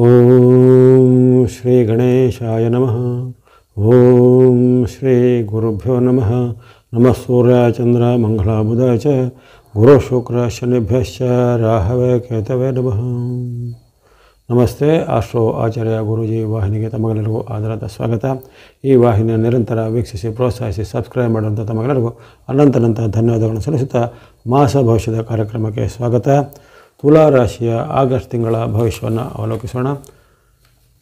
ಓಂ ಶ್ರೀ ಗಣೇಶಾಯ ನಮಃ. ಓಂ ಶ್ರೀ ಗುರುಭ್ಯೋ ನಮಃ. ನಮಃ ಸೂರ್ಯ ಚಂದ್ರ ಮಂಗಳ ಬುಧ ಚ ಗುರು ಶುಕ್ರ ಶನಿಭ್ಯಶ್ಚ ರಾಹವೇ ಕೇತವೇ ನಮಃ. ನಮಸ್ತೆ. ಆಸ್ಟ್ರೋ ಆಚಾರ್ಯ ಗುರೂಜಿ ವಾಹಿನಿಗೆ ತಮಗೆಲ್ಲರಿಗೂ ಆದರದ ಸ್ವಾಗತ. ಈ ವಾಹಿನಿಯ ನಿರಂತರ ವೀಕ್ಷಿಸಿ ಪ್ರೋತ್ಸಾಹಿಸಿ ಸಬ್ಸ್ಕ್ರೈಬ್ ಮಾಡುವಂಥ ತಮಗೆಲ್ಲರಿಗೂ ಅನಂತ ಧನ್ಯವಾದಗಳನ್ನು ಸಲ್ಲಿಸುತ್ತಾ ಮಾಸ ಭವಿಷ್ಯದ ಕಾರ್ಯಕ್ರಮಕ್ಕೆ ಸ್ವಾಗತ. ತುಲಾ ರಾಶಿಯ ಆಗಸ್ಟ್ ತಿಂಗಳ ಭವಿಷ್ಯವನ್ನು ಅವಲೋಕಿಸೋಣ.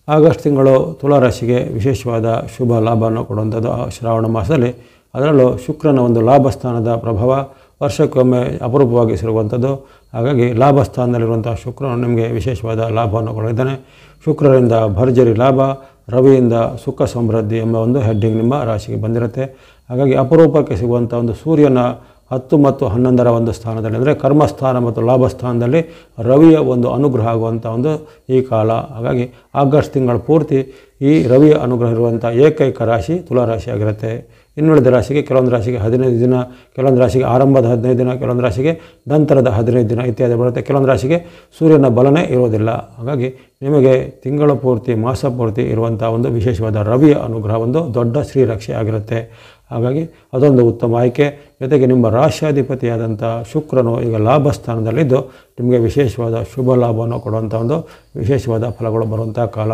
ಆಗಸ್ಟ್ ತಿಂಗಳು ತುಲಾ ರಾಶಿಗೆ ವಿಶೇಷವಾದ ಶುಭ ಲಾಭವನ್ನು ಕೊಡುವಂಥದ್ದು ಶ್ರಾವಣ ಮಾಸದಲ್ಲಿ. ಅದರಲ್ಲೂ ಶುಕ್ರನ ಒಂದು ಲಾಭಸ್ಥಾನದ ಪ್ರಭಾವ ವರ್ಷಕ್ಕೊಮ್ಮೆ ಅಪರೂಪವಾಗಿ ಸಿರುವಂಥದ್ದು. ಹಾಗಾಗಿ ಲಾಭಸ್ಥಾನದಲ್ಲಿರುವಂಥ ಶುಕ್ರನು ನಿಮಗೆ ವಿಶೇಷವಾದ ಲಾಭವನ್ನು ಕೊಡಲಿದ್ದಾನೆ. ಶುಕ್ರರಿಂದ ಭರ್ಜರಿ ಲಾಭ, ರವಿಯಿಂದ ಸುಖ ಸಮೃದ್ಧಿ ಎಂಬ ಒಂದು ಹೆಡ್ಡಿಂಗ್ ನಿಮ್ಮ ರಾಶಿಗೆ ಬಂದಿರುತ್ತೆ. ಹಾಗಾಗಿ ಅಪರೂಪಕ್ಕೆ ಸಿಗುವಂಥ ಒಂದು ಸೂರ್ಯನ 10 ಮತ್ತು 11ರ ಒಂದು ಸ್ಥಾನದಲ್ಲಿ, ಅಂದರೆ ಕರ್ಮಸ್ಥಾನ ಮತ್ತು ಲಾಭಸ್ಥಾನದಲ್ಲಿ ರವಿಯ ಒಂದು ಅನುಗ್ರಹ ಆಗುವಂಥ ಒಂದು ಈ ಕಾಲ. ಹಾಗಾಗಿ ಆಗಸ್ಟ್ ತಿಂಗಳ ಪೂರ್ತಿ ಈ ರವಿಯ ಅನುಗ್ರಹ ಇರುವಂಥ ಏಕೈಕ ರಾಶಿ ತುಲಾ ರಾಶಿ ಆಗಿರುತ್ತೆ. ಇನ್ನುಳಿದ ರಾಶಿಗೆ ಕೆಲವೊಂದು ರಾಶಿಗೆ 15 ದಿನ, ಕೆಲವೊಂದು ರಾಶಿಗೆ ಆರಂಭದ 15 ದಿನ, ಕೆಲವೊಂದು ರಾಶಿಗೆ ನಂತರದ 15 ದಿನ ಇತ್ಯಾದಿ ಬರುತ್ತೆ. ಕೆಲವೊಂದು ರಾಶಿಗೆ ಸೂರ್ಯನ ಬಲನೇ ಇರೋದಿಲ್ಲ. ಹಾಗಾಗಿ ನಿಮಗೆ ತಿಂಗಳ ಪೂರ್ತಿ ಮಾಸ ಪೂರ್ತಿ ಇರುವಂಥ ಒಂದು ವಿಶೇಷವಾದ ರವಿಯ ಅನುಗ್ರಹ ಒಂದು ದೊಡ್ಡ ಶ್ರೀರಕ್ಷೆ ಆಗಿರುತ್ತೆ. ಹಾಗಾಗಿ ಅದೊಂದು ಉತ್ತಮ ಆಯ್ಕೆ. ಜೊತೆಗೆ ನಿಮ್ಮ ರಾಶ್ಯಾಧಿಪತಿಯಾದಂಥ ಶುಕ್ರನು ಈಗ ಲಾಭಸ್ಥಾನದಲ್ಲಿದ್ದು ನಿಮಗೆ ವಿಶೇಷವಾದ ಶುಭ ಲಾಭವನ್ನು ಕೊಡುವಂಥ ಒಂದು ವಿಶೇಷವಾದ ಫಲಗಳು ಬರುವಂಥ ಕಾಲ.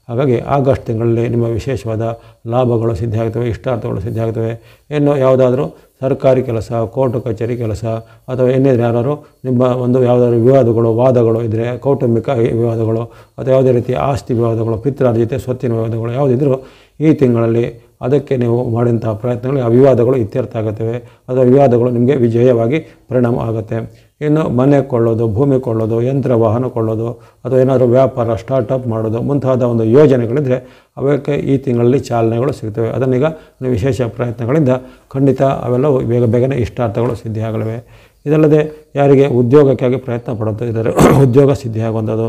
ಹಾಗಾಗಿ ಆಗಸ್ಟ್ ತಿಂಗಳಲ್ಲಿ ನಿಮ್ಮ ವಿಶೇಷವಾದ ಲಾಭಗಳು ಸಿದ್ಧಿಯಾಗ್ತವೆ, ಇಷ್ಟಾರ್ಥಗಳು ಸಿದ್ಧಿಯಾಗ್ತವೆ. ಇನ್ನು ಯಾವುದಾದ್ರೂ ಸರ್ಕಾರಿ ಕೆಲಸ, ಕೋರ್ಟು ಕಚೇರಿ ಕೆಲಸ, ಅಥವಾ ಇನ್ನೇನು ಯಾರು ನಿಮ್ಮ ಒಂದು ಯಾವುದಾದ್ರೂ ವಿವಾದಗಳು, ವಾದಗಳು ಇದ್ದರೆ, ಕೌಟುಂಬಿಕ ವಿವಾದಗಳು ಅಥವಾ ಯಾವುದೇ ರೀತಿಯ ಆಸ್ತಿ ವಿವಾದಗಳು, ಪಿತೃಜತೆ ಸ್ವತ್ತಿನ ವಿವಾದಗಳು ಯಾವುದಿದ್ರೂ ಈ ತಿಂಗಳಲ್ಲಿ ಅದಕ್ಕೆ ನೀವು ಮಾಡಿದಂಥ ಪ್ರಯತ್ನಗಳು ಆ ವಿವಾದಗಳು ಇತ್ಯರ್ಥ ಆಗುತ್ತವೆ, ಅಥವಾ ವಿವಾದಗಳು ನಿಮಗೆ ವಿಜಯವಾಗಿ ಪರಿಣಾಮ ಆಗುತ್ತೆ. ಇನ್ನು ಮನೆ ಕೊಳ್ಳೋದು, ಭೂಮಿ ಕೊಳ್ಳೋದು, ಯಂತ್ರ ವಾಹನ ಕೊಳ್ಳೋದು, ಅಥವಾ ಏನಾದರೂ ವ್ಯಾಪಾರ ಸ್ಟಾರ್ಟಪ್ ಮಾಡೋದು ಮುಂತಾದ ಒಂದು ಯೋಜನೆಗಳಿದ್ದರೆ ಅವಕ್ಕೆ ಈ ತಿಂಗಳಲ್ಲಿ ಚಾಲನೆಗಳು ಸಿಗ್ತವೆ. ಅದನ್ನೀಗ ವಿಶೇಷ ಪ್ರಯತ್ನಗಳಿಂದ ಖಂಡಿತ ಅವೆಲ್ಲವೂ ಬೇಗನೆ ಇಷ್ಟಾರ್ಥಗಳು ಸಿದ್ಧಿಯಾಗಲಿವೆ. ಇದಲ್ಲದೆ ಯಾರಿಗೆ ಉದ್ಯೋಗಕ್ಕಾಗಿ ಪ್ರಯತ್ನ ಪಡುತ್ತಿದ್ದಾರೆ ಉದ್ಯೋಗ ಸಿದ್ಧಿಯಾಗುವಂಥದ್ದು,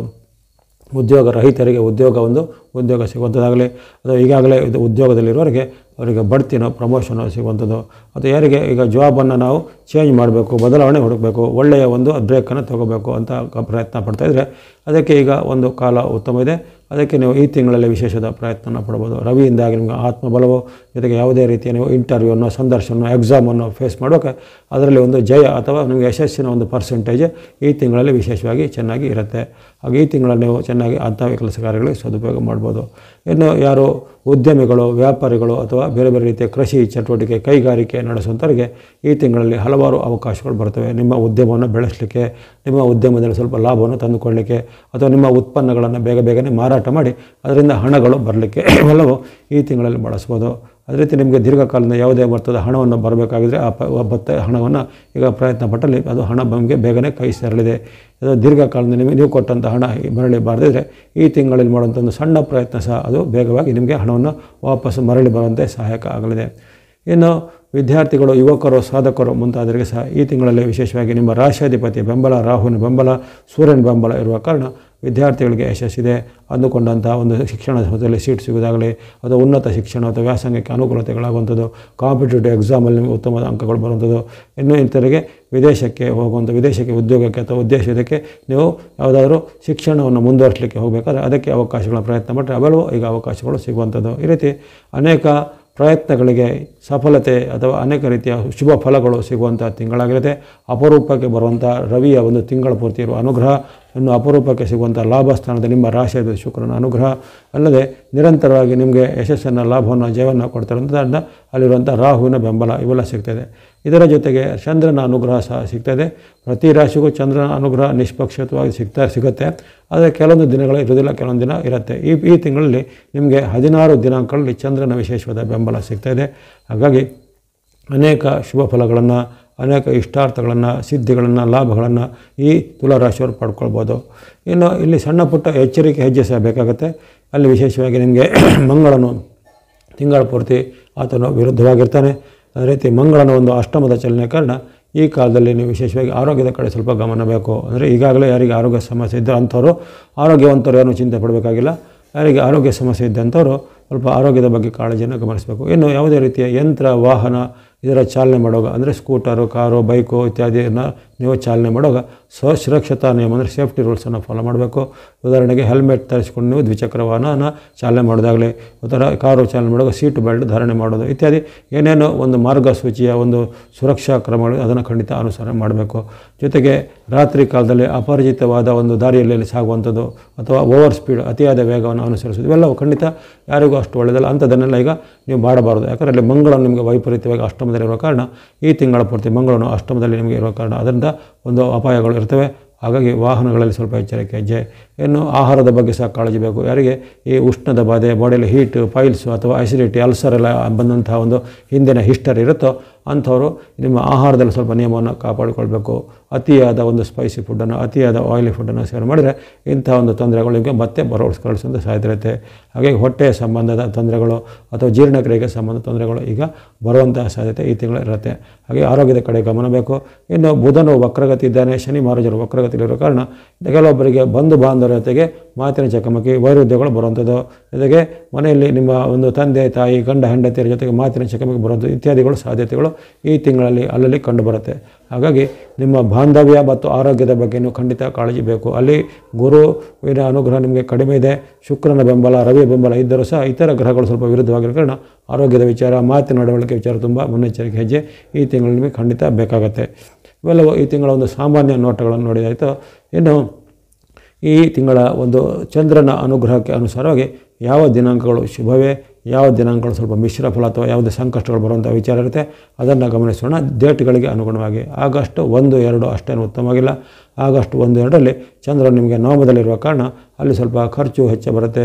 ಉದ್ಯೋಗ ರಹಿತರಿಗೆ ಉದ್ಯೋಗ ಸಿಗುವಂಥದ್ದಾಗಲಿ, ಅಥವಾ ಈಗಾಗಲೇ ಇದು ಉದ್ಯೋಗದಲ್ಲಿರೋರಿಗೆ ಅವರಿಗೆ ಬಡ್ತಿನೋ ಪ್ರಮೋಷನೋ ಸಿಗುವಂಥದ್ದು, ಅಥವಾ ಯಾರಿಗೆ ಈಗ ಜಾಬನ್ನು ನಾವು ಚೇಂಜ್ ಮಾಡಬೇಕು, ಬದಲಾವಣೆ ಹುಡುಕಬೇಕು, ಒಳ್ಳೆಯ ಒಂದು ಬ್ರೇಕನ್ನು ತೊಗೋಬೇಕು ಅಂತ ಪ್ರಯತ್ನ ಪಡ್ತಾಯಿದ್ರೆ ಅದಕ್ಕೆ ಈಗ ಒಂದು ಕಾಲ ಉತ್ತಮ ಇದೆ. ಅದಕ್ಕೆ ನೀವು ಈ ತಿಂಗಳಲ್ಲಿ ವಿಶೇಷವಾದ ಪ್ರಯತ್ನವನ್ನು ಪಡ್ಬೋದು. ರವಿಯಿಂದಾಗಿ ನಿಮಗೆ ಆತ್ಮಬಲವು, ಜೊತೆಗೆ ಯಾವುದೇ ರೀತಿಯ ನೀವು ಇಂಟರ್ವ್ಯೂವನ್ನು, ಸಂದರ್ಶನ, ಎಕ್ಸಾಮನ್ನು ಫೇಸ್ ಮಾಡೋಕ್ಕೆ ಅದರಲ್ಲಿ ಒಂದು ಜಯ ಅಥವಾ ನಿಮಗೆ ಯಶಸ್ಸಿನ ಒಂದು ಪರ್ಸೆಂಟೇಜ್ ಈ ತಿಂಗಳಲ್ಲಿ ವಿಶೇಷವಾಗಿ ಚೆನ್ನಾಗಿ ಇರುತ್ತೆ. ಹಾಗೆ ಈ ತಿಂಗಳಲ್ಲಿ ನೀವು ಚೆನ್ನಾಗಿ ಅಂಥ ಕೆಲಸ ಕಾರ್ಯಗಳಿಗೆ ಸದುಪಯೋಗ ಮಾಡ್ಬೋದು. ಇನ್ನು ಯಾರು ಉದ್ಯಮಿಗಳು, ವ್ಯಾಪಾರಿಗಳು ಅಥವಾ ಬೇರೆ ಬೇರೆ ರೀತಿಯ ಕೃಷಿ ಚಟುವಟಿಕೆ, ಕೈಗಾರಿಕೆ ನಡೆಸುವಂಥವರಿಗೆ ಈ ತಿಂಗಳಲ್ಲಿ ಹಲವಾರು ಅವಕಾಶಗಳು ಬರ್ತವೆ. ನಿಮ್ಮ ಉದ್ಯಮವನ್ನು ಬೆಳೆಸಲಿಕ್ಕೆ, ನಿಮ್ಮ ಉದ್ಯಮದಲ್ಲಿ ಸ್ವಲ್ಪ ಲಾಭವನ್ನು ತಂದುಕೊಳ್ಳಲಿಕ್ಕೆ, ಅಥವಾ ನಿಮ್ಮ ಉತ್ಪನ್ನಗಳನ್ನು ಬೇಗನೆ ಮಾರಾಟ ಮಾಡಿ ಅದರಿಂದ ಹಣಗಳು ಬರಲಿಕ್ಕೆ ಇವೆಲ್ಲವೂ ಈ ತಿಂಗಳಲ್ಲಿ ಬಳಸ್ಬೋದು. ಅದೇ ರೀತಿ ನಿಮಗೆ ದೀರ್ಘಕಾಲದಿಂದ ಯಾವುದೇ ಬರ್ತದ ಹಣವನ್ನು ಬರಬೇಕಾಗಿದ್ದರೆ ಆ ಹಣವನ್ನು ಈಗ ಪ್ರಯತ್ನ ಪಟ್ಟಲ್ಲಿ ಅದು ಹಣ ನಿಮಗೆ ಬೇಗನೆ ಕೈ ಸೇರಲಿದೆ. ಅದು ದೀರ್ಘಕಾಲದಿಂದ ನೀವು ಕೊಟ್ಟಂಥ ಹಣ ಮರಳಿ ಬಾರದಿದ್ದರೆ ಈ ತಿಂಗಳಲ್ಲಿ ಮಾಡುವಂಥ ಒಂದು ಸಣ್ಣ ಪ್ರಯತ್ನ ಸಹ ಅದು ಬೇಗವಾಗಿ ನಿಮಗೆ ಹಣವನ್ನು ವಾಪಸ್ ಮರಳಿ ಬರುವಂತೆ ಸಹಾಯಕ ಆಗಲಿದೆ. ಇನ್ನು ವಿದ್ಯಾರ್ಥಿಗಳು, ಯುವಕರು, ಸಾಧಕರು ಮುಂತಾದವರಿಗೆ ಸಹ ಈ ತಿಂಗಳಲ್ಲಿ ವಿಶೇಷವಾಗಿ ನಿಮ್ಮ ರಾಶ್ಯಾಧಿಪತಿಯ ಬೆಂಬಲ, ರಾಹುವಿನ ಬೆಂಬಲ, ಸೂರ್ಯನ ಬೆಂಬಲ ಇರುವ ಕಾರಣ ವಿದ್ಯಾರ್ಥಿಗಳಿಗೆ ಯಶಸ್ಸಿದೆ. ಅಂದುಕೊಂಡಂಥ ಒಂದು ಶಿಕ್ಷಣ ಸಂಸ್ಥೆಯಲ್ಲಿ ಸೀಟ್ ಸಿಗೋದಾಗಲಿ, ಅಥವಾ ಉನ್ನತ ಶಿಕ್ಷಣ ಅಥವಾ ವ್ಯಾಸಂಗಕ್ಕೆ ಅನುಕೂಲತೆಗಳಾಗುವಂಥದ್ದು, ಕಾಂಪಿಟೇಟಿವ್ ಎಕ್ಸಾಮಲ್ಲಿ ನಿಮಗೆ ಉತ್ತಮವಾದ ಅಂಕಗಳು ಬರುವಂಥದ್ದು, ಇನ್ನು ಇಂಥವರಿಗೆ ವಿದೇಶಕ್ಕೆ ಉದ್ಯೋಗಕ್ಕೆ ಅಥವಾ ಉದ್ದೇಶಕ್ಕೆ ನೀವು ಯಾವುದಾದ್ರೂ ಶಿಕ್ಷಣವನ್ನು ಮುಂದುವರಿಸಲಿಕ್ಕೆ ಹೋಗಬೇಕಾದ್ರೆ ಅದಕ್ಕೆ ಅವಕಾಶಗಳ ಪ್ರಯತ್ನ ಪಟ್ಟರೆ ಅವೆಲ್ಲವೂ ಈಗ ಅವಕಾಶಗಳು ಸಿಗುವಂಥದ್ದು. ಈ ರೀತಿ ಅನೇಕ ಪ್ರಯತ್ನಗಳಿಗೆ ಸಫಲತೆ ಅಥವಾ ಅನೇಕ ರೀತಿಯ ಶುಭ ಫಲಗಳು ಸಿಗುವಂಥ ತಿಂಗಳಾಗಿರುತ್ತೆ. ಅಪರೂಪಕ್ಕೆ ಬರುವಂಥ ರವಿಯ ಒಂದು ತಿಂಗಳ ಪೂರ್ತಿ ಇರುವ ಅನುಗ್ರಹ, ಇನ್ನು ಅಪರೂಪಕ್ಕೆ ಸಿಗುವಂಥ ಲಾಭಸ್ಥಾನದ ನಿಮ್ಮ ರಾಶಿಯಾದ ಶುಕ್ರನ ಅನುಗ್ರಹ, ಅಲ್ಲದೆ ನಿರಂತರವಾಗಿ ನಿಮಗೆ ಯಶಸ್ಸನ್ನು, ಲಾಭವನ್ನು, ಜಯವನ್ನು ಕೊಡ್ತಿರುವಂಥದ್ದು ಅಲ್ಲಿರುವಂಥ ರಾಹುವಿನ ಬೆಂಬಲ ಇವೆಲ್ಲ ಸಿಗ್ತದೆ. ಇದರ ಜೊತೆಗೆ ಚಂದ್ರನ ಅನುಗ್ರಹ ಸಹ ಸಿಗ್ತದೆ. ಪ್ರತಿ ರಾಶಿಗೂ ಚಂದ್ರನ ಅನುಗ್ರಹ ನಿಷ್ಪಕ್ಷವಾಗಿ ಸಿಗುತ್ತೆ. ಆದರೆ ಕೆಲವೊಂದು ದಿನಗಳು ಇರೋದಿಲ್ಲ, ಕೆಲವೊಂದು ದಿನ ಇರುತ್ತೆ. ಈ ತಿಂಗಳಲ್ಲಿ ನಿಮಗೆ 16 ದಿನಾಂಕಗಳಲ್ಲಿ ಚಂದ್ರನ ವಿಶೇಷವಾದ ಬೆಂಬಲ ಸಿಗ್ತಾಯಿದೆ. ಹಾಗಾಗಿ ಅನೇಕ ಶುಭ ಫಲಗಳನ್ನು, ಅನೇಕ ಇಷ್ಟಾರ್ಥಗಳನ್ನು, ಸಿದ್ಧಿಗಳನ್ನು, ಲಾಭಗಳನ್ನು ಈ ತುಲಾ ರಾಶಿಯವರು ಪಡ್ಕೊಳ್ಬೋದು. ಇನ್ನು ಇಲ್ಲಿ ಸಣ್ಣ ಪುಟ್ಟ ಎಚ್ಚರಿಕೆ ಹೆಜ್ಜೆ ಸಹ ಬೇಕಾಗುತ್ತೆ. ಅಲ್ಲಿ ವಿಶೇಷವಾಗಿ ನಿಮಗೆ ಮಂಗಳನು ತಿಂಗಳ ಪೂರ್ತಿ ಆತನು ವಿರುದ್ಧವಾಗಿರ್ತಾನೆ. ಅದೇ ರೀತಿ ಮಂಗಳನ ಒಂದು ಅಷ್ಟಮದ ಚಲನೆ ಕಾರಣ ಈ ಕಾಲದಲ್ಲಿ ನೀವು ವಿಶೇಷವಾಗಿ ಆರೋಗ್ಯದ ಕಡೆ ಸ್ವಲ್ಪ ಗಮನ ಬೇಕು. ಅಂದರೆ ಈಗಾಗಲೇ ಯಾರಿಗೆ ಆರೋಗ್ಯ ಸಮಸ್ಯೆ ಇದ್ದರೆ ಅಂಥವರು, ಆರೋಗ್ಯವಂತರು ಏನೂ ಚಿಂತೆ ಪಡಬೇಕಾಗಿಲ್ಲ. ಯಾರಿಗೆ ಆರೋಗ್ಯ ಸಮಸ್ಯೆ ಇದ್ದಂಥವರು ಸ್ವಲ್ಪ ಆರೋಗ್ಯದ ಬಗ್ಗೆ ಕಾಳಜಿಯನ್ನು ಗಮನಿಸಬೇಕು. ಇನ್ನು ಯಾವುದೇ ರೀತಿಯ ಯಂತ್ರ, ವಾಹನ ಇದರ ಚಾಲನೆ ಮಾಡುವಾಗ, ಅಂದರೆ ಸ್ಕೂಟರು, ಕಾರು, ಬೈಕು ಇತ್ಯಾದಿಯನ್ನು ನೀವು ಚಾಲನೆ ಮಾಡುವಾಗ ಸುರಕ್ಷತಾ ನಿಯಮ ಅಂದರೆ ಸೇಫ್ಟಿ ರೂಲ್ಸನ್ನು ಫಾಲೋ ಮಾಡಬೇಕು. ಉದಾಹರಣೆಗೆ ಹೆಲ್ಮೆಟ್ ಧರಿಸಿಕೊಂಡು ನೀವು ದ್ವಿಚಕ್ರ ವಾಹನ ಚಾಲನೆ ಮಾಡೋದಾಗಲಿ, ಕಾರು ಚಾಲನೆ ಮಾಡುವಾಗ ಸೀಟ್ ಬೆಲ್ಟ್ ಧಾರಣೆ ಮಾಡೋದು ಇತ್ಯಾದಿ ಏನೇನೋ ಒಂದು ಮಾರ್ಗಸೂಚಿಯ ಒಂದು ಸುರಕ್ಷಾ ಕ್ರಮಗಳು ಅದನ್ನು ಖಂಡಿತ ಅನುಸರಣೆ ಮಾಡಬೇಕು. ಜೊತೆಗೆ ರಾತ್ರಿ ಕಾಲದಲ್ಲಿ ಅಪರಿಚಿತವಾದ ಒಂದು ದಾರಿಯಲ್ಲಿ ಸಾಗುವಂಥದ್ದು ಅಥವಾ ಓವರ್ ಸ್ಪೀಡ್ ಅತಿಯಾದ ವೇಗವನ್ನು ಅನುಸರಿಸೋದು ಇವೆಲ್ಲವೂ ಖಂಡಿತ ಯಾರಿಗೂ ಅಷ್ಟು ಒಳ್ಳೆಯದಲ್ಲ. ಅಂಥದ್ದನ್ನೆಲ್ಲ ಈಗ ನೀವು ಮಾಡಬಾರ್ದು. ಯಾಕಂದರೆ ಅಲ್ಲಿ ಮಂಗಳನು ನಿಮಗೆ ವೈಪರೀತ್ಯವಾಗಿ ಅಷ್ಟಮದಲ್ಲಿರುವ ಕಾರಣ ಈ ತಿಂಗಳ ಪೂರ್ತಿ ಮಂಗಳನು ಅಷ್ಟಮದಲ್ಲಿ ನಿಮಗೆ ಇರುವ ಕಾರಣ ಅದರಿಂದ ಒಂದು ಅಪಾಯಗಳು ಇರ್ತವೆ. ಹಾಗಾಗಿ ವಾಹನಗಳಲ್ಲಿ ಸ್ವಲ್ಪ ಎಚ್ಚರಿಕೆ ಹೆಜ್ಜೆ. ಇನ್ನು ಆಹಾರದ ಬಗ್ಗೆ ಸಹ ಕಾಳಜಿ ಬೇಕು. ಯಾರಿಗೆ ಈ ಉಷ್ಣದ ಬಾಧೆ, ಬಾಡಿಯಲ್ಲಿ ಹೀಟ್, ಪೈಲ್ಸು ಅಥವಾ ಅಸಿಡಿಟಿ, ಅಲ್ಸರ್ ಎಲ್ಲ ಬಂದಂತಹ ಒಂದು ಹಿಂದಿನ ಹಿಸ್ಟರಿ ಇರುತ್ತೋ ಅಂಥವರು ನಿಮ್ಮ ಆಹಾರದಲ್ಲಿ ಸ್ವಲ್ಪ ನಿಯಮವನ್ನು ಕಾಪಾಡಿಕೊಳ್ಬೇಕು. ಅತಿಯಾದ ಒಂದು ಸ್ಪೈಸಿ ಫುಡ್ಡನ್ನು, ಅತಿಯಾದ ಆಯಿಲಿ ಫುಡ್ಡನ್ನು ಸೇವನೆ ಮಾಡಿದರೆ ಇಂಥ ಒಂದು ತೊಂದರೆಗಳು ನಿಮಗೆ ಮತ್ತೆ ಕಳಿಸುವಂಥ ಸಾಧ್ಯತೆ ಇರುತ್ತೆ. ಹಾಗಾಗಿ ಹೊಟ್ಟೆಯ ಸಂಬಂಧದ ತೊಂದರೆಗಳು ಅಥವಾ ಜೀರ್ಣಕ್ರಿಯೆಗೆ ಸಂಬಂಧ ತೊಂದರೆಗಳು ಈಗ ಬರುವಂತಹ ಸಾಧ್ಯತೆ ಈ ತಿಂಗಳು ಇರುತ್ತೆ. ಹಾಗೆ ಆರೋಗ್ಯದ ಕಡೆ ಗಮನ ಬೇಕು. ಇನ್ನು ಬುಧನು ವಕ್ರಗತಿ ಇದ್ದಾನೆ, ಶನಿ ಮಹಾರಾಜರು ವಕ್ರಗತಿಯಲ್ಲಿರೋ ಕಾರಣ ಕೆಲವೊಬ್ಬರಿಗೆ ಬಂಧು ಬಾಂಧವರ ಜೊತೆಗೆ ಮಾತಿನ ಚಕಮಕಿ, ವೈರುಧ್ಯಗಳು ಬರುವಂಥದ್ದು, ಜೊತೆಗೆ ಮನೆಯಲ್ಲಿ ನಿಮ್ಮ ಒಂದು ತಂದೆ ತಾಯಿ ಗಂಡ ಹೆಂಡತಿಯರ ಜೊತೆಗೆ ಮಾತಿನ ಚಕಮಕಿ ಬರುವಂಥದ್ದು ಇತ್ಯಾದಿಗಳು ಸಾಧ್ಯತೆಗಳು ಈ ತಿಂಗಳಲ್ಲಿ ಅಲ್ಲಲ್ಲಿ ಕಂಡುಬರುತ್ತೆ. ಹಾಗಾಗಿ ನಿಮ್ಮ ಬಾಂಧವ್ಯ ಮತ್ತು ಆರೋಗ್ಯದ ಬಗ್ಗೆಯೂ ಖಂಡಿತ ಕಾಳಜಿ ಬೇಕು. ಅಲ್ಲಿ ಗುರುವಿನ ಅನುಗ್ರಹ ನಿಮಗೆ ಕಡಿಮೆ ಇದೆ, ಶುಕ್ರನ ಬೆಂಬಲ, ರವಿಯ ಬೆಂಬಲ ಇದ್ದರೂ ಸಹ ಇತರ ಗ್ರಹಗಳು ಸ್ವಲ್ಪ ವಿರುದ್ಧವಾಗಿರೋ ಕಾರಣ ಆರೋಗ್ಯದ ವಿಚಾರ, ಮಾತಿನ ನಡವಳಿಕೆ ವಿಚಾರ ತುಂಬ ಮುನ್ನೆಚ್ಚರಿಕೆ ಹೆಜ್ಜೆ ಈ ತಿಂಗಳು ನಿಮಗೆ ಖಂಡಿತ ಬೇಕಾಗುತ್ತೆ. ಇವೆಲ್ಲವೂ ಈ ತಿಂಗಳ ಒಂದು ಸಾಮಾನ್ಯ ನೋಟಗಳನ್ನು ನೋಡಿದಾಯಿತು. ಇನ್ನು ಈ ತಿಂಗಳ ಒಂದು ಚಂದ್ರನ ಅನುಗ್ರಹಕ್ಕೆ ಅನುಸಾರವಾಗಿ ಯಾವ ದಿನಾಂಕಗಳು ಶುಭವೇ, ಯಾವ ದಿನಾಂಕಗಳು ಸ್ವಲ್ಪ ಮಿಶ್ರ ಫಲ ಅಥವಾ ಯಾವುದೇ ಸಂಕಷ್ಟಗಳು ಬರುವಂಥ ವಿಚಾರ ಇರುತ್ತೆ ಅದನ್ನು ಗಮನಿಸೋಣ. ಡೇಟ್ಗಳಿಗೆ ಅನುಗುಣವಾಗಿ ಆಗಸ್ಟ್ 1, 2 ಅಷ್ಟೇನು ಉತ್ತಮವಾಗಿಲ್ಲ. ಆಗಸ್ಟ್ 1, 2ರಲ್ಲಿ ಚಂದ್ರ ನಿಮಗೆ ನವಮದಲ್ಲಿರುವ ಕಾರಣ ಅಲ್ಲಿ ಸ್ವಲ್ಪ ಖರ್ಚು ಹೆಚ್ಚು ಬರುತ್ತೆ,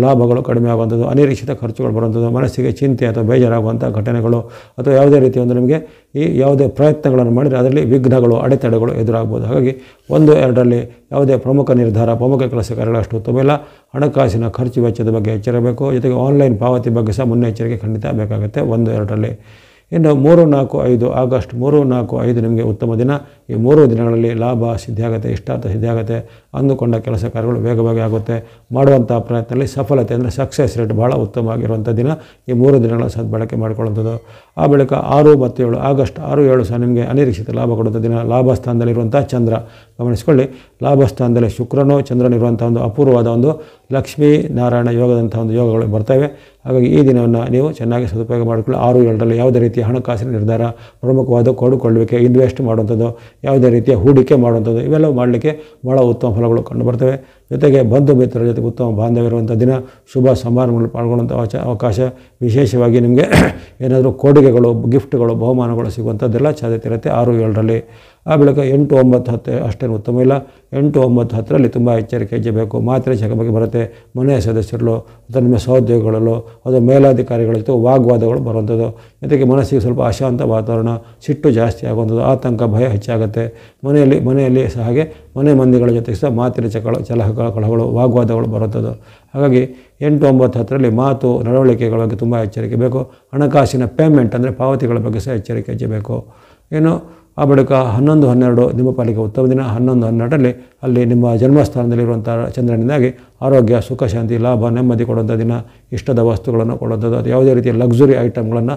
ಲಾಭಗಳು ಕಡಿಮೆ ಆಗುವಂಥದ್ದು, ಅನಿರೀಕ್ಷಿತ ಖರ್ಚುಗಳು ಬರುವಂಥದ್ದು, ಮನಸ್ಸಿಗೆ ಚಿಂತೆ ಅಥವಾ ಬೇಜಾರಾಗುವಂಥ ಘಟನೆಗಳು ಅಥವಾ ಯಾವುದೇ ರೀತಿಯ ಒಂದು ನಿಮಗೆ ಈ ಯಾವುದೇ ಪ್ರಯತ್ನಗಳನ್ನು ಮಾಡಿದರೆ ಅದರಲ್ಲಿ ವಿಘ್ನಗಳು, ಅಡೆತಡೆಗಳು ಎದುರಾಗ್ಬೋದು. ಹಾಗಾಗಿ 1, 2ರಲ್ಲಿ ಯಾವುದೇ ಪ್ರಮುಖ ನಿರ್ಧಾರ, ಪ್ರಮುಖ ಕೆಲಸ ಕಾರ್ಯಗಳು ಅಷ್ಟು ಉತ್ತಮ ಇಲ್ಲ. ಹಣಕಾಸಿನ ಖರ್ಚು ವೆಚ್ಚದ ಬಗ್ಗೆ ಎಚ್ಚರಬೇಕು. ಜೊತೆಗೆ ಆನ್ಲೈನ್ ಪಾವತಿ ಬಗ್ಗೆ ಸಹ ಮುನ್ನೆಚ್ಚರಿಕೆ ಖಂಡಿತ ಬೇಕಾಗುತ್ತೆ 1, 2ರಲ್ಲಿ. ಇನ್ನು 3, 4, 5 ಆಗಸ್ಟ್ 3, 4, 5 ನಿಮಗೆ ಉತ್ತಮ ದಿನ. ಈ 3 ದಿನಗಳಲ್ಲಿ ಲಾಭ ಸಿದ್ಧಿಯಾಗುತ್ತೆ, ಇಷ್ಟಾರ್ಥ ಸಿದ್ಧಿಯಾಗುತ್ತೆ, ಅಂದುಕೊಂಡ ಕೆಲಸ ಕಾರ್ಯಗಳು ವೇಗವಾಗಿ ಆಗುತ್ತೆ. ಮಾಡುವಂಥ ಪ್ರಯತ್ನದಲ್ಲಿ ಸಫಲತೆ ಅಂದರೆ ಸಕ್ಸಸ್ ರೇಟ್ ಭಾಳ ಉತ್ತಮವಾಗಿರುವಂಥ ದಿನ ಈ 3 ದಿನಗಳ ಸದ್ಬಳಕೆ ಮಾಡಿಕೊಳ್ಳುವಂಥದ್ದು. ಆ ಬಳಿಕ 6 ಮತ್ತು 7 ಆಗಸ್ಟ್ 6, 7 ಸಹ ನಿಮಗೆ ಅನಿರೀಕ್ಷಿತ ಲಾಭ ಕೊಡುವಂಥ ದಿನ. ಲಾಭ ಸ್ಥಾನದಲ್ಲಿರುವಂಥ ಚಂದ್ರ ಗಮನಿಸಿಕೊಳ್ಳಿ, ಲಾಭ ಸ್ಥಾನದಲ್ಲಿ ಶುಕ್ರನೋ ಚಂದ್ರನಿರುವಂಥ ಒಂದು ಅಪೂರ್ವವಾದ ಒಂದು ಲಕ್ಷ್ಮೀ ನಾರಾಯಣ ಯೋಗದಂಥ ಒಂದು ಯೋಗಗಳು ಬರ್ತವೆ. ಹಾಗಾಗಿ ಈ ದಿನವನ್ನು ನೀವು ಚೆನ್ನಾಗಿ ಸದುಪಯೋಗ ಮಾಡಿಕೊಳ್ಳಿ. 6, 7ರಲ್ಲಿ ಯಾವುದೇ ರೀತಿಯ ಹಣಕಾಸಿನ ನಿರ್ಧಾರ, ಪ್ರಮುಖವಾದ ಕೊಳ್ಳುವಿಕೆ, ಇನ್ವೆಸ್ಟ್ ಮಾಡುವಂಥದ್ದು, ಯಾವುದೇ ರೀತಿಯ ಹೂಡಿಕೆ ಮಾಡುವಂಥದ್ದು ಇವೆಲ್ಲವೂ ಮಾಡಲಿಕ್ಕೆ ಭಾಳ ಉತ್ತಮ ಫಲಗಳು ಕಂಡುಬರ್ತವೆ. ಜೊತೆಗೆ ಬಂಧು ಮಿತ್ರರ ಜೊತೆಗೆ ಉತ್ತಮ ಬಾಂಧವ್ಯ ಇರುವಂಥ ದಿನ, ಶುಭ ಸಮಾರಂಭಗಳಲ್ಲಿ ಪಾಲ್ಗೊಳ್ಳುವಂಥ ಅವಕಾಶ, ವಿಶೇಷವಾಗಿ ನಿಮಗೆ ಏನಾದರೂ ಕೊಡುಗೆಗಳು, ಗಿಫ್ಟ್ಗಳು, ಬಹುಮಾನಗಳು ಸಿಗುವಂಥದ್ದೆಲ್ಲ ಸಾಧ್ಯತೆ ಇರುತ್ತೆ 6, 7ರಲ್ಲಿ. ಆ ಬಳಿಕ 8, 9, 10 ಅಷ್ಟೇನು ಉತ್ತಮ ಇಲ್ಲ. 8, 9, 10ರಲ್ಲಿ ತುಂಬ ಎಚ್ಚರಿಕೆ ಹೆಜ್ಜೆ ಬೇಕು. ಮಾತಿನ ಚಕಮಕಿ ಬರುತ್ತೆ, ಮನೆಯ ಸದಸ್ಯರಲ್ಲೋ ಅಥವಾ ನಿಮ್ಮ ಸಹೋದ್ಯೋಗಿಗಳಲ್ಲೋ ಅಥವಾ ಮೇಲಾಧಿಕಾರಿಗಳ ಜೊತೆ ವಾಗ್ವಾದಗಳು ಬರುವಂಥದ್ದು, ಜೊತೆಗೆ ಮನಸ್ಸಿಗೆ ಸ್ವಲ್ಪ ಅಶಾಂತ ವಾತಾವರಣ, ಸಿಟ್ಟು ಜಾಸ್ತಿ ಆಗುವಂಥದ್ದು, ಆತಂಕ, ಭಯ ಹೆಚ್ಚಾಗುತ್ತೆ. ಮನೆಯಲ್ಲಿ ಸಹ ಹಾಗೆ ಮನೆ ಮಂದಿಗಳ ಜೊತೆಗೆ ಸಹ ಮಾತಿನ ಕಲಹಗಳು, ವಾಗ್ವಾದಗಳು ಬರುವಂಥದ್ದು. ಹಾಗಾಗಿ 8, 9, 10ರಲ್ಲಿ ಮಾತು, ನಡವಳಿಕೆಗಳ ಬಗ್ಗೆ ತುಂಬ ಎಚ್ಚರಿಕೆ ಬೇಕು. ಹಣಕಾಸಿನ ಪೇಮೆಂಟ್ ಅಂದರೆ ಪಾವತಿಗಳ ಬಗ್ಗೆ ಸಹ ಎಚ್ಚರಿಕೆ ಹೆಜ್ಜೆ ಬೇಕು. ಏನು ಆ ಬಳಿಕ 11, 12 ನಿಮ್ಮ ಪಾಲಿಗೆ ಉತ್ತಮ ದಿನ. 11, 12ರಲ್ಲಿ ಅಲ್ಲಿ ನಿಮ್ಮ ಜನ್ಮಸ್ಥಾನದಲ್ಲಿರುವಂಥ ಚಂದ್ರನಿಂದಾಗಿ ಆರೋಗ್ಯ, ಸುಖ, ಶಾಂತಿ, ಲಾಭ, ನೆಮ್ಮದಿ ಕೊಡುವಂಥ ದಿನ. ಇಷ್ಟದ ವಸ್ತುಗಳನ್ನು ಕೊಡುವಂಥದ್ದು, ಅದು ಯಾವುದೇ ರೀತಿಯ ಲಕ್ಸುರಿ ಐಟಮ್ಗಳನ್ನು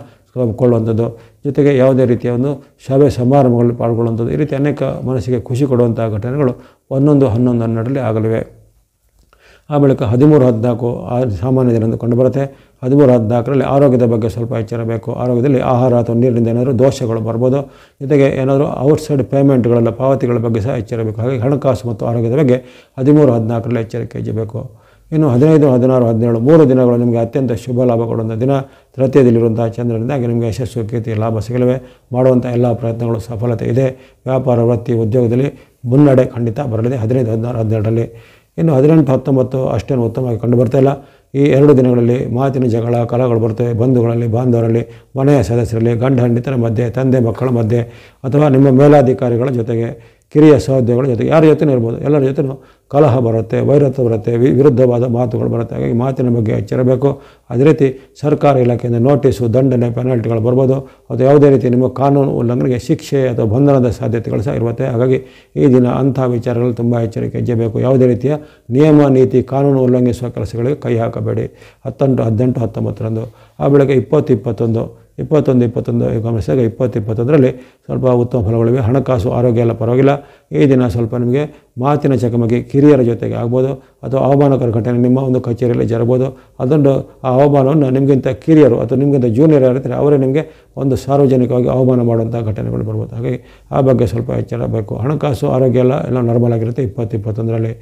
ಕೊಳ್ಳುವಂಥದ್ದು, ಜೊತೆಗೆ ಯಾವುದೇ ರೀತಿಯ ಒಂದು ಸಭೆ ಸಮಾರಂಭಗಳಲ್ಲಿ ಪಾಲ್ಗೊಳ್ಳುವಂಥದ್ದು, ಈ ರೀತಿ ಅನೇಕ ಮನಸ್ಸಿಗೆ ಖುಷಿ ಕೊಡುವಂಥ ಘಟನೆಗಳು 11, 11, 12ರಲ್ಲಿ ಆಗಲಿವೆ. ಆ ಬಳಿಕ 13, 14 ಸಾಮಾನ್ಯ ದಿನ ಎಂದು ಕಂಡುಬರುತ್ತೆ. 13, 14ರಲ್ಲಿ ಆರೋಗ್ಯದ ಬಗ್ಗೆ ಸ್ವಲ್ಪ ಎಚ್ಚರ ಬೇಕು. ಆರೋಗ್ಯದಲ್ಲಿ ಆಹಾರ ಅಥವಾ ನೀರಿನಿಂದ ಏನಾದರೂ ದೋಷಗಳು ಬರ್ಬೋದು. ಜೊತೆಗೆ ಏನಾದರೂ ಔಟ್ಸೈಡ್ ಪೇಮೆಂಟ್ಗಳೆಲ್ಲ ಪಾವತಿಗಳ ಬಗ್ಗೆ ಸಹ ಎಚ್ಚರ ಬೇಕು. ಹಾಗೆ ಹಣಕಾಸು ಮತ್ತು ಆರೋಗ್ಯದ ಬಗ್ಗೆ 13, 14ರಲ್ಲಿ ಎಚ್ಚರಿಕೆ ಹೆಜ್ಜಬೇಕು. ಇನ್ನು 15, 16, 17 3 ದಿನಗಳು ನಿಮಗೆ ಅತ್ಯಂತ ಶುಭ ಲಾಭ ಕೊಡುವಂಥ ದಿನ. ತೃತೀಯದಲ್ಲಿರುವಂಥ ಚಂದ್ರನಿಂದಾಗಿ ನಿಮಗೆ ಯಶಸ್ಸು, ಕೀರ್ತಿ, ಲಾಭ ಸಿಗಲಿವೆ. ಮಾಡುವಂಥ ಎಲ್ಲ ಪ್ರಯತ್ನಗಳು ಸಫಲತೆ ಇದೆ. ವ್ಯಾಪಾರ, ವೃತ್ತಿ, ಉದ್ಯೋಗದಲ್ಲಿ ಮುನ್ನಡೆ ಖಂಡಿತ ಬರಲಿದೆ 15, 16, 17ರಲ್ಲಿ. ಇನ್ನು 18, 19 ಅಷ್ಟೇನು ಉತ್ತಮವಾಗಿ ಕಂಡು ಬರ್ತಾಯಿಲ್ಲ. ಈ 2 ದಿನಗಳಲ್ಲಿ ಮಾತಿನ ಜಗಳ, ಕಲಹಗಳು ಬರ್ತವೆ. ಬಂಧುಗಳಲ್ಲಿ, ಬಾಂಧವರಲ್ಲಿ, ಮನೆಯ ಸದಸ್ಯರಲ್ಲಿ, ಗಂಡ ಹೆಂಡತಿಯರ ಮಧ್ಯೆ, ತಂದೆ ಮಕ್ಕಳ ಮಧ್ಯೆ ಅಥವಾ ನಿಮ್ಮ ಮೇಲಾಧಿಕಾರಿಗಳ ಜೊತೆಗೆ, ಕಿರಿಯ ಸಹೋದ್ಯೋಗಿಗಳ ಜೊತೆಗೆ, ಯಾರ ಜೊತೆನೂ ಇರ್ಬೋದು, ಎಲ್ಲರ ಜೊತೆನೂ ಕಲಹ ಬರುತ್ತೆ, ವೈರತ್ವ ಬರುತ್ತೆ, ವಿರುದ್ಧವಾದ ಮಾತುಗಳು ಬರುತ್ತೆ. ಹಾಗಾಗಿ ಮಾತಿನ ಬಗ್ಗೆ ಎಚ್ಚರಬೇಕು. ಅದೇ ರೀತಿ ಸರ್ಕಾರ ಇಲಾಖೆಯಿಂದ ನೋಟಿಸು, ದಂಡನೆ, ಪೆನಾಲ್ಟಿಗಳು ಬರ್ಬೋದು. ಅಥವಾ ಯಾವುದೇ ರೀತಿ ನಿಮ್ಮ ಕಾನೂನು ಉಲ್ಲಂಘನೆಗೆ ಶಿಕ್ಷೆ ಅಥವಾ ಬಂಧನದ ಸಾಧ್ಯತೆಗಳು ಸಹ ಇರುತ್ತೆ. ಹಾಗಾಗಿ ಈ ದಿನ ಅಂಥ ವಿಚಾರಗಳು ತುಂಬ ಎಚ್ಚರಿಕೆ ಹೆಜ್ಜೆಬೇಕು. ಯಾವುದೇ ರೀತಿಯ ನಿಯಮ, ನೀತಿ, ಕಾನೂನು ಉಲ್ಲಂಘಿಸುವ ಕೆಲಸಗಳಿಗೆ ಕೈ ಹಾಕಬೇಡಿ. 18, 18, 19ರಂದು ಆ ಬೆಳಗ್ಗೆ 20, 21 ಗಮನಿಸಿದಾಗ 20, 21ರಲ್ಲಿ ಸ್ವಲ್ಪ ಉತ್ತಮ ಫಲಗಳಿವೆ. ಹಣಕಾಸು, ಆರೋಗ್ಯ ಎಲ್ಲ ಪರವಾಗಿಲ್ಲ. ಈ ದಿನ ಸ್ವಲ್ಪ ನಿಮಗೆ ಮಾತಿನ ಚಕಮಕಿ ಕಿರಿಯರ ಜೊತೆಗೆ ಆಗ್ಬೋದು, ಅಥವಾ ಅವಮಾನಕರ ಘಟನೆ ನಿಮ್ಮ ಒಂದು ಕಚೇರಿಯಲ್ಲಿ ಜರಬೋದು. ಅದೊಂದು ಆ ಅವಮಾನವನ್ನು ನಿಮಗಿಂತ ಕಿರಿಯರು ಅಥವಾ ನಿಮಗಿಂತ ಜೂನಿಯರ್ ಯಾರಿರ್ತಾರೆ ಅವರೇ ನಿಮಗೆ ಒಂದು ಸಾರ್ವಜನಿಕವಾಗಿ ಅವಮಾನ ಮಾಡುವಂಥ ಘಟನೆಗಳು ಬರ್ಬೋದು. ಹಾಗಾಗಿ ಆ ಬಗ್ಗೆ ಸ್ವಲ್ಪ ಎಚ್ಚರ ಬೇಕು. ಹಣಕಾಸು, ಆರೋಗ್ಯ ಎಲ್ಲ ನಾರ್ಮಲ್ ಆಗಿರುತ್ತೆ 20, 21ರಲ್ಲಿ.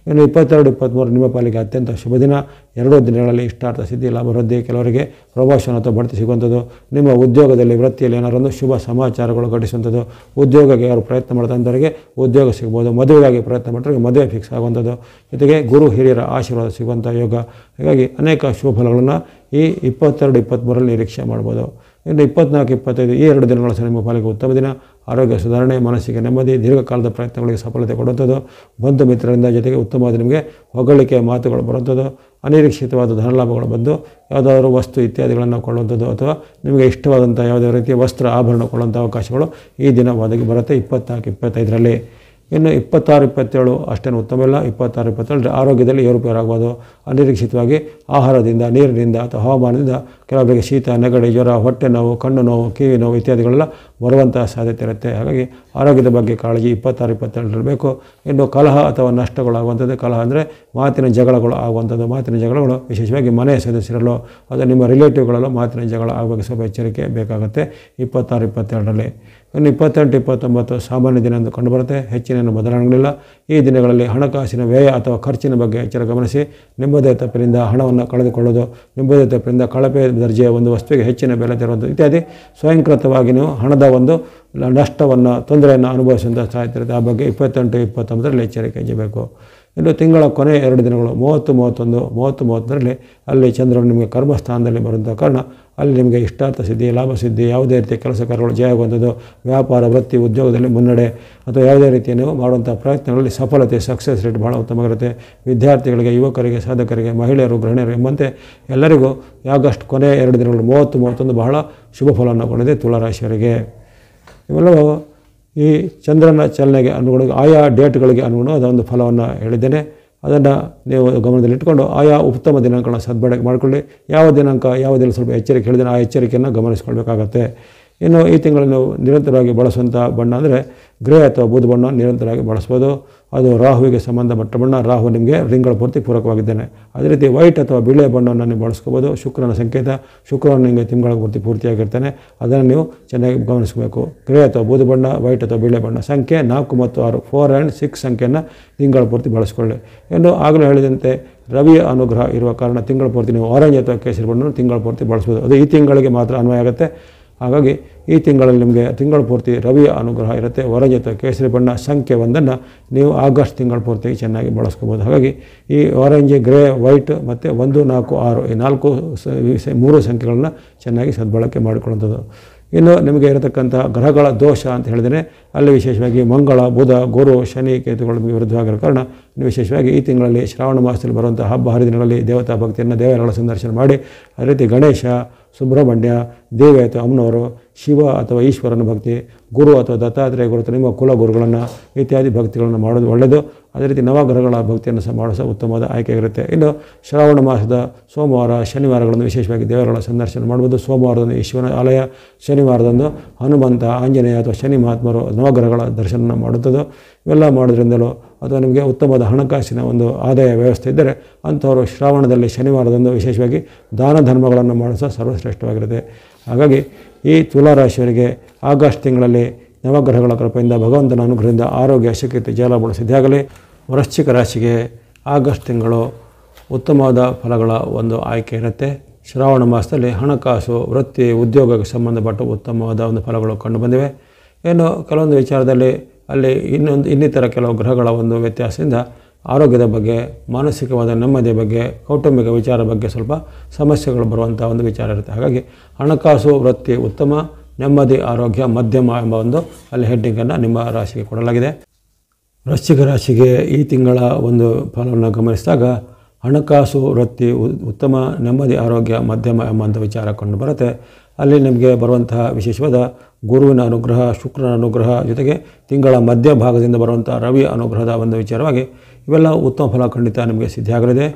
ಇನ್ನು 22, 23 ನಿಮ್ಮ ಪಾಲಿಗೆ ಅತ್ಯಂತ ಶುಭ ದಿನ. 2 ದಿನಗಳಲ್ಲಿ ಇಷ್ಟಾರ್ಥ ಸಿದ್ಧಿ, ಲಾಭ ವೃದ್ಧಿ, ಕೆಲವರಿಗೆ ಪ್ರಮೋಷನ್ ಅಥವಾ ಬಡ್ತಿ ಸಿಗುವಂಥದ್ದು, ನಿಮ್ಮ ಉದ್ಯೋಗದಲ್ಲಿ ವೃತ್ತಿಯಲ್ಲಿ ಏನಾರೊಂದು ಶುಭ ಸಮಾಚಾರಗಳು ಘಟಿಸುವಂಥದ್ದು, ಉದ್ಯೋಗಕ್ಕೆ ಯಾರು ಪ್ರಯತ್ನ ಮಾಡ್ತಂಥವರಿಗೆ ಉದ್ಯೋಗ ಸಿಗ್ಬೋದು, ಮದುವೆಗಾಗಿ ಪ್ರಯತ್ನ ಮಾಡಿದ್ರೆ ಮದುವೆ ಫಿಕ್ಸ್ ಆಗುವಂಥದ್ದು, ಜೊತೆಗೆ ಗುರು ಹಿರಿಯರ ಆಶೀರ್ವಾದ ಸಿಗುವಂಥ ಯೋಗ. ಹೀಗಾಗಿ ಅನೇಕ ಶುಭ ಫಲಗಳನ್ನು ಈ 22, 23ರಲ್ಲಿ ನಿರೀಕ್ಷೆ ಮಾಡ್ಬೋದು. ಇನ್ನು 24, 25 ಈ 2 ದಿನಗಳ ಸಹ ನಿಮ್ಮ ಪಾಲಿಗೆ ಉತ್ತಮ ದಿನ. ಆರೋಗ್ಯ ಸುಧಾರಣೆ, ಮನಸ್ಸಿಗೆ ನೆಮ್ಮದಿ, ದೀರ್ಘಕಾಲದ ಪ್ರಯತ್ನಗಳಿಗೆ ಸಫಲತೆ ಕೊಡುವಂಥದ್ದು, ಬಂಧು ಮಿತ್ರರಿಂದ ಜೊತೆಗೆ ಉತ್ತಮವಾದ ನಿಮಗೆ ಹೊಗಳಿಕೆಯ ಮಾತುಗಳು ಬರುವಂಥದ್ದು, ಅನಿರೀಕ್ಷಿತವಾದ ಧನಲಾಭಗಳು ಬಂದು ಯಾವುದಾದ್ರೂ ವಸ್ತು ಇತ್ಯಾದಿಗಳನ್ನು ಕೊಳ್ಳುವಂಥದ್ದು, ಅಥವಾ ನಿಮಗೆ ಇಷ್ಟವಾದಂಥ ಯಾವುದೇ ರೀತಿಯ ವಸ್ತ್ರ ಆಭರಣ ಕೊಳ್ಳುವಂಥ ಅವಕಾಶಗಳು ಈ ದಿನ ಒದಗಿ ಬರುತ್ತೆ 24, 25ರಲ್ಲಿ. ಇನ್ನು 26, 27 ಅಷ್ಟೇನು ಉತ್ತಮ ಇಲ್ಲ. 26, 27 ಆರೋಗ್ಯದಲ್ಲಿ ಏರುಪೇರಾಗ್ಬೋದು. ಅನಿರೀಕ್ಷಿತವಾಗಿ ಆಹಾರದಿಂದ, ನೀರಿನಿಂದ ಅಥವಾ ಹವಾಮಾನದಿಂದ ಕೆಲವರಿಗೆ ಶೀತ, ನೆಗಡಿ, ಜ್ವರ, ಹೊಟ್ಟೆ ನೋವು, ಕಣ್ಣು ನೋವು, ಕಿವಿ ನೋವು ಇತ್ಯಾದಿಗಳೆಲ್ಲ ಬರುವಂಥ ಸಾಧ್ಯತೆ ಇರುತ್ತೆ. ಹಾಗಾಗಿ ಆರೋಗ್ಯದ ಬಗ್ಗೆ ಕಾಳಜಿ 26, 27 ಇರಬೇಕು. ಇನ್ನು ಕಲಹ ಅಥವಾ ನಷ್ಟಗಳಾಗುವಂಥದ್ದು, ಕಲಹ ಅಂದರೆ ಮಾತಿನ ಜಗಳಗಳು ಆಗುವಂಥದ್ದು. ಮಾತಿನ ಜಗಳಗಳು ವಿಶೇಷವಾಗಿ ಮನೆಯ ಸದಸ್ಯರಲ್ಲೋ ಅಥವಾ ನಿಮ್ಮ ರಿಲೇಟಿವ್ಗಳಲ್ಲೋ ಮಾತಿನ ಜಗಳ ಆಗುವಾಗ ಸ್ವಲ್ಪ ಎಚ್ಚರಿಕೆ ಬೇಕಾಗುತ್ತೆ 26, 22ರಲ್ಲಿ. ಇನ್ನು 28, 29 ಸಾಮಾನ್ಯ ದಿನ ಎಂದು ಕಂಡುಬರುತ್ತೆ. ಹೆಚ್ಚಿನ ಬದಲಾವಣೆಗಳಿಲ್ಲ. ಈ ದಿನಗಳಲ್ಲಿ ಹಣಕಾಸಿನ ವ್ಯಯ ಅಥವಾ ಖರ್ಚಿನ ಬಗ್ಗೆ ಎಚ್ಚರ ಗಮನಿಸಿ. ನಿಮ್ಮದೇ ತಪ್ಪಿನಿಂದ ಹಣವನ್ನು ಕಳೆದುಕೊಳ್ಳೋದು, ನಿಮ್ಮದೇ ತಪ್ಪಿನಿಂದ ಕಳಪೆ ದರ್ಜೆಯ ಒಂದು ವಸ್ತುವಿಗೆ ಹೆಚ್ಚಿನ ಬೆಲೆ ತೆರುವುದು ಇತ್ಯಾದಿ ಸ್ವಯಂಕೃತವಾಗಿ ನೀವು ಹಣದ ಒಂದು ನಷ್ಟವನ್ನು, ತೊಂದರೆಯನ್ನು ಅನುಭವಿಸುವಂಥ ಸಾಧ್ಯತೆ ಇರುತ್ತೆ. ಆ ಬಗ್ಗೆ 28, 29ರಲ್ಲಿ ಎಚ್ಚರಿಕೆ ಹೆಜ್ಜಬೇಕು. ಇನ್ನು ತಿಂಗಳ ಕೊನೆಯ 2 ದಿನಗಳು 30, 31, 30, 31ರಲ್ಲಿ ಅಲ್ಲಿ ಚಂದ್ರನು ನಿಮಗೆ ಕರ್ಮಸ್ಥಾನದಲ್ಲಿ ಬರುವಂಥ ಕಾರಣ ಅಲ್ಲಿ ನಿಮಗೆ ಇಷ್ಟಾರ್ಥ ಸಿದ್ಧಿ, ಲಾಭ ಸಿದ್ಧಿ, ಯಾವುದೇ ರೀತಿಯ ಕೆಲಸ ಕಾರ್ಯಗಳು ಜಯ ಆಗುವಂಥದ್ದು, ವ್ಯಾಪಾರ, ವೃತ್ತಿ, ಉದ್ಯೋಗದಲ್ಲಿ ಮುನ್ನಡೆ ಅಥವಾ ಯಾವುದೇ ರೀತಿಯ ನೀವು ಮಾಡುವಂಥ ಪ್ರಯತ್ನಗಳಲ್ಲಿ ಸಫಲತೆ, ಸಕ್ಸಸ್ ರೇಟ್ ಭಾಳ ಉತ್ತಮವಾಗಿರುತ್ತೆ. ವಿದ್ಯಾರ್ಥಿಗಳಿಗೆ, ಯುವಕರಿಗೆ, ಸಾಧಕರಿಗೆ, ಮಹಿಳೆಯರು, ಗೃಹಿಣಿಯರು ಎಂಬಂತೆ ಎಲ್ಲರಿಗೂ ಆಗಸ್ಟ್ ಕೊನೆಯ 2 ದಿನಗಳು 30, 31 ಬಹಳ ಶುಭ ಫಲವನ್ನು ಕೊಂಡಿದೆ ತುಲಾರಾಶಿಯವರಿಗೆ. ಇವೆಲ್ಲವೂ ಈ ಚಂದ್ರನ ಚಲನೆಗೆ ಅನುಗುಣ ಆಯಾ ಡೇಟ್ಗಳಿಗೆ ಅನುಗುಣವಾದ ಒಂದು ಫಲವನ್ನು ಹೇಳಿದ್ದೇನೆ. ಅದನ್ನು ನೀವು ಗಮನದಲ್ಲಿಟ್ಟುಕೊಂಡು ಆಯಾ ಉತ್ತಮ ದಿನಾಂಕಗಳನ್ನ ಸದ್ಬಳಕೆ ಮಾಡಿಕೊಳ್ಳಿ. ಯಾವ ದಿನಾಂಕ ಯಾವುದೆಲ್ಲ ಸ್ವಲ್ಪ ಎಚ್ಚರಿಕೆ ಹೇಳಿದ್ದೇನೆ ಆ ಎಚ್ಚರಿಕೆಯನ್ನು ಗಮನಿಸಿಕೊಳ್ಬೇಕಾಗತ್ತೆ. ಇನ್ನು ಈ ತಿಂಗಳಲ್ಲಿ ನೀವು ನಿರಂತರವಾಗಿ ಬಳಸುವಂಥ ಬಣ್ಣ ಅಂದರೆ ಗ್ರೇ ಅಥವಾ ಬೂದು ಬಣ್ಣ ನಿರಂತರವಾಗಿ ಬಳಸ್ಬೋದು. ಅದು ರಾಹುವಿಗೆ ಸಂಬಂಧಪಟ್ಟ ಬಣ್ಣ. ರಾಹು ನಿಮಗೆ ರಿಂಗಳ ಪೂರ್ತಿ ಪೂರಕವಾಗಿದ್ದೇನೆ. ಅದೇ ರೀತಿ ವೈಟ್ ಅಥವಾ ಬಿಳೆ ಬಣ್ಣವನ್ನು ನೀವು ಬಳಸ್ಕೋಬೋದು. ಶುಕ್ರನ ಸಂಕೇತ. ಶುಕ್ರನು ನಿಮಗೆ ತಿಂಗಳ ಪೂರ್ತಿಯಾಗಿರ್ತಾನೆ. ಅದನ್ನು ನೀವು ಚೆನ್ನಾಗಿ ಗಮನಿಸಬೇಕು. ಗ್ರೇ ಅಥವಾ ಬೂದು ಬಣ್ಣ, ವೈಟ್ ಅಥವಾ ಬಿಳೆ ಬಣ್ಣ. ಸಂಖ್ಯೆ 4 ಮತ್ತು 6 4 and 6 ಸಂಖ್ಯೆಯನ್ನು ತಿಂಗಳ ಪೂರ್ತಿ ಬಳಸ್ಕೊಳ್ಳಿ. ಇನ್ನು ಆಗಲೂ ಹೇಳಿದಂತೆ ರವಿಯ ಅನುಗ್ರಹ ಇರುವ ಕಾರಣ ತಿಂಗಳ ಪೂರ್ತಿ ನೀವು ಆರೆಂಜ್ ಅಥವಾ ಕೇಸರಿ ಬಣ್ಣವನ್ನು ತಿಂಗಳ ಪೂರ್ತಿ ಬಳಸ್ಬೋದು. ಅದು ಈ ತಿಂಗಳಿಗೆ ಮಾತ್ರ ಅನ್ವಯ ಆಗುತ್ತೆ. ಹಾಗಾಗಿ ಈ ತಿಂಗಳಲ್ಲಿ ನಿಮಗೆ ತಿಂಗಳ ಪೂರ್ತಿ ರವಿಯ ಅನುಗ್ರಹ ಇರುತ್ತೆ. ಆರೆಂಜ್ ಅಥವಾ ಕೇಸರಿ ಬಣ್ಣ ಸಂಖ್ಯೆ 1ನ್ನು ನೀವು ಆಗಸ್ಟ್ ತಿಂಗಳ ಪೂರ್ತಿ ಚೆನ್ನಾಗಿ ಬಳಸ್ಕೋಬೋದು. ಹಾಗಾಗಿ ಈ ಆರೆಂಜ್, ಗ್ರೇ, ವೈಟ್ ಮತ್ತು 1, 4, 6 ಈ 3 ಸಂಖ್ಯೆಗಳನ್ನ ಚೆನ್ನಾಗಿ ಸದ್ಬಳಕೆ ಮಾಡಿಕೊಳ್ಳುವಂಥದ್ದು. ಇನ್ನು ನಿಮಗೆ ಇರತಕ್ಕಂಥ ಗ್ರಹಗಳ ದೋಷ ಅಂತ ಹೇಳಿದರೆ ಅಲ್ಲಿ ವಿಶೇಷವಾಗಿ ಮಂಗಳ, ಬುಧ, ಗುರು, ಶನಿ, ಕೇತುಗಳು ನಿಮಗೆ ವಿರುದ್ಧವಾಗಿರೋ ಕಾರಣ ವಿಶೇಷವಾಗಿ ಈ ತಿಂಗಳಲ್ಲಿ ಶ್ರಾವಣ ಮಾಸದಲ್ಲಿ ಬರುವಂಥ ಹಬ್ಬ ಹರಿದಿನಗಳಲ್ಲಿ ದೇವತಾ ಭಕ್ತಿಯನ್ನು, ದೇವರುಗಳ ಸಂದರ್ಶನ ಮಾಡಿ ಅದೇ ರೀತಿ ಗಣೇಶ, ಸುಬ್ರಹ್ಮಣ್ಯ, ದೇವಿ ಅಥವಾ ಅಮ್ಮನವರು, ಶಿವ ಅಥವಾ ಈಶ್ವರನ ಭಕ್ತಿ, ಗುರು ಅಥವಾ ದತ್ತಾತ್ರೇಯ ಗುರು ನಿಮ್ಮ ಕುಲಗುರುಗಳನ್ನು ಇತ್ಯಾದಿ ಭಕ್ತಿಗಳನ್ನು ಮಾಡೋದು ಒಳ್ಳೆಯದು. ಅದೇ ರೀತಿ ನವಗ್ರಹಗಳ ಭಕ್ತಿಯನ್ನು ಸಹ ಮಾಡೋ ಉತ್ತಮವಾದ ಆಯ್ಕೆಯಾಗಿರುತ್ತೆ. ಇನ್ನು ಶ್ರಾವಣ ಮಾಸದ ಸೋಮವಾರ, ಶನಿವಾರಗಳನ್ನು ವಿಶೇಷವಾಗಿ ದೇವರುಗಳ ಸಂದರ್ಶನ ಮಾಡ್ಬೋದು. ಸೋಮವಾರದಂದು ಈಶ್ವರನ ಆಲಯ, ಶನಿವಾರದಂದು ಹನುಮಂತ, ಆಂಜನೇಯ ಅಥವಾ ಶನಿ ಮಹಾತ್ಮರು ನವಗ್ರಹಗಳ ದರ್ಶನ ಮಾಡುತ್ತದೆ. ಇವೆಲ್ಲ ಮಾಡೋದ್ರಿಂದಲೂ ಅಥವಾ ನಿಮಗೆ ಉತ್ತಮವಾದ ಹಣಕಾಸಿನ ಒಂದು ಆದಾಯ ವ್ಯವಸ್ಥೆ ಇದ್ದರೆ ಅಂಥವರು ಶ್ರಾವಣದಲ್ಲಿ ಶನಿವಾರದಂದು ವಿಶೇಷವಾಗಿ ದಾನ ಧರ್ಮಗಳನ್ನು ಮಾಡಿಸೋ ಸರ್ವಶ್ರೇಷ್ಠವಾಗಿರುತ್ತೆ. ಹಾಗಾಗಿ ಈ ತುಲಾರಾಶಿಯವರಿಗೆ ಆಗಸ್ಟ್ ತಿಂಗಳಲ್ಲಿ ನವಗ್ರಹಗಳ ಕೃಪೆಯಿಂದ ಭಗವಂತನ ಅನುಗ್ರಹದಿಂದ ಆರೋಗ್ಯ, ಶಕ್ತಿ, ಜಯಲಾಭಗಳು ಸಿದ್ಧಿಯಾಗಲಿ. ವೃಶ್ಚಿಕ ರಾಶಿಗೆ ಆಗಸ್ಟ್ ತಿಂಗಳು ಉತ್ತಮವಾದ ಫಲಗಳ ಒಂದು ಆಯ್ಕೆ ಇರುತ್ತೆ. ಶ್ರಾವಣ ಮಾಸದಲ್ಲಿ ಹಣಕಾಸು, ವೃತ್ತಿ, ಉದ್ಯೋಗಕ್ಕೆ ಸಂಬಂಧಪಟ್ಟ ಉತ್ತಮವಾದ ಒಂದು ಫಲಗಳು ಕಂಡುಬಂದಿವೆ. ಇನ್ನು ಕೆಲವೊಂದು ವಿಚಾರದಲ್ಲಿ ಅಲ್ಲಿ ಇನ್ನಿತರ ಕೆಲವು ಗ್ರಹಗಳ ಒಂದು ವ್ಯತ್ಯಾಸದಿಂದ ಆರೋಗ್ಯದ ಬಗ್ಗೆ, ಮಾನಸಿಕವಾದ ನೆಮ್ಮದಿಯ ಬಗ್ಗೆ, ಕೌಟುಂಬಿಕ ವಿಚಾರ ಬಗ್ಗೆ ಸ್ವಲ್ಪ ಸಮಸ್ಯೆಗಳು ಬರುವಂಥ ಒಂದು ವಿಚಾರ ಇರುತ್ತೆ. ಹಾಗಾಗಿ ಹಣಕಾಸು, ವೃತ್ತಿ ಉತ್ತಮ, ನೆಮ್ಮದಿ, ಆರೋಗ್ಯ ಮಧ್ಯಮ ಎಂಬ ಒಂದು ಅಲ್ಲಿ ಹೆಡ್ಡಿಂಗನ್ನು ನಿಮ್ಮ ರಾಶಿಗೆ ಕೊಡಲಾಗಿದೆ. ವೃಶ್ಚಿಕ ರಾಶಿಗೆ ಈ ತಿಂಗಳ ಒಂದು ಫಲವನ್ನು ಗಮನಿಸಿದಾಗ ಹಣಕಾಸು ವೃತ್ತಿ ಉತ್ತಮ ನೆಮ್ಮದಿ ಆರೋಗ್ಯ ಮಧ್ಯಮ ಎಂಬಂಥ ವಿಚಾರ ಕಂಡು ಬರುತ್ತೆ. ಅಲ್ಲಿ ನಿಮಗೆ ಬರುವಂತಹ ವಿಶೇಷವಾದ ಗುರುವಿನ ಅನುಗ್ರಹ, ಶುಕ್ರನ ಅನುಗ್ರಹ, ಜೊತೆಗೆ ತಿಂಗಳ ಮಧ್ಯಭಾಗದಿಂದ ಬರುವಂಥ ರವಿ ಅನುಗ್ರಹದ ಒಂದು ವಿಚಾರವಾಗಿ ಇವೆಲ್ಲ ಉತ್ತಮ ಫಲ ಖಂಡಿತ ನಿಮಗೆ ಸಿದ್ಧಿಯಾಗಲಿದೆ.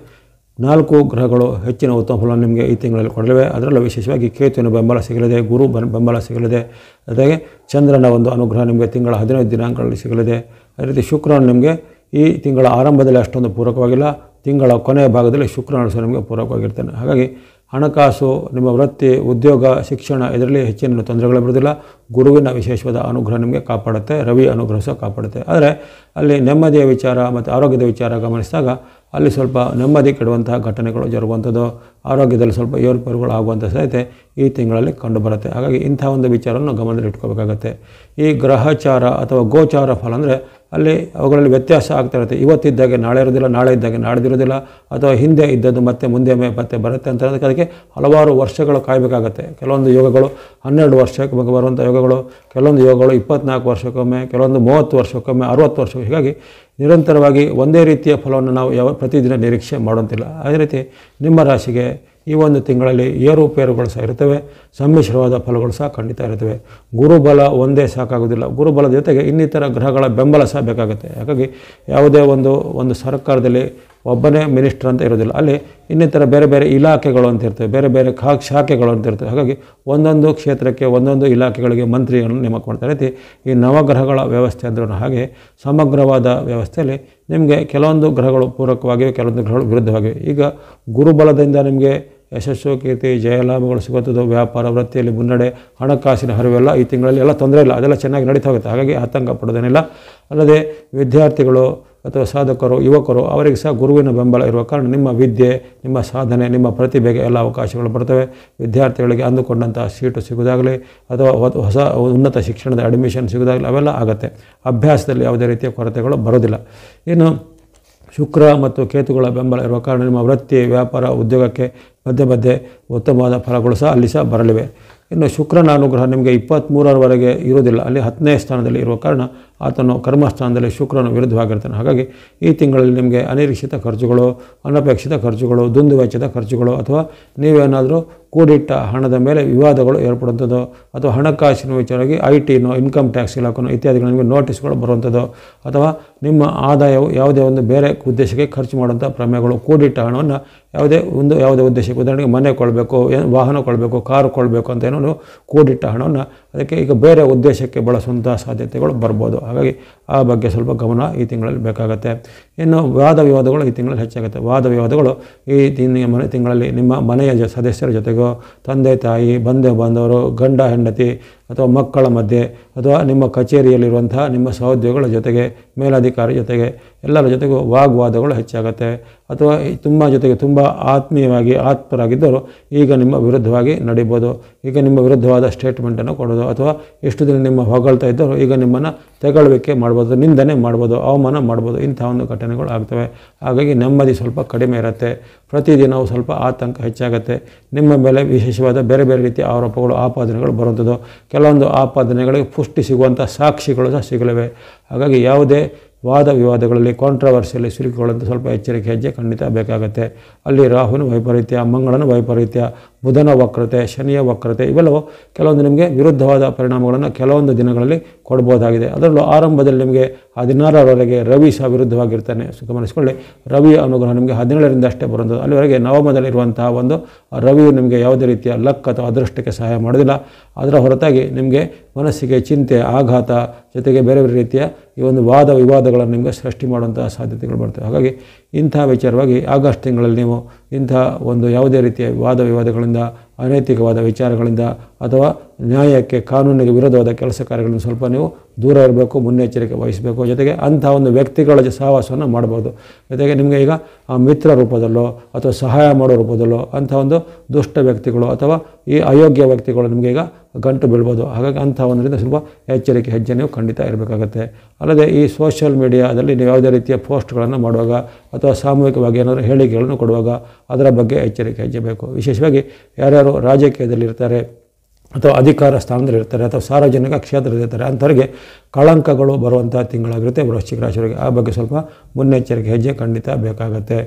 4 ಗ್ರಹಗಳು ಹೆಚ್ಚಿನ ಉತ್ತಮ ಫಲ ನಿಮಗೆ ಈ ತಿಂಗಳಲ್ಲಿ ಕೊಡಲಿವೆ. ಅದರಲ್ಲೂ ವಿಶೇಷವಾಗಿ ಕೇತುವಿನ ಬೆಂಬಲ ಸಿಗಲಿದೆ, ಗುರು ಬೆಂಬಲ ಸಿಗಲಿದೆ, ಜೊತೆಗೆ ಚಂದ್ರನ ಒಂದು ಅನುಗ್ರಹ ನಿಮಗೆ ತಿಂಗಳ 15 ದಿನಾಂಕಗಳಲ್ಲಿ ಸಿಗಲಿದೆ. ಅದೇ ರೀತಿ ಶುಕ್ರನ ನಿಮಗೆ ಈ ತಿಂಗಳ ಆರಂಭದಲ್ಲಿ ಅಷ್ಟೊಂದು ಪೂರಕವಾಗಿಲ್ಲ, ತಿಂಗಳ ಕೊನೆಯ ಭಾಗದಲ್ಲಿ ಶುಕ್ರನ ಸಹ ನಿಮಗೆ ಪೂರಕವಾಗಿರ್ತಾನೆ. ಹಾಗಾಗಿ ಹಣಕಾಸು, ನಿಮ್ಮ ವೃತ್ತಿ, ಉದ್ಯೋಗ, ಶಿಕ್ಷಣ ಇದರಲ್ಲಿ ಹೆಚ್ಚಿನ ತೊಂದರೆಗಳು ಬರೋದಿಲ್ಲ. ಗುರುವಿನ ವಿಶೇಷವಾದ ಅನುಗ್ರಹ ನಿಮಗೆ ಕಾಪಾಡುತ್ತೆ, ರವಿ ಅನುಗ್ರಹ ಸಹ ಕಾಪಾಡುತ್ತೆ. ಆದರೆ ಅಲ್ಲಿ ನೆಮ್ಮದಿಯ ವಿಚಾರ ಮತ್ತು ಆರೋಗ್ಯದ ವಿಚಾರ ಗಮನಿಸಿದಾಗ ಅಲ್ಲಿ ಸ್ವಲ್ಪ ನೆಮ್ಮದಿ ಕೆಡುವಂತಹ ಘಟನೆಗಳು ಜರುಗುವಂಥದ್ದು, ಆರೋಗ್ಯದಲ್ಲಿ ಸ್ವಲ್ಪ ಏರುಪೇರುಗಳು ಆಗುವಂಥ ಸಾಧ್ಯತೆ ಈ ತಿಂಗಳಲ್ಲಿ ಕಂಡುಬರುತ್ತೆ. ಹಾಗಾಗಿ ಇಂಥ ಒಂದು ವಿಚಾರವನ್ನು ಗಮನದಲ್ಲಿ ಇಟ್ಕೋಬೇಕಾಗತ್ತೆ. ಈ ಗ್ರಹಚಾರ ಅಥವಾ ಗೋಚಾರ ಫಲ ಅಂದರೆ ಅಲ್ಲಿ ಅವುಗಳಲ್ಲಿ ವ್ಯತ್ಯಾಸ ಆಗ್ತಾ ಇರುತ್ತೆ. ಇವತ್ತಿದ್ದಾಗೆ ನಾಳೆ ಇರೋದಿಲ್ಲ, ನಾಳೆ ಇದ್ದಾಗೆ ನಾಡ್ದಿರೋದಿಲ್ಲ, ಅಥವಾ ಹಿಂದೆ ಇದ್ದದ್ದು ಮತ್ತೆ ಮುಂದೆ ಮತ್ತೆ ಬರುತ್ತೆ ಅಂತ ಅದಕ್ಕೆ ಹಲವಾರು ವರ್ಷಗಳು ಕಾಯಬೇಕಾಗತ್ತೆ. ಕೆಲವೊಂದು ಯೋಗಗಳು 12 ವರ್ಷಕ್ಕೆ ಬರುವಂಥ ಯೋಗಗಳು, ಕೆಲವೊಂದು ಯೋಗಗಳು 24 ವರ್ಷಕ್ಕೊಮ್ಮೆ, ಕೆಲವೊಂದು 30 ವರ್ಷಕ್ಕೊಮ್ಮೆ, 60 ವರ್ಷ. ಹೀಗಾಗಿ ನಿರಂತರವಾಗಿ ಒಂದೇ ರೀತಿಯ ಫಲವನ್ನು ನಾವು ಪ್ರತಿದಿನ ನಿರೀಕ್ಷೆ ಮಾಡುವಂತಿಲ್ಲ. ಅದೇ ರೀತಿ ನಿಮ್ಮ ರಾಶಿಗೆ ಈ ಒಂದು ತಿಂಗಳಲ್ಲಿ ಏರುಪೇರುಗಳು ಸಹ ಇರ್ತವೆ, ಸಮ್ಮಿಶ್ರವಾದ ಫಲಗಳು ಸಹ ಖಂಡಿತ ಇರ್ತವೆ. ಗುರುಬಲ ಒಂದೇ ಸಾಕಾಗೋದಿಲ್ಲ, ಗುರುಬಲದ ಜೊತೆಗೆ ಇನ್ನಿತರ ಗ್ರಹಗಳ ಬೆಂಬಲ ಸಹ ಬೇಕಾಗುತ್ತೆ. ಹಾಗಾಗಿ ಯಾವುದೇ ಒಂದು ಸರ್ಕಾರದಲ್ಲಿ ಒಬ್ಬನೇ ಮಿನಿಸ್ಟರ್ ಅಂತ ಇರೋದಿಲ್ಲ, ಅಲ್ಲಿ ಇನ್ನಿತರ ಬೇರೆ ಬೇರೆ ಇಲಾಖೆಗಳು ಅಂತ ಇರ್ತವೆ, ಬೇರೆ ಬೇರೆ ಶಾಖೆಗಳು ಅಂತ ಇರ್ತವೆ. ಹಾಗಾಗಿ ಒಂದೊಂದು ಕ್ಷೇತ್ರಕ್ಕೆ ಒಂದೊಂದು ಇಲಾಖೆಗಳಿಗೆ ಮಂತ್ರಿಗಳನ್ನು ನೇಮಕ ಮಾಡ್ತಾ ರೀತಿ ಈ ನವಗ್ರಹಗಳ ವ್ಯವಸ್ಥೆ ಅಂದ್ರೂ ಹಾಗೆ ಸಮಗ್ರವಾದ ವ್ಯವಸ್ಥೆಯಲ್ಲಿ ನಿಮಗೆ ಕೆಲವೊಂದು ಗ್ರಹಗಳು ಪೂರಕವಾಗಿವೆ, ಕೆಲವೊಂದು ಗ್ರಹಗಳು ವಿರುದ್ಧವಾಗಿವೆ. ಈಗ ಗುರುಬಲದಿಂದ ನಿಮಗೆ ಯಶಸ್ಸು, ಕೀರ್ತಿ, ಜಯಲಾಭಗಳು ಸಿಗುತ್ತದೆ, ವ್ಯಾಪಾರ ವೃತ್ತಿಯಲ್ಲಿ ಮುನ್ನಡೆ, ಹಣಕಾಸಿನ ಹರಿವೆಲ್ಲ ಈ ತಿಂಗಳಲ್ಲಿ ಎಲ್ಲ ತೊಂದರೆ ಇಲ್ಲ, ಅದೆಲ್ಲ ಚೆನ್ನಾಗಿ ನಡೀತಾ ಹೋಗುತ್ತೆ. ಹಾಗಾಗಿ ಆತಂಕ ಪಡೋದೇನಿಲ್ಲ. ಅಲ್ಲದೆ ವಿದ್ಯಾರ್ಥಿಗಳು ಅಥವಾ ಸಾಧಕರು, ಯುವಕರು ಅವರಿಗೆ ಸಹ ಗುರುವಿನ ಬೆಂಬಲ ಇರುವ ಕಾರಣ ನಿಮ್ಮ ವಿದ್ಯೆ, ನಿಮ್ಮ ಸಾಧನೆ, ನಿಮ್ಮ ಪ್ರತಿಭೆಗೆ ಎಲ್ಲ ಅವಕಾಶಗಳು ಬರ್ತವೆ. ವಿದ್ಯಾರ್ಥಿಗಳಿಗೆ ಅಂದುಕೊಂಡಂಥ ಸೀಟು ಸಿಗೋದಾಗಲಿ ಅಥವಾ ಹೊಸ ಉನ್ನತ ಶಿಕ್ಷಣದ ಅಡ್ಮಿಷನ್ ಸಿಗೋದಾಗಲಿ ಅವೆಲ್ಲ ಆಗುತ್ತೆ. ಅಭ್ಯಾಸದಲ್ಲಿ ಯಾವುದೇ ರೀತಿಯ ಕೊರತೆಗಳು ಬರೋದಿಲ್ಲ. ಇನ್ನು ಶುಕ್ರ ಮತ್ತು ಕೇತುಗಳ ಬೆಂಬಲ ಇರುವ ಕಾರಣ ನಿಮ್ಮ ವೃತ್ತಿ, ವ್ಯಾಪಾರ, ಉದ್ಯೋಗಕ್ಕೆ ಮಧ್ಯೆ ಉತ್ತಮವಾದ ಫಲಗಳು ಸಹ ಅಲ್ಲಿ ಸಹ ಬರಲಿವೆ. ಇನ್ನು ಶುಕ್ರನ ಅನುಗ್ರಹ ನಿಮಗೆ 23ರವರೆಗೆ ಇರೋದಿಲ್ಲ, ಅಲ್ಲಿ 10ನೇ ಸ್ಥಾನದಲ್ಲಿ ಇರುವ ಕಾರಣ ಆತನು ಕರ್ಮಸ್ಥಾನದಲ್ಲಿ ಶುಕ್ರನ ವಿರುದ್ಧವಾಗಿರ್ತಾನೆ. ಹಾಗಾಗಿ ಈ ತಿಂಗಳಲ್ಲಿ ನಿಮಗೆ ಅನಿರೀಕ್ಷಿತ ಖರ್ಚುಗಳು, ಅನಪೇಕ್ಷಿತ ಖರ್ಚುಗಳು, ದುಂದುವೆಚ್ಚದ ಖರ್ಚುಗಳು, ಅಥವಾ ನೀವೇನಾದರೂ ಕೂಡಿಟ್ಟ ಹಣದ ಮೇಲೆ ವಿವಾದಗಳು ಏರ್ಪಡುವಂಥದ್ದು, ಅಥವಾ ಹಣಕಾಸಿನ ವಿಚಾರವಾಗಿ IT-ನೋ, ಇನ್ಕಮ್ ಟ್ಯಾಕ್ಸ್ ಇಲಾಖೆನೋ ಇತ್ಯಾದಿಗಳು ನಿಮಗೆ ನೋಟಿಸ್ಗಳು ಬರುವಂಥದ್ದು, ಅಥವಾ ನಿಮ್ಮ ಆದಾಯವು ಯಾವುದೇ ಒಂದು ಬೇರೆ ಉದ್ದೇಶಕ್ಕೆ ಖರ್ಚು ಮಾಡುವಂಥ ಪ್ರಮೇಯಗಳು, ಕೂಡಿಟ್ಟ ಹಣವನ್ನು ಯಾವುದೇ ಉದ್ದೇಶಕ್ಕೆ, ಉದಾಹರಣೆಗೆ ಮನೆ ಕೊಡಬೇಕು, ವಾಹನ ಕೊಡಬೇಕು, ಕಾರು ಕೊಡಬೇಕು ಅಂತ ಏನೋ ಕೂಡಿಟ್ಟ ಹಣವನ್ನು ಅದಕ್ಕೆ ಈಗ ಬೇರೆ ಉದ್ದೇಶಕ್ಕೆ ಬಳಸುವಂಥ ಸಾಧ್ಯತೆಗಳು ಬರ್ಬೋದು. ಹಾಗಾಗಿ ಆ ಬಗ್ಗೆ ಸ್ವಲ್ಪ ಗಮನ ಈ ತಿಂಗಳಲ್ಲಿ ಬೇಕಾಗುತ್ತೆ. ಇನ್ನು ವಾದ ವಿವಾದಗಳು ಈ ತಿಂಗಳಲ್ಲಿ ಹೆಚ್ಚಾಗುತ್ತೆ. ವಾದ ವಿವಾದಗಳು ಈ ತಿಂಗಳಲ್ಲಿ ನಿಮ್ಮ ಮನೆಯ ಸದಸ್ಯರ ಜೊತೆಗೋ, ತಂದೆ ತಾಯಿ, ಬಂಧು ಬಾಂಧವರು, ಗಂಡ ಹೆಂಡತಿ ಅಥವಾ ಮಕ್ಕಳ ಮಧ್ಯೆ, ಅಥವಾ ನಿಮ್ಮ ಕಚೇರಿಯಲ್ಲಿರುವಂತಹ ನಿಮ್ಮ ಸಹೋದ್ಯೋಗಿಗಳ ಜೊತೆಗೆ, ಮೇಲಧಿಕಾರಿ ಜೊತೆಗೆ, ಎಲ್ಲರ ಜೊತೆಗೂ ವಾಗ್ವಾದಗಳು ಹೆಚ್ಚಾಗುತ್ತೆ. ಅಥವಾ ತುಂಬ ಆತ್ಮೀಯವಾಗಿ ಆತ್ಮರಾಗಿದ್ದರು ಈಗ ನಿಮ್ಮ ವಿರುದ್ಧವಾಗಿ ನಡೀಬೋದು. ಈಗ ನಿಮ್ಮ ವಿರುದ್ಧವಾದ ಸ್ಟೇಟ್ಮೆಂಟನ್ನು ಕೊಡೋದು, ಅಥವಾ ಎಷ್ಟು ದಿನ ನಿಮ್ಮ ಹೊಗಳ್ತಾ ಇದ್ದರು ಈಗ ನಿಮ್ಮನ್ನು ತೆಗಳುವಿಕೆ ಮಾಡ್ಬೋದು, ನಿಂದನೆ ಮಾಡ್ಬೋದು, ಅವಮಾನ ಮಾಡ್ಬೋದು. ಇಂಥ ಒಂದು ಘಟನೆಗಳು ಆಗ್ತವೆ. ಹಾಗಾಗಿ ನೆಮ್ಮದಿ ಸ್ವಲ್ಪ ಕಡಿಮೆ ಇರುತ್ತೆ. ಪ್ರತಿದಿನವೂ ಸ್ವಲ್ಪ ಆತಂಕ ಹೆಚ್ಚಾಗುತ್ತೆ. ನಿಮ್ಮ ಮೇಲೆ ವಿಶೇಷವಾದ ಬೇರೆ ಬೇರೆ ರೀತಿಯ ಆರೋಪಗಳು, ಆಪಾದನೆಗಳು ಬರುವಂಥದ್ದು, ಕೆಲವೊಂದು ಆಪಾದನೆಗಳಿಗೆ ಪುಷ್ಟಿ ಸಿಗುವಂಥ ಸಾಕ್ಷಿಗಳು ಸಹ ಸಿಗಲಿವೆ. ಹಾಗಾಗಿ ಯಾವುದೇ ವಾದ ವಿವಾದಗಳಲ್ಲಿ, ಕಾಂಟ್ರವರ್ಸಿಯಲ್ಲಿ ಸಿಲುಕಿಕೊಳ್ಳುವಂಥ ಸ್ವಲ್ಪ ಎಚ್ಚರಿಕೆ ಹೆಜ್ಜೆ ಖಂಡಿತ ಬೇಕಾಗುತ್ತೆ. ಅಲ್ಲಿ ರಾಹುವಿನ ವೈಪರೀತ್ಯ, ಮಂಗಳನ ವೈಪರೀತ್ಯ, ಬುಧನ ವಕ್ರತೆ, ಶನಿಯ ವಕ್ರತೆ ಇವೆಲ್ಲವೂ ಕೆಲವೊಂದು ನಿಮಗೆ ವಿರುದ್ಧವಾದ ಪರಿಣಾಮಗಳನ್ನು ಕೆಲವೊಂದು ದಿನಗಳಲ್ಲಿ ಕೊಡ್ಬೋದಾಗಿದೆ. ಅದರಲ್ಲೂ ಆರಂಭದಲ್ಲಿ ನಿಮಗೆ 16ರವರೆಗೆ ರವಿ ಸಹ ವಿರುದ್ಧವಾಗಿರ್ತಾನೆ. ಗಮನಿಸಿಕೊಳ್ಳಿ, ರವಿಯ ಅನುಗ್ರಹ ನಿಮಗೆ 17ರಿಂದ ಅಷ್ಟೇ ಬರುವಂಥದ್ದು. ಅಲ್ಲಿವರೆಗೆ ನವಮದಲ್ಲಿರುವಂತಹ ಒಂದು ರವಿಯು ನಿಮಗೆ ಯಾವುದೇ ರೀತಿಯ ಲಕ್ ಅಥವಾ ಅದೃಷ್ಟಕ್ಕೆ ಸಹಾಯ ಮಾಡೋದಿಲ್ಲ. ಅದರ ಹೊರತಾಗಿ ನಿಮಗೆ ಮನಸ್ಸಿಗೆ ಚಿಂತೆ, ಆಘಾತ, ಜೊತೆಗೆ ಬೇರೆ ಬೇರೆ ರೀತಿಯ ಈ ಒಂದು ವಾದ ವಿವಾದಗಳನ್ನು ನಿಮಗೆ ಸೃಷ್ಟಿ ಮಾಡುವಂತಹ ಸಾಧ್ಯತೆಗಳು ಬರ್ತವೆ. ಹಾಗಾಗಿ ಇಂಥ ವಿಚಾರವಾಗಿ ಆಗಸ್ಟ್ ತಿಂಗಳಲ್ಲಿ ನೀವು ಇಂಥ ಒಂದು ಯಾವುದೇ ರೀತಿಯ ವಾದ ವಿವಾದಗಳಿಂದ, ಅನೈತಿಕವಾದ ವಿಚಾರಗಳಿಂದ, ಅಥವಾ ನ್ಯಾಯಕ್ಕೆ, ಕಾನೂನಿಗೆ ವಿರೋಧವಾದ ಕೆಲಸ ಕಾರ್ಯಗಳನ್ನು ಸ್ವಲ್ಪ ನೀವು ದೂರ ಇರಬೇಕು, ಮುನ್ನೆಚ್ಚರಿಕೆ ವಹಿಸಬೇಕು. ಜೊತೆಗೆ ಅಂಥ ಒಂದು ವ್ಯಕ್ತಿಗಳ ಸಹವಾಸವನ್ನು ಮಾಡ್ಬೋದು. ಜೊತೆಗೆ ನಿಮಗೆ ಈಗ ಮಿತ್ರ ರೂಪದಲ್ಲೋ ಅಥವಾ ಸಹಾಯ ಮಾಡೋ ರೂಪದಲ್ಲೋ ಅಂಥ ಒಂದು ದುಷ್ಟ ವ್ಯಕ್ತಿಗಳು ಅಥವಾ ಈ ಅಯೋಗ್ಯ ವ್ಯಕ್ತಿಗಳು ನಿಮಗೆ ಈಗ ಗಂಟು ಬೀಳ್ಬೋದು. ಹಾಗಾಗಿ ಅಂಥ ಒಂದರಿಂದ ಸ್ವಲ್ಪ ಎಚ್ಚರಿಕೆ ಹೆಜ್ಜೆ ನೀವು ಖಂಡಿತ ಇರಬೇಕಾಗತ್ತೆ. ಅಲ್ಲದೆ ಈ ಸೋಷಿಯಲ್ ಮೀಡಿಯಾದಲ್ಲಿ ನೀವು ಯಾವುದೇ ರೀತಿಯ ಪೋಸ್ಟ್ಗಳನ್ನು ಮಾಡುವಾಗ ಅಥವಾ ಸಾಮೂಹಿಕವಾಗಿ ಏನಾದರೂ ಹೇಳಿಕೆಗಳನ್ನು ಕೊಡುವಾಗ ಅದರ ಬಗ್ಗೆ ಎಚ್ಚರಿಕೆ ಹೆಜ್ಜೆ ಬೇಕು. ವಿಶೇಷವಾಗಿ ಯಾರ್ಯಾರು ರಾಜಕೀಯದಲ್ಲಿರ್ತಾರೆ ಅಥವಾ ಅಧಿಕಾರ ಸ್ಥಾನದಲ್ಲಿರ್ತಾರೆ ಅಥವಾ ಸಾರ್ವಜನಿಕ ಕ್ಷೇತ್ರದಲ್ಲಿರ್ತಾರೆ ಅಂಥವ್ರಿಗೆ ಕಳಂಕಗಳು ಬರುವಂಥ ತಿಂಗಳಾಗಿರುತ್ತೆ ವೃಶ್ಚಿಕ ರಾಶಿಯವರಿಗೆ. ಆ ಬಗ್ಗೆ ಸ್ವಲ್ಪ ಮುನ್ನೆಚ್ಚರಿಕೆ ಹೆಜ್ಜೆ ಖಂಡಿತ ಬೇಕಾಗುತ್ತೆ.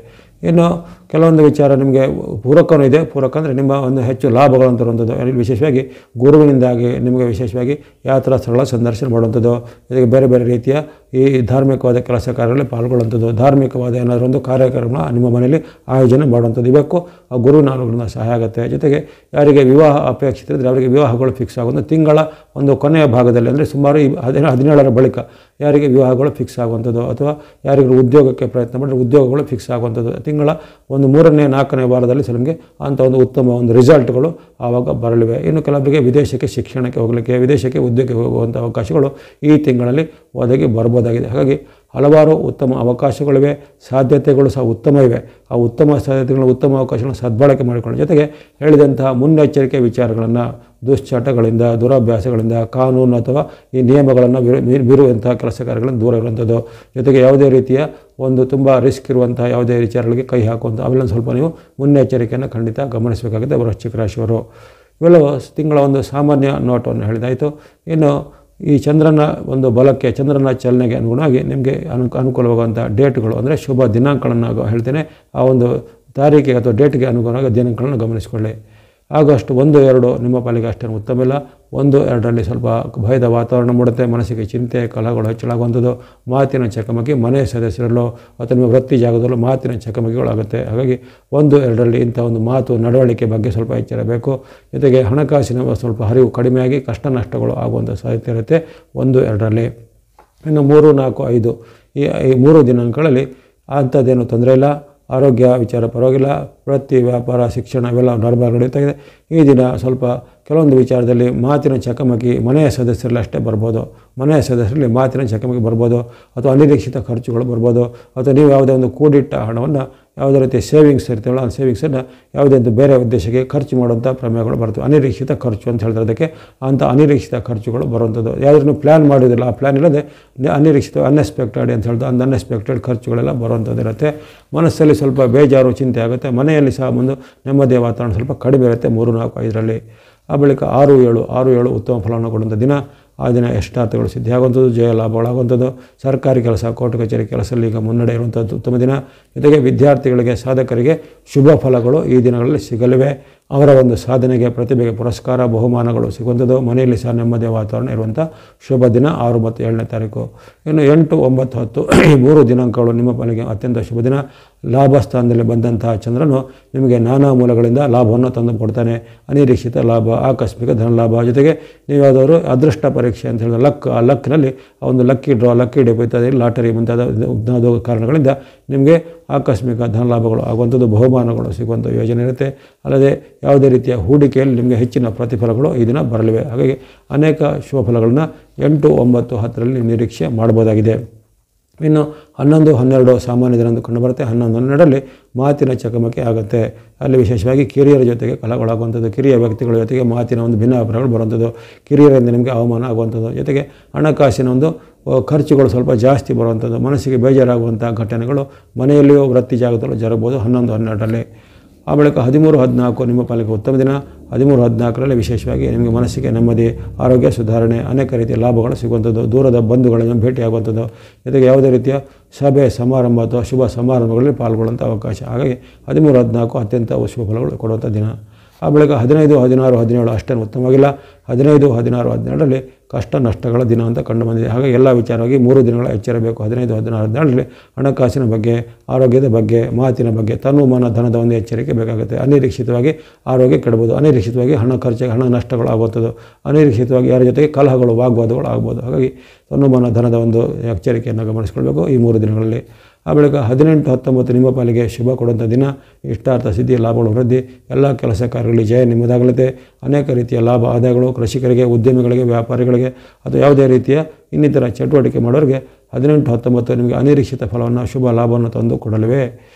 ಇನ್ನು ಕೆಲವೊಂದು ವಿಚಾರ ನಿಮಗೆ ಪೂರಕವೂ ಇದೆ. ಪೂರಕ ಅಂದರೆ ನಿಮ್ಮ ಒಂದು ಹೆಚ್ಚು ಲಾಭಗಳು ಅಂತ ಇರುವಂಥದ್ದು. ಅಲ್ಲಿ ವಿಶೇಷವಾಗಿ ಗುರುವಿನಿಂದಾಗಿ ನಿಮಗೆ ವಿಶೇಷವಾಗಿ ಯಾತ್ರಾ ಸ್ಥಳಗಳ ಸಂದರ್ಶನ ಮಾಡುವಂಥದ್ದು, ಜೊತೆಗೆ ಬೇರೆ ಬೇರೆ ರೀತಿಯ ಈ ಧಾರ್ಮಿಕವಾದ ಕೆಲಸ ಕಾರ್ಯಗಳಲ್ಲಿ ಪಾಲ್ಗೊಳ್ಳುವಂಥದ್ದು, ಧಾರ್ಮಿಕವಾದ ಏನಾದರೂ ಒಂದು ಕಾರ್ಯಕ್ರಮ ನಿಮ್ಮ ಮನೆಯಲ್ಲಿ ಆಯೋಜನೆ ಮಾಡುವಂಥದ್ದು, ಇವಕ್ಕೂ ಆ ಗುರುವಿನ ಅನುಗ್ರಹದಿಂದ ಸಹಾಯ ಆಗುತ್ತೆ. ಜೊತೆಗೆ ಯಾರಿಗೆ ವಿವಾಹ ಅಪೇಕ್ಷಿತ ಇದ್ದರೆ ಅವರಿಗೆ ವಿವಾಹಗಳು ಫಿಕ್ಸ್ ಆಗುವಂಥ ತಿಂಗಳ ಒಂದು ಕೊನೆಯ ಭಾಗದಲ್ಲಿ ಅಂದರೆ ಸುಮಾರು ಈ 17ರ ಬಳಿಕ ಯಾರಿಗೆ ವಿವಾಹಗಳು ಫಿಕ್ಸ್ ಆಗುವಂಥದ್ದು ಅಥವಾ ಯಾರಿಗೂ ಉದ್ಯೋಗಕ್ಕೆ ಪ್ರಯತ್ನ ಮಾಡಿದ್ರೆ ಉದ್ಯೋಗಗಳು ಫಿಕ್ಸ್ ಆಗುವಂಥದ್ದು ತಿಂಗಳ ಒಂದು 3ನೇ 4ನೇ ವಾರದಲ್ಲಿ ನಿಮಗೆ ಅಂಥ ಒಂದು ಉತ್ತಮ ಒಂದು ರಿಸಲ್ಟ್ಗಳು ಆವಾಗ ಬರಲಿವೆ. ಇನ್ನು ಕೆಲವರಿಗೆ ವಿದೇಶಕ್ಕೆ ಶಿಕ್ಷಣಕ್ಕೆ ಹೋಗಲಿಕ್ಕೆ, ವಿದೇಶಕ್ಕೆ ಉದ್ಯೋಗಕ್ಕೆ ಹೋಗುವಂಥ ಅವಕಾಶಗಳು ಈ ತಿಂಗಳಲ್ಲಿ ಒದಗಿ ಬರ್ಬೋದಾಗಿದೆ. ಹಾಗಾಗಿ ಹಲವಾರು ಉತ್ತಮ ಅವಕಾಶಗಳಿವೆ, ಸಾಧ್ಯತೆಗಳು ಸಹ ಉತ್ತಮ ಇವೆ. ಆ ಉತ್ತಮ ಸಾಧ್ಯತೆಗಳು, ಉತ್ತಮ ಅವಕಾಶಗಳನ್ನು ಸದ್ಬಳಕೆ ಮಾಡಿಕೊಳ್ಳೋ ಜೊತೆಗೆ ಹೇಳಿದಂತಹ ಮುನ್ನೆಚ್ಚರಿಕೆ ವಿಚಾರಗಳನ್ನು ದುಶ್ಚಟಗಳಿಂದ, ದುರಭ್ಯಾಸಗಳಿಂದ, ಕಾನೂನು ಅಥವಾ ಈ ನಿಯಮಗಳನ್ನು ಮೀರುವಂತಹ ಕೆಲಸ ಕಾರ್ಯಗಳನ್ನು ದೂರ ಇರುವಂಥದ್ದು, ಜೊತೆಗೆ ಯಾವುದೇ ರೀತಿಯ ಒಂದು ತುಂಬ ರಿಸ್ಕ್ ಇರುವಂತಹ ಯಾವುದೇ ವಿಚಾರಗಳಿಗೆ ಕೈ ಹಾಕುವಂಥ ಅವೆಲ್ಲ ಸ್ವಲ್ಪ ನೀವು ಮುನ್ನೆಚ್ಚರಿಕೆಯನ್ನು ಖಂಡಿತ ಗಮನಿಸಬೇಕಾಗುತ್ತೆ ವೃಶ್ಚಿಕ ರಾಶಿಯವರು. ಇವೆಲ್ಲವೂ ತಿಂಗಳ ಒಂದು ಸಾಮಾನ್ಯ ನೋಟವನ್ನು ಹೇಳಿದಾಯಿತು. ಇನ್ನು ಈ ಚಂದ್ರನ ಒಂದು ಬಲಕ್ಕೆ, ಚಂದ್ರನ ಚಲನೆಗೆ ಅನುಗುಣವಾಗಿ ನಿಮಗೆ ಅನುಕೂಲವಾಗುವಂಥ ಡೇಟ್ಗಳು ಅಂದರೆ ಶುಭ ದಿನಾಂಕಗಳನ್ನು ಹೇಳ್ತೇನೆ. ಆ ಒಂದು ತಾರೀಕಿಗೆ ಅಥವಾ ಡೇಟ್ಗೆ ಅನುಗುಣವಾಗಿ ದಿನಾಂಕಗಳನ್ನು ಗಮನಿಸಿಕೊಳ್ಳಿ. ಆಗಸ್ಟ್ 1, 2 ನಿಮ್ಮ ಪಾಲಿಗೆ ಅಷ್ಟೇನು ಉತ್ತಮ ಇಲ್ಲ. 1, 2ರಲ್ಲಿ ಸ್ವಲ್ಪ ಭಯದ ವಾತಾವರಣ ಮೂಡುತ್ತೆ, ಮನಸ್ಸಿಗೆ ಚಿಂತೆ ಕಲಹಗಳು ಹೆಚ್ಚಳಾಗುವಂಥದ್ದು, ಮಾತಿನ ಚಕಮಕಿ ಮನೆಯ ಸದಸ್ಯರಲ್ಲೋ ಅಥವಾ ನಿಮ್ಮ ವೃತ್ತಿ ಜಾಗದಲ್ಲೂ ಮಾತಿನ ಚಕಮಕಿಗಳಾಗುತ್ತೆ. ಹಾಗಾಗಿ 1, 2ರಲ್ಲಿ ಇಂಥ ಒಂದು ಮಾತು ನಡವಳಿಕೆ ಬಗ್ಗೆ ಸ್ವಲ್ಪ ಎಚ್ಚರಬೇಕು. ಜೊತೆಗೆ ಹಣಕಾಸಿನ ಸ್ವಲ್ಪ ಹರಿವು ಕಡಿಮೆಯಾಗಿ ಕಷ್ಟ ನಷ್ಟಗಳು ಆಗುವಂಥ ಸಾಧ್ಯತೆ ಇರುತ್ತೆ 1, 2ರಲ್ಲಿ. ಇನ್ನು 3, 4, 5 ಈ 3 ದಿನಾಂಕಗಳಲ್ಲಿ ಅಂಥದ್ದೇನು ತೊಂದರೆ ಇಲ್ಲ. ಆರೋಗ್ಯ ವಿಚಾರ ಪರವಾಗಿಲ್ಲ. ವೃತ್ತಿ, ವ್ಯಾಪಾರ, ಶಿಕ್ಷಣ ಇವೆಲ್ಲ ನಾರ್ಮಲ್ ನಡೀತಾ ಇದೆ. ಈ ದಿನ ಸ್ವಲ್ಪ ಕೆಲವೊಂದು ವಿಚಾರದಲ್ಲಿ ಮಾತಿನ ಚಕಮಕಿ ಮನೆಯ ಸದಸ್ಯರಲ್ಲಿ ಅಷ್ಟೇ ಬರ್ಬೋದು. ಮನೆಯ ಸದಸ್ಯರಲ್ಲಿ ಮಾತಿನ ಚಕಮಕಿ ಬರ್ಬೋದು, ಅಥವಾ ಅನಿರೀಕ್ಷಿತ ಖರ್ಚುಗಳು ಬರ್ಬೋದು, ಅಥವಾ ನೀವು ಯಾವುದೇ ಒಂದು ಕೂಡಿಟ್ಟ ಹಣವನ್ನು ಯಾವುದೇ ರೀತಿಯ ಸೇವಿಂಗ್ಸ್ ಇರ್ತೀವಲ್ಲ ಆ ಸೇವಿಂಗ್ಸನ್ನು ಯಾವುದೇ ಒಂದು ಬೇರೆ ಉದ್ದೇಶಕ್ಕೆ ಖರ್ಚು ಮಾಡುವಂಥ ಪ್ರಮೇಯಗಳು ಬರ್ತವೆ. ಅನಿರೀಕ್ಷಿತ ಖರ್ಚು ಅಂತ ಹೇಳ್ತಾರೆ ಅದಕ್ಕೆ. ಅಂಥ ಅನಿರೀಕ್ಷಿತ ಖರ್ಚುಗಳು ಬರುವಂಥದ್ದು ಯಾವುದನ್ನು ಪ್ಲ್ಯಾನ್ ಮಾಡೋದಿಲ್ಲ, ಆ ಪ್ಲ್ಯಾನ್ ಇಲ್ಲದೆ ಅನಿರೀಕ್ಷಿತ ಅನ್ಎಕ್ಸ್ಪೆಕ್ಟೆಡ್ ಅಂತ ಹೇಳ್ದು ಅಂದು ಅನ್ಎಕ್ಸ್ಪೆಕ್ಟೆಡ್ ಖರ್ಚುಗಳೆಲ್ಲ ಬರುವಂಥದ್ದು ಇರುತ್ತೆ. ಮನಸ್ಸಲ್ಲಿ ಸ್ವಲ್ಪ ಬೇಜಾರು ಚಿಂತೆ ಆಗುತ್ತೆ. ಮನೆಯಲ್ಲಿ ಸಹ ಒಂದು ನೆಮ್ಮದಿಯ ವಾತಾವರಣ ಸ್ವಲ್ಪ ಕಡಿಮೆ ಇರುತ್ತೆ 3, 4, 5ರಲ್ಲಿ. ಆ ಬಳಿಕ 6, 7 ಉತ್ತಮ ಫಲವನ್ನು ಕೊಡುವಂಥ ದಿನ. ಆ ದಿನ ಇಷ್ಟಾರ್ಥಗಳು ಸಿದ್ಧಿಯಾಗುವಂಥದ್ದು, ಜಯ ಲಾಭಗಳಾಗುವಂಥದ್ದು, ಸರ್ಕಾರಿ ಕೆಲಸ, ಕೋರ್ಟ್ ಕಚೇರಿ ಕೆಲಸದಲ್ಲಿ ಈಗ ಮುನ್ನಡೆ ಇರುವಂಥದ್ದು ಉತ್ತಮ ದಿನ. ಜೊತೆಗೆ ವಿದ್ಯಾರ್ಥಿಗಳಿಗೆ, ಸಾಧಕರಿಗೆ ಶುಭ ಫಲಗಳು ಈ ದಿನಗಳಲ್ಲಿ ಸಿಗಲಿವೆ. ಅವರ ಒಂದು ಸಾಧನೆಗೆ, ಪ್ರತಿಭೆಗೆ ಪುರಸ್ಕಾರ, ಬಹುಮಾನಗಳು ಸಿಗುವಂಥದ್ದು, ಮನೆಯಲ್ಲಿ ಸಹ ನೆಮ್ಮದಿಯ ವಾತಾವರಣ ಇರುವಂಥ ಶುಭ ದಿನ 6 ಮತ್ತು 7ನೇ ತಾರೀಕು. ಇನ್ನು 8, 9, 10 ಈ 3 ದಿನಾಂಕಗಳು ನಿಮ್ಮ ಪಾಲಿಗೆ ಅತ್ಯಂತ ಶುಭ ದಿನ. ಲಾಭ ಸ್ಥಾನದಲ್ಲಿ ಬಂದಂತಹ ಚಂದ್ರನು ನಿಮಗೆ ನಾನಾ ಮೂಲಗಳಿಂದ ಲಾಭವನ್ನು ತಂದು ಕೊಡ್ತಾನೆ. ಅನಿರೀಕ್ಷಿತ ಲಾಭ, ಆಕಸ್ಮಿಕ ಧನ ಲಾಭ, ಜೊತೆಗೆ ನೀವು ಯಾವುದಾದ್ರು ಅದೃಷ್ಟ ಪರೀಕ್ಷೆ ಅಂತ ಹೇಳಿದ್ರೆ ಲಕ್, ಆ ಲಕ್ನಲ್ಲಿ ಆ ಒಂದು lucky draw, lucky debit, lottery ಮುಂತಾದ ಕಾರಣಗಳಿಂದ ನಿಮಗೆ ಆಕಸ್ಮಿಕ ಧನ ಲಾಭಗಳು ಆಗುವಂಥದ್ದು, ಬಹುಮಾನಗಳು ಸಿಗುವಂಥ ಯೋಜನೆ ಇರುತ್ತೆ. ಅಲ್ಲದೆ ಯಾವುದೇ ರೀತಿಯ ಹೂಡಿಕೆಯಲ್ಲಿ ನಿಮಗೆ ಹೆಚ್ಚಿನ ಪ್ರತಿಫಲಗಳು ಈ ದಿನ ಬರಲಿವೆ. ಹಾಗಾಗಿ ಅನೇಕ ಶುಭ ಫಲಗಳನ್ನು 8, 9, 10ರಲ್ಲಿ ನಿರೀಕ್ಷೆ ಮಾಡ್ಬೋದಾಗಿದೆ. ಇನ್ನು 11, 12 ಸಾಮಾನ್ಯ ದಿನ ಎಂದು ಕಂಡುಬರುತ್ತೆ. 11, 12ರಲ್ಲಿ ಮಾತಿನ ಚಕಮಕಿ ಆಗುತ್ತೆ. ಅಲ್ಲಿ ವಿಶೇಷವಾಗಿ ಕಿರಿಯರ ಜೊತೆಗೆ ಕಲಹಗಳಾಗುವಂಥದ್ದು, ಕಿರಿಯ ವ್ಯಕ್ತಿಗಳ ಜೊತೆಗೆ ಮಾತಿನ ಒಂದು ಭಿನ್ನಾಭಿಪ್ರಾಯಗಳು ಬರುವಂಥದ್ದು, ಕಿರಿಯರಿಂದ ನಿಮಗೆ ಅವಮಾನ ಆಗುವಂಥದ್ದು, ಜೊತೆಗೆ ಹಣಕಾಸಿನ ಒಂದು ಖರ್ಚುಗಳು ಸ್ವಲ್ಪ ಜಾಸ್ತಿ ಬರುವಂಥದ್ದು, ಮನಸ್ಸಿಗೆ ಬೇಜಾರಾಗುವಂಥ ಘಟನೆಗಳು ಮನೆಯಲ್ಲಿಯೂ ವೃತ್ತಿ ಜಾಗದಲ್ಲೂ ಜರಬಹುದು 11, 12ರಲ್ಲಿ. ಆ ಬಳಿಕ 13, 14 ನಿಮ್ಮ ಪಾಲಿಗೆ ಉತ್ತಮ ದಿನ. 13, 14ರಲ್ಲಿ ವಿಶೇಷವಾಗಿ ನಿಮಗೆ ಮನಸ್ಸಿಗೆ ನೆಮ್ಮದಿ, ಆರೋಗ್ಯ ಸುಧಾರಣೆ, ಅನೇಕ ರೀತಿಯ ಲಾಭಗಳು ಸಿಗುವಂಥದ್ದು, ದೂರದ ಬಂಧುಗಳನ್ನು ಭೇಟಿಯಾಗುವಂಥದ್ದು, ಜೊತೆಗೆ ಯಾವುದೇ ರೀತಿಯ ಸಭೆ ಸಮಾರಂಭ ಅಥವಾ ಶುಭ ಸಮಾರಂಭಗಳಲ್ಲಿ ಪಾಲ್ಗೊಳ್ಳುವಂಥ ಅವಕಾಶ. ಹಾಗಾಗಿ 13, 14 ಅತ್ಯಂತ ಶುಭ ಫಲಗಳು ಕೊಡುವಂಥ ದಿನ. ಆ ಬಳಿಕ 15, 16, 17 ಅಷ್ಟೇನು ಉತ್ತಮವಾಗಿಲ್ಲ. 15, 16, 17ರಲ್ಲಿ ಕಷ್ಟ ನಷ್ಟಗಳ ದಿನ ಅಂತ ಕಂಡು ಬಂದಿದೆ. ಹಾಗಾಗಿ ಎಲ್ಲ ವಿಚಾರವಾಗಿ 3 ದಿನಗಳ ಎಚ್ಚರಬೇಕು. 15, 16, 17ರಲ್ಲಿ ಹಣಕಾಸಿನ ಬಗ್ಗೆ, ಆರೋಗ್ಯದ ಬಗ್ಗೆ, ಮಾತಿನ ಬಗ್ಗೆ, ತನುಮಾನ ಧನದ ಒಂದು ಎಚ್ಚರಿಕೆ ಬೇಕಾಗುತ್ತೆ. ಅನಿರೀಕ್ಷಿತವಾಗಿ ಆರೋಗ್ಯ ಕೆಡಬಹುದು, ಅನಿರೀಕ್ಷಿತವಾಗಿ ಹಣ ನಷ್ಟಗಳು ಆಗುವಂಥದ್ದು, ಅನಿರೀಕ್ಷಿತವಾಗಿ ಯಾರ ಜೊತೆಗೆ ಕಲಹಗಳು, ವಾಗ್ವಾದಗಳು ಆಗ್ಬೋದು. ಹಾಗಾಗಿ ತನುಮಾನ ಧನದ ಒಂದು ಎಚ್ಚರಿಕೆಯನ್ನು ಗಮನಿಸಿಕೊಳ್ಬೇಕು ಈ 3 ದಿನಗಳಲ್ಲಿ. ಆ ಬಳಿಕ 18, 19 ನಿಮ್ಮ ಪಾಲಿಗೆ ಶುಭ ಕೊಡುವಂಥ ದಿನ. ಇಷ್ಟಾರ್ಥ ಸಿದ್ಧಿ, ಲಾಭಗಳು ವೃದ್ಧಿ, ಎಲ್ಲ ಕೆಲಸ ಕಾರ್ಯಗಳಲ್ಲಿ ಜಯ ನಿಮ್ಮದಾಗಲಿದೆ. ಅನೇಕ ರೀತಿಯ ಲಾಭ ಆದಾಯಗಳು ಕೃಷಿಕರಿಗೆ, ಉದ್ಯಮಿಗಳಿಗೆ, ವ್ಯಾಪಾರಿಗಳಿಗೆ ಅಥವಾ ಯಾವುದೇ ರೀತಿಯ ಇನ್ನಿತರ ಚಟುವಟಿಕೆ ಮಾಡೋರಿಗೆ 18, 19 ನಿಮಗೆ ಅನಿರೀಕ್ಷಿತ ಫಲವನ್ನು, ಶುಭ ಲಾಭವನ್ನು ತಂದು ಕೊಡಲಿವೆ.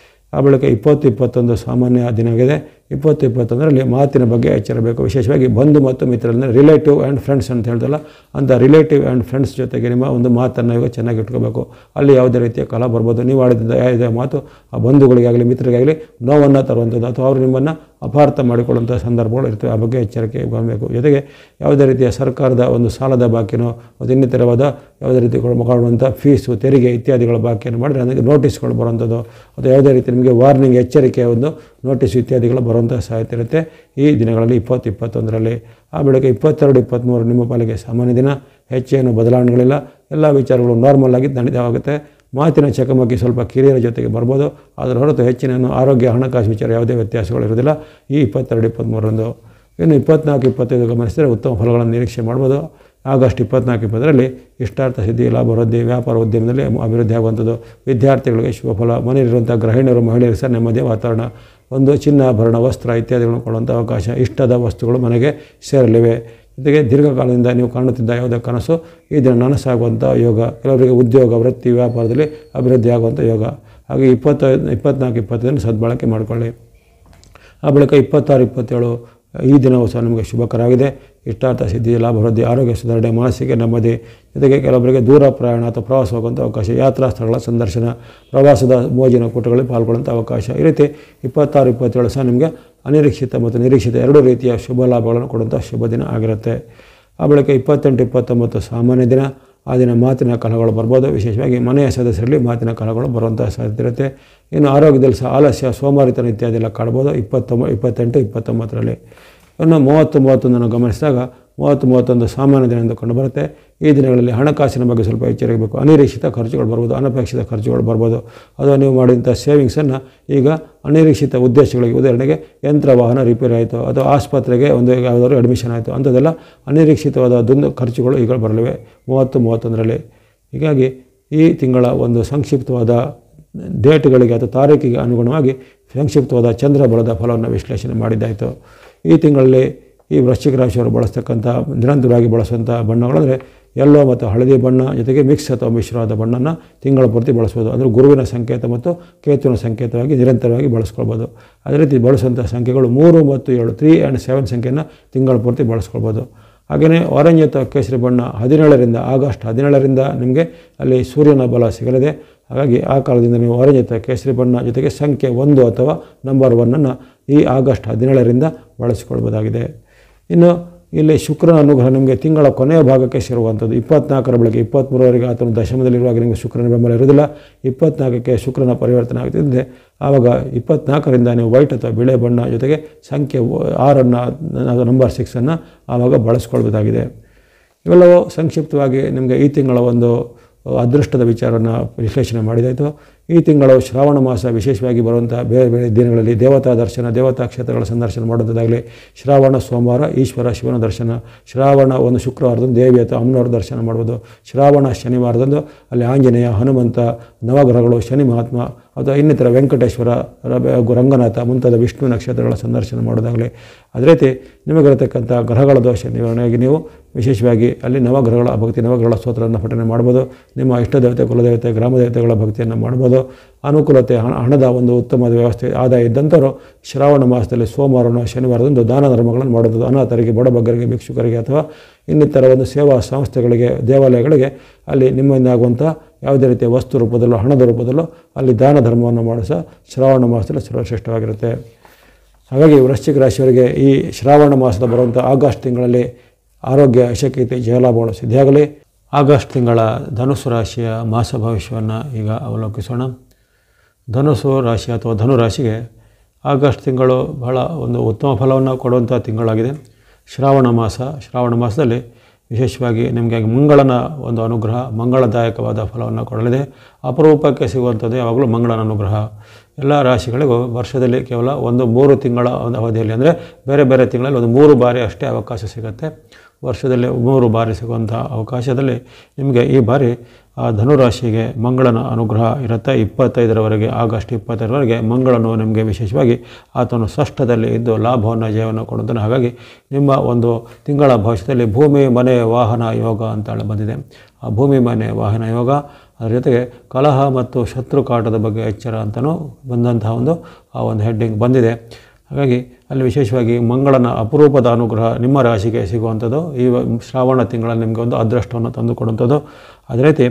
ಆ ಬಳಿಕ 20, 21 ಸಾಮಾನ್ಯ ದಿನವಾಗಿದೆ. 20, 21ರಲ್ಲಿ ಮಾತಿನ ಬಗ್ಗೆ ಎಚ್ಚರಬೇಕು. ವಿಶೇಷವಾಗಿ ಬಂಧು ಮತ್ತು ಮಿತ್ರರಿಂದ ರಿಲೇಟಿವ್ ಆ್ಯಂಡ್ ಫ್ರೆಂಡ್ಸ್ ಅಂತ ಹೇಳ್ತಲ್ಲ, ಅಂಥ ರಿಲೇಟಿವ್ ಆ್ಯಂಡ್ ಫ್ರೆಂಡ್ಸ್ ಜೊತೆಗೆ ನಿಮ್ಮ ಒಂದು ಮಾತನ್ನು ಇವಾಗ ಚೆನ್ನಾಗಿ ಇಟ್ಕೋಬೇಕು. ಅಲ್ಲಿ ಯಾವುದೇ ರೀತಿಯ ಕಲಹ ಬರ್ಬೋದು. ನೀವು ಆಡಿದ ಯಾವುದೇ ಮಾತು ಆ ಬಂಧುಗಳಿಗಾಗಲಿ ಮಿತ್ರರಿಗಾಗಲಿ ನೋವನ್ನು ತರುವಂಥದ್ದು, ಅಥವಾ ಅವರು ನಿಮ್ಮನ್ನು ಅಪಾರ್ಥ ಮಾಡಿಕೊಳ್ಳುವಂಥ ಸಂದರ್ಭಗಳು ಇರ್ತವೆ. ಆ ಬಗ್ಗೆ ಎಚ್ಚರಿಕೆ ಬರಬೇಕು. ಜೊತೆಗೆ ಯಾವುದೇ ರೀತಿಯ ಸರ್ಕಾರದ ಒಂದು ಸಾಲದ ಬಾಕಿನೋ ಮತ್ತು ಇನ್ನಿತರವಾದ ಯಾವುದೇ ರೀತಿ ಮಾಡುವಂಥ ಫೀಸು, ತೆರಿಗೆ ಇತ್ಯಾದಿಗಳ ಬಾಕಿಯನ್ನು ಮಾಡಿದರೆ ಅದಕ್ಕೆ ನೋಟಿಸ್ಗಳು ಬರುವಂಥದ್ದು ಅಥವಾ ಯಾವುದೇ ರೀತಿ ನಿಮಗೆ ವಾರ್ನಿಂಗ್, ಎಚ್ಚರಿಕೆಯ ಒಂದು ನೋಟಿಸ್ ಇತ್ಯಾದಿಗಳು ಬರುವಂಥ ಸಾಧ್ಯತೆ ಇರುತ್ತೆ ಈ ದಿನಗಳಲ್ಲಿ 20-21ರಲ್ಲಿ. ಆ ಬೆಳಗ್ಗೆ 22-23 ನಿಮ್ಮ ಪಾಲಿಗೆ ಸಾಮಾನ್ಯ ದಿನ. ಹೆಚ್ಚೇನು ಬದಲಾವಣೆಗಳಿಲ್ಲ. ಎಲ್ಲ ವಿಚಾರಗಳು ನಾರ್ಮಲ್ ಆಗಿ ನಡೀತಾಗುತ್ತೆ. ಮಾತಿನ ಚಕಮಕಿ ಸ್ವಲ್ಪ ಕಿರಿಯರ ಜೊತೆಗೆ ಬರ್ಬೋದು. ಅದರ ಹೊರತು ಹೆಚ್ಚಿನ ಆರೋಗ್ಯ, ಹಣಕಾಸು ವಿಚಾರ ಯಾವುದೇ ವ್ಯತ್ಯಾಸಗಳು ಇರೋದಿಲ್ಲ ಈ 22-23ರಂದು. ಇನ್ನು 24-25 ಗಮನಿಸಿದರೆ ಉತ್ತಮ ಫಲಗಳನ್ನು ನಿರೀಕ್ಷೆ ಮಾಡ್ಬೋದು. ಆಗಸ್ಟ್ 24-20ರಲ್ಲಿ ಇಷ್ಟಾರ್ಥ ಸಿದ್ಧಿ, ಲಾಭ ವೃದ್ಧಿ, ವ್ಯಾಪಾರ ಉದ್ಯಮದಲ್ಲಿ ಅಭಿವೃದ್ಧಿ ಆಗುವಂಥದ್ದು. ವಿದ್ಯಾರ್ಥಿಗಳಿಗೆ ಶುಭ ಫಲ. ಮನೆಯಲ್ಲಿರುವಂಥ ಗೃಹಿಣಿಯರು, ಮಹಿಳೆಯರು ಸಹ ನೆಮ್ಮದಿಯ ವಾತಾವರಣ. ಒಂದು ಚಿನ್ನಾಭರಣ, ವಸ್ತ್ರ ಇತ್ಯಾದಿಗಳನ್ನು ಕೊಡುವಂಥ ಅವಕಾಶ. ಇಷ್ಟದ ವಸ್ತುಗಳು ಮನೆಗೆ ಸೇರಲಿವೆ. ಜೊತೆಗೆ ದೀರ್ಘಕಾಲದಿಂದ ನೀವು ಕಾಣುತ್ತಿದ್ದ ಯಾವುದೇ ಕನಸು ಈ ದಿನ ನನಸಾಗುವಂಥ ಯೋಗ. ಕೆಲವರಿಗೆ ಉದ್ಯೋಗ, ವೃತ್ತಿ, ವ್ಯಾಪಾರದಲ್ಲಿ ಅಭಿವೃದ್ಧಿ ಆಗುವಂಥ ಯೋಗ. ಹಾಗೆ 24-25 ಸದ್ಬಳಕೆ ಮಾಡಿಕೊಳ್ಳಿ. ಆ ಬಳಿಕ 26-27 ಈ ದಿನವೂ ಸಹ ನಿಮಗೆ ಶುಭಕರವಾಗಿದೆ. ಇಷ್ಟಾರ್ಥ ಸಿದ್ಧಿ, ಲಾಭ ವೃದ್ಧಿ, ಆರೋಗ್ಯ ಸುಧಾರಣೆ, ಮನಸ್ಸಿಗೆ ನೆಮ್ಮದಿ. ಜೊತೆಗೆ ಕೆಲವರಿಗೆ ದೂರ ಪ್ರಯಾಣ ಅಥವಾ ಪ್ರವಾಸ ಹೋಗುವಂಥ ಅವಕಾಶ, ಯಾತ್ರಾ ಸ್ಥಳಗಳ ಸಂದರ್ಶನ, ಪ್ರವಾಸದ ಮೋಜಿನ ಕೂಟಗಳಲ್ಲಿ ಪಾಲ್ಗೊಳ್ಳುವಂಥ ಅವಕಾಶ. ಈ ರೀತಿ 26-27 ಸಹ ನಿಮಗೆ ಅನಿರೀಕ್ಷಿತ ಮತ್ತು ನಿರೀಕ್ಷಿತ ಎರಡೂ ರೀತಿಯ ಶುಭ ಲಾಭಗಳನ್ನು ಕೊಡುವಂಥ ಶುಭ ದಿನ ಆಗಿರುತ್ತೆ. ಆ ಬಳಿಕ 28-29 ಸಾಮಾನ್ಯ ದಿನ. ಆ ದಿನ ಮಾತಿನ ಕಲಹಗಳು ಬರ್ಬೋದು. ವಿಶೇಷವಾಗಿ ಮನೆಯ ಸದಸ್ಯರಲ್ಲಿ ಮಾತಿನ ಕಲಹಗಳು ಬರುವಂಥ ಸಾಧ್ಯತೆ ಇರುತ್ತೆ. ಇನ್ನು ಆರೋಗ್ಯದಲ್ಲಿ ಸಹ ಆಲಸ್ಯ, ಸೋಮಾರಿತನ ಇತ್ಯಾದಿ ಎಲ್ಲ ಕಾಣ್ಬೋದು 28-29ರಲ್ಲಿ. ಇನ್ನು 30-31 ಗಮನಿಸಿದಾಗ 30-31 ಸಾಮಾನ್ಯ ದಿನ ಎಂದು ಕಂಡುಬರುತ್ತೆ. ಈ ದಿನಗಳಲ್ಲಿ ಹಣಕಾಸಿನ ಬಗ್ಗೆ ಸ್ವಲ್ಪ ಎಚ್ಚರಿಸಬೇಕು. ಅನಿರೀಕ್ಷಿತ ಖರ್ಚುಗಳು ಬರ್ಬೋದು, ಅನಪೇಕ್ಷಿತ ಖರ್ಚುಗಳು ಬರ್ಬೋದು. ಅಥವಾ ನೀವು ಮಾಡಿದಂಥ ಸೇವಿಂಗ್ಸನ್ನು ಈಗ ಅನಿರೀಕ್ಷಿತ ಉದ್ದೇಶಗಳಿಗೆ, ಉದಾಹರಣೆಗೆ ಯಂತ್ರ ವಾಹನ ರಿಪೇರಿ ಆಯಿತು ಅಥವಾ ಆಸ್ಪತ್ರೆಗೆ ಒಂದು ಯಾವುದಾದ್ರು ಅಡ್ಮಿಷನ್ ಆಯಿತು, ಅಂಥದ್ದೆಲ್ಲ ಅನಿರೀಕ್ಷಿತವಾದ ಖರ್ಚುಗಳು ಈಗ ಬರಲಿವೆ 30-31ರಲ್ಲಿ. ಹೀಗಾಗಿ ಈ ತಿಂಗಳ ಒಂದು ಸಂಕ್ಷಿಪ್ತವಾದ ಡೇಟ್ಗಳಿಗೆ ಅಥವಾ ತಾರೀಕಿಗೆ ಅನುಗುಣವಾಗಿ ಸಂಕ್ಷಿಪ್ತವಾದ ಚಂದ್ರಬಲದ ಫಲವನ್ನು ವಿಶ್ಲೇಷಣೆ ಮಾಡಿದ್ದಾಯಿತು. ಈ ತಿಂಗಳಲ್ಲಿ ಈ ವೃಶ್ಚಿಕ ರಾಶಿಯವರು ಬಳಸ್ತಕ್ಕಂಥ ನಿರಂತರವಾಗಿ ಬಳಸುವಂಥ ಬಣ್ಣಗಳಂದರೆ ಯೆಲ್ಲೋ ಮತ್ತು ಹಳದಿ ಬಣ್ಣ, ಜೊತೆಗೆ ಮಿಕ್ಸ್ ಅಥವಾ ಮಿಶ್ರವಾದ ಬಣ್ಣನ ತಿಂಗಳ ಪೂರ್ತಿ ಬಳಸ್ಬೋದು. ಅಂದರೆ ಗುರುವಿನ ಸಂಕೇತ ಮತ್ತು ಕೇತುವಿನ ಸಂಕೇತವಾಗಿ ನಿರಂತರವಾಗಿ ಬಳಸ್ಕೊಳ್ಬೋದು. ಅದೇ ರೀತಿ ಬಳಸುವಂಥ ಸಂಖ್ಯೆಗಳು 3 ಮತ್ತು 7, 3 ಆ್ಯಂಡ್ 7 ಸಂಖ್ಯೆಯನ್ನು ತಿಂಗಳ ಪೂರ್ತಿ ಬಳಸ್ಕೊಳ್ಬೋದು. ಹಾಗೆಯೇ ಆರೆಂಜ್ ಅಥವಾ ಕೇಸರಿ ಬಣ್ಣ ಆಗಸ್ಟ್ 17ರಿಂದ ನಿಮಗೆ ಅಲ್ಲಿ ಸೂರ್ಯನ ಬಲ ಸಿಗಲಿದೆ. ಹಾಗಾಗಿ ಆ ಕಾಲದಿಂದ ನೀವು ಆರೆಂಜ್ ಅಥವಾ ಕೇಸರಿ ಬಣ್ಣ ಜೊತೆಗೆ ಸಂಖ್ಯೆ 1 ಅಥವಾ ನಂಬರ್ 1 ಈ ಆಗಸ್ಟ್ 17ರಿಂದ ಬಳಸಿಕೊಳ್ಬೋದಾಗಿದೆ. ಇನ್ನು ಇಲ್ಲಿ ಶುಕ್ರನ ಅನುಗ್ರಹ ನಿಮಗೆ ತಿಂಗಳ ಕೊನೆಯ ಭಾಗಕ್ಕೆ ಸೇರುವಂಥದ್ದು. 24ರ ಬೆಳಗ್ಗೆ 23ರವರೆಗೆ ಆತನು ದಶಮದಲ್ಲಿರುವಾಗ ನಿಮಗೆ ಶುಕ್ರನ ಬೆಂಬಲ ಇರೋದಿಲ್ಲ. 24ಕ್ಕೆ ಶುಕ್ರನ ಪರಿವರ್ತನೆ ಆಗ್ತಿದ್ದೆ. ಆವಾಗ 24ರಿಂದ ನೀವು ವೈಟ್ ಅಥವಾ ಬಿಳೆ ಬಣ್ಣ ಜೊತೆಗೆ ಸಂಖ್ಯೆ 6 ನಂಬರ್ 6 ಆವಾಗ ಬಳಸ್ಕೊಳ್ಬೋದಾಗಿದೆ. ಇವೆಲ್ಲವೂ ಸಂಕ್ಷಿಪ್ತವಾಗಿ ನಿಮಗೆ ಈ ತಿಂಗಳ ಒಂದು ಅದೃಷ್ಟದ ವಿಚಾರವನ್ನು ವಿಶ್ಲೇಷಣೆ ಮಾಡಿದಾಯಿತು. ಈ ತಿಂಗಳು ಶ್ರಾವಣ ಮಾಸ ವಿಶೇಷವಾಗಿ ಬರುವಂಥ ಬೇರೆ ಬೇರೆ ದಿನಗಳಲ್ಲಿ ದೇವತಾ ದರ್ಶನ, ದೇವತಾ ಕ್ಷೇತ್ರಗಳ ಸಂದರ್ಶನ ಮಾಡುವಂಥದ್ದಾಗಲಿ, ಶ್ರಾವಣ ಸೋಮವಾರ ಈಶ್ವರ ಶಿವನ ದರ್ಶನ, ಶ್ರಾವಣ ಒಂದು ಶುಕ್ರವಾರದಂದು ದೇವಿ ಅಥವಾ ಅಮ್ಮನವರ ದರ್ಶನ ಮಾಡ್ಬೋದು, ಶ್ರಾವಣ ಶನಿವಾರದಂದು ಅಲ್ಲಿ ಆಂಜನೇಯ, ಹನುಮಂತ, ನವಗ್ರಹಗಳು, ಶನಿ ಮಹಾತ್ಮ ಅಥವಾ ಇನ್ನಿತರ ವೆಂಕಟೇಶ್ವರ, ರಂಗನಾಥ ಮುಂತಾದ ವಿಷ್ಣು ನಕ್ಷತ್ರಗಳ ಸಂದರ್ಶನ ಮಾಡೋದಾಗಲಿ. ಅದೇ ರೀತಿ ನಿಮಗಿರತಕ್ಕಂಥ ಗ್ರಹಗಳ ದೋಷ ನಿವಾರಣೆಯಾಗಿ ನೀವು ವಿಶೇಷವಾಗಿ ಅಲ್ಲಿ ನವಗ್ರಹಗಳ ಭಕ್ತಿ, ನವಗ್ರಹಗಳ ಸ್ತೋತ್ರವನ್ನು ಪಠನೆ ಮಾಡ್ಬೋದು. ನಿಮ್ಮ ಇಷ್ಟ ದೇವತೆ, ಕುಲದೇವತೆ, ಗ್ರಾಮ ದೇವತೆಗಳ ಭಕ್ತಿಯನ್ನು ಮಾಡ್ಬೋದು. ಅನುಕೂಲತೆ, ಹಣದ ಒಂದು ಉತ್ತಮವಾದ ವ್ಯವಸ್ಥೆ, ಆದಾಯ ಇದ್ದಂಥವರು ಶ್ರಾವಣ ಮಾಸದಲ್ಲಿ ಸೋಮವಾರನ ಶನಿವಾರದಂದು ದಾನ ಧರ್ಮಗಳನ್ನು ಮಾಡೋದು. ಅನಾಥರಿಗೆ, ಬಡಬಗ್ಗರಿಗೆ, ಭಿಕ್ಷುಕರಿಗೆ ಅಥವಾ ಇನ್ನಿತರ ಒಂದು ಸೇವಾ ಸಂಸ್ಥೆಗಳಿಗೆ, ದೇವಾಲಯಗಳಿಗೆ ಅಲ್ಲಿ ನಿಮ್ಮಿಂದ ಆಗುವಂಥ ಯಾವುದೇ ರೀತಿಯ ವಸ್ತು ರೂಪದಲ್ಲೋ ಹಣದ ರೂಪದಲ್ಲೋ ಅಲ್ಲಿ ದಾನ ಧರ್ಮವನ್ನು ಮಾಡಿಸ ಶ್ರಾವಣ ಮಾಸದಲ್ಲಿ ಸರ್ವಶ್ರೇಷ್ಠವಾಗಿರುತ್ತೆ. ಹಾಗಾಗಿ ವೃಶ್ಚಿಕ ರಾಶಿಯವರಿಗೆ ಈ ಶ್ರಾವಣ ಮಾಸದ ಬರುವಂಥ ಆಗಸ್ಟ್ ತಿಂಗಳಲ್ಲಿ ಆರೋಗ್ಯ, ಯಶಕೀರ್ತಿ, ಜಯಲಾಭಗಳು ಸಿದ್ಧಿಯಾಗಲಿ. ಆಗಸ್ಟ್ ತಿಂಗಳ ಧನುಸ್ಸು ರಾಶಿಯ ಮಾಸ ಭವಿಷ್ಯವನ್ನು ಈಗ ಅವಲೋಕಿಸೋಣ. ಧನುಸ್ಸು ರಾಶಿ ಅಥವಾ ಧನುರಾಶಿಗೆ ಆಗಸ್ಟ್ ತಿಂಗಳು ಬಹಳ ಒಂದು ಉತ್ತಮ ಫಲವನ್ನು ಕೊಡುವಂಥ ತಿಂಗಳಾಗಿದೆ. ಶ್ರಾವಣ ಮಾಸದಲ್ಲಿ ವಿಶೇಷವಾಗಿ ನಿಮಗೆ ಮಂಗಳನ ಒಂದು ಅನುಗ್ರಹ, ಮಂಗಳದಾಯಕವಾದ ಫಲವನ್ನು ಕೊಡಲಿದೆ. ಅಪರೂಪಕ್ಕೆ ಸಿಗುವಂಥದ್ದು ಯಾವಾಗಲೂ ಮಂಗಳನ ಅನುಗ್ರಹ. ಎಲ್ಲ ರಾಶಿಗಳಿಗೂ ವರ್ಷದಲ್ಲಿ ಕೇವಲ 3 ತಿಂಗಳ ಒಂದು ಅವಧಿಯಲ್ಲಿ, ಅಂದರೆ ಬೇರೆ ಬೇರೆ ತಿಂಗಳಲ್ಲಿ 3 ಬಾರಿ ಅಷ್ಟೇ ಅವಕಾಶ ಸಿಗುತ್ತೆ. ವರ್ಷದಲ್ಲಿ 3 ಬಾರಿ ಸಿಗುವಂಥ ಅವಕಾಶದಲ್ಲಿ ನಿಮಗೆ ಈ ಬಾರಿ ಧನುರಾಶಿಗೆ ಮಂಗಳನ ಅನುಗ್ರಹ ಇರುತ್ತೆ. 25ರವರೆಗೆ, ಆಗಸ್ಟ್ 25ರವರೆಗೆ ಮಂಗಳನು ನಿಮಗೆ ವಿಶೇಷವಾಗಿ ಆತನು ಷಷ್ಠದಲ್ಲಿ ಇದ್ದು ಲಾಭವನ್ನು, ಜಯವನ್ನು ಕೊಡುತ್ತಾನೆ. ಹಾಗಾಗಿ ನಿಮ್ಮ ಒಂದು ತಿಂಗಳ ಭವಿಷ್ಯದಲ್ಲಿ ಭೂಮಿ, ಮನೆ, ವಾಹನ ಯೋಗ ಅಂತೇಳಿ ಬಂದಿದೆ. ಆ ಭೂಮಿ, ಮನೆ, ವಾಹನ ಯೋಗ, ಅದರ ಜೊತೆಗೆ ಕಲಹ ಮತ್ತು ಶತ್ರುಕಾಟದ ಬಗ್ಗೆ ಎಚ್ಚರ ಅಂತಲೂ ಬಂದಂತಹ ಒಂದು ಹೆಡ್ಡಿಂಗ್ ಬಂದಿದೆ. ಹಾಗಾಗಿ ಅಲ್ಲಿ ವಿಶೇಷವಾಗಿ ಮಂಗಳನ ಅಪರೂಪದ ಅನುಗ್ರಹ ನಿಮ್ಮ ರಾಶಿಗೆ ಸಿಗುವಂಥದ್ದು ಈ ಶ್ರಾವಣ ತಿಂಗಳಲ್ಲಿ ನಿಮಗೆ ಒಂದು ಅದೃಷ್ಟವನ್ನು ತಂದುಕೊಡುವಂಥದ್ದು. ಅದೇ ರೀತಿ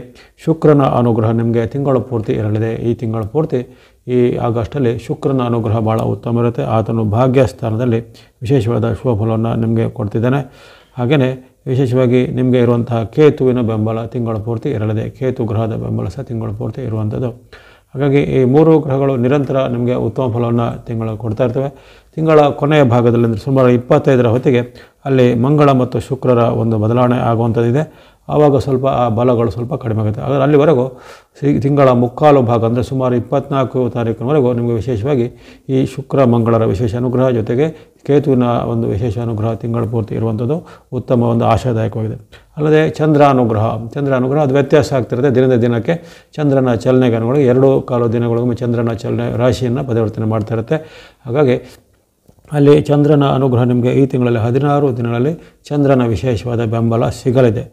ಶುಕ್ರನ ಅನುಗ್ರಹ ನಿಮಗೆ ತಿಂಗಳ ಪೂರ್ತಿ ಇರಲಿದೆ. ಈ ತಿಂಗಳ ಪೂರ್ತಿ ಈ ಆಗಸ್ಟಲ್ಲಿ ಶುಕ್ರನ ಅನುಗ್ರಹ ಭಾಳ ಉತ್ತಮ ಇರುತ್ತೆ. ಆತನು ಭಾಗ್ಯಸ್ಥಾನದಲ್ಲಿ ವಿಶೇಷವಾದ ಶುಭ ಫಲವನ್ನು ನಿಮಗೆ ಕೊಡ್ತಿದ್ದಾನೆ. ಹಾಗೆಯೇ ವಿಶೇಷವಾಗಿ ನಿಮಗೆ ಇರುವಂತಹ ಕೇತುವಿನ ಬೆಂಬಲ ತಿಂಗಳ ಪೂರ್ತಿ ಇರಲಿದೆ. ಕೇತು ಗ್ರಹದ ಬೆಂಬಲ ಸಹ ತಿಂಗಳ ಪೂರ್ತಿ ಇರುವಂಥದ್ದು. ಹಾಗಾಗಿ ಈ 3 ಗ್ರಹಗಳು ನಿರಂತರ ನಿಮಗೆ ಉತ್ತಮ ಫಲವನ್ನು ತಿಂಗಳು ಕೊಡ್ತಾ ಇರ್ತವೆ. ತಿಂಗಳ ಕೊನೆಯ ಭಾಗದಲ್ಲಿ ಅಂದರೆ ಸುಮಾರು 25ರ ಹೊತ್ತಿಗೆ ಅಲ್ಲಿ ಮಂಗಳ ಮತ್ತು ಶುಕ್ರರ ಒಂದು ಬದಲಾವಣೆ ಆಗುವಂಥದ್ದಿದೆ. ಆವಾಗ ಸ್ವಲ್ಪ ಆ ಬಲಗಳು ಸ್ವಲ್ಪ ಕಡಿಮೆ ಆಗುತ್ತೆ. ಆದರೆ ಅಲ್ಲಿವರೆಗೂ ತಿಂಗಳ ಮುಕ್ಕಾಲು ಭಾಗ ಅಂದರೆ ಸುಮಾರು 24 ತಾರೀಕಿನವರೆಗೂ ನಿಮಗೆ ವಿಶೇಷವಾಗಿ ಈ ಶುಕ್ರ ಮಂಗಳರ ವಿಶೇಷ ಅನುಗ್ರಹ ಜೊತೆಗೆ ಕೇತುವಿನ ಒಂದು ವಿಶೇಷ ಅನುಗ್ರಹ ತಿಂಗಳ ಪೂರ್ತಿ ಇರುವಂಥದ್ದು ಉತ್ತಮ ಒಂದು ಆಶಾದಾಯಕವಾಗಿದೆ. ಅಲ್ಲದೆ ಚಂದ್ರ ಅನುಗ್ರಹ ಅದು ವ್ಯತ್ಯಾಸ ಆಗ್ತಿರುತ್ತೆ ದಿನದ ದಿನಕ್ಕೆ. ಚಂದ್ರನ ಚಲನೆಗೆ ಅನುಗುಣವಾಗಿ 2 ದಿನಗಳಿಗೊಮ್ಮೆ ಚಂದ್ರನ ಚಲನೆ ರಾಶಿಯನ್ನು ಪರಿವರ್ತನೆ ಮಾಡ್ತಾ ಇರುತ್ತೆ. ಹಾಗಾಗಿ ಅಲ್ಲಿ ಚಂದ್ರನ ಅನುಗ್ರಹ ನಿಮಗೆ ಈ ತಿಂಗಳಲ್ಲಿ 16 ದಿನಗಳಲ್ಲಿ ಚಂದ್ರನ ವಿಶೇಷವಾದ ಬೆಂಬಲ ಸಿಗಲಿದೆ.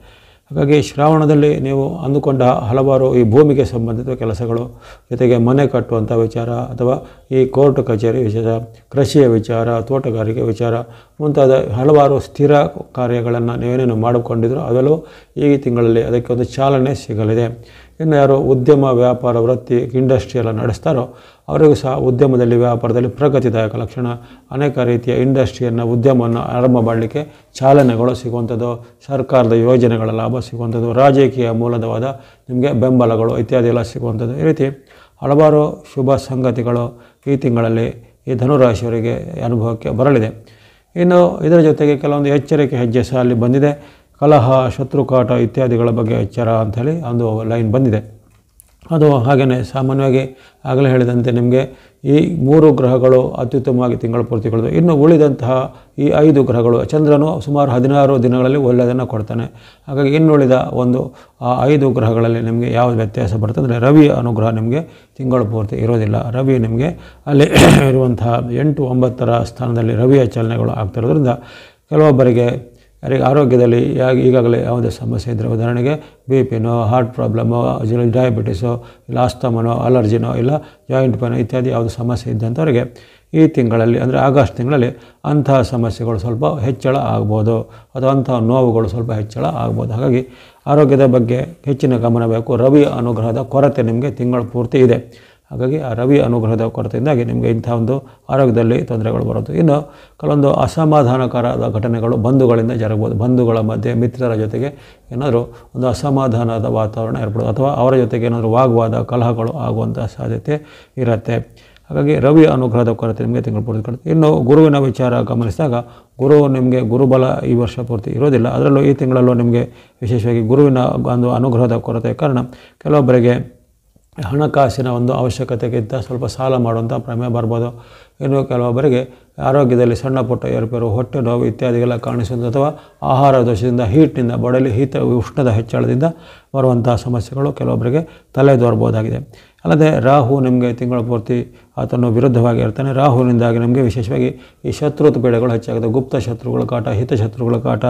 ಹಾಗಾಗಿ ಶ್ರಾವಣದಲ್ಲಿ ನೀವು ಅಂದುಕೊಂಡ ಹಲವಾರು ಈ ಭೂಮಿಗೆ ಸಂಬಂಧಿತ ಕೆಲಸಗಳು, ಜೊತೆಗೆ ಮನೆ ಕಟ್ಟುವಂಥ ವಿಚಾರ ಅಥವಾ ಈ ಕೋರ್ಟ್ ಕಚೇರಿ ವಿಚಾರ, ಕೃಷಿಯ ವಿಚಾರ, ತೋಟಗಾರಿಕೆ ವಿಚಾರ ಮುಂತಾದ ಹಲವಾರು ಸ್ಥಿರ ಕಾರ್ಯಗಳನ್ನು ನೀವೇನೇನು ಮಾಡಿಕೊಂಡಿದ್ರು ಅವೆಲ್ಲವೂ ಈ ತಿಂಗಳಲ್ಲಿ ಅದಕ್ಕೆ ಒಂದು ಚಾಲನೆ ಸಿಗಲಿದೆ. ಇನ್ನು ಯಾರು ಉದ್ಯಮ, ವ್ಯಾಪಾರ, ವೃತ್ತಿ, ಇಂಡಸ್ಟ್ರಿ ಎಲ್ಲ ನಡೆಸ್ತಾರೋ ಅವರಿಗೂ ಸಹ ಉದ್ಯಮದಲ್ಲಿ, ವ್ಯಾಪಾರದಲ್ಲಿ ಪ್ರಗತಿದಾಯಕ ಲಕ್ಷಣ. ಅನೇಕ ರೀತಿಯ ಇಂಡಸ್ಟ್ರಿಯನ್ನು, ಉದ್ಯಮವನ್ನು ಆರಂಭ ಮಾಡಲಿಕ್ಕೆ ಚಾಲನೆಗಳು ಸಿಗುವಂಥದ್ದು, ಸರ್ಕಾರದ ಯೋಜನೆಗಳ ಲಾಭ ಸಿಗುವಂಥದ್ದು, ರಾಜಕೀಯ ಮೂಲದವಾದ ನಿಮಗೆ ಬೆಂಬಲಗಳು ಇತ್ಯಾದಿ ಎಲ್ಲ ಸಿಗುವಂಥದ್ದು. ಈ ರೀತಿ ಹಲವಾರು ಶುಭ ಸಂಗತಿಗಳು ಈ ತಿಂಗಳಲ್ಲಿ ಈ ಧನುರಾಶಿಯವರಿಗೆ ಅನುಭವಕ್ಕೆ ಬರಲಿದೆ. ಇನ್ನು ಇದರ ಜೊತೆಗೆ ಕೆಲವೊಂದು ಎಚ್ಚರಿಕೆ ಹೆಜ್ಜೆ ಸಹ ಅಲ್ಲಿ ಬಂದಿದೆ. ಕಲಹ, ಶತ್ರುಕಾಟ ಇತ್ಯಾದಿಗಳ ಬಗ್ಗೆ ಎಚ್ಚರ ಅಂಥೇಳಿ ಒಂದು ಲೈನ್ ಬಂದಿದೆ. ಅದು ಹಾಗೆಯೇ ಸಾಮಾನ್ಯವಾಗಿ ಆಗಲೇ ಹೇಳಿದಂತೆ ನಿಮಗೆ ಈ 3 ಗ್ರಹಗಳು ಅತ್ಯುತ್ತಮವಾಗಿ ತಿಂಗಳ ಪೂರ್ತಿಗಳದು. ಇನ್ನು ಉಳಿದಂತಹ ಈ 5 ಗ್ರಹಗಳು, ಚಂದ್ರನು ಸುಮಾರು 16 ದಿನಗಳಲ್ಲಿ ಒಳ್ಳೆಯದನ್ನು ಕೊಡ್ತಾನೆ. ಹಾಗಾಗಿ ಇನ್ನುಳಿದ ಒಂದು ಆ 5 ಗ್ರಹಗಳಲ್ಲಿ ನಿಮಗೆ ಯಾವ ವ್ಯತ್ಯಾಸ ಬರ್ತದೆ ಅಂದರೆ ರವಿಯ ಅನುಗ್ರಹ ನಿಮಗೆ ತಿಂಗಳ ಪೂರ್ತಿ ಇರೋದಿಲ್ಲ. ರವಿ ನಿಮಗೆ ಅಲ್ಲಿ ಇರುವಂತಹ 8, 9ರ ಸ್ಥಾನದಲ್ಲಿ ರವಿಯ ಚಲನೆಗಳು ಆಗ್ತಿರೋದ್ರಿಂದ ಕೆಲವೊಬ್ಬರಿಗೆ ಯಾರಿಗೆ ಆರೋಗ್ಯದಲ್ಲಿ ಈಗಾಗಲೇ ಯಾವುದೇ ಸಮಸ್ಯೆ ಇದ್ದರೆ, ಉದಾಹರಣೆಗೆ BP-ನೋ, ಹಾರ್ಟ್ ಪ್ರಾಬ್ಲಮ್ಮೋ, ಡಯಾಬಿಟಿಸೋ, ಇಲ್ಲ ಆಸ್ತಮನೋ, ಅಲರ್ಜಿನೋ, ಇಲ್ಲ ಜಾಯಿಂಟ್ ಪೇನೋ ಇತ್ಯಾದಿ ಯಾವುದೇ ಸಮಸ್ಯೆ ಇದ್ದಂಥವರಿಗೆ ಈ ತಿಂಗಳಲ್ಲಿ ಅಂದರೆ ಆಗಸ್ಟ್ ತಿಂಗಳಲ್ಲಿ ಅಂತಹ ಸಮಸ್ಯೆಗಳು ಸ್ವಲ್ಪ ಹೆಚ್ಚಳ ಆಗ್ಬೋದು ಅಥವಾ ಅಂತಹ ನೋವುಗಳು ಸ್ವಲ್ಪ ಹೆಚ್ಚಳ ಆಗ್ಬೋದು. ಹಾಗಾಗಿ ಆರೋಗ್ಯದ ಬಗ್ಗೆ ಹೆಚ್ಚಿನ ಗಮನ ಬೇಕು. ರವಿ ಅನುಗ್ರಹದ ಕೊರತೆ ನಿಮಗೆ ತಿಂಗಳ ಪೂರ್ತಿ ಇದೆ. ಹಾಗಾಗಿ ಆ ರವಿ ಅನುಗ್ರಹದ ಕೊರತೆಯಿಂದಾಗಿ ನಿಮಗೆ ಇಂಥ ಒಂದು ಆರೋಗ್ಯದಲ್ಲಿ ತೊಂದರೆಗಳು ಬರುತ್ತೆ. ಇನ್ನು ಕೆಲವೊಂದು ಅಸಮಾಧಾನಕರದ ಘಟನೆಗಳು ಬಂಧುಗಳಿಂದ ಜರಗಬಹುದು. ಬಂಧುಗಳ ಮಧ್ಯೆ, ಮಿತ್ರರ ಜೊತೆಗೆ ಏನಾದರೂ ಒಂದು ಅಸಮಾಧಾನದ ವಾತಾವರಣ ಏರ್ಪಡೋದು ಅಥವಾ ಅವರ ಜೊತೆಗೆ ಏನಾದರೂ ವಾಗ್ವಾದ, ಕಲಹಗಳು ಆಗುವಂಥ ಸಾಧ್ಯತೆ ಇರುತ್ತೆ. ಹಾಗಾಗಿ ರವಿ ಅನುಗ್ರಹದ ಕೊರತೆ ನಿಮಗೆ ತಿಂಗಳ ಪೂರ್ತಿ ಕೊಡುತ್ತೆ. ಇನ್ನು ಗುರುವಿನ ವಿಚಾರ ಗಮನಿಸಿದಾಗ ಗುರು ನಿಮಗೆ ಗುರುಬಲ ಈ ವರ್ಷ ಪೂರ್ತಿ ಇರೋದಿಲ್ಲ. ಅದರಲ್ಲೂ ಈ ತಿಂಗಳಲ್ಲೂ ನಿಮಗೆ ವಿಶೇಷವಾಗಿ ಗುರುವಿನ ಒಂದು ಅನುಗ್ರಹದ ಕೊರತೆ ಕಾರಣ ಕೆಲವೊಬ್ಬರಿಗೆ ಹಣಕಾಸಿನ ಒಂದು ಅವಶ್ಯಕತೆಗಿಂತ ಸ್ವಲ್ಪ ಸಾಲ ಮಾಡುವಂಥ ಪ್ರಮೇಯ ಬರ್ಬೋದು. ಇನ್ನು ಕೆಲವೊಬ್ಬರಿಗೆ ಆರೋಗ್ಯದಲ್ಲಿ ಸಣ್ಣ ಪುಟ್ಟ ಏರುಪೇರು, ಹೊಟ್ಟೆ ನೋವು ಇತ್ಯಾದಿಗೆಲ್ಲ ಕಾಣಿಸುವುದು ಅಥವಾ ಆಹಾರ ದೋಷದಿಂದ, ಹೀಟ್ನಿಂದ, ಬಾಡಿಯಲ್ಲಿ ಉಷ್ಣದ ಹೆಚ್ಚಳದಿಂದ ಬರುವಂಥ ಸಮಸ್ಯೆಗಳು ಕೆಲವೊಬ್ಬರಿಗೆ ತಲೆದೋರ್ಬೋದಾಗಿದೆ. ಅಲ್ಲದೆ ರಾಹು ನಿಮಗೆ ತಿಂಗಳ ಪೂರ್ತಿ ಆತನು ವಿರುದ್ಧವಾಗಿ ಇರ್ತಾನೆ. ರಾಹುವಿನಿಂದಾಗಿ ನಮಗೆ ವಿಶೇಷವಾಗಿ ಈ ಶತ್ರುತ್ವ ಪೀಡೆಗಳು ಹೆಚ್ಚಾಗುತ್ತೆ. ಗುಪ್ತ ಶತ್ರುಗಳ ಕಾಟ, ಹಿತಶತ್ರುಗಳ ಕಾಟ,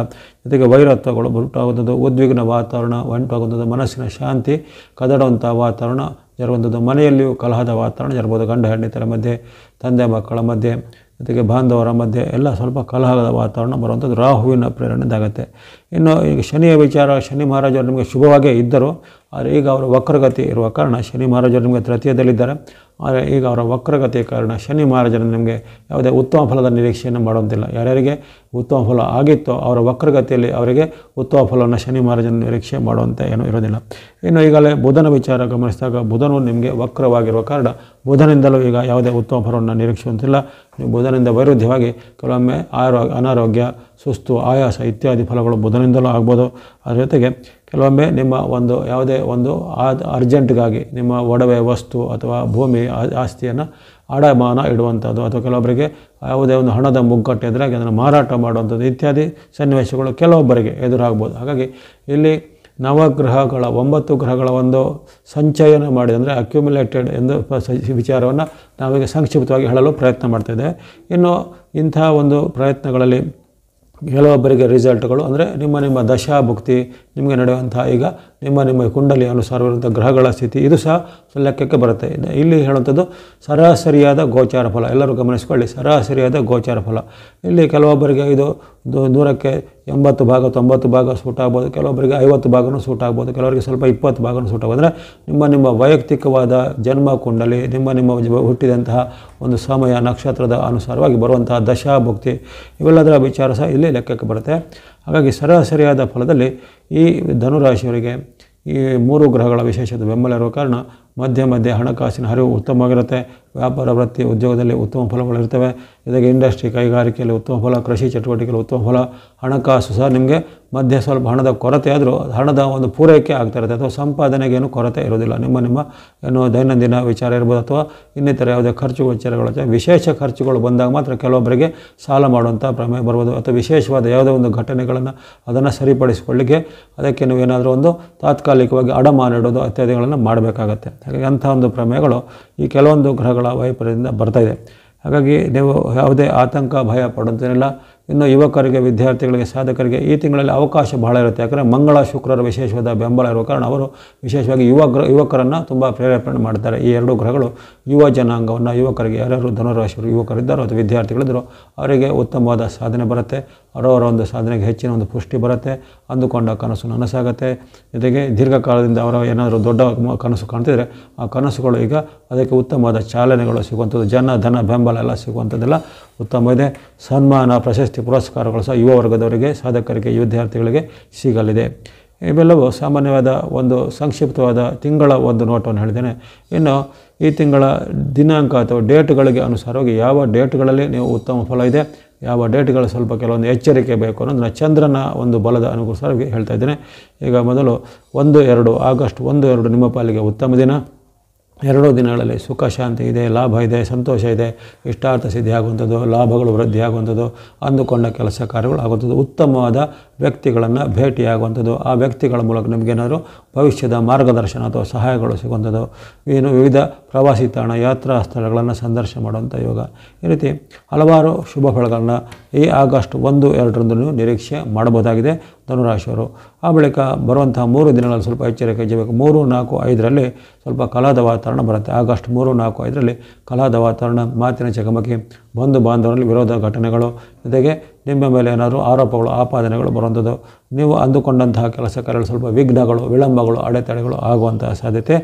ಜೊತೆಗೆ ವೈರತ್ವಗಳು ಉಂಟಾಗುವಂಥದ್ದು, ಉದ್ವಿಗ್ನ ವಾತಾವರಣ ಉಂಟಾಗುವಂಥದ್ದು, ಮನಸ್ಸಿನ ಶಾಂತಿ ಕದಡುವಂಥ ವಾತಾವರಣ ಜರುಗುವಂಥದ್ದು, ಮನೆಯಲ್ಲಿಯೂ ಕಲಹದ ವಾತಾವರಣ ಜರಬಹುದು. ಗಂಡ ಹೆಂಡತಿಯರ ಮಧ್ಯೆ, ತಂದೆ ಮಕ್ಕಳ ಮಧ್ಯೆ, ಜೊತೆಗೆ ಬಾಂಧವರ ಮಧ್ಯೆ ಎಲ್ಲ ಸ್ವಲ್ಪ ಕಲಹದ ವಾತಾವರಣ ಬರುವಂಥದ್ದು ರಾಹುವಿನ ಪ್ರೇರಣೆದಾಗುತ್ತೆ. ಇನ್ನು ಈಗ ಶನಿಯ ವಿಚಾರ, ಶನಿ ಮಹಾರಾಜರು ನಿಮಗೆ ಶುಭವಾಗೇ ಇದ್ದರು. ಆದರೆ ಈಗ ಅವರು ವಕ್ರಗತಿ ಇರುವ ಕಾರಣ ಶನಿ ಮಹಾರಾಜರು ನಿಮಗೆ ತೃತೀಯದಲ್ಲಿದ್ದಾರೆ. ಆದರೆ ಈಗ ಅವರ ವಕ್ರಗತಿಯ ಕಾರಣ ಶನಿ ಮಹಾರಾಜರು ನಿಮಗೆ ಯಾವುದೇ ಉತ್ತಮ ಫಲದ ನಿರೀಕ್ಷೆಯನ್ನು ಮಾಡುವಂತಿಲ್ಲ. ಯಾರ್ಯಾರಿಗೆ ಉತ್ತಮ ಫಲ ಆಗಿತ್ತೋ ಅವರ ವಕ್ರಗತಿಯಲ್ಲಿ ಅವರಿಗೆ ಉತ್ತಮ ಫಲವನ್ನು ಶನಿ ಮಹಾರಾಜನ ನಿರೀಕ್ಷೆ ಮಾಡುವಂತೆ ಏನೂ ಇರೋದಿಲ್ಲ. ಇನ್ನು ಈಗಲೇ ಬುಧನ ವಿಚಾರ ಗಮನಿಸಿದಾಗ ಬುಧನು ನಿಮಗೆ ವಕ್ರವಾಗಿರುವ ಕಾರಣ ಬುಧನಿಂದಲೂ ಈಗ ಯಾವುದೇ ಉತ್ತಮ ಫಲವನ್ನು ನಿರೀಕ್ಷಿಸುವಂತಿಲ್ಲ. ನೀವು ಬುಧನಿಂದ ವೈರುಧ್ಯವಾಗಿ ಕೆಲವೊಮ್ಮೆ ಅನಾರೋಗ್ಯ, ಸುಸ್ತು, ಆಯಾಸ ಇತ್ಯಾದಿ ಫಲಗಳು ಬುಧನಿಂದಲೂ ಆಗ್ಬೋದು. ಅದರ ಜೊತೆಗೆ ಕೆಲವೊಮ್ಮೆ ನಿಮ್ಮ ಒಂದು ಯಾವುದೇ ಒಂದು ಅರ್ಜೆಂಟ್ಗಾಗಿ ನಿಮ್ಮ ಒಡವೆ, ವಸ್ತು ಅಥವಾ ಭೂಮಿ ಆಸ್ತಿಯನ್ನು ಅಡಮಾನ ಇಡುವಂಥದ್ದು ಅಥವಾ ಕೆಲವೊಬ್ಬರಿಗೆ ಯಾವುದೇ ಒಂದು ಹಣದ ಮುಗ್ಗಟ್ಟು ಎದುರಾಗಿ ಅದನ್ನು ಮಾರಾಟ ಮಾಡುವಂಥದ್ದು ಇತ್ಯಾದಿ ಸನ್ನಿವೇಶಗಳು ಕೆಲವೊಬ್ಬರಿಗೆ ಎದುರಾಗ್ಬೋದು. ಹಾಗಾಗಿ ಇಲ್ಲಿ ನವಗ್ರಹಗಳ 9 ಗ್ರಹಗಳ ಒಂದು ಸಂಚಯನ ಮಾಡಿದೆ ಅಂದರೆ ಅಕ್ಯುಮುಲೇಟೆಡ್ ಎಂದು ವಿಚಾರವನ್ನು ನಾವೀಗ ಸಂಕ್ಷಿಪ್ತವಾಗಿ ಹೇಳಲು ಪ್ರಯತ್ನ ಮಾಡ್ತಾಯಿದ್ದೇವೆ. ಇನ್ನು ಇಂಥ ಒಂದು ಪ್ರಯತ್ನಗಳಲ್ಲಿ ಕೆಲವೊಬ್ಬರಿಗೆ ರಿಸಲ್ಟ್ಗಳು ಅಂದರೆ ನಿಮ್ಮ ದಶಾಭುಕ್ತಿ, ನಿಮಗೆ ನಡೆಯುವಂಥ ಈಗ ನಿಮ್ಮ ಕುಂಡಲಿ ಅನುಸಾರವಿರುವಂಥ ಗ್ರಹಗಳ ಸ್ಥಿತಿ ಇದು ಸಹ ಲೆಕ್ಕಕ್ಕೆ ಬರುತ್ತೆ. ಇಲ್ಲಿ ಹೇಳುವಂಥದ್ದು ಸರಾಸರಿಯಾದ ಗೋಚಾರ ಫಲ. ಎಲ್ಲರೂ ಗಮನಿಸ್ಕೊಳ್ಳಿ, ಸರಾಸರಿಯಾದ ಗೋಚಾರ ಫಲ. ಇಲ್ಲಿ ಕೆಲವೊಬ್ಬರಿಗೆ ಇದು 100ಕ್ಕೆ 80 ಭಾಗ 90 ಭಾಗ ಸೂಟ್ ಆಗ್ಬೋದು, ಕೆಲವೊಬ್ಬರಿಗೆ 50 ಭಾಗನೂ ಸೂಟ್ ಆಗ್ಬೋದು, ಕೆಲವರಿಗೆ ಸ್ವಲ್ಪ 20 ಭಾಗನೂ ಸೂಟ್ ಆಗ್ಬೋದು. ಅಂದರೆ ನಿಮ್ಮ ವೈಯಕ್ತಿಕವಾದ ಜನ್ಮ ಕುಂಡಲಿ, ನಿಮ್ಮ ಹುಟ್ಟಿದಂತಹ ಒಂದು ಸಮಯ ನಕ್ಷತ್ರದ ಅನುಸಾರವಾಗಿ ಬರುವಂತಹ ದಶಾಭುಕ್ತಿ ಇವೆಲ್ಲದರ ವಿಚಾರ ಸಹ ಇಲ್ಲಿ ಲೆಕ್ಕಕ್ಕೆ ಬರುತ್ತೆ. ಹಾಗಾಗಿ ಸರಾಸರಿಯಾದ ಫಲದಲ್ಲಿ ಈ ಧನುರಾಶಿಯವರಿಗೆ ಈ 3 ಗ್ರಹಗಳ ವಿಶೇಷತೆ ಬೆಂಬಲ ಇರುವ ಕಾರಣ ಮಧ್ಯೆ ಹಣಕಾಸಿನ ಹರಿವು ಉತ್ತಮವಾಗಿರುತ್ತೆ. ವ್ಯಾಪಾರ ವೃತ್ತಿ ಉದ್ಯೋಗದಲ್ಲಿ ಉತ್ತಮ ಫಲಗಳಿರ್ತವೆ. ಜೊತೆಗೆ ಇಂಡಸ್ಟ್ರಿ ಕೈಗಾರಿಕೆಯಲ್ಲಿ ಉತ್ತಮ ಫಲ, ಕೃಷಿ ಚಟುವಟಿಕೆಯಲ್ಲಿ ಉತ್ತಮ ಫಲ. ಹಣಕಾಸು ಸಹ ನಿಮಗೆ ಮಧ್ಯೆ ಸ್ವಲ್ಪ ಹಣದ ಕೊರತೆ ಆದರೂ ಹಣದ ಒಂದು ಪೂರೈಕೆ ಆಗ್ತಾ ಇರುತ್ತೆ, ಅಥವಾ ಸಂಪಾದನೆಗೇನು ಕೊರತೆ ಇರೋದಿಲ್ಲ. ನಿಮ್ಮ ಏನು ದೈನಂದಿನ ವಿಚಾರ ಇರ್ಬೋದು ಅಥವಾ ಇನ್ನಿತರ ಯಾವುದೇ ಖರ್ಚು ವಿಚಾರಗಳು, ವಿಶೇಷ ಖರ್ಚುಗಳು ಬಂದಾಗ ಮಾತ್ರ ಕೆಲವೊಬ್ಬರಿಗೆ ಸಾಲ ಮಾಡುವಂಥ ಪ್ರಮೇಯ ಬರ್ಬೋದು, ಅಥವಾ ವಿಶೇಷವಾದ ಯಾವುದೋ ಒಂದು ಘಟನೆಗಳನ್ನು ಅದನ್ನು ಸರಿಪಡಿಸಿಕೊಳ್ಳಿಕ್ಕೆ ಅದಕ್ಕೆ ನೀವೇನಾದರೂ ಒಂದು ತಾತ್ಕಾಲಿಕವಾಗಿ ಅಡಮಾನ ಇಡೋದು ಇತ್ಯಾದಿಗಳನ್ನು ಮಾಡಬೇಕಾಗತ್ತೆ. ಹಾಗಾಗಿ ಅಂಥ ಒಂದು ಪ್ರಮೇಯಗಳು ಈ ಕೆಲವೊಂದು ಗ್ರಹಗಳ ವೈಪರ್ಯದಿಂದ ಬರ್ತಾಯಿದೆ. ಹಾಗಾಗಿ ನೀವು ಯಾವುದೇ ಆತಂಕ ಭಯ ಪಡುವಂತೇನಿಲ್ಲ. ಇನ್ನು ಯುವಕರಿಗೆ, ವಿದ್ಯಾರ್ಥಿಗಳಿಗೆ, ಸಾಧಕರಿಗೆ ಈ ತಿಂಗಳಲ್ಲಿ ಅವಕಾಶ ಬಹಳ ಇರುತ್ತೆ. ಯಾಕಂದರೆ ಮಂಗಳ ಶುಕ್ರರ ವಿಶೇಷವಾದ ಬೆಂಬಲ ಇರುವ ಕಾರಣ ಅವರು ವಿಶೇಷವಾಗಿ ಯುವಕರನ್ನು ತುಂಬ ಪ್ರೇರೇಪಣೆ ಮಾಡ್ತಾರೆ. ಈ 2 ಗ್ರಹಗಳು ಯುವ ಜನಾಂಗವನ್ನು, ಯುವಕರಿಗೆ ಯಾರ್ಯಾರು ಧನುರಾಶಿಯವರು ಯುವಕರಿದ್ದಾರೋ ಅಥವಾ ವಿದ್ಯಾರ್ಥಿಗಳಿದ್ದಾರೋ ಅವರಿಗೆ ಉತ್ತಮವಾದ ಸಾಧನೆ ಬರುತ್ತೆ. ಅವರವರ ಒಂದು ಸಾಧನೆಗೆ ಹೆಚ್ಚಿನ ಒಂದು ಪುಷ್ಟಿ ಬರುತ್ತೆ. ಅಂದುಕೊಂಡ ಕನಸು ನನಸಾಗುತ್ತೆ. ಜೊತೆಗೆ ದೀರ್ಘಕಾಲದಿಂದ ಅವರ ಏನಾದರೂ ದೊಡ್ಡ ಕನಸು ಕಾಣ್ತಿದ್ರೆ ಆ ಕನಸುಗಳು ಈಗ ಅದಕ್ಕೆ ಉತ್ತಮವಾದ ಚಾಲನೆಗಳು ಸಿಗುವಂಥದ್ದು, ಧನ ಬೆಂಬಲ ಎಲ್ಲ ಸಿಗುವಂಥದ್ದೆಲ್ಲ ಉತ್ತಮ ಇದೆ. ಸನ್ಮಾನ, ಪ್ರಶಸ್ತಿ, ಪುರಸ್ಕಾರಗಳು ಸಹ ಯುವ ವರ್ಗದವರಿಗೆ, ಸಾಧಕರಿಗೆ, ವಿದ್ಯಾರ್ಥಿಗಳಿಗೆ ಸಿಗಲಿದೆ. ಇವೆಲ್ಲವೂ ಸಾಮಾನ್ಯವಾದ ಒಂದು ಸಂಕ್ಷಿಪ್ತವಾದ ತಿಂಗಳ ಒಂದು ನೋಟವನ್ನು ಹೇಳಿದ್ದೇನೆ. ಇನ್ನು ಈ ತಿಂಗಳ ದಿನಾಂಕ ಅಥವಾ ಡೇಟ್ಗಳಿಗೆ ಅನುಸಾರವಾಗಿ ಯಾವ ಡೇಟ್ಗಳಲ್ಲಿ ನೀವು ಉತ್ತಮ ಫಲ ಇದೆ, ಯಾವ ಡೇಟ್ಗಳು ಸ್ವಲ್ಪ ಕೆಲವೊಂದು ಎಚ್ಚರಿಕೆ ಬೇಕು ಅನ್ನೋದನ್ನು ಚಂದ್ರನ ಒಂದು ಬಲದ ಅನುಸಾರವಾಗಿ ಹೇಳ್ತಾ ಇದ್ದೇನೆ. ಈಗ ಮೊದಲು 1-2 ಆಗಸ್ಟ್ 1-2 ನಿಮ್ಮ ಪಾಲಿಗೆ ಉತ್ತಮ ದಿನ. 2 ದಿನಗಳಲ್ಲಿ ಸುಖ ಶಾಂತಿ ಇದೆ, ಲಾಭ ಇದೆ, ಸಂತೋಷ ಇದೆ, ಇಷ್ಟಾರ್ಥ ಸಿದ್ಧಿ ಆಗುವಂಥದ್ದು, ಲಾಭಗಳು ವೃದ್ಧಿ ಆಗುವಂಥದ್ದು, ಅಂದುಕೊಂಡ ಕೆಲಸ ಕಾರ್ಯಗಳು ಆಗುವಂಥದ್ದು, ಉತ್ತಮವಾದ ವ್ಯಕ್ತಿಗಳನ್ನು ಭೇಟಿಯಾಗುವಂಥದ್ದು, ಆ ವ್ಯಕ್ತಿಗಳ ಮೂಲಕ ನಿಮಗೇನಾದರೂ ಭವಿಷ್ಯದ ಮಾರ್ಗದರ್ಶನ ಅಥವಾ ಸಹಾಯಗಳು ಸಿಗುವಂಥದ್ದು, ವಿವಿಧ ಪ್ರವಾಸಿ ತಾಣ, ಯಾತ್ರಾ ಸ್ಥಳಗಳನ್ನು ಸಂದರ್ಶನ ಮಾಡುವಂಥ ಯೋಗ. ಈ ರೀತಿ ಹಲವಾರು ಶುಭ ಫಲಗಳನ್ನು ಈ ಆಗಸ್ಟ್ 1-2ರಂದು ನೀವು ನಿರೀಕ್ಷೆ ಮಾಡಬಹುದಾಗಿದೆ ಧನುರಾಶಿಯವರು. ಆ ಬಳಿಕ ಬರುವಂತಹ 3 ದಿನಗಳಲ್ಲಿ ಸ್ವಲ್ಪ ಎಚ್ಚರಿಕೆ ವಹಿಸಬೇಕು. 3, 4, 5ರಲ್ಲಿ ಸ್ವಲ್ಪ ಕಲಹದ ವಾತಾವರಣ ಬರುತ್ತೆ. ಆಗಸ್ಟ್ 3, 4, 5ರಲ್ಲಿ ಕಲಹದ ವಾತಾವರಣ, ಮಾತಿನ ಚಕಮಕಿ, ಬಂಧು ಬಾಂಧವರಲ್ಲಿ ವಿರೋಧ ಘಟನೆಗಳು, ಜೊತೆಗೆ ನಿಮ್ಮ ಮೇಲೆ ಏನಾದರೂ ಆರೋಪಗಳು, ಆಪಾದನೆಗಳು ಬರುವಂಥದ್ದು, ನೀವು ಅಂದುಕೊಂಡಂತಹ ಕೆಲಸ ಕಾರ್ಯಗಳು ಸ್ವಲ್ಪ ವಿಘ್ನಗಳು, ವಿಳಂಬಗಳು, ಅಡೆತಡೆಗಳು ಆಗುವಂತಹ ಸಾಧ್ಯತೆ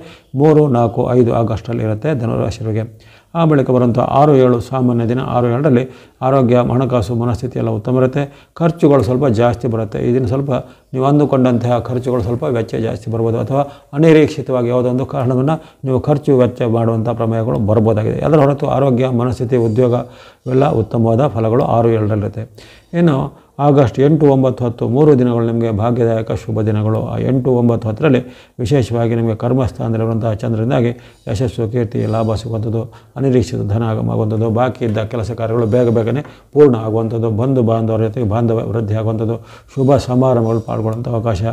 3, 4, 5 ಆಗಸ್ಟಲ್ಲಿ ಇರುತ್ತೆ ಧನುರಾಶಿಯವರಿಗೆ. ಆ ಬಳಿಕ ಬರುವಂಥ 6, 7 ಸಾಮಾನ್ಯ ದಿನ. 6, 7ರಲ್ಲಿ ಆರೋಗ್ಯ, ಹಣಕಾಸು, ಮನಸ್ಥಿತಿ ಎಲ್ಲ ಉತ್ತಮ ಇರುತ್ತೆ. ಖರ್ಚುಗಳು ಸ್ವಲ್ಪ ಜಾಸ್ತಿ ಬರುತ್ತೆ. ಈ ದಿನ ಸ್ವಲ್ಪ ನೀವು ಅಂದುಕೊಂಡಂತಹ ಖರ್ಚುಗಳು ಸ್ವಲ್ಪ ವೆಚ್ಚ ಜಾಸ್ತಿ ಬರ್ಬೋದು, ಅಥವಾ ಅನಿರೀಕ್ಷಿತವಾಗಿ ಯಾವುದೋ ಒಂದು ಕಾರಣವನ್ನು ನೀವು ಖರ್ಚು ವೆಚ್ಚ ಮಾಡುವಂಥ ಪ್ರಮೇಯಗಳು ಬರ್ಬೋದಾಗಿದೆ. ಅದರ ಹೊರತು ಆರೋಗ್ಯ, ಮನಸ್ಥಿತಿ, ಉದ್ಯೋಗ ಇವೆಲ್ಲ ಉತ್ತಮವಾದ ಫಲಗಳು 6, 7ರಲ್ಲಿರುತ್ತೆ. ಇನ್ನು ಆಗಸ್ಟ್ 8, 9, 10 3 ದಿನಗಳು ನಿಮಗೆ ಭಾಗ್ಯದಾಯಕ ಶುಭ ದಿನಗಳು. ಆ 8, 9, 10ರಲ್ಲಿ ವಿಶೇಷವಾಗಿ ನಿಮಗೆ ಕರ್ಮಸ್ಥಾನದಲ್ಲಿರುವಂತಹ ಚಂದ್ರದಿಂದಾಗಿ ಯಶಸ್ಸು, ಕೀರ್ತಿ, ಲಾಭ ಸಿಗುವಂಥದ್ದು, ಅನಿರೀಕ್ಷಿತ ಧನ ಆಗಮಗುವಂಥದ್ದು, ಬಾಕಿ ಇದ್ದ ಕೆಲಸ ಕಾರ್ಯಗಳು ಬೇಗನೆ ಪೂರ್ಣ ಆಗುವಂಥದ್ದು, ಬಂಧು ಬಾಂಧವರ ಜೊತೆಗೆ ಬಾಂಧವ್ಯ ವೃದ್ಧಿ ಆಗುವಂಥದ್ದು, ಶುಭ ಸಮಾರಂಭಗಳು ಪಾಲ್ಗೊಳ್ಳುವಂಥ ಅವಕಾಶ.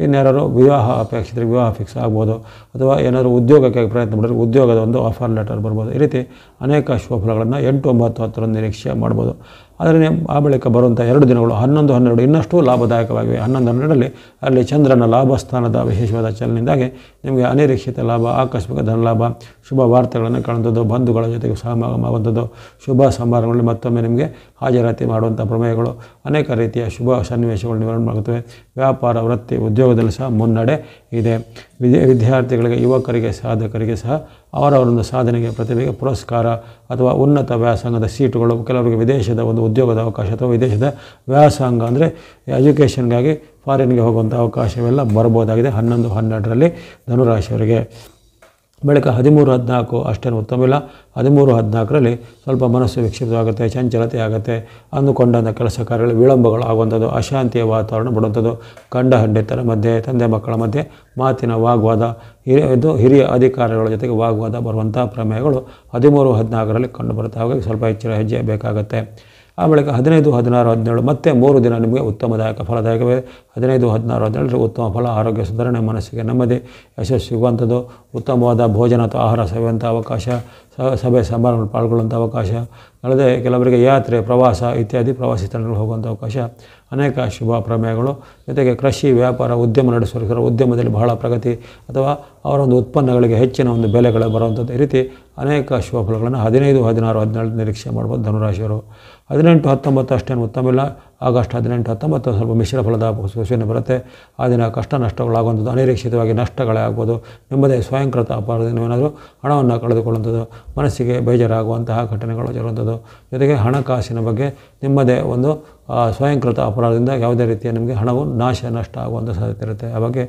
ಇನ್ನೇನಾದ್ರು ವಿವಾಹ ಅಪೇಕ್ಷಿತರೆ ವಿವಾಹ ಫಿಕ್ಸ್ ಆಗ್ಬೋದು, ಅಥವಾ ಏನಾದರೂ ಉದ್ಯೋಗಕ್ಕೆ ಪ್ರಯತ್ನ ಮಾಡಿದ್ರೆ ಉದ್ಯೋಗದ ಒಂದು ಆಫರ್ ಲೆಟರ್ ಬರ್ಬೋದು. ಈ ರೀತಿ ಅನೇಕ ಶುಭ ಫಲಗಳನ್ನು 8, 9, 10ರಂದು ನಿರೀಕ್ಷೆ ಮಾಡ್ಬೋದು. ಆದರೆ ಆ ಬಳಿಕ ಬರುವಂಥ 2 ದಿನಗಳು 11, 12 ಇನ್ನಷ್ಟು ಲಾಭದಾಯಕವಾಗಿವೆ. 11, 12ರಲ್ಲಿ ಅಲ್ಲಿ ಚಂದ್ರನ ಲಾಭಸ್ಥಾನದ ವಿಶೇಷವಾದ ಚಲನೆಯಿಂದಾಗಿ ನಿಮಗೆ ಅನಿರೀಕ್ಷಿತ ಲಾಭ, ಆಕಸ್ಮಿಕ ಧನಲಾಭ, ಶುಭ ವಾರ್ತೆಗಳನ್ನು ಕಾಣುವಂಥದ್ದು, ಬಂಧುಗಳ ಜೊತೆಗೆ ಸಮಾಗಮವಾಗುವಂಥದ್ದು, ಶುಭ ಸಮಾರಂಭಗಳಲ್ಲಿ ಮತ್ತೊಮ್ಮೆ ನಿಮಗೆ ಹಾಜರಾತಿ ಮಾಡುವಂಥ ಪ್ರಮೇಯಗಳು, ಅನೇಕ ರೀತಿಯ ಶುಭ ಸನ್ನಿವೇಶಗಳು ನಿವಾರಣೆ ಆಗುತ್ತವೆ. ವ್ಯಾಪಾರ, ವೃತ್ತಿ, ಉದ್ಯೋಗದಲ್ಲಿ ಸಹ ಮುನ್ನಡೆ ಇದೆ. ವಿದ್ಯಾರ್ಥಿಗಳಿಗೆ, ಯುವಕರಿಗೆ, ಸಾಧಕರಿಗೆ ಸಹ ಅವರವರೊಂದು ಸಾಧನೆಗೆ, ಪ್ರತಿಭೆಗೆ ಪುರಸ್ಕಾರ ಅಥವಾ ಉನ್ನತ ವ್ಯಾಸಂಗದ ಸೀಟುಗಳು, ಕೆಲವರಿಗೆ ವಿದೇಶದ ಒಂದು ಉದ್ಯೋಗದ ಅವಕಾಶ ಅಥವಾ ವಿದೇಶದ ವ್ಯಾಸಂಗ ಅಂದರೆ ಎಜುಕೇಷನ್ಗಾಗಿ ಫಾರಿನ್ಗೆ ಹೋಗುವಂಥ ಅವಕಾಶವೆಲ್ಲ ಬರ್ಬೋದಾಗಿದೆ 11, 12ರಲ್ಲಿ ಧನುರಾಶಿಯವರಿಗೆ. ಬಳಿಕ 13, 14 ಅಷ್ಟೇನು ಉತ್ತಮವಿಲ್ಲ. 13, 14ರಲ್ಲಿ ಸ್ವಲ್ಪ ಮನಸ್ಸು ವಿಕ್ಷಿಪ್ತವಾಗುತ್ತೆ, ಚಂಚಲತೆ ಆಗುತ್ತೆ, ಅಂದುಕೊಂಡಂಥ ಕೆಲಸ ಕಾರ್ಯಗಳು ವಿಳಂಬಗಳು ಆಗುವಂಥದ್ದು, ಅಶಾಂತಿಯ ವಾತಾವರಣ ಬಿಡುವಂಥದ್ದು, ಗಂಡ ಹೆಂಡತಿಯರ ಮಧ್ಯೆ, ತಂದೆ ಮಕ್ಕಳ ಮಧ್ಯೆ ಮಾತಿನ ವಾಗ್ವಾದ, ಹಿರಿಯ ಅಧಿಕಾರಿಗಳ ಜೊತೆಗೆ ವಾಗ್ವಾದ ಬರುವಂಥ ಪ್ರಮೇಯಗಳು 13, 14ರಲ್ಲಿ ಕಂಡುಬರುತ್ತೆ. ಹಾಗಾಗಿ ಸ್ವಲ್ಪ ಎಚ್ಚರ ಹೆಜ್ಜೆ ಬೇಕಾಗುತ್ತೆ. ಆ ಬಳಿಕ 15, 16, 17 ಮತ್ತೆ 3 ದಿನ ನಿಮಗೆ ಉತ್ತಮದಾಯಕ ಫಲದಾಯಕವೇ. 15, 16, 17ರಲ್ಲಿ ಉತ್ತಮ ಫಲ, ಆರೋಗ್ಯ ಸುಧಾರಣೆ, ಮನಸ್ಸಿಗೆ ನೆಮ್ಮದಿ, ಯಶಸ್ಸು ಸಿಗುವಂಥದ್ದು, ಉತ್ತಮವಾದ ಭೋಜನ ಅಥವಾ ಆಹಾರ ಸೇವಿಸುವಂಥ ಅವಕಾಶ, ಸಭೆ ಸಮಾರಂಭ ಪಾಲ್ಗೊಳ್ಳುವಂಥ ಅವಕಾಶ, ಅಲ್ಲದೆ ಕೆಲವರಿಗೆ ಯಾತ್ರೆ, ಪ್ರವಾಸ ಇತ್ಯಾದಿ ಪ್ರವಾಸಿ ಸ್ಥಳಗಳು ಹೋಗುವಂಥ ಅವಕಾಶ, ಅನೇಕ ಶುಭ ಪ್ರಮೇಯಗಳು, ಜೊತೆಗೆ ಕೃಷಿ, ವ್ಯಾಪಾರ, ಉದ್ಯಮ ನಡೆಸುವವರ ಉದ್ಯಮದಲ್ಲಿ ಬಹಳ ಪ್ರಗತಿ ಅಥವಾ ಅವರ ಒಂದು ಉತ್ಪನ್ನಗಳಿಗೆ ಹೆಚ್ಚಿನ ಒಂದು ಬೆಲೆಗಳು ಬರುವಂಥದ್ದು, ಈ ರೀತಿ ಅನೇಕ ಶುಭ ಫಲಗಳನ್ನು 15, 16, 17 ನಿರೀಕ್ಷೆ ಮಾಡ್ಬೋದು ಧನುರಾಶಿಯವರು. 18, 19 ಅಷ್ಟೇನು ಉತ್ತಮ ಇಲ್ಲ. ಆಗಸ್ಟ್ 18, 19 ಸ್ವಲ್ಪ ಮಿಶ್ರ ಫಲದ ಸೂಚನೆ ಬರುತ್ತೆ. ಆ ದಿನ ಕಷ್ಟ ನಷ್ಟಗಳಾಗುವಂಥದ್ದು, ಅನಿರೀಕ್ಷಿತವಾಗಿ ನಷ್ಟಗಳೇ ಆಗ್ಬೋದು. ನಿಮ್ಮದೇ ಸ್ವಯಂಕೃತ ಅಪರಾಧದಿಂದ ಏನಾದರೂ ಹಣವನ್ನು ಕಳೆದುಕೊಳ್ಳುವಂಥದ್ದು, ಮನಸ್ಸಿಗೆ ಬೇಜಾರಾಗುವಂತಹ ಘಟನೆಗಳು ಜರುವಂಥದ್ದು, ಜೊತೆಗೆ ಹಣಕಾಸಿನ ಬಗ್ಗೆ ನಿಮ್ಮದೇ ಒಂದು ಸ್ವಯಂಕೃತ ಅಪರಾಧದಿಂದ ಯಾವುದೇ ರೀತಿಯ ನಿಮಗೆ ಹಣವು ನಷ್ಟ ಆಗುವಂಥ ಸಾಧ್ಯತೆ ಇರುತ್ತೆ. ಆ ಬಗ್ಗೆ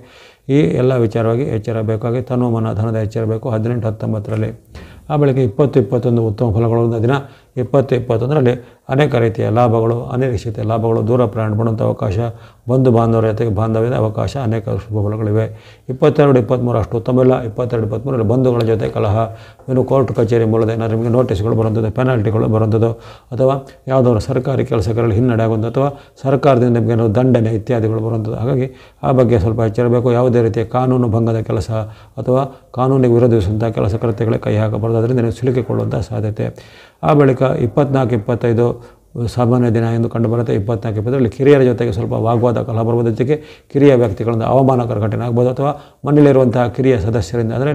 ಈ ಎಲ್ಲ ವಿಚಾರವಾಗಿ ಎಚ್ಚರಬೇಕಾಗಿ ತನ್ವಮನ ಧನದ ಎಚ್ಚರಬೇಕು 18, 19ರಲ್ಲಿ. ಆ ಬಳಿಕ 20, 21 ಉತ್ತಮ ಫಲಗಳು ದಿನ. 20, 21ರಲ್ಲಿ ಅನೇಕ ರೀತಿಯ ಲಾಭಗಳು, ಅನಿರೀಕ್ಷಿತ ಲಾಭಗಳು, ದೂರ ಪ್ರಯಾಣ ಮಾಡುವಂಥ ಅವಕಾಶ, ಬಂಧು ಬಾಂಧವರ ಜೊತೆಗೆ ಬಾಂಧವ್ಯದ ಅವಕಾಶ, ಅನೇಕ ಶುಭ ಫಲಗಳಿವೆ. 22, 23 ಅಷ್ಟು ಉತ್ತಮ ಇಲ್ಲ. 22, 23ರಲ್ಲಿ ಬಂಧುಗಳ ಜೊತೆ ಕಲಹ, ಇನ್ನು ಕೋರ್ಟ್ ಕಚೇರಿ ಮೂಲದ ಏನಾದರೂ ನಿಮಗೆ ನೋಟಿಸ್ಗಳು ಬರುವಂಥದ್ದು, ಪೆನಾಲ್ಟಿಗಳು ಬರುವಂಥದ್ದು, ಅಥವಾ ಯಾವುದಾದ್ರು ಸರ್ಕಾರಿ ಕೆಲಸಗಳಲ್ಲಿ ಹಿನ್ನಡೆ ಆಗುವಂಥದ್ದು, ಅಥವಾ ಸರ್ಕಾರದಿಂದ ನಿಮಗೆ ಏನಾದರೂ ದಂಡನೆ ಇತ್ಯಾದಿಗಳು ಬರುವಂಥದ್ದು. ಹಾಗಾಗಿ ಆ ಬಗ್ಗೆ ಸ್ವಲ್ಪ ಎಚ್ಚರಬೇಕು. ಯಾವುದೇ ರೀತಿಯ ಕಾನೂನು ಭಂಗದ ಕೆಲಸ ಅಥವಾ ಕಾನೂನಿಗೆ ವಿರೋಧಿಸುವಂಥ ಕೆಲಸ ಕೃತ್ಯಗಳಿಗೆ ಕೈ ಹಾಕಬಾರದು, ಅದರಿಂದ ನೀವು ಸಿಲುಕಿಕೊಳ್ಳುವಂಥ ಸಾಧ್ಯತೆ. ಆ ಬಳಿಕ 24, 25 ಸಾಮಾನ್ಯ ದಿನ ಎಂದು ಕಂಡುಬರುತ್ತೆ. 24, 25ರಲ್ಲಿ ಕಿರಿಯರ ಜೊತೆಗೆ ಸ್ವಲ್ಪ ವಾಗ್ವಾದ ಕಲಹ ಬರ್ಬೋದು, ಜೊತೆಗೆ ಕಿರಿಯ ವ್ಯಕ್ತಿಗಳಿಂದ ಅವಮಾನಕರ ಘಟನೆ ಆಗ್ಬೋದು, ಅಥವಾ ಮನೆಯಲ್ಲಿರುವಂತಹ ಕಿರಿಯ ಸದಸ್ಯರಿಂದ ಅಂದರೆ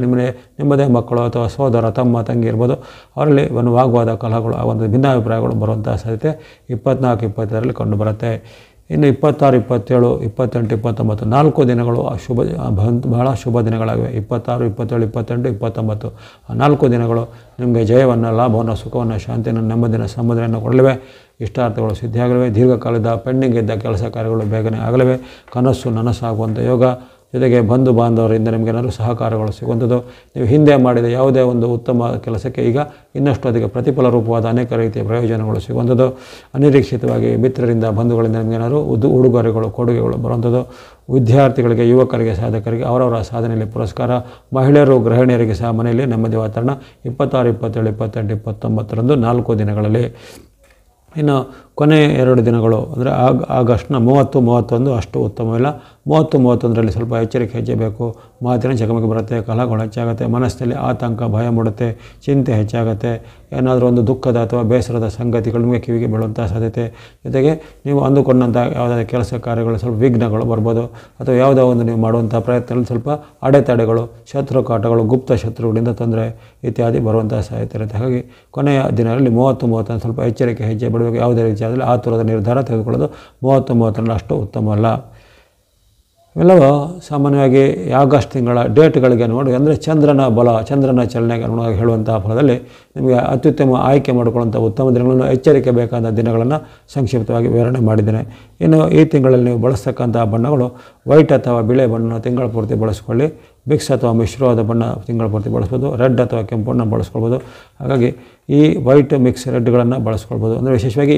ನಿಮ್ಮದೇ ಮಕ್ಕಳು ಅಥವಾ ಸೋದರ, ತಮ್ಮ, ತಂಗಿ ಇರ್ಬೋದು, ಅವರಲ್ಲಿ ಒಂದು ವಾಗ್ವಾದ ಕಲಹಗಳು ಆಗುವಂಥ ಭಿನ್ನಾಭಿಪ್ರಾಯಗಳು ಬರುವಂಥ ಸಾಧ್ಯತೆ 24, 25ರಲ್ಲಿ ಕಂಡುಬರುತ್ತೆ. ಇನ್ನು 26, 27, 28, 29 4 ದಿನಗಳು ಬಹಳ ಶುಭ ದಿನಗಳಾಗಿವೆ. 26, 27, 28, 29 4 ದಿನಗಳು ನಿಮಗೆ ಜಯವನ್ನು, ಲಾಭವನ್ನು, ಸುಖವನ್ನು, ಶಾಂತಿಯನ್ನು, ನೆಮ್ಮದಿನ ಸಮಾಧಾನವನ್ನು ಕೊಡಲಿವೆ. ಇಷ್ಟಾರ್ಥಗಳು ಸಿದ್ಧಿಯಾಗಲಿವೆ. ದೀರ್ಘಕಾಲದ ಪೆಂಡಿಂಗ್ ಇದ್ದ ಕೆಲಸ ಕಾರ್ಯಗಳು ಬೇಗನೆ ಆಗಲಿವೆ. ಕನಸು ನನಸಾಗುವಂಥ ಯೋಗ, ಜೊತೆಗೆ ಬಂಧು ಬಾಂಧವರಿಂದ ನಿಮಗೆ ಏನಾದರೂ ಸಹಕಾರಗಳು ಸಿಗುವಂಥದ್ದು. ನೀವು ಹಿಂದೆ ಮಾಡಿದ ಯಾವುದೇ ಒಂದು ಉತ್ತಮ ಕೆಲಸಕ್ಕೆ ಈಗ ಇನ್ನಷ್ಟು ಅದಕ್ಕೆ ಪ್ರತಿಫಲ ರೂಪವಾದ ಅನೇಕ ರೀತಿಯ ಪ್ರಯೋಜನಗಳು ಸಿಗುವಂಥದ್ದು. ಅನಿರೀಕ್ಷಿತವಾಗಿ ಮಿತ್ರರಿಂದ, ಬಂಧುಗಳಿಂದ ನಿಮಗೆ ಏನಾದರೂ ಉಡುಗೊರೆಗಳು, ಕೊಡುಗೆಗಳು ಬರುವಂಥದ್ದು. ವಿದ್ಯಾರ್ಥಿಗಳಿಗೆ, ಯುವಕರಿಗೆ, ಸಾಧಕರಿಗೆ ಅವರವರ ಸಾಧನೆಯಲ್ಲಿ ಪುರಸ್ಕಾರ. ಮಹಿಳೆಯರು, ಗೃಹಿಣಿಯರಿಗೆ ಸಹ ಮನೆಯಲ್ಲಿ ನೆಮ್ಮದಿ ವಾತಾವರಣ. 26, 27, 28, 29ರಂದು 4 ದಿನಗಳಲ್ಲಿ. ಇನ್ನು ಕೊನೆ 2 ದಿನಗಳು ಅಂದರೆ ಆಗಸ್ಟ್ನ 30, 31 ಅಷ್ಟು ಉತ್ತಮವಿಲ್ಲ. 30, 31ರಲ್ಲಿ ಸ್ವಲ್ಪ ಎಚ್ಚರಿಕೆ ಹೆಜ್ಜೆ ಬೇಕು. ಮಾತಿನ ಚಕಮಕಿ ಬರುತ್ತೆ, ಕಲಹಗಳು ಹೆಚ್ಚಾಗುತ್ತೆ, ಮನಸ್ಸಿನಲ್ಲಿ ಆತಂಕ, ಭಯ ಮೂಡುತ್ತೆ, ಚಿಂತೆ ಹೆಚ್ಚಾಗುತ್ತೆ, ಏನಾದರೂ ಒಂದು ದುಃಖದ ಅಥವಾ ಬೇಸರದ ಸಂಗತಿಗಳು ನಿಮಗೆ ಕಿವಿಗೆ ಬೀಳುವಂಥ ಸಾಧ್ಯತೆ, ಜೊತೆಗೆ ನೀವು ಅಂದುಕೊಂಡಂಥ ಯಾವುದಾದ್ರೂ ಕೆಲಸ ಕಾರ್ಯಗಳು ಸ್ವಲ್ಪ ವಿಘ್ನಗಳು ಬರ್ಬೋದು, ಅಥವಾ ಯಾವುದೋ ಒಂದು ನೀವು ಮಾಡುವಂಥ ಪ್ರಯತ್ನದಲ್ಲಿ ಸ್ವಲ್ಪ ಅಡೆತಡೆಗಳು, ಶತ್ರು ಕಾಟಗಳು, ಗುಪ್ತ ಶತ್ರುಗಳಿಂದ ತೊಂದರೆ ಇತ್ಯಾದಿ ಬರುವಂಥ ಸಾಧ್ಯತೆ ಇರುತ್ತೆ. ಹಾಗಾಗಿ ಕೊನೆಯ ದಿನಗಳಲ್ಲಿ 30, 31 ಸ್ವಲ್ಪ ಎಚ್ಚರಿಕೆ ಹೆಜ್ಜೆ ಬಿಡಬೇಕು. ಯಾವುದೇ ರೀತಿಯಾದಲ್ಲಿ ಆತುರದ ನಿರ್ಧಾರ ತೆಗೆದುಕೊಳ್ಳೋದು 30, 31 ಅಷ್ಟು ಉತ್ತಮವಲ್ಲ. ಇವೆಲ್ಲವೂ ಸಾಮಾನ್ಯವಾಗಿ ಆಗಸ್ಟ್ ತಿಂಗಳ ಡೇಟ್ಗಳಿಗೆ ನೋಡಿ, ಅಂದರೆ ಚಂದ್ರನ ಬಲ, ಚಂದ್ರನ ಚಲನೆಗೆ ಅನುಗುಣವಾಗಿ ಹೇಳುವಂತಹ ಫಲದಲ್ಲಿ ನಿಮಗೆ ಅತ್ಯುತ್ತಮ ಆಯ್ಕೆ ಮಾಡಿಕೊಳ್ಳುವಂಥ ಉತ್ತಮ ದಿನಗಳನ್ನು, ಎಚ್ಚರಿಕೆ ಬೇಕಾದ ದಿನಗಳನ್ನು ಸಂಕ್ಷಿಪ್ತವಾಗಿ ವಿವರಣೆ ಮಾಡಿದ್ದೇನೆ. ಇನ್ನು ಈ ತಿಂಗಳಲ್ಲಿ ನೀವು ಬಳಸ್ತಕ್ಕಂಥ ಬಣ್ಣಗಳು ವೈಟ್ ಅಥವಾ ಬಿಳೆ ಬಣ್ಣ ತಿಂಗಳ ಪೂರ್ತಿ ಬಳಸ್ಕೊಳ್ಳಿ. ಮಿಕ್ಸ್ ಅಥವಾ ಮಿಶ್ರವಾದ ಬಣ್ಣ ತಿಂಗಳ ಪೂರ್ತಿ ಬಳಸ್ಬೋದು. ರೆಡ್ ಅಥವಾ ಕೆಂಪನ್ನು ಬಳಸ್ಕೊಳ್ಬೋದು. ಹಾಗಾಗಿ ಈ ವೈಟ್ ಮಿಕ್ಸ್ ರೆಡ್ಗಳನ್ನು ಬಳಸ್ಕೊಳ್ಬೋದು. ಅಂದರೆ ವಿಶೇಷವಾಗಿ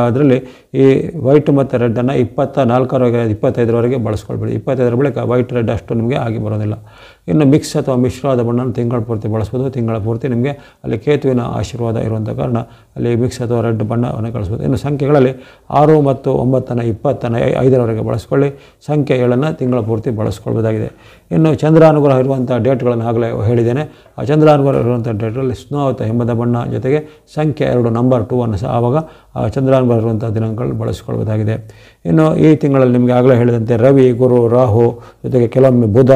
ಅದರಲ್ಲಿ ಈ ವೈಟ್ ಮತ್ತು ರೆಡ್ಡನ್ನು 24 25ರವರೆಗೆ ಬಳಸ್ಕೊಳ್ಬೇಡಿ. 25ರ ಬಳಿಕ ವೈಟ್ ರೆಡ್ ಅಷ್ಟು ನಿಮಗೆ ಆಗಿ ಬರೋದಿಲ್ಲ. ಇನ್ನು ಮಿಕ್ಸ್ ಅಥವಾ ಮಿಶ್ರವಾದ ಬಣ್ಣನ ತಿಂಗಳ ಪೂರ್ತಿ ಬಳಸ್ಬೋದು. ತಿಂಗಳ ಪೂರ್ತಿ ನಿಮಗೆ ಅಲ್ಲಿ ಕೇತುವಿನ ಆಶೀರ್ವಾದ ಇರುವಂಥ ಕಾರಣ ಅಲ್ಲಿ ಮಿಕ್ಸ್ ಅಥವಾ ರೆಡ್ ಬಣ್ಣವನ್ನು ಕಳಿಸ್ಬೋದು. ಇನ್ನು ಸಂಖ್ಯೆಗಳಲ್ಲಿ 6 ಮತ್ತು 9, 20, 5ರವರೆಗೆ ಬಳಸ್ಕೊಳ್ಳಿ. ಸಂಖ್ಯೆ 7 ತಿಂಗಳ ಪೂರ್ತಿ ಬಳಸ್ಕೊಳ್ಬೋದಾಗಿದೆ. ಇನ್ನು ಚಂದ್ರಾನುಗ್ರಹ ಇರುವಂಥ ಡೇಟ್ಗಳನ್ನು ಆಗಲೇ ಹೇಳಿದ್ದೇನೆ. ಆ ಚಂದ್ರಾನುಗ್ರಹ ಇರುವಂಥ ಡೇಟ್ಗಳಲ್ಲಿ ಸ್ನೋತ ಎಂಬುದ ಬಣ್ಣ ಜೊತೆಗೆ ಸಂಖ್ಯೆ 2 ನಂಬರ್ 2 ಸಹ ಆವಾಗ ಆ ಚಂದ್ರಾನುಗ್ರಹ ಇರುವಂಥ ದಿನಾಂಕಗಳು ಬಳಸ್ಕೊಳ್ಬೋದಾಗಿದೆ. ಇನ್ನು ಈ ತಿಂಗಳಲ್ಲಿ ನಿಮಗೆ ಆಗಲೇ ಹೇಳಿದಂತೆ ರವಿ, ಗುರು, ರಾಹು ಜೊತೆಗೆ ಕೆಲವೊಮ್ಮೆ ಬುಧ,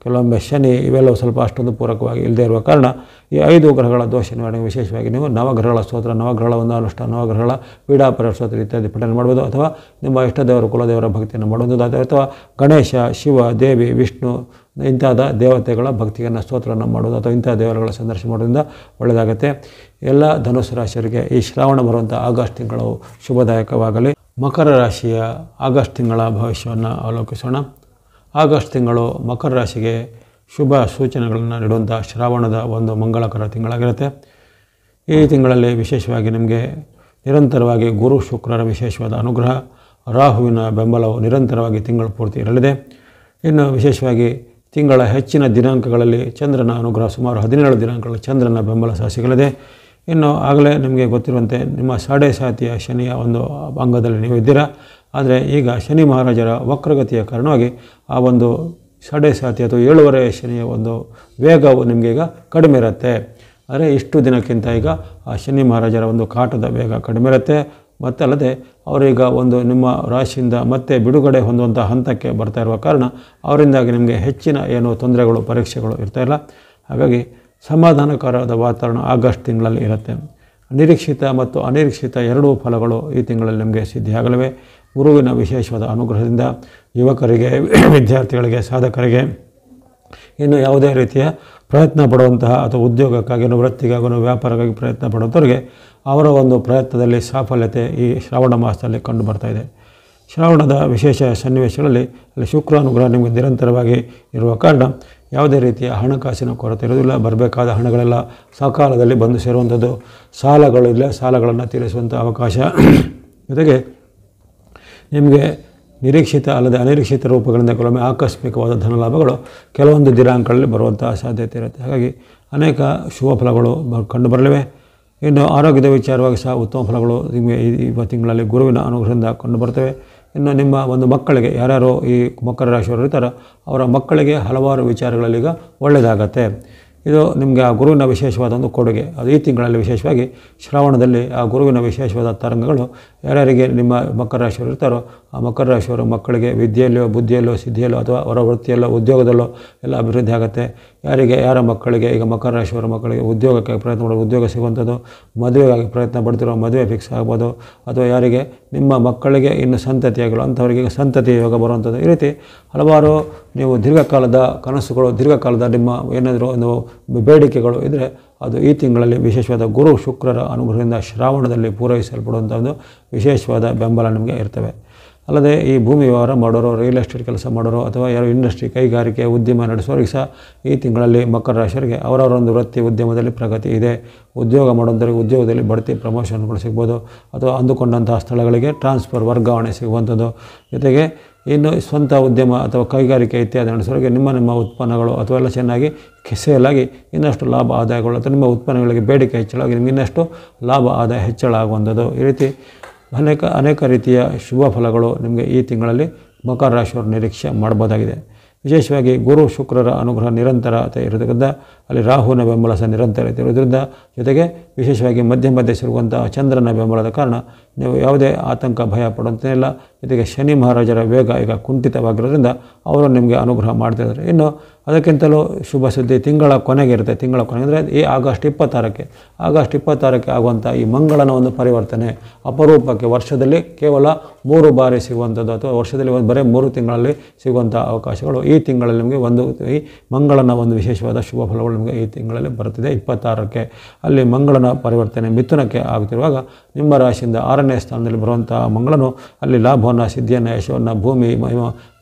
ಕೆಲವೊಮ್ಮೆ ಶನಿ ಇವೆಲ್ಲವೂ ಸ್ವಲ್ಪ ಅಷ್ಟೊಂದು ಪೂರಕವಾಗಿ ಇಲ್ಲದೇ ಇರುವ ಕಾರಣ ಈ 5 ಗ್ರಹಗಳ ದೋಷ ನಿವಾರಣೆಗೆ ವಿಶೇಷವಾಗಿ ನೀವು ನವಗ್ರಹಗಳ ಸ್ತೋತ್ರ, ನವಗ್ರಹಗಳ ಒಂದು ಅನುಷ್ಠಾನ, ನವಗ್ರಹಗಳ ಪೀಡಾಪರ ಸ್ತೋತ್ರ ಇತ್ಯಾದಿ ಪಠನೆ ಮಾಡ್ಬೋದು. ಅಥವಾ ನಿಮ್ಮ ಇಷ್ಟದೇವರು, ಕುಲದೇವರ ಭಕ್ತಿಯನ್ನು ಮಾಡುವುದು, ಅಥವಾ ಗಣೇಶ, ಶಿವ, ದೇವಿ, ವಿಷ್ಣು ಇಂಥದ ದೇವತೆಗಳ ಭಕ್ತಿಯನ್ನು ಸ್ತೋತ್ರವನ್ನು ಮಾಡೋದು, ಅಥವಾ ಇಂಥ ದೇವರುಗಳ ಸಂದರ್ಶನ ಮಾಡೋದ್ರಿಂದ ಒಳ್ಳೆಯದಾಗುತ್ತೆ. ಎಲ್ಲ ಧನುಸ್ಸು ರಾಶಿಯವರಿಗೆ ಈ ಶ್ರಾವಣ ಬರುವಂಥ ಆಗಸ್ಟ್ ತಿಂಗಳು ಶುಭದಾಯಕವಾಗಲಿ. ಮಕರ ರಾಶಿಯ ಆಗಸ್ಟ್ ತಿಂಗಳ ಭವಿಷ್ಯವನ್ನು ಅವಲೋಕಿಸೋಣ. ಆಗಸ್ಟ್ ತಿಂಗಳು ಮಕರ ರಾಶಿಗೆ ಶುಭ ಸೂಚನೆಗಳನ್ನು ನೀಡುವಂಥ ಶ್ರಾವಣದ ಒಂದು ಮಂಗಳಕರ ತಿಂಗಳಾಗಿರುತ್ತೆ. ಈ ತಿಂಗಳಲ್ಲಿ ವಿಶೇಷವಾಗಿ ನಿಮಗೆ ನಿರಂತರವಾಗಿ ಗುರು ಶುಕ್ರರ ವಿಶೇಷವಾದ ಅನುಗ್ರಹ, ರಾಹುವಿನ ಬೆಂಬಲವು ನಿರಂತರವಾಗಿ ತಿಂಗಳ ಪೂರ್ತಿ ಇರಲಿದೆ. ಇನ್ನು ವಿಶೇಷವಾಗಿ ತಿಂಗಳ ಹೆಚ್ಚಿನ ದಿನಾಂಕಗಳಲ್ಲಿ ಚಂದ್ರನ ಅನುಗ್ರಹ, ಸುಮಾರು 17 ದಿನಾಂಕಗಳಲ್ಲಿ ಚಂದ್ರನ ಬೆಂಬಲ ಸಹ ಸಿಗಲಿದೆ. ಇನ್ನು ಆಗಲೇ ನಿಮಗೆ ಗೊತ್ತಿರುವಂತೆ ನಿಮ್ಮ ಸಾಡೆ ಸಾತಿಯ ಶನಿಯ ಒಂದು ಅಂಗದಲ್ಲಿ ನೀವು ಇದ್ದೀರಾ. ಆದರೆ ಈಗ ಶನಿ ಮಹಾರಾಜರ ವಕ್ರಗತಿಯ ಕಾರಣವಾಗಿ ಆ ಒಂದು ಸಾಡೆ ಸಾತಿ ಅಥವಾ 7.5 ಶನಿಯ ಒಂದು ವೇಗವು ನಿಮಗೆ ಈಗ ಕಡಿಮೆ ಇರುತ್ತೆ. ಆದರೆ ಇಷ್ಟು ದಿನಕ್ಕಿಂತ ಈಗ ಆ ಶನಿ ಮಹಾರಾಜರ ಒಂದು ಕಾಟದ ವೇಗ ಕಡಿಮೆ ಇರುತ್ತೆ. ಮತ್ತು ಅಲ್ಲದೆ ಅವರೀಗ ಒಂದು ನಿಮ್ಮ ರಾಶಿಯಿಂದ ಮತ್ತೆ ಬಿಡುಗಡೆ ಹೊಂದುವಂಥ ಹಂತಕ್ಕೆ ಬರ್ತಾ ಇರುವ ಕಾರಣ ಅವರಿಂದಾಗಿ ನಿಮಗೆ ಹೆಚ್ಚಿನ ಏನು ತೊಂದರೆಗಳು ಪರೀಕ್ಷೆಗಳು ಇರ್ತಾಯಿಲ್ಲ. ಹಾಗಾಗಿ ಸಮಾಧಾನಕರವಾದ ವಾತಾವರಣ ಆಗಸ್ಟ್ ತಿಂಗಳಲ್ಲಿ ಇರುತ್ತೆ. ನಿರೀಕ್ಷಿತ ಮತ್ತು ಅನಿರೀಕ್ಷಿತ ಎರಡೂ ಫಲಗಳು ಈ ತಿಂಗಳಲ್ಲಿ ನಿಮಗೆ ಸಿದ್ಧಿಯಾಗಲಿವೆ. ಗುರುವಿನ ವಿಶೇಷವಾದ ಅನುಗ್ರಹದಿಂದ ಯುವಕರಿಗೆ, ವಿದ್ಯಾರ್ಥಿಗಳಿಗೆ, ಸಾಧಕರಿಗೆ, ಇನ್ನು ಯಾವುದೇ ರೀತಿಯ ಪ್ರಯತ್ನ ಪಡುವಂತಹ ಅಥವಾ ಉದ್ಯೋಗಕ್ಕಾಗಿ, ವೃತ್ತಿಗಾಗಿ, ವ್ಯಾಪಾರಕ್ಕಾಗಿ ಪ್ರಯತ್ನ ಪಡುವಂಥವ್ರಿಗೆ ಅವರ ಒಂದು ಪ್ರಯತ್ನದಲ್ಲಿ ಸಾಫಲ್ಯತೆ ಈ ಶ್ರಾವಣ ಮಾಸದಲ್ಲಿ ಕಂಡು ಬರ್ತಾ ಇದೆ. ಶ್ರಾವಣದ ವಿಶೇಷ ಸನ್ನಿವೇಶಗಳಲ್ಲಿ ಅಲ್ಲಿ ಶುಕ್ರಾನುಗ್ರಹ ನಿಮಗೆ ನಿರಂತರವಾಗಿ ಇರುವ ಕಾರಣ ಯಾವುದೇ ರೀತಿಯ ಹಣಕಾಸಿನ ಕೊರತೆ ಇರೋದಿಲ್ಲ. ಬರಬೇಕಾದ ಹಣಗಳೆಲ್ಲ ಸಕಾಲದಲ್ಲಿ ಬಂದು ಸೇರುವಂಥದ್ದು, ಸಾಲಗಳಿಲ್ಲ, ಸಾಲಗಳನ್ನು ತೀರಿಸುವಂಥ ಅವಕಾಶ, ಜೊತೆಗೆ ನಿಮಗೆ ನಿರೀಕ್ಷಿತ ಅಲ್ಲದೆ ಅನಿರೀಕ್ಷಿತ ರೂಪಗಳಿಂದ ಕೆಲವೊಮ್ಮೆ ಆಕಸ್ಮಿಕವಾದ ಧನಲಾಭಗಳು ಕೆಲವೊಂದು ದಿನಾಂಕಗಳಲ್ಲಿ ಬರುವಂಥ ಸಾಧ್ಯತೆ ಇರುತ್ತೆ. ಹಾಗಾಗಿ ಅನೇಕ ಶುಭ ಫಲಗಳು ಕಂಡು ಬರಲಿವೆ. ಇನ್ನು ಆರೋಗ್ಯದ ವಿಚಾರವಾಗಿ ಸಹ ಉತ್ತಮ ಫಲಗಳು ನಿಮಗೆ ಈ ತಿಂಗಳಲ್ಲಿ ಗುರುವಿನ ಅನುಗ್ರಹದಿಂದ ಕಂಡು ಬರ್ತವೆ. ಇನ್ನು ನಿಮ್ಮ ಒಂದು ಮಕ್ಕಳಿಗೆ, ಯಾರ್ಯಾರು ಈ ಮಕರ ರಾಶಿಯವರು ಇರ್ತಾರೋ ಅವರ ಮಕ್ಕಳಿಗೆ ಹಲವಾರು ವಿಚಾರಗಳಲ್ಲಿ ಈಗ ಒಳ್ಳೆಯದಾಗತ್ತೆ. ಇದು ನಿಮಗೆ ಆ ಗುರುವಿನ ವಿಶೇಷವಾದ ಒಂದು ಕೊಡುಗೆ. ಅದು ಈ ತಿಂಗಳಲ್ಲಿ ವಿಶೇಷವಾಗಿ ಶ್ರಾವಣದಲ್ಲಿ ಆ ಗುರುವಿನ ವಿಶೇಷವಾದ ತರಂಗಗಳು ಯಾರ್ಯಾರಿಗೆ ನಿಮ್ಮ ಮಕರ ರಾಶಿಯವರು ಇರ್ತಾರೋ ಆ ಮಕರ ರಾಶಿಯವರ ಮಕ್ಕಳಿಗೆ ವಿದ್ಯೆಯಲ್ಲೋ, ಬುದ್ಧಿಯಲ್ಲೋ, ಸಿದ್ಧಿಯಲ್ಲೋ ಅಥವಾ ಅವರ ವೃತ್ತಿಯಲ್ಲೋ, ಉದ್ಯೋಗದಲ್ಲೋ ಎಲ್ಲ ಅಭಿವೃದ್ಧಿ ಆಗುತ್ತೆ. ಯಾರ ಮಕ್ಕಳಿಗೆ ಈಗ ಮಕರ ರಾಶಿಯವರ ಮಕ್ಕಳಿಗೆ ಉದ್ಯೋಗಕ್ಕೆ ಪ್ರಯತ್ನ ಮಾಡೋದು ಉದ್ಯೋಗ ಸಿಗುವಂಥದ್ದು, ಮದುವೆಗಾಗಿ ಪ್ರಯತ್ನ ಪಡ್ತಿರೋ ಮದುವೆ ಫಿಕ್ಸ್ ಆಗ್ಬೋದು, ಅಥವಾ ಯಾರಿಗೆ ನಿಮ್ಮ ಮಕ್ಕಳಿಗೆ ಇನ್ನು ಸಂತತಿಯಾಗಿರೋ ಅಂಥವರಿಗೆ ಸಂತತಿ ಯೋಗ ಬರುವಂಥದ್ದು, ಈ ರೀತಿ ಹಲವಾರು ನೀವು ದೀರ್ಘಕಾಲದ ಕನಸುಗಳು, ದೀರ್ಘಕಾಲದ ನಿಮ್ಮ ಏನಾದರೂ ಒಂದು ಬೇಡಿಕೆಗಳು ಇದ್ದರೆ ಅದು ಈ ತಿಂಗಳಲ್ಲಿ ವಿಶೇಷವಾದ ಗುರು ಶುಕ್ರರ ಅನುಗ್ರಹದಿಂದ ಶ್ರಾವಣದಲ್ಲಿ ಪೂರೈಸಲ್ಪಡುವಂಥ ಒಂದು ವಿಶೇಷವಾದ ಬೆಂಬಲ ನಿಮಗೆ ಇರ್ತವೆ. ಅಲ್ಲದೆ ಈ ಭೂಮಿ ವ್ಯವಹಾರ ಮಾಡೋರು, ರಿಯಲ್ ಎಸ್ಟೇಟ್ ಕೆಲಸ ಮಾಡೋರು ಅಥವಾ ಯಾರು ಇಂಡಸ್ಟ್ರಿ, ಕೈಗಾರಿಕೆ, ಉದ್ಯಮ ನಡೆಸೋರಿಗೆ ಸಹ ಈ ತಿಂಗಳಲ್ಲಿ ಮಕರ ರಾಶಿಯವರಿಗೆ ಅವರವರೊಂದು ವೃತ್ತಿ ಉದ್ಯಮದಲ್ಲಿ ಪ್ರಗತಿ ಇದೆ. ಉದ್ಯೋಗ ಮಾಡೋಂಥವ್ರಿಗೆ ಉದ್ಯೋಗದಲ್ಲಿ ಬಡ್ತಿ, ಪ್ರಮೋಷನ್ಗಳು ಸಿಗ್ಬೋದು, ಅಥವಾ ಅಂದುಕೊಂಡಂತಹ ಸ್ಥಳಗಳಿಗೆ ಟ್ರಾನ್ಸ್ಫರ್, ವರ್ಗಾವಣೆ ಸಿಗುವಂಥದ್ದು, ಜೊತೆಗೆ ಇನ್ನು ಸ್ವಂತ ಉದ್ಯಮ ಅಥವಾ ಕೈಗಾರಿಕೆ ಇತ್ಯಾದಿ ನಡೆಸೋರಿಗೆ ನಿಮ್ಮ ಉತ್ಪನ್ನಗಳು ಅಥವಾ ಎಲ್ಲ ಚೆನ್ನಾಗಿ ಸೇಲಾಗಿ ಇನ್ನಷ್ಟು ಲಾಭ ಆದಾಯಗಳು ಅಥವಾ ನಿಮ್ಮ ಉತ್ಪನ್ನಗಳಿಗೆ ಬೇಡಿಕೆ ಹೆಚ್ಚಳಾಗಿ ನಿಮಗೆ ಇನ್ನಷ್ಟು ಲಾಭ ಆದಾಯ ಹೆಚ್ಚಳ ಆಗುವಂಥದ್ದು, ಈ ರೀತಿ ಅನೇಕ ರೀತಿಯ ಶುಭ ಫಲಗಳು ನಿಮಗೆ ಈ ತಿಂಗಳಲ್ಲಿ ಮಕರ ರಾಶಿಯವರು ನಿರೀಕ್ಷೆ ಮಾಡ್ಬೋದಾಗಿದೆ. ವಿಶೇಷವಾಗಿ ಗುರು ಶುಕ್ರರ ಅನುಗ್ರಹ ನಿರಂತರತೆ ಇರೋದ್ರಿಂದ ಅಲ್ಲಿ ರಾಹುವಿನ ಬೆಂಬಲ ಸಹ ನಿರಂತರತೆ ಇರೋದ್ರಿಂದ, ಜೊತೆಗೆ ವಿಶೇಷವಾಗಿ ಮಧ್ಯೆ ಸಿಗುವಂಥ ಚಂದ್ರನ ಬೆಂಬಲದ ಕಾರಣ ನೀವು ಯಾವುದೇ ಆತಂಕ ಭಯ ಪಡುವಂತೇನಿಲ್ಲ. ಜೊತೆಗೆ ಶನಿ ಮಹಾರಾಜರ ವೇಗ ಈಗ ಕುಂಠಿತವಾಗಿರೋದ್ರಿಂದ ಅವರು ನಿಮಗೆ ಅನುಗ್ರಹ ಮಾಡ್ತಿದ್ದಾರೆ. ಇನ್ನು ಅದಕ್ಕಿಂತಲೂ ಶುಭ ಸುದ್ದಿ ತಿಂಗಳ ಕೊನೆಗೆ ಇರುತ್ತೆ. ತಿಂಗಳ ಕೊನೆಗೆ ಅಂದರೆ ಈ ಆಗಸ್ಟ್ 26ಕ್ಕೆ ಆಗುವಂಥ ಈ ಮಂಗಳನ ಒಂದು ಪರಿವರ್ತನೆ ಅಪರೂಪಕ್ಕೆ ವರ್ಷದಲ್ಲಿ ಕೇವಲ 3 ಬಾರಿ ಸಿಗುವಂಥದ್ದು, ಅಥವಾ ವರ್ಷದಲ್ಲಿ ಬರೀ 3 ತಿಂಗಳಲ್ಲಿ ಸಿಗುವಂಥ ಅವಕಾಶಗಳು ಈ ತಿಂಗಳಲ್ಲಿ ನಿಮಗೆ ಈ ಮಂಗಳನ ಒಂದು ವಿಶೇಷವಾದ ಶುಭ ಫಲಗಳು ನಿಮಗೆ ಈ ತಿಂಗಳಲ್ಲಿ ಬರುತ್ತಿದೆ. 26ಕ್ಕೆ ಅಲ್ಲಿ ಮಂಗಳನ ಪರಿವರ್ತನೆ ಮಿಥುನಕ್ಕೆ ಆಗುತ್ತಿರುವಾಗ ನಿಮ್ಮ ರಾಶಿಯಿಂದ 6ನೇ ಸ್ಥಾನದಲ್ಲಿ ಬರುವಂಥ ಮಂಗಳನು ಅಲ್ಲಿ ಲಾಭವನ್ನು, ಸಿದ್ಧಿಯನ್ನು, ಯಶವನ್ನು, ಭೂಮಿ,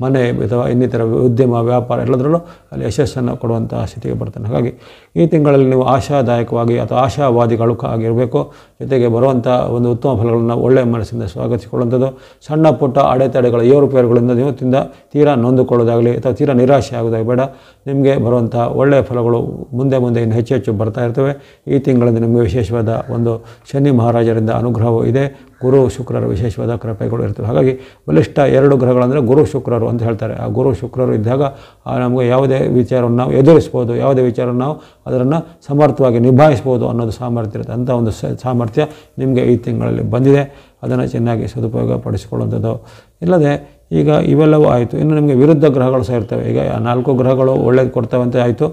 ಮನೆ ಅಥವಾ ಇನ್ನಿತರ ಉದ್ಯಮ, ವ್ಯಾಪಾರ ಎಲ್ಲದರಲ್ಲೂ ಅಲ್ಲಿ ಯಶಸ್ಸನ್ನು ಕೊಡುವಂಥ ಸ್ಥಿತಿಗೆ ಬರ್ತಾನೆ. ಹಾಗಾಗಿ ಈ ತಿಂಗಳಲ್ಲಿ ನೀವು ಆಶಾದಾಯಕವಾಗಿ ಅಥವಾ ಆಶಾವಾದಿಗಳು ಆಗಿರಬೇಕು. ಜೊತೆಗೆ ಬರುವಂಥ ಒಂದು ಉತ್ತಮ ಫಲಗಳನ್ನು ಒಳ್ಳೆಯ ಮನಸ್ಸಿಂದ ಸ್ವಾಗತಿಸಿಕೊಳ್ಳುವಂಥದ್ದು, ಸಣ್ಣ ಪುಟ್ಟ ಅಡೆತಡೆಗಳ ಏರುಪೇರುಗಳಿಂದ ನೀವು ತೀರಾ ನೊಂದುಕೊಳ್ಳೋದಾಗಲಿ ಅಥವಾ ತೀರಾ ನಿರಾಶೆ ಆಗೋದಾಗಲಿ ಬೇಡ. ನಿಮಗೆ ಬರುವಂಥ ಒಳ್ಳೆಯ ಫಲಗಳು ಮುಂದೆ ಇನ್ನು ಹೆಚ್ಚು ಬರ್ತಾ ಇರ್ತವೆ. ಈ ತಿಂಗಳಿಂದ ನಿಮಗೆ ವಿಶೇಷವಾದ ಒಂದು ಶನಿ ಮಹಾರಾಜರಿಂದ ಅನುಗ್ರಹವೂ ಇದೆ. ಗುರು ಶುಕ್ರರ ವಿಶೇಷವಾದ ಕೃಪೆಗಳು ಇರ್ತವೆ. ಹಾಗಾಗಿ ಬಲಿಷ್ಠ 2 ಗ್ರಹಗಳಂದರೆ ಗುರು ಶುಕ್ರರು ಅಂತ ಹೇಳ್ತಾರೆ. ಆ ಗುರು ಶುಕ್ರರು ಇದ್ದಾಗ ನಮಗೆ ಯಾವುದೇ ವಿಚಾರವನ್ನು ನಾವು ಎದುರಿಸ್ಬೋದು, ಯಾವುದೇ ವಿಚಾರವನ್ನು ನಾವು ಅದನ್ನು ಸಮರ್ಥವಾಗಿ ನಿಭಾಯಿಸ್ಬೋದು ಅನ್ನೋದು ಸಾಮರ್ಥ್ಯ ಇರುತ್ತೆ. ಅಂಥ ಒಂದು ಸಾಮರ್ಥ್ಯ ನಿಮಗೆ ಈ ತಿಂಗಳಲ್ಲಿ ಬಂದಿದೆ. ಅದನ್ನು ಚೆನ್ನಾಗಿ ಸದುಪಯೋಗ ಪಡಿಸಿಕೊಳ್ಳುವಂಥದ್ದು. ಇಲ್ಲದೆ ಈಗ ಇವೆಲ್ಲವೂ ಆಯಿತು. ಇನ್ನು ನಿಮಗೆ ವಿರುದ್ಧ ಗ್ರಹಗಳು ಸಹ ಇರ್ತವೆ. ಈಗ 4 ಗ್ರಹಗಳು ಒಳ್ಳೇದು ಕೊಡ್ತವೆ ಅಂತ ಆಯಿತು.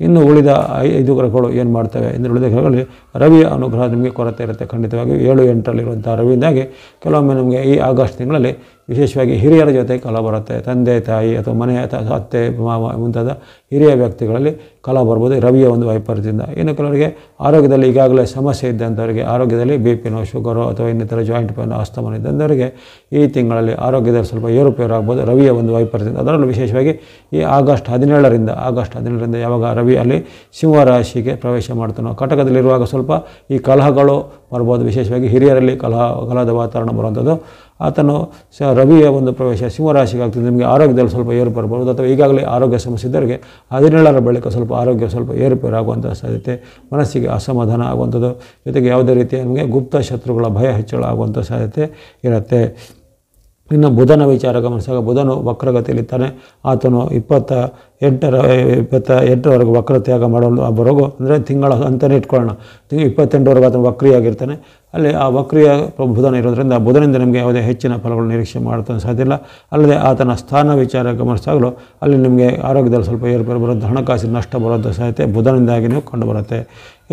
ಇನ್ನು ಉಳಿದ 5 ಗ್ರಹಗಳು ಏನು ಮಾಡ್ತವೆ ಅಂದರೆ, ಉಳಿದ ಗ್ರಹಗಳಲ್ಲಿ ರವಿಯ ಅನುಗ್ರಹ ನಿಮಗೆ ಕೊರತೆ ಇರುತ್ತೆ. ಖಂಡಿತವಾಗಿ 7, 8ರಲ್ಲಿರುವಂಥ ರವಿಯಿಂದಾಗಿ ಕೆಲವೊಮ್ಮೆ ನಮಗೆ ಈ ಆಗಸ್ಟ್ ತಿಂಗಳಲ್ಲಿ ವಿಶೇಷವಾಗಿ ಹಿರಿಯರ ಜೊತೆ ಕಲ ಬರುತ್ತೆ. ತಂದೆ ತಾಯಿ ಅಥವಾ ಮನೆಯ ಅತ್ತೆ ಮಾವ ಮುಂತಾದ ಹಿರಿಯ ವ್ಯಕ್ತಿಗಳಲ್ಲಿ ಕಲ ಬರ್ಬೋದು ರವಿಯ ಒಂದು ವೈಪರೀತ್ಯದಿಂದ. ಇನ್ನು ಕೆಲವರಿಗೆ ಆರೋಗ್ಯದಲ್ಲಿ ಈಗಾಗಲೇ ಸಮಸ್ಯೆ ಇದ್ದಂಥವರಿಗೆ, ಆರೋಗ್ಯದಲ್ಲಿ BP-ನೋ, ಶುಗರೋ ಅಥವಾ ಇನ್ನಿತರ ಜಾಯಿಂಟ್ ಪೇನ್, ಆಸ್ತಮನ ಇದ್ದಂಥವರಿಗೆ ಈ ತಿಂಗಳಲ್ಲಿ ಆರೋಗ್ಯದಲ್ಲಿ ಸ್ವಲ್ಪ ಏರುಪೇರು ಆಗ್ಬೋದು ರವಿಯ ಒಂದು ವೈಪರೀತ್ಯದಿಂದ. ಅದರಲ್ಲೂ ವಿಶೇಷವಾಗಿ ಈ ಆಗಸ್ಟ್ 17ರಿಂದ ಯಾವಾಗ ರವಿ ಅಲ್ಲಿ ಸಿಂಹರಾಶಿಗೆ ಪ್ರವೇಶ ಮಾಡ್ತಾನೋ, ಕಟಕದಲ್ಲಿರುವಾಗ ಸ್ವಲ್ಪ ಈ ಕಲಹಗಳು ಬರ್ಬೋದು. ವಿಶೇಷವಾಗಿ ಹಿರಿಯರಲ್ಲಿ ಕಲಹದ ವಾತಾವರಣ ಬರುವಂಥದ್ದು. ಆತನು ರವಿಯ ಒಂದು ಪ್ರವೇಶ ಸಿಂಹರಾಶಿಗೆ ಆಗ್ತದೆ. ನಿಮಗೆ ಆರೋಗ್ಯದಲ್ಲಿ ಸ್ವಲ್ಪ ಏರುಪೇರು ಬರ್ಬೋದು, ಅಥವಾ ಈಗಾಗಲೇ ಆರೋಗ್ಯ ಸಮಸ್ಯೆ ಇದ್ದವರಿಗೆ 17ರ ಬಳಿಕ ಸ್ವಲ್ಪ ಆರೋಗ್ಯ ಸ್ವಲ್ಪ ಏರುಪೇರು ಆಗುವಂಥ ಸಾಧ್ಯತೆ, ಮನಸ್ಸಿಗೆ ಅಸಮಾಧಾನ ಆಗುವಂಥದ್ದು, ಜೊತೆಗೆ ಯಾವುದೇ ರೀತಿಯ ನಿಮಗೆ ಗುಪ್ತ ಶತ್ರುಗಳ ಭಯ ಹೆಚ್ಚಳ ಆಗುವಂಥ ಸಾಧ್ಯತೆ ಇರುತ್ತೆ. ಇನ್ನು ಬುಧನ ವಿಚಾರ ಗಮನಿಸಿದಾಗ ಬುಧನು ವಕ್ರಗತಿಯಲ್ಲಿದ್ದಾನೆ. ಆತನು 28ರವರೆಗೂ ವಕ್ರತ್ಯಾಗ ಬರೋಗು ಅಂದರೆ ತಿಂಗಳ ಅಂತಲೇ ಇಟ್ಕೊಳ್ಳೋಣ. 28ರವರೆಗೂ ಆತನು ವಕ್ರಿಯಾಗಿರ್ತಾನೆ. ಅಲ್ಲಿ ಆ ವಕ್ರಿಯ ಬುಧನ ಇರೋದರಿಂದ ಬುಧನಿಂದ ನಿಮಗೆ ಯಾವುದೇ ಹೆಚ್ಚಿನ ಫಲಗಳು ನಿರೀಕ್ಷೆ ಮಾಡುತ್ತಾನೆ ಸಾಧ್ಯ ಇಲ್ಲ. ಅಲ್ಲದೆ ಆತನ ಸ್ಥಾನ ವಿಚಾರ ಗಮನಿಸಿದಾಗಲೂ ಅಲ್ಲಿ ನಿಮಗೆ ಆರೋಗ್ಯದಲ್ಲಿ ಸ್ವಲ್ಪ ಏರುಪೇರು ಬರೋದು, ಹಣಕಾಸಿನ ನಷ್ಟ ಬರೋದು ಸಾಧ್ಯತೆ ಬುಧನಿಂದಾಗಿ ನೀವು ಕಂಡುಬರುತ್ತೆ.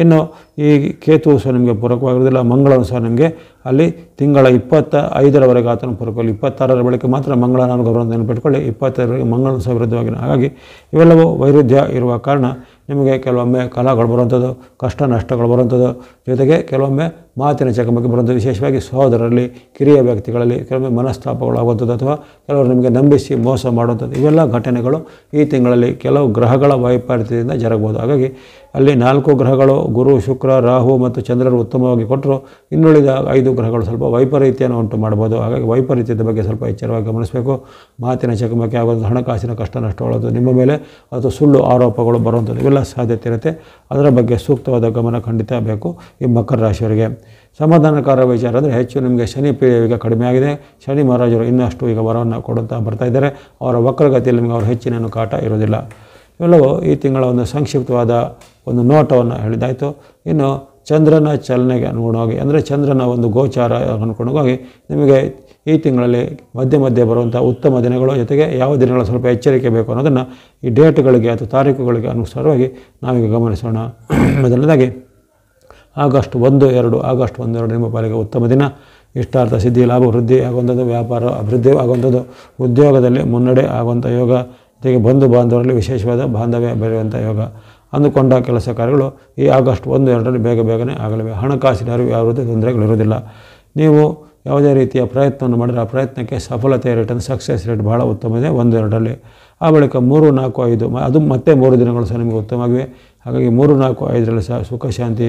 ಇನ್ನು ಈ ಕೇತು ಸಹ ನಿಮಗೆ ಪೂರಕವಾಗಿರೋದಿಲ್ಲ. ಮಂಗಳನು ಸಹ ನಿಮಗೆ ಅಲ್ಲಿ ತಿಂಗಳ 25ರವರೆಗೆ ಆತನು ಪೂರಕವಾಗಿ 26ರ ಬಳಿಕ ಮಾತ್ರ ಮಂಗಳನ ಗೌರವವನ್ನು ನೆನಪಿಟ್ಕೊಳ್ಳಿ. 25ರವರೆಗೆ ಮಂಗಳನ ಸಹ ವಿರುದ್ಧವಾಗಿ. ಹಾಗಾಗಿ ಇವೆಲ್ಲವೂ ವೈರುಧ್ಯ ಇರುವ ಕಾರಣ ನಿಮಗೆ ಕೆಲವೊಮ್ಮೆ ಕಲಹಗಳು ಬರುವಂಥದ್ದು, ಕಷ್ಟ ನಷ್ಟಗಳು ಬರುವಂಥದ್ದು, ಜೊತೆಗೆ ಕೆಲವೊಮ್ಮೆ ಮಾತಿನ ಚಕಮಕಿ ಬರುವಂಥದ್ದು, ವಿಶೇಷವಾಗಿ ಸಹೋದರರಲ್ಲಿ ಕಿರಿಯ ವ್ಯಕ್ತಿಗಳಲ್ಲಿ ಕೆಲವೊಮ್ಮೆ ಮನಸ್ತಾಪಗಳಾಗುವಂಥದ್ದು ಅಥವಾ ಕೆಲವರು ನಿಮಗೆ ನಂಬಿಸಿ ಮೋಸ ಮಾಡುವಂಥದ್ದು, ಇವೆಲ್ಲ ಘಟನೆಗಳು ಈ ತಿಂಗಳಲ್ಲಿ ಕೆಲವು ಗ್ರಹಗಳ ವೈಪರೀತ್ಯದಿಂದ ಜರಗಬಹುದು. ಹಾಗಾಗಿ ಅಲ್ಲಿ 4 ಗ್ರಹಗಳು ಗುರು, ಶುಕ್ರ, ರಾಹು ಮತ್ತು ಚಂದ್ರರು ಉತ್ತಮವಾಗಿ ಕೊಟ್ಟರು. ಇನ್ನುಳಿದ 5 ಗ್ರಹಗಳು ಸ್ವಲ್ಪ ವೈಪರೀತ್ಯವನ್ನು ಉಂಟು ಮಾಡ್ಬೋದು. ಹಾಗಾಗಿ ವೈಪರೀತ್ಯದ ಬಗ್ಗೆ ಸ್ವಲ್ಪ ಎಚ್ಚರವಾಗಿ ಗಮನಿಸಬೇಕು. ಮಾತಿನ ಚಕಮಕಿ ಆಗೋದು, ಹಣಕಾಸಿನ ಕಷ್ಟ ನಷ್ಟಗಳದು, ನಿಮ್ಮ ಮೇಲೆ ಅಥವಾ ಸುಳ್ಳು ಆರೋಪಗಳು ಬರುವಂಥದ್ದು ಇವೆಲ್ಲ ಸಾಧ್ಯತೆ ಇರುತ್ತೆ. ಅದರ ಬಗ್ಗೆ ಸೂಕ್ತವಾದ ಗಮನ ಖಂಡಿತ ಬೇಕು ಈ ಮಕರ ರಾಶಿಯವರಿಗೆ. ಸಮಾಧಾನಕಾರ ವಿಚಾರ ಅಂದರೆ ಹೆಚ್ಚು ನಿಮಗೆ ಶನಿ ಪೀಡೆ ಈಗ ಕಡಿಮೆ ಆಗಿದೆ. ಶನಿ ಮಹಾರಾಜರು ಇನ್ನಷ್ಟು ಈಗ ವರವನ್ನು ಕೊಡುತ್ತಾ ಬರ್ತಾ ಇದ್ದಾರೆ. ಅವರ ವಕ್ರಗತಿಯಲ್ಲಿ ನಿಮಗೆ ಅವರ ಹೆಚ್ಚಿನ ಕಾಟ ಇರೋದಿಲ್ಲ. ಇವೆಲ್ಲವೂ ಈ ತಿಂಗಳ ಒಂದು ಸಂಕ್ಷಿಪ್ತವಾದ ಒಂದು ನೋಟವನ್ನು ಹೇಳಿದ್ದಾಯಿತು. ಇನ್ನು ಚಂದ್ರನ ಚಲನೆಗೆ ಅನುಗುಣವಾಗಿ ಅಂದರೆ ಚಂದ್ರನ ಒಂದು ಗೋಚಾರ ಅನುಗುಣವಾಗಿ ನಿಮಗೆ ಈ ತಿಂಗಳಲ್ಲಿ ಮಧ್ಯೆ ಬರುವಂಥ ಉತ್ತಮ ದಿನಗಳು, ಜೊತೆಗೆ ಯಾವ ದಿನಗಳು ಸ್ವಲ್ಪ ಎಚ್ಚರಿಕೆ ಬೇಕು ಅನ್ನೋದನ್ನು ಈ ಡೇಟ್ಗಳಿಗೆ ಅಥವಾ ತಾರೀಕುಗಳಿಗೆ ಅನುಸಾರವಾಗಿ ನಾವೀಗ ಗಮನಿಸೋಣ. ಮೊದಲನೇದಾಗಿ ಆಗಸ್ಟ್ 1-2 ನಿಮ್ಮ ಪಾಲಿಗೆ ಉತ್ತಮ ದಿನ. ಇಷ್ಟಾರ್ಥ ಸಿದ್ಧಿ, ಲಾಭ ವೃದ್ಧಿ ಆಗುವಂಥದ್ದು, ವ್ಯಾಪಾರ ಅಭಿವೃದ್ಧಿ ಆಗುವಂಥದ್ದು, ಉದ್ಯೋಗದಲ್ಲಿ ಮುನ್ನಡೆ ಆಗುವಂಥ ಯೋಗ, ಜೊತೆಗೆ ಬಂಧು ಬಾಂಧವರಲ್ಲಿ ವಿಶೇಷವಾದ ಬಾಂಧವ್ಯ ಬೆರೆಯುವಂಥ ಯೋಗ. ಅಂದುಕೊಂಡ ಕೆಲಸ ಕಾರ್ಯಗಳು ಈ ಆಗಸ್ಟ್ 1-2 ಬೇಗನೆ ಆಗಲಿವೆ. ಹಣಕಾಸಿನ ಅರಿವು ಯಾವುದೇ ತೊಂದರೆಗಳಿರೋದಿಲ್ಲ. ನೀವು ಯಾವುದೇ ರೀತಿಯ ಪ್ರಯತ್ನವನ್ನು ಮಾಡಿದರೆ ಆ ಪ್ರಯತ್ನಕ್ಕೆ ಸಫಲತೆಯ ರೇಟ್ ಅಂದರೆ ಸಕ್ಸಸ್ ರೇಟ್ ಬಹಳ ಉತ್ತಮ ಇದೆ 1-2ರಲ್ಲಿ. ಆ ಬಳಿಕ 3, 4, 5 ಅದು ಮತ್ತೆ 3 ದಿನಗಳು ಸಹ ನಿಮಗೆ ಉತ್ತಮವಾಗಿವೆ. ಹಾಗಾಗಿ 3, 4, 5ರಲ್ಲಿ ಸಹ ಸುಖ ಶಾಂತಿ,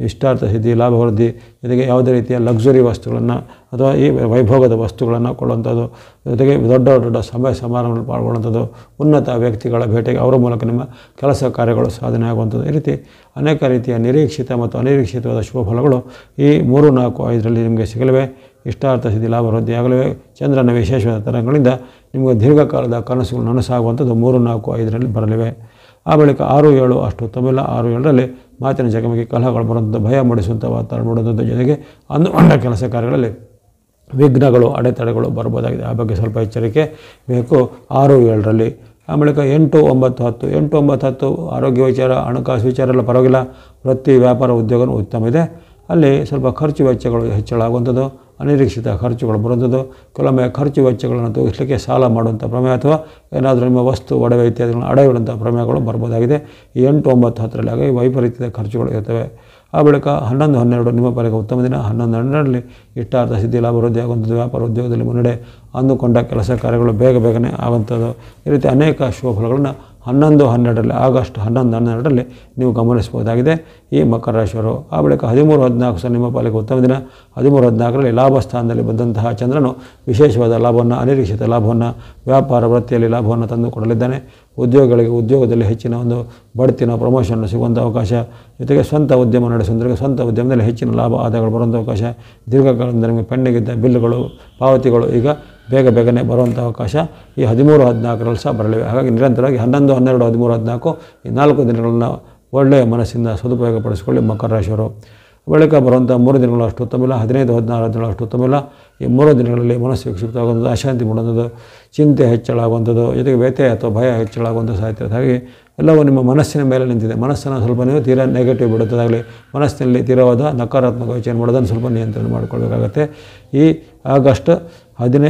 ಇಷ್ಟಾರ್ಥ ಸಿದ್ಧಿ, ಲಾಭ ವೃದ್ಧಿ, ಜೊತೆಗೆ ಯಾವುದೇ ರೀತಿಯ ಲಕ್ಸುರಿ ವಸ್ತುಗಳನ್ನು ಅಥವಾ ಈ ವೈಭೋಗದ ವಸ್ತುಗಳನ್ನು ಕೊಳ್ಳುವಂಥದ್ದು, ಜೊತೆಗೆ ದೊಡ್ಡ ಸಮಯ ಸಮಾರಂಭದಲ್ಲಿ ಪಾಲ್ಗೊಳ್ಳುವಂಥದ್ದು, ಉನ್ನತ ವ್ಯಕ್ತಿಗಳ ಭೇಟಿಗೆ ಅವರ ಮೂಲಕ ನಿಮ್ಮ ಕೆಲಸ ಕಾರ್ಯಗಳು ಸಾಧನೆ ಆಗುವಂಥದ್ದು, ಈ ರೀತಿ ಅನೇಕ ರೀತಿಯ ನಿರೀಕ್ಷಿತ ಮತ್ತು ಅನಿರೀಕ್ಷಿತವಾದ ಶುಭ ಫಲಗಳು ಈ 3, 4, 5ರಲ್ಲಿ ನಿಮಗೆ ಸಿಗಲಿವೆ. ಇಷ್ಟಾರ್ಥ ಸಿದ್ಧಿ, ಲಾಭ ವೃದ್ಧಿ ಆಗಲಿವೆ. ಚಂದ್ರನ ವಿಶೇಷವಾದ ತರಂಗಗಳಿಂದ ನಿಮಗೆ ದೀರ್ಘಕಾಲದ ಕನಸುಗಳು ನನಸಾಗುವಂಥದ್ದು 3, 4, 5ರಲ್ಲಿ ಬರಲಿವೆ. ಆ ಬಳಿಕ 6, 7 ಅಷ್ಟು ಉತ್ತಮವಿಲ್ಲ. 6, 7ರಲ್ಲಿ ಮಾತಿನ ಚಕಮಕಿ, ಕಲಹಗಳು ಬರುವಂಥದ್ದು, ಭಯ ಮೂಡಿಸುವಂಥ ವಾತಾವರಣ ಮೂಡುವಂಥದ್ದು, ಜೊತೆಗೆ ಅಂದುಕೊಂಡ ಕೆಲಸ ಕಾರ್ಯಗಳಲ್ಲಿ ವಿಘ್ನಗಳು, ಅಡೆತಡೆಗಳು ಬರ್ಬೋದಾಗಿದೆ. ಆ ಬಗ್ಗೆ ಸ್ವಲ್ಪ ಎಚ್ಚರಿಕೆ ಬೇಕು 6, 7ರಲ್ಲಿ. ಆ ಬಳಿಕ 8, 9, 10 ಆರೋಗ್ಯ ವಿಚಾರ, ಹಣಕಾಸು ವಿಚಾರ ಎಲ್ಲ ಪರವಾಗಿಲ್ಲ. ವೃತ್ತಿ, ವ್ಯಾಪಾರ, ಉದ್ಯೋಗವೂ ಉತ್ತಮ ಇದೆ. ಅಲ್ಲಿ ಸ್ವಲ್ಪ ಖರ್ಚು ವೆಚ್ಚಗಳು ಹೆಚ್ಚಳ ಆಗುವಂಥದ್ದು, ಅನಿರೀಕ್ಷಿತ ಖರ್ಚುಗಳು ಬರುವಂಥದ್ದು, ಕೆಲವೊಮ್ಮೆ ಖರ್ಚು ವೆಚ್ಚಗಳನ್ನು ತೋರಿಸಲಿಕ್ಕೆ ಸಾಲ ಮಾಡುವಂಥ ಪ್ರಮೇಯ ಅಥವಾ ಏನಾದರೂ ನಿಮ್ಮ ವಸ್ತು, ಒಡವೆ ಇತ್ಯಾದಿಗಳನ್ನು ಅಡವಿಡುವಂಥ ಪ್ರಮೇಯಗಳು ಬರ್ಬೋದಾಗಿದೆ ಈ 8, 9, 10ರಲ್ಲಿ. ಹಾಗಾಗಿ ವೈಪರೀತ್ಯದ ಖರ್ಚುಗಳು ಇರ್ತವೆ. ಆ ಬಳಿಕ 11, 12 ನಿಮ್ಮ ಪಾಲಿಗೆ ಉತ್ತಮ ದಿನ. 11, 12ರಲ್ಲಿ ಇಷ್ಟಾರ್ಥ ಸಿದ್ಧಿ, ಲಾಭ ವೃದ್ಧಿ ಆಗುವಂಥದ್ದು, ವ್ಯಾಪಾರ ಉದ್ಯೋಗದಲ್ಲಿ ಮುನ್ನಡೆ, ಅಂದುಕೊಂಡ ಕೆಲಸ ಕಾರ್ಯಗಳು ಬೇಗನೆ ಆಗುವಂಥದ್ದು, ಈ ರೀತಿ ಅನೇಕ ಶುಭ ಫಲಗಳನ್ನು 11, 12ರಲ್ಲಿ ಆಗಸ್ಟ್ 11, 12ರಲ್ಲಿ ನೀವು ಗಮನಿಸಬಹುದಾಗಿದೆ ಈ ಮಕರ ರಾಶಿಯವರು. ಆ ಬಳಿಕ 13, 14 ಸಹ ನಿಮ್ಮ ಪಾಲಿಗೆ ಉತ್ತಮ ದಿನ. 13, 14ರಲ್ಲಿ ಲಾಭ ಸ್ಥಾನದಲ್ಲಿ ಬಂದಂತಹ ಚಂದ್ರನು ವಿಶೇಷವಾದ ಲಾಭವನ್ನು, ಅನಿರೀಕ್ಷಿತ ಲಾಭವನ್ನು, ವ್ಯಾಪಾರ ವೃತ್ತಿಯಲ್ಲಿ ಲಾಭವನ್ನು ತಂದುಕೊಡಲಿದ್ದಾನೆ. ಉದ್ಯೋಗಿಗಳಿಗೆ ಉದ್ಯೋಗದಲ್ಲಿ ಹೆಚ್ಚಿನ ಒಂದು ಬಡ್ತಿನ ಪ್ರಮೋಷನ್ ಸಿಗುವಂಥ ಅವಕಾಶ, ಜೊತೆಗೆ ಸ್ವಂತ ಉದ್ಯಮ ನಡೆಸುವಂಥವರಿಗೆ ಸ್ವಂತ ಉದ್ಯಮದಲ್ಲಿ ಹೆಚ್ಚಿನ ಲಾಭ ಆದಾಯಗಳು ಬರುವಂಥ ಅವಕಾಶ, ದೀರ್ಘಕಾಲದಿಂದ ನಿಮಗೆ ಪೆಂಡಿಗಿದ್ದ ಬಿಲ್ಗಳು, ಪಾವತಿಗಳು ಈಗ ಬೇಗನೆ ಬರುವಂಥ ಅವಕಾಶ ಈ 13, 14ರಲ್ಲಿ ಸಹ ಬರಲಿವೆ. ಹಾಗಾಗಿ ನಿರಂತರವಾಗಿ 11, 12, 13, 14 ಈ 4 ದಿನಗಳನ್ನು ಒಳ್ಳೆಯ ಮನಸ್ಸಿಂದ ಸದುಪಯೋಗಪಡಿಸಿಕೊಳ್ಳಿ ಮಕರ ರಾಶಿಯವರು. ಬಳಿಕ ಬರುವಂಥ 3 ದಿನಗಳು ಅಷ್ಟು ಉತ್ತಮವಿಲ್ಲ. 15, 16 ದಿನಗಳು ಅಷ್ಟು ಉತ್ತಮವಿಲ್ಲ. ಈ 3 ದಿನಗಳಲ್ಲಿ ಮನಸ್ಸು ವಿಕ್ಷಿಪ್ತ ಆಗುವಂಥದ್ದು, ಅಶಾಂತಿ ಮೂಡುವಂಥದ್ದು, ಚಿಂತೆ ಹೆಚ್ಚಳ ಆಗುವಂಥದ್ದು, ಜೊತೆಗೆ ವ್ಯತ್ಯಯ ಅಥವಾ ಭಯ ಹೆಚ್ಚಳ ಆಗುವಂಥ ಸಾಧ್ಯತೆ. ಹಾಗೆ ಎಲ್ಲವೂ ನಿಮ್ಮ ಮನಸ್ಸಿನ ಮೇಲೆ ನಿಂತಿದೆ. ಮನಸ್ಸನ್ನು ಸ್ವಲ್ಪ ನೀವು ತೀರಾ ನೆಗೆಟಿವ್ ಬಿಡುತ್ತದಾಗಲಿ, ಮನಸ್ಸಿನಲ್ಲಿ ತೀರವಾದ ನಕಾರಾತ್ಮಕ ಯೋಚನೆ ಮಾಡೋದನ್ನು ಸ್ವಲ್ಪ ನಿಯಂತ್ರಣ ಮಾಡಿಕೊಳ್ಬೇಕಾಗತ್ತೆ. ಈ ಆಗಸ್ಟ್ 15,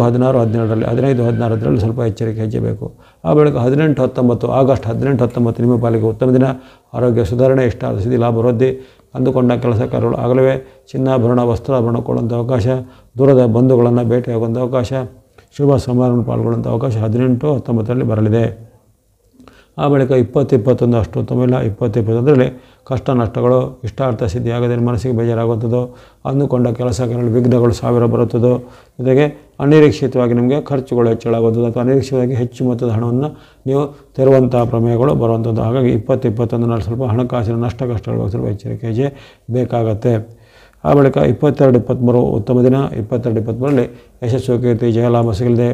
16, 17ರಲ್ಲಿ 15, 16ರಲ್ಲಿ ಸ್ವಲ್ಪ ಎಚ್ಚರಿಕೆ ಹೆಜ್ಜೆಬೇಕು. ಆ ಬಳಿಕ 18, 19 ಆಗಸ್ಟ್ 18, 19 ನಿಮ್ಮ ಪಾಲಿಗೆ ಉತ್ತಮ ದಿನ. ಆರೋಗ್ಯ ಸುಧಾರಣೆ, ಇಷ್ಟಾರ್ಥ ಸಿದ್ಧಿ, ಲಾಭ ವೃದ್ಧಿ, ಅಂದುಕೊಂಡ ಕೆಲಸ ಕಾರ್ಯಗಳು ಆಗಲಿವೆ. ಚಿನ್ನಾಭರಣ, ವಸ್ತ್ರಾಭರಣ ಕೊಳ್ಳುವಂಥ ಅವಕಾಶ, ದೂರದ ಬಂಧುಗಳನ್ನು ಭೇಟಿಯಾಗುವಂಥ ಅವಕಾಶ, ಶುಭ ಸಮಾರಂಭ ಪಾಲ್ಗೊಳ್ಳುವಂಥ ಅವಕಾಶ 18, 19ರಲ್ಲಿ ಬರಲಿದೆ. ಆ ಬಳಿಕ 20, 21 ಅಷ್ಟು ಉತ್ತಮವಿಲ್ಲ. 20, 21ರಲ್ಲಿ ಕಷ್ಟ ನಷ್ಟಗಳು, ಇಷ್ಟಾರ್ಥ ಸಿದ್ಧಿ ಆಗದೆ ಮನಸ್ಸಿಗೆ ಬೇಜಾರಾಗುವಂಥದ್ದು, ಅಂದುಕೊಂಡ ಕೆಲಸ ಕಾರ್ಯಗಳು ವಿಘ್ನಗಳು 1000 ಬರುತ್ತದೋ, ಜೊತೆಗೆ ಅನಿರೀಕ್ಷಿತವಾಗಿ ನಿಮಗೆ ಖರ್ಚುಗಳು ಹೆಚ್ಚಳಾಗುವಂಥದ್ದು ಅಥವಾ ಅನಿರೀಕ್ಷಿತವಾಗಿ ಹೆಚ್ಚು ಮೊತ್ತದ ಹಣವನ್ನು ನೀವು ತೆರುವಂಥ ಪ್ರಮೇಯಗಳು ಬರುವಂಥದ್ದು. ಹಾಗಾಗಿ 20, 21ರಲ್ಲಿ ಸ್ವಲ್ಪ ಹಣಕಾಸಿನ ನಷ್ಟ ಕಷ್ಟಗಳು ಸ್ವಲ್ಪ ಎಚ್ಚರಿಕೆ ಬೇಕಾಗತ್ತೆ. ಆ ಬಳಿಕ 22-23 ಉತ್ತಮ ದಿನ. 22-23ರಲ್ಲಿ ಯಶಸ್ಸು, ಕೀರ್ತಿ, ಜಯಲಾಭ ಸಿಗಲಿದೆ.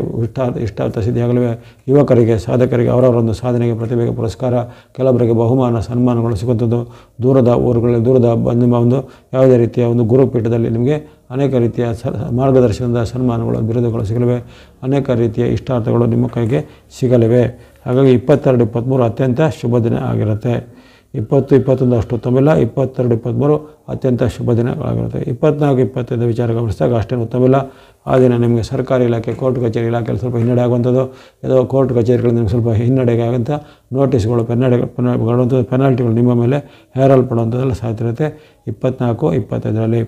ಇಷ್ಟಾರ್ಥ ಸಿದ್ಧಿಯಾಗಲಿವೆ. ಯುವಕರಿಗೆ, ಸಾಧಕರಿಗೆ ಅವರವರೊಂದು ಸಾಧನೆಗೆ, ಪ್ರತಿಭೆಗೆ ಪುರಸ್ಕಾರ, ಕೆಲವರಿಗೆ ಬಹುಮಾನ ಸನ್ಮಾನಗಳು ಸಿಗುವಂಥದ್ದು. ದೂರದ ಊರುಗಳಲ್ಲಿ, ದೂರದ ನಿಮ್ಮ ಒಂದು ಯಾವುದೇ ರೀತಿಯ ಒಂದು ಗುರುಪೀಠದಲ್ಲಿ ನಿಮಗೆ ಅನೇಕ ರೀತಿಯ ಮಾರ್ಗದರ್ಶನದ ಸನ್ಮಾನಗಳು, ಬಿರುದುಗಳು ಸಿಗಲಿವೆ. ಅನೇಕ ರೀತಿಯ ಇಷ್ಟಾರ್ಥಗಳು ನಿಮ್ಮ ಕೈಗೆ ಸಿಗಲಿವೆ. ಹಾಗಾಗಿ 22-23 ಅತ್ಯಂತ ಶುಭ ದಿನ ಆಗಿರುತ್ತೆ. 20-21 ಅಷ್ಟು ಉತ್ತಮಿಲ್ಲ. 22-23 ಅತ್ಯಂತ ಶುಭ ದಿನಗಳಾಗಿರುತ್ತೆ. 24-25 ವಿಚಾರ ಗಮನಿಸಿದಾಗ ಅಷ್ಟೇನು ಉತ್ತಮಿಲ್ಲ. ಆ ದಿನ ನಿಮಗೆ ಸರ್ಕಾರಿ ಇಲಾಖೆ, ಕೋರ್ಟ್ ಕಚೇರಿ ಇಲಾಖೆಯಲ್ಲಿ ಸ್ವಲ್ಪ ಹಿನ್ನಡೆ ಆಗುವಂಥದ್ದು, ಯಾವುದೋ ಕೋರ್ಟ್ ಕಚೇರಿಗಳಿಂದ ನಿಮಗೆ ಸ್ವಲ್ಪ ಹಿನ್ನಡೆಗೆ ಆಗುವಂಥ ನೋಟಿಸ್ಗಳು, ಪೆನಾಲ್ಟಿಗಳು ನಿಮ್ಮ ಮೇಲೆ ಹೇರಲ್ಪಡುವಂಥದ್ದೆಲ್ಲ ಸಾಧ್ಯತೆ ಇರುತ್ತೆ 24-25ರಲ್ಲಿ.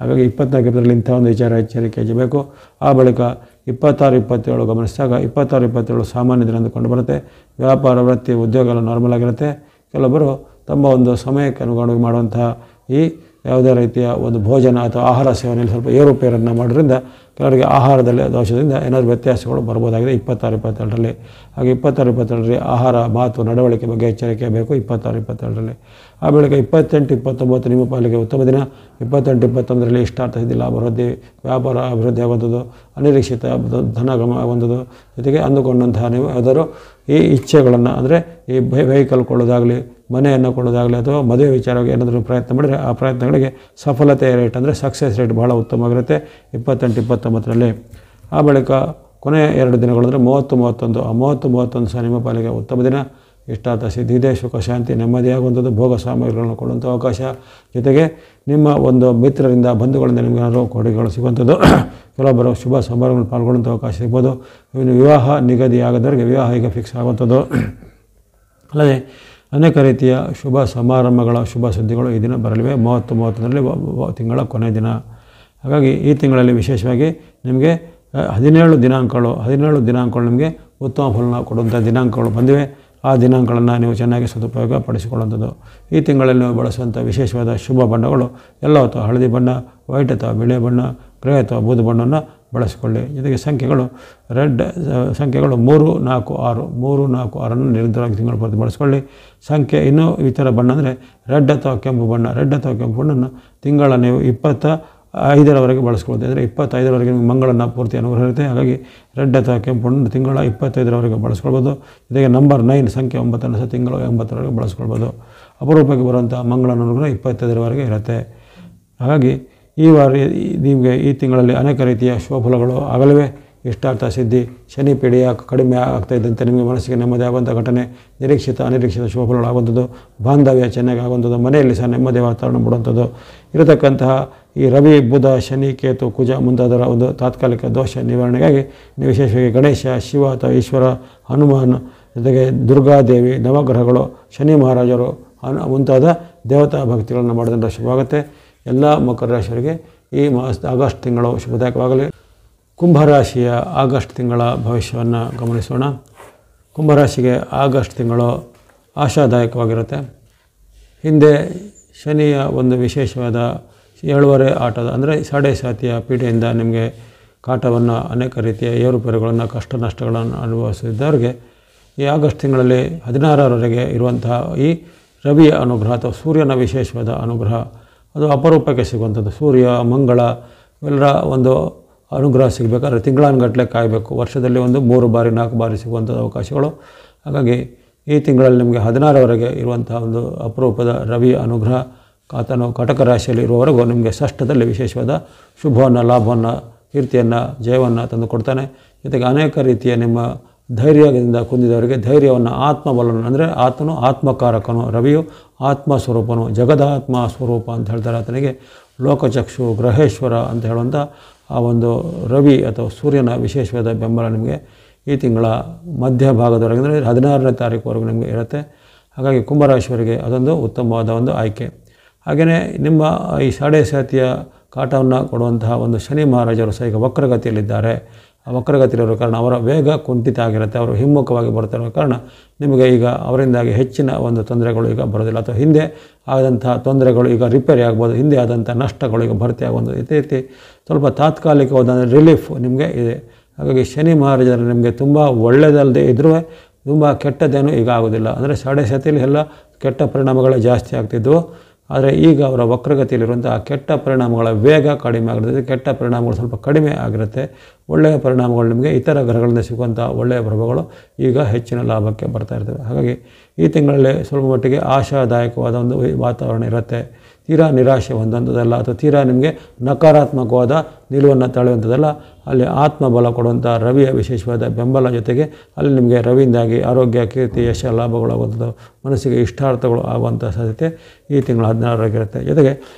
ಹಾಗಾಗಿ 24-25ರಲ್ಲಿ ಇಂಥ ಒಂದು ವಿಚಾರ ಎಚ್ಚರಿಕೆ ಬೇಕು. ಆ ಬಳಿಕ 26-27 ಗಮನಿಸಿದಾಗ 26-27 ಸಾಮಾನ್ಯ ದಿನ ಕಂಡು ಬರುತ್ತೆ. ವ್ಯಾಪಾರ, ವೃತ್ತಿ, ಉದ್ಯೋಗ ಎಲ್ಲ ನಾರ್ಮಲ್ ಆಗಿರುತ್ತೆ. ಕೆಲವೊಬ್ಬರು ತಮ್ಮ ಒಂದು ಸಮಯಕ್ಕೆ ಅನುಗುಣವಾಗಿ ಮಾಡುವಂತಹ ಈ ಯಾವುದೇ ರೀತಿಯ ಒಂದು ಭೋಜನ ಅಥವಾ ಆಹಾರ ಸೇವನೆಯಲ್ಲಿ ಸ್ವಲ್ಪ ಏರುಪೇರನ್ನು ಮಾಡೋದ್ರಿಂದ ಕೆಲವರಿಗೆ ಆಹಾರದಲ್ಲಿ ದೋಷದಿಂದ ಏನಾದರೂ ವ್ಯತ್ಯಾಸಗಳು ಬರ್ಬೋದಾಗಿದೆ 26-27ರಲ್ಲಿ. ಹಾಗೆ 26-27ರಲ್ಲಿ ಆಹಾರ, ಮಾತು, ನಡವಳಿಕೆ ಬಗ್ಗೆ ಎಚ್ಚರಿಕೆ ಬೇಕು 26-27ರಲ್ಲಿ. ಆ ಬಳಿಕ 28-29 ನಿಮ್ಮ ಪಾಲಿಗೆ ಉತ್ತಮ ದಿನ. 28-29ರಲ್ಲಿ ಇಷ್ಟಾರ್ಥ ಸಿದ್ಧಿ, ಲಾಭ ವೃದ್ಧಿ, ವ್ಯಾಪಾರ ಅಭಿವೃದ್ಧಿ ಆಗುವಂಥದ್ದು, ಅನಿರೀಕ್ಷಿತ ಧನಗಮ ಆಗುವಂಥದ್ದು, ಜೊತೆಗೆ ಅಂದುಕೊಂಡಂತಹ ನೀವು ಯಾವ್ದಾದ್ರು ಈ ಇಚ್ಛೆಗಳನ್ನು ಅಂದರೆ ಈ ವೆಹಿಕಲ್ ಕೊಳ್ಳೋದಾಗಲಿ, ಮನೆಯನ್ನು ಕೊಳ್ಳೋದಾಗಲಿ ಅಥವಾ ಮದುವೆ ವಿಚಾರವಾಗಿ ಏನಾದರೂ ಪ್ರಯತ್ನ ಮಾಡಿದರೆ ಆ ಪ್ರಯತ್ನಗಳಿಗೆ ಸಫಲತೆ ರೇಟ್ ಅಂದರೆ ಸಕ್ಸಸ್ ರೇಟ್ ಬಹಳ ಉತ್ತಮವಾಗಿರುತ್ತೆ 28-29ರಲ್ಲಿ. ಆ ಬಳಿಕ ಕೊನೆಯ 2 ದಿನಗಳು ಅಂದರೆ 30-31. ಆ 30-31 ಸಹ ನಿಮ್ಮ ಪಾಲಿಗೆ ಉತ್ತಮ ದಿನ. ಇಷ್ಟಾರ್ಥ ಸಿದ್ಧಿ ಇದೆ. ಸುಖ, ಶಾಂತಿ, ನೆಮ್ಮದಿಯಾಗುವಂಥದ್ದು, ಭೋಗ ಸಾಮಗ್ರಿಗಳನ್ನು ಕೊಡುವಂಥ ಅವಕಾಶ, ಜೊತೆಗೆ ನಿಮ್ಮ ಒಂದು ಮಿತ್ರರಿಂದ, ಬಂಧುಗಳಿಂದ ನಿಮಗೆ ಏನಾದರೂ ಕೊಡುಗೆಗಳು ಸಿಗುವಂಥದ್ದು, ಕೆಲವೊಬ್ಬರು ಶುಭ ಸಮಾರಂಭಗಳಲ್ಲಿ ಪಾಲ್ಗೊಳ್ಳುವಂಥ ಅವಕಾಶ ಸಿಗ್ಬೋದು. ಇನ್ನು ವಿವಾಹ ನಿಗದಿ ಆಗದವರಿಗೆ ವಿವಾಹ ಈಗ ಫಿಕ್ಸ್ ಆಗುವಂಥದ್ದು. ಅಲ್ಲದೆ ಅನೇಕ ರೀತಿಯ ಶುಭ ಸಮಾರಂಭಗಳ ಶುಭ ಸುದ್ದಿಗಳು ಈ ದಿನ ಬರಲಿವೆ 30-31ರಲ್ಲಿ ತಿಂಗಳ ಕೊನೆಯ ದಿನ. ಹಾಗಾಗಿ ಈ ತಿಂಗಳಲ್ಲಿ ವಿಶೇಷವಾಗಿ ನಿಮಗೆ 17 ದಿನಾಂಕಗಳು ನಿಮಗೆ ಉತ್ತಮ ಫಲನ ಕೊಡುವಂಥ ದಿನಾಂಕಗಳು ಬಂದಿವೆ. ಆ ದಿನಾಂಕಗಳನ್ನು ನೀವು ಚೆನ್ನಾಗಿ ಸದುಪಯೋಗ ಪಡಿಸಿಕೊಳ್ಳುವಂಥದ್ದು. ಈ ತಿಂಗಳಲ್ಲಿ ನೀವು ಬಳಸುವಂಥ ವಿಶೇಷವಾದ ಶುಭ ಬಣ್ಣಗಳು ಎಲ್ಲೋ ಅಥವಾ ಹಳದಿ ಬಣ್ಣ, ವೈಟ್ ಅಥವಾ ಬಿಳಿ ಬಣ್ಣ, ಗ್ರೇ ಅಥವಾ ಬೂದು ಬಣ್ಣವನ್ನು ಬಳಸಿಕೊಳ್ಳಿ. ಜೊತೆಗೆ ಸಂಖ್ಯೆಗಳು 3-4-6 ನಿರಂತರವಾಗಿ ತಿಂಗಳ ಪ್ರತಿ ಬಳಸಿಕೊಳ್ಳಿ. ಸಂಖ್ಯೆ ಇನ್ನೂ ಈ ಥರ ಬಣ್ಣ ಅಂದರೆ ರೆಡ್ ಅಥವಾ ಕೆಂಪು ಬಣ್ಣವನ್ನು ತಿಂಗಳ ನೀವು 25ರವರೆಗೆ ಬಳಸ್ಕೊಳ್ತೀವಿ. ಅಂದರೆ 25ರವರೆಗೆ ನಿಮಗೆ ಮಂಗಳನ ಪೂರ್ತಿ ಅನುಗ್ರಹ ಇರುತ್ತೆ. ಹಾಗಾಗಿ ರೆಡ್ ಅಥವಾ ಕೆಂಪು ಬಣ್ಣ ತಿಂಗಳ 25ರವರೆಗೆ ಬಳಸ್ಕೊಳ್ಬೋದು. ಜೊತೆಗೆ ನಂಬರ್ 9 ಸಂಖ್ಯೆ 9 ಸಹ ತಿಂಗಳು 80ರವರೆಗೆ ಬಳಸ್ಕೊಳ್ಬೋದು. ಅಪರೂಪಕ್ಕೆ ಬರುವಂಥ ಮಂಗಳನ ಅನುಗ್ರಹ 25ರವರೆಗೆ ಇರುತ್ತೆ. ಹಾಗಾಗಿ ಈ ವಾರ ನಿಮಗೆ ಈ ತಿಂಗಳಲ್ಲಿ ಅನೇಕ ರೀತಿಯ ಶುಭಫಲಗಳು ಆಗಲಿವೆ. ಇಷ್ಟಾರ್ಥ ಸಿದ್ಧಿ, ಶನಿ ಪೀಡೆಯ ಕಡಿಮೆ ಆಗ್ತಾ ಇದ್ದಂತೆ ನಿಮಗೆ ಮನಸ್ಸಿಗೆ ನೆಮ್ಮದಿ ಆಗುವಂಥ ಘಟನೆ, ಅನಿರೀಕ್ಷಿತ ಶುಭಫಲಗಳು ಆಗುವಂಥದ್ದು, ಬಾಂಧವ್ಯ ಚೆನ್ನಾಗಿ ಆಗುವಂಥದ್ದು, ಮನೆಯಲ್ಲಿ ಸಹ ನೆಮ್ಮದಿ ವಾತಾವರಣ ಬಿಡುವಂಥದ್ದು ಇರತಕ್ಕಂತಹ ಈ ರವಿ, ಬುಧ, ಶನಿ, ಕೇತು, ಕುಜ ಮುಂತಾದರ ಒಂದು ತಾತ್ಕಾಲಿಕ ದೋಷ ನಿವಾರಣೆಗಾಗಿ ನೀವು ವಿಶೇಷವಾಗಿ ಗಣೇಶ, ಶಿವ ಅಥವಾ ಈಶ್ವರ, ಹನುಮಾನ್, ಜೊತೆಗೆ ದುರ್ಗಾದೇವಿ, ನವಗ್ರಹಗಳು, ಶನಿ ಮಹಾರಾಜರು ಮುಂತಾದ ದೇವತಾ ಭಕ್ತಿಗಳನ್ನು ಮಾಡೋದ್ರಿಂದ ಶುಭವಾಗುತ್ತೆ. ಎಲ್ಲ ಮಕರ ರಾಶಿಯವರಿಗೆ ಈ ಆಗಸ್ಟ್ ತಿಂಗಳು ಶುಭದಾಯಕವಾಗಲಿ. ಕುಂಭರಾಶಿಯ ಆಗಸ್ಟ್ ತಿಂಗಳ ಭವಿಷ್ಯವನ್ನು ಗಮನಿಸೋಣ. ಕುಂಭರಾಶಿಗೆ ಆಗಸ್ಟ್ ತಿಂಗಳು ಆಶಾದಾಯಕವಾಗಿರುತ್ತೆ. ಹಿಂದೆ ಶನಿಯ ಒಂದು ವಿಶೇಷವಾದ 7 ಆಟದ ಅಂದರೆ ಸಾಡೆ ಸಾತಿಯ ಪೀಡೆಯಿಂದ ನಿಮಗೆ ಕಾಟವನ್ನು, ಅನೇಕ ರೀತಿಯ ಏರುಪೇರುಗಳನ್ನು, ಕಷ್ಟ ನಷ್ಟಗಳನ್ನು ಅನುಭವಿಸಿದ್ದವರಿಗೆ ಈ ಆಗಸ್ಟ್ ತಿಂಗಳಲ್ಲಿ 16ರವರೆಗೆ ಇರುವಂತಹ ಈ ರವಿಯ ಅನುಗ್ರಹ ಅಥವಾ ಸೂರ್ಯನ ವಿಶೇಷವಾದ ಅನುಗ್ರಹ ಅದು ಅಪರೂಪಕ್ಕೆ ಸಿಗುವಂಥದ್ದು. ಸೂರ್ಯ, ಮಂಗಳ ಇವೆಲ್ಲರ ಒಂದು ಅನುಗ್ರಹ ಸಿಗಬೇಕಾದ್ರೆ ತಿಂಗಳಾನುಗಟ್ಟಲೆ ಕಾಯಬೇಕು. ವರ್ಷದಲ್ಲಿ 3 ಬಾರಿ 4 ಬಾರಿ ಸಿಗುವಂಥ ಅವಕಾಶಗಳು. ಹಾಗಾಗಿ ಈ ತಿಂಗಳಲ್ಲಿ ನಿಮಗೆ 16ರವರೆಗೆ ಇರುವಂತಹ ಒಂದು ಅಪರೂಪದ ರವಿಯ ಅನುಗ್ರಹ ಆತನು ಕಟಕ ರಾಶಿಯಲ್ಲಿ ಇರುವವರೆಗೂ ನಿಮಗೆ ಷಷ್ಠದಲ್ಲಿ ವಿಶೇಷವಾದ ಶುಭವನ್ನು, ಲಾಭವನ್ನು, ಕೀರ್ತಿಯನ್ನು, ಜಯವನ್ನು ತಂದು ಕೊಡ್ತಾನೆ. ಜೊತೆಗೆ ಅನೇಕ ರೀತಿಯ ನಿಮ್ಮ ಧೈರ್ಯದಿಂದ ಕುಂದಿದವರಿಗೆ ಧೈರ್ಯವನ್ನು, ಆತ್ಮಬಲವನ್ನು ಅಂದರೆ ಆತನು ಆತ್ಮಕಾರಕನು, ರವಿಯು ಆತ್ಮಸ್ವರೂಪನು, ಜಗದಾತ್ಮ ಸ್ವರೂಪ ಅಂತ ಹೇಳ್ತಾರೆ. ಆತನಿಗೆ ಲೋಕಚಕ್ಷು, ಗ್ರಹೇಶ್ವರ ಅಂತ ಹೇಳುವಂಥ ಆ ಒಂದು ರವಿ ಅಥವಾ ಸೂರ್ಯನ ವಿಶೇಷವಾದ ಬೆಂಬಲ ನಿಮಗೆ ಈ ತಿಂಗಳ ಮಧ್ಯಭಾಗದವರೆಗೆ ಅಂದರೆ 16ನೇ ತಾರೀಕುವರೆಗೂ ನಿಮಗೆ ಇರುತ್ತೆ. ಹಾಗಾಗಿ ಕುಂಭರಾಶಿಯವರಿಗೆ ಅದೊಂದು ಉತ್ತಮವಾದ ಒಂದು ಆಯ್ಕೆ. ಹಾಗೆಯೇ ನಿಮ್ಮ ಈ ಸಾಡೆ ಸಾತಿಯ ಕಾಟವನ್ನು ಕೊಡುವಂತಹ ಒಂದು ಶನಿ ಮಹಾರಾಜರು ಸಹ ಈಗ ವಕ್ರಗತಿಯಲ್ಲಿದ್ದಾರೆ. ಆ ವಕ್ರಗತಿಯಿರೋ ಕಾರಣ ಅವರ ವೇಗ ಕುಂಠಿತ ಆಗಿರುತ್ತೆ. ಅವರು ಹಿಮ್ಮುಖವಾಗಿ ಬರ್ತಿರೋ ಕಾರಣ ನಿಮಗೆ ಈಗ ಅವರಿಂದಾಗಿ ಹೆಚ್ಚಿನ ಒಂದು ತೊಂದರೆಗಳು ಈಗ ಬರೋದಿಲ್ಲ. ಅಥವಾ ಹಿಂದೆ ಆದಂಥ ತೊಂದರೆಗಳು ಈಗ ರಿಪೇರಿ ಆಗ್ಬೋದು, ಹಿಂದೆ ಆದಂಥ ನಷ್ಟಗಳು ಈಗ ಭರ್ತಿ ಆಗುವಂಥ ಇದೇ ರೀತಿ ಸ್ವಲ್ಪ ತಾತ್ಕಾಲಿಕವಾದ ರಿಲೀಫ್ ನಿಮಗೆ ಇದೆ. ಹಾಗಾಗಿ ಶನಿ ಮಹಾರಾಜರು ನಿಮಗೆ ತುಂಬ ಒಳ್ಳೆಯದಲ್ಲದೆ ಇದ್ದರೂ ತುಂಬ ಕೆಟ್ಟದ್ದೇನೂ ಈಗ ಆಗೋದಿಲ್ಲ. ಅಂದರೆ ಸಾಡೆ ಸಾತಿಯಲ್ಲಿ ಎಲ್ಲ ಕೆಟ್ಟ ಪರಿಣಾಮಗಳೇ ಜಾಸ್ತಿ ಆಗ್ತಿದ್ವು. ಆದರೆ ಈಗ ಅವರ ವಕ್ರಗತಿಯಲ್ಲಿರುವಂಥ ಕೆಟ್ಟ ಪರಿಣಾಮಗಳ ವೇಗ ಕಡಿಮೆ ಆಗಿರುತ್ತೆ, ಕೆಟ್ಟ ಪರಿಣಾಮಗಳು ಸ್ವಲ್ಪ ಕಡಿಮೆ ಆಗಿರುತ್ತೆ. ಒಳ್ಳೆಯ ಪರಿಣಾಮಗಳು ನಿಮಗೆ ಇತರ ಗ್ರಹಗಳಿಂದ ಸಿಗುವಂಥ ಒಳ್ಳೆಯ ಪ್ರಭಾವಗಳು ಈಗ ಹೆಚ್ಚಿನ ಲಾಭಕ್ಕೆ ಬರ್ತಾ ಇರ್ತವೆ. ಹಾಗಾಗಿ ಈ ತಿಂಗಳಲ್ಲಿ ಸ್ವಲ್ಪ ಮಟ್ಟಿಗೆ ಆಶಾದಾಯಕವಾದ ಒಂದು ವಾತಾವರಣ ಇರುತ್ತೆ. ತೀರಾ ನಿರಾಶೆ ಹೊಂದುವಂಥದ್ದಲ್ಲ ಅಥವಾ ತೀರಾ ನಿಮಗೆ ನಕಾರಾತ್ಮಕವಾದ ನಿಲುವನ್ನು ತಳೆಯುವಂಥದ್ದಲ್ಲ. ಅಲ್ಲಿ ಆತ್ಮಬಲ ಕೊಡುವಂಥ ರವಿಯ ವಿಶೇಷವಾದ ಬೆಂಬಲ ಜೊತೆಗೆ ಅಲ್ಲಿ ನಿಮಗೆ ರವಿಯಿಂದಾಗಿ ಆರೋಗ್ಯ, ಕೀರ್ತಿ, ಯಶ, ಲಾಭಗಳಾಗುವಂಥದ್ದು, ಮನಸ್ಸಿಗೆ ಇಷ್ಟಾರ್ಥಗಳು ಆಗುವಂಥ ಸಾಧ್ಯತೆ ಈ ತಿಂಗಳು 16ರವರೆಗಿರುತ್ತೆ. ಜೊತೆಗೆ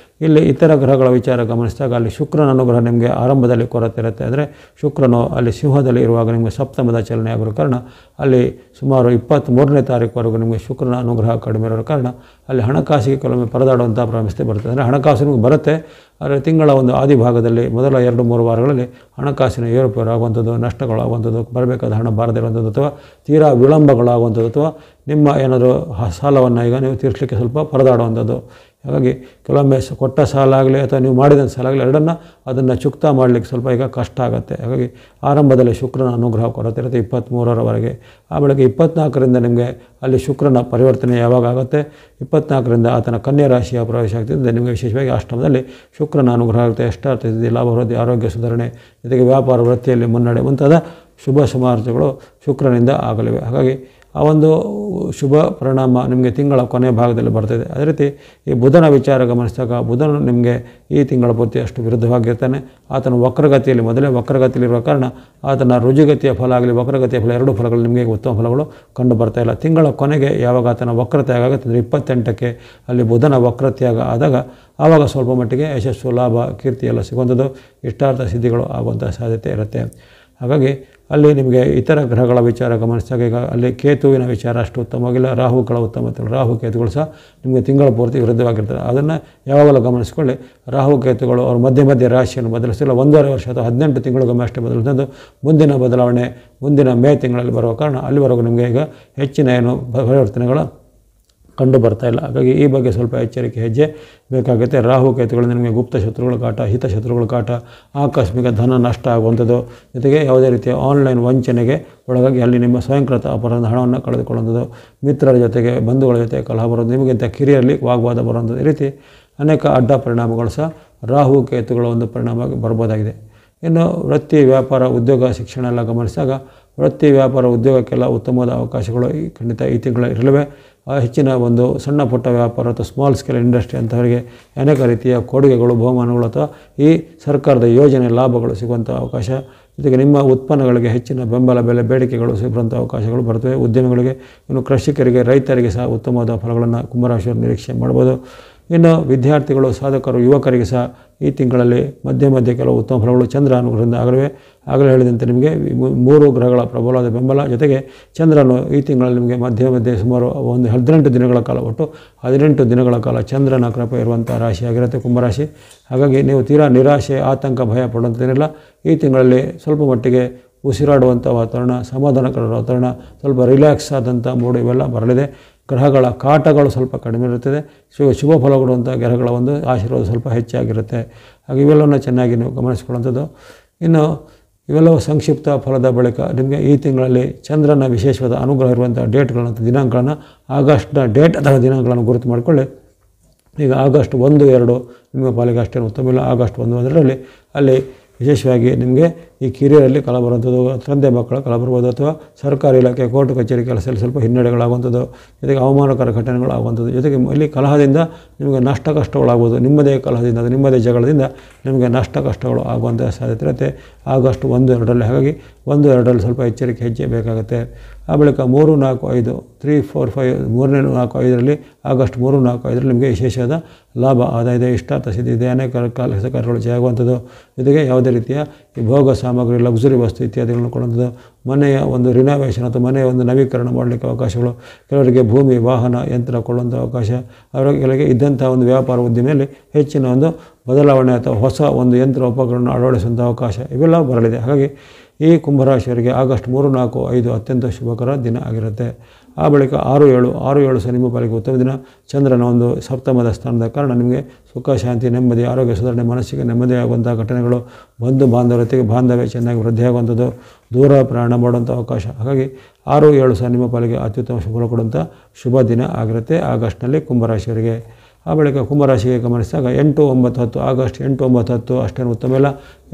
ಇಲ್ಲಿ ಇತರ ಗ್ರಹಗಳ ವಿಚಾರ ಗಮನಿಸಿದಾಗ ಅಲ್ಲಿ ಶುಕ್ರನ ಅನುಗ್ರಹ ನಿಮಗೆ ಆರಂಭದಲ್ಲಿ ಕೊರತೆ ಇರುತ್ತೆ. ಅಂದರೆ ಶುಕ್ರನು ಅಲ್ಲಿ ಸಿಂಹದಲ್ಲಿ ಇರುವಾಗ ನಿಮಗೆ ಸಪ್ತಮದ ಚಲನೆ ಆಗಿರೋ ಕಾರಣ ಅಲ್ಲಿ ಸುಮಾರು 23ನೇ ತಾರೀಕುವರೆಗೂ ನಿಮಗೆ ಶುಕ್ರನ ಅನುಗ್ರಹ ಕಡಿಮೆ ಇರೋ ಕಾರಣ ಅಲ್ಲಿ ಹಣಕಾಸಿಗೆ ಕೆಲವೊಮ್ಮೆ ಪರದಾಡುವಂಥ ಪ್ರಾಮುಖ್ಯತೆ ಬರ್ತದೆ. ಅಂದರೆ ಹಣಕಾಸು ನಿಮಗೆ ಬರುತ್ತೆ, ಆದರೆ ತಿಂಗಳ ಒಂದು ಆದಿಭಾಗದಲ್ಲಿ ಮೊದಲ 2-3 ವಾರಗಳಲ್ಲಿ ಹಣಕಾಸಿನ ಏರುಪೇರು ಆಗುವಂಥದ್ದು, ನಷ್ಟಗಳಾಗುವಂಥದ್ದು, ಬರಬೇಕಾದ ಹಣ ಬಾರದೇ ಇರುವಂಥದ್ದು ಅಥವಾ ತೀರಾ ವಿಳಂಬಗಳಾಗುವಂಥದ್ದು ಅಥವಾ ನಿಮ್ಮ ಏನಾದರೂ ಸಾಲವನ್ನು ಈಗ ನೀವು ತೀರಿಸಲಿಕ್ಕೆ ಸ್ವಲ್ಪ ಪರದಾಡುವಂಥದ್ದು. ಹಾಗಾಗಿ ಕೆಲವೊಮ್ಮೆ ಕೊಟ್ಟ ಸಾಲ ಆಗಲಿ ಅಥವಾ ನೀವು ಮಾಡಿದಂಥ ಸಾಲ ಆಗಲಿ ಎರಡನ್ನು ಅದನ್ನು ಚುಕ್ತಾ ಮಾಡಲಿಕ್ಕೆ ಸ್ವಲ್ಪ ಈಗ ಕಷ್ಟ ಆಗುತ್ತೆ. ಹಾಗಾಗಿ ಆರಂಭದಲ್ಲಿ ಶುಕ್ರನ ಅನುಗ್ರಹ ಕೊರತೆ ಇರುತ್ತೆ 23ರವರೆಗೆ. ಆ ಬಳಿಕ 24ರಿಂದ ನಿಮಗೆ ಅಲ್ಲಿ ಶುಕ್ರನ ಪರಿವರ್ತನೆ ಯಾವಾಗ ಆಗುತ್ತೆ, 24ರಿಂದ ಆತನ ಕನ್ಯಾ ರಾಶಿಯ ಪ್ರವೇಶ ಆಗ್ತಿದ್ದರೆ ನಿಮಗೆ ವಿಶೇಷವಾಗಿ ಅಷ್ಟಮದಲ್ಲಿ ಶುಕ್ರನ ಅನುಗ್ರಹ ಆಗುತ್ತೆ. ಎಷ್ಟಾರ್ಥ ಸ್ಥಿತಿ, ಲಾಭ ವೃದ್ಧಿ, ಆರೋಗ್ಯ ಸುಧಾರಣೆ, ಜೊತೆಗೆ ವ್ಯಾಪಾರ ವೃತ್ತಿಯಲ್ಲಿ ಮುನ್ನಡೆ ಮುಂತಾದ ಶುಭ ಸಮಾಚಾರಗಳು ಶುಕ್ರನಿಂದ ಆಗಲಿವೆ. ಹಾಗಾಗಿ ಆ ಒಂದು ಶುಭ ಪರಿಣಾಮ ನಿಮಗೆ ತಿಂಗಳ ಕೊನೆಯ ಭಾಗದಲ್ಲಿ ಬರ್ತಾಯಿದೆ. ಅದೇ ರೀತಿ ಈ ಬುಧನ ವಿಚಾರ ಗಮನಿಸಿದಾಗ ಬುಧನು ನಿಮಗೆ ಈ ತಿಂಗಳ ಪೂರ್ತಿ ಅಷ್ಟು ವಿರುದ್ಧವಾಗಿರ್ತಾನೆ. ಆತನ ವಕ್ರಗತಿಯಲ್ಲಿ ಮೊದಲೇ ವಕ್ರಗತಿಯಲ್ಲಿರುವ ಕಾರಣ ಆತನ ರುಜುಗತಿಯ ಫಲ ಆಗಲಿ ವಕ್ರಗತಿಯ ಫಲ ಎರಡೂ ಫಲಗಳು ನಿಮಗೆ ಉತ್ತಮ ಫಲಗಳು ಕಂಡು ಬರ್ತಾಯಿಲ್ಲ. ತಿಂಗಳ ಕೊನೆಗೆ ಯಾವಾಗ ಆತನ ವಕ್ರತೆ ಆಗುತ್ತೆ ಅಂದರೆ 28ಕ್ಕೆ ಅಲ್ಲಿ ಬುಧನ ವಕ್ರತ್ಯಾಗ ಆದಾಗ ಆವಾಗ ಸ್ವಲ್ಪ ಮಟ್ಟಿಗೆ ಯಶಸ್ಸು, ಲಾಭ, ಕೀರ್ತಿ ಎಲ್ಲ ಸಿಗುವಂಥದ್ದು, ಇಷ್ಟಾರ್ಥ ಸಿದ್ಧಿಗಳು ಆಗುವಂಥ ಸಾಧ್ಯತೆ ಇರುತ್ತೆ. ಹಾಗಾಗಿ ಅಲ್ಲಿ ನಿಮಗೆ ಇತರ ಗ್ರಹಗಳ ವಿಚಾರ ಗಮನಿಸಿದಾಗ ಈಗ ಅಲ್ಲಿ ಕೇತುವಿನ ವಿಚಾರ ಅಷ್ಟು ಉತ್ತಮವಾಗಿಲ್ಲ, ರಾಹುಗಳ ಉತ್ತಮ, ರಾಹು ಕೇತುಗಳು ಸಹ ನಿಮಗೆ ತಿಂಗಳ ಪೂರ್ತಿ ವಿರುದ್ಧವಾಗಿರ್ತಾರೆ. ಅದನ್ನು ಯಾವಾಗಲೂ ಗಮನಿಸಿಕೊಳ್ಳಿ. ರಾಹು ಕೇತುಗಳು ಅವರು ಮಧ್ಯೆ ರಾಶಿಯನ್ನು ಬದಲಿಸಿಲ್ಲ, 1.5 ವರ್ಷ ಅಥವಾ 18 ತಿಂಗಳಿಗೊಮ್ಮೆ ಅಷ್ಟೇ ಬದಲಿಸಿದ್ದು. ಮುಂದಿನ ಬದಲಾವಣೆ ಮುಂದಿನ ಮೇ ತಿಂಗಳಲ್ಲಿ ಬರುವ ಕಾರಣ ಅಲ್ಲಿವರೆಗೂ ನಿಮಗೆ ಈಗ ಹೆಚ್ಚಿನ ಪರಿವರ್ತನೆಗಳ ಕಂಡು ಬರ್ತಾ ಇಲ್ಲ. ಹಾಗಾಗಿ ಈ ಬಗ್ಗೆ ಸ್ವಲ್ಪ ಎಚ್ಚರಿಕೆ ಹೆಜ್ಜೆ ಬೇಕಾಗುತ್ತೆ. ರಾಹು ಕೇತುಗಳಿಂದ ನಿಮಗೆ ಗುಪ್ತ ಶತ್ರುಗಳ ಕಾಟ, ಹಿತಶತ್ರುಗಳ ಕಾಟ, ಆಕಸ್ಮಿಕ ಧನ ನಷ್ಟ ಆಗುವಂಥದ್ದು, ಜೊತೆಗೆ ಯಾವುದೇ ರೀತಿಯ ಆನ್ಲೈನ್ ವಂಚನೆಗೆ ಒಳಗಾಗಿ ಅಲ್ಲಿ ನಿಮ್ಮ ಸ್ವಯಂಕೃತ ಅಪರಾಧ ಹಣವನ್ನು ಕಳೆದುಕೊಳ್ಳುವಂಥದ್ದು, ಮಿತ್ರರ ಜೊತೆಗೆ ಬಂಧುಗಳ ಜೊತೆ ಕಲಹ ಬರೋದು, ನಿಮಗಿಂತ ಕಿರಿಯರಲ್ಲಿ ವಾಗ್ವಾದ ಬರುವಂಥದ್ದು, ಈ ರೀತಿ ಅನೇಕ ಅಡ್ಡ ಪರಿಣಾಮಗಳು ಸಹ ರಾಹು ಕೇತುಗಳ ಒಂದು ಪರಿಣಾಮ ಬರ್ಬೋದಾಗಿದೆ. ಇನ್ನು ವೃತ್ತಿ, ವ್ಯಾಪಾರ, ಉದ್ಯೋಗ, ಶಿಕ್ಷಣ ಎಲ್ಲ ಗಮನಿಸಿದಾಗ ವೃತ್ತಿ, ವ್ಯಾಪಾರ, ಉದ್ಯೋಗಕ್ಕೆಲ್ಲ ಉತ್ತಮವಾದ ಅವಕಾಶಗಳು ಖಂಡಿತ ಈ ತಿಂಗಳ ಇರಲಿವೆ. ಹೆಚ್ಚಿನ ಒಂದು ಸಣ್ಣ ಪುಟ್ಟ ವ್ಯಾಪಾರ ಅಥವಾ ಸ್ಮಾಲ್ ಸ್ಕೇಲ್ ಇಂಡಸ್ಟ್ರಿ ಅಂಥವರಿಗೆ ಅನೇಕ ರೀತಿಯ ಕೊಡುಗೆಗಳು, ಬಹುಮಾನಗಳು ಅಥವಾ ಈ ಸರ್ಕಾರದ ಯೋಜನೆ ಲಾಭಗಳು ಸಿಗುವಂಥ ಅವಕಾಶ, ಜೊತೆಗೆ ನಿಮ್ಮ ಉತ್ಪನ್ನಗಳಿಗೆ ಹೆಚ್ಚಿನ ಬೆಂಬಲ ಬೆಲೆ, ಬೇಡಿಕೆಗಳು ಸಿಗುವಂಥ ಅವಕಾಶಗಳು ಬರ್ತವೆ. ಉದ್ಯಮಿಗಳಿಗೆ, ಇನ್ನು ಕೃಷಿಕರಿಗೆ, ರೈತರಿಗೆ ಸಹ ಉತ್ತಮವಾದ ಫಲಗಳನ್ನು ಕುಂಭರಾಶಿಯವರು ನಿರೀಕ್ಷೆ ಮಾಡ್ಬೋದು. ಇನ್ನು ವಿದ್ಯಾರ್ಥಿಗಳು, ಸಾಧಕರು, ಯುವಕರಿಗೆ ಸಹ ಈ ತಿಂಗಳಲ್ಲಿ ಮಧ್ಯೆ ಕೆಲವು ಉತ್ತಮ ಫಲಗಳು ಚಂದ್ರ ಅನುಗ್ರಹದಿಂದ ಆಗಲಿವೆ. ಆಗಲೇ ಹೇಳಿದಂತೆ ನಿಮಗೆ 3 ಗ್ರಹಗಳ ಪ್ರಬಲವಾದ ಬೆಂಬಲ, ಜೊತೆಗೆ ಚಂದ್ರನು ಈ ತಿಂಗಳಲ್ಲಿ ನಿಮಗೆ ಮಧ್ಯೆ ಸುಮಾರು ಒಂದು 18 ದಿನಗಳ ಕಾಲ, ಒಟ್ಟು 18 ದಿನಗಳ ಕಾಲ ಚಂದ್ರನ ಕೃಪೆ ಇರುವಂಥ ರಾಶಿಯಾಗಿರುತ್ತೆ ಕುಂಭರಾಶಿ. ಹಾಗಾಗಿ ನೀವು ತೀರಾ ನಿರಾಶೆ, ಆತಂಕ, ಭಯ ಪಡುವಂಥದ್ದೇನಿಲ್ಲ. ಈ ತಿಂಗಳಲ್ಲಿ ಸ್ವಲ್ಪ ಮಟ್ಟಿಗೆ ಉಸಿರಾಡುವಂಥ ವಾತಾವರಣ, ಸಮಾಧಾನಕರ ವಾತಾವರಣ, ಸ್ವಲ್ಪ ರಿಲ್ಯಾಕ್ಸ್ ಆದಂಥ ಮೂಡು ಇವೆಲ್ಲ ಬರಲಿದೆ. ಗ್ರಹಗಳ ಕಾಟಗಳು ಸ್ವಲ್ಪ ಕಡಿಮೆ ಇರುತ್ತದೆ. ಶುಭ ಫಲ ಕೊಡುವಂಥ ಗ್ರಹಗಳ ಒಂದು ಆಶೀರ್ವಾದ ಸ್ವಲ್ಪ ಹೆಚ್ಚಾಗಿರುತ್ತೆ. ಹಾಗೆ ಇವೆಲ್ಲವನ್ನು ಚೆನ್ನಾಗಿ ನೀವು ಗಮನಿಸಿಕೊಳ್ಳುವಂಥದ್ದು. ಇನ್ನು ಇವೆಲ್ಲವೂ ಸಂಕ್ಷಿಪ್ತ ಫಲದ ಬಳಿಕ ನಿಮಗೆ ಈ ತಿಂಗಳಲ್ಲಿ ಚಂದ್ರನ ವಿಶೇಷವಾದ ಅನುಗ್ರಹ ಇರುವಂಥ ಡೇಟ್ಗಳನ್ನು ಅಥವಾ ದಿನಾಂಕಗಳನ್ನು, ಆಗಸ್ಟ್ನ ಡೇಟ್ ಅಥವಾ ದಿನಾಂಕಗಳನ್ನು ಗುರುತು ಮಾಡಿಕೊಳ್ಳಿ. ಈಗ ಆಗಸ್ಟ್ 1-2 ನಿಮ್ಮ ಪಾಲಿಗೆ ಅಷ್ಟೇನು ಉತ್ತಮವಿಲ್ಲ. ಆಗಸ್ಟ್ 1-2ರಲ್ಲಿ ಅಲ್ಲಿ ವಿಶೇಷವಾಗಿ ನಿಮಗೆ ಈ ಕಿರಿಯರಲ್ಲಿ ಕಲ ಬರುವಂಥದ್ದು, ತಂದೆ ಮಕ್ಕಳ ಕಲ ಬರ್ಬೋದು, ಅಥವಾ ಸರ್ಕಾರಿ ಇಲಾಖೆ, ಕೋರ್ಟ್ ಕಚೇರಿ ಕೆಲಸದಲ್ಲಿ ಸ್ವಲ್ಪ ಹಿನ್ನಡೆಗಳಾಗುವಂಥದ್ದು, ಜೊತೆಗೆ ಅವಮಾನಕರ ಘಟನೆಗಳು ಆಗುವಂಥದ್ದು, ಜೊತೆಗೆ ಇಲ್ಲಿ ಕಲಹದಿಂದ ನಿಮಗೆ ನಷ್ಟ ಕಷ್ಟಗಳಾಗ್ಬೋದು. ನಿಮ್ಮದೇ ಕಲಹದಿಂದ ಅಥವಾ ನಿಮ್ಮದೇ ಜಗಳದಿಂದ ನಿಮಗೆ ನಷ್ಟ ಕಷ್ಟಗಳು ಆಗುವಂಥ ಸಾಧ್ಯತೆ ಇರುತ್ತೆ ಆಗಸ್ಟ್ 1-2ರಲ್ಲಿ. ಹಾಗಾಗಿ 1-2ರಲ್ಲಿ ಸ್ವಲ್ಪ ಎಚ್ಚರಿಕೆ ಹೆಜ್ಜೆ ಬೇಕಾಗುತ್ತೆ. ಆ ಬಳಿಕ 3, 4, 5, 3, 4, 5, 3, 4, 5ರಲ್ಲಿ ಆಗಸ್ಟ್ 3, 4, 5ರಲ್ಲಿ ನಿಮಗೆ ವಿಶೇಷವಾದ ಲಾಭ, ಆದಾಯದ ಇಷ್ಟಾರ್ಥ ಸಿದ್ಧಿ ಇದೆ. ಅನೇಕ ಕೆಲಸ ಕಾರ್ಯಗಳು ಜಯಗುವಂಥದ್ದು, ಜೊತೆಗೆ ಯಾವುದೇ ರೀತಿಯ ಈ ಭೋಗ ಸಾಮಗ್ರಿ, ಲಕ್ಸುರಿ ವಸ್ತು ಇತ್ಯಾದಿಗಳನ್ನು ಕೊಡುವಂಥದ್ದು, ಮನೆಯ ಒಂದು ರಿನೋವೇಷನ್ ಅಥವಾ ಮನೆಯ ಒಂದು ನವೀಕರಣ ಮಾಡಲಿಕ್ಕೆ ಅವಕಾಶಗಳು, ಕೆಲವರಿಗೆ ಭೂಮಿ, ವಾಹನ, ಯಂತ್ರ ಕೊಳ್ಳುವಂಥ ಅವಕಾಶ, ಅವರಿಗೆ ಇದ್ದಂಥ ಒಂದು ವ್ಯಾಪಾರ ಉದ್ದಿಮೆಯಲ್ಲಿ ಹೆಚ್ಚಿನ ಒಂದು ಬದಲಾವಣೆ ಅಥವಾ ಹೊಸ ಒಂದು ಯಂತ್ರ ಉಪಕರಣ ಅಳವಡಿಸುವಂಥ ಅವಕಾಶ ಇವೆಲ್ಲ ಬರಲಿದೆ. ಹಾಗಾಗಿ ಈ ಕುಂಭರಾಶಿಯವರಿಗೆ ಆಗಸ್ಟ್ 3, 4, 5 ಅತ್ಯಂತ ಶುಭಕರ ದಿನ ಆಗಿರುತ್ತೆ. ಆ ಬಳಿಕ 6, 7 ಸಹ ನಿಮ್ಮ ಪಾಲಿಗೆ ಉತ್ತಮ ದಿನ. ಚಂದ್ರನ ಒಂದು ಸಪ್ತಮದ ಸ್ಥಾನದ ಕಾರಣ ನಿಮಗೆ ಸುಖ, ಶಾಂತಿ, ನೆಮ್ಮದಿ, ಆರೋಗ್ಯ ಸುಧಾರಣೆ, ಮನಸ್ಸಿಗೆ ನೆಮ್ಮದಿ ಆಗುವಂಥ ಘಟನೆಗಳು, ಬಂಧು ಬಾಂಧವ್ಯತೆಗೆ ಬಾಂಧವ್ಯ ಚೆನ್ನಾಗಿ ವೃದ್ಧಿಯಾಗುವಂಥದ್ದು, ದೂರ ಪ್ರಯಾಣ ಮಾಡುವಂಥ ಅವಕಾಶ. ಹಾಗಾಗಿ 6, 7 ಸಹ ನಿಮ್ಮ ಪಾಲಿಗೆ ಅತ್ಯುತ್ತಮ ಶುಭ ಕೊಡುವಂಥ ಶುಭ ದಿನ ಆಗಿರುತ್ತೆ ಆಗಸ್ಟ್ನಲ್ಲಿ ಕುಂಭರಾಶಿಯವರಿಗೆ. ಆ ಬಳಿಕ ಕುಂಭರಾಶಿಗೆ ಗಮನಿಸಿದಾಗ 8, 9, 10 ಆಗಸ್ಟ್ 8, 9, 10 ಅಷ್ಟೇನು ಉತ್ತಮ ಇಲ್ಲ.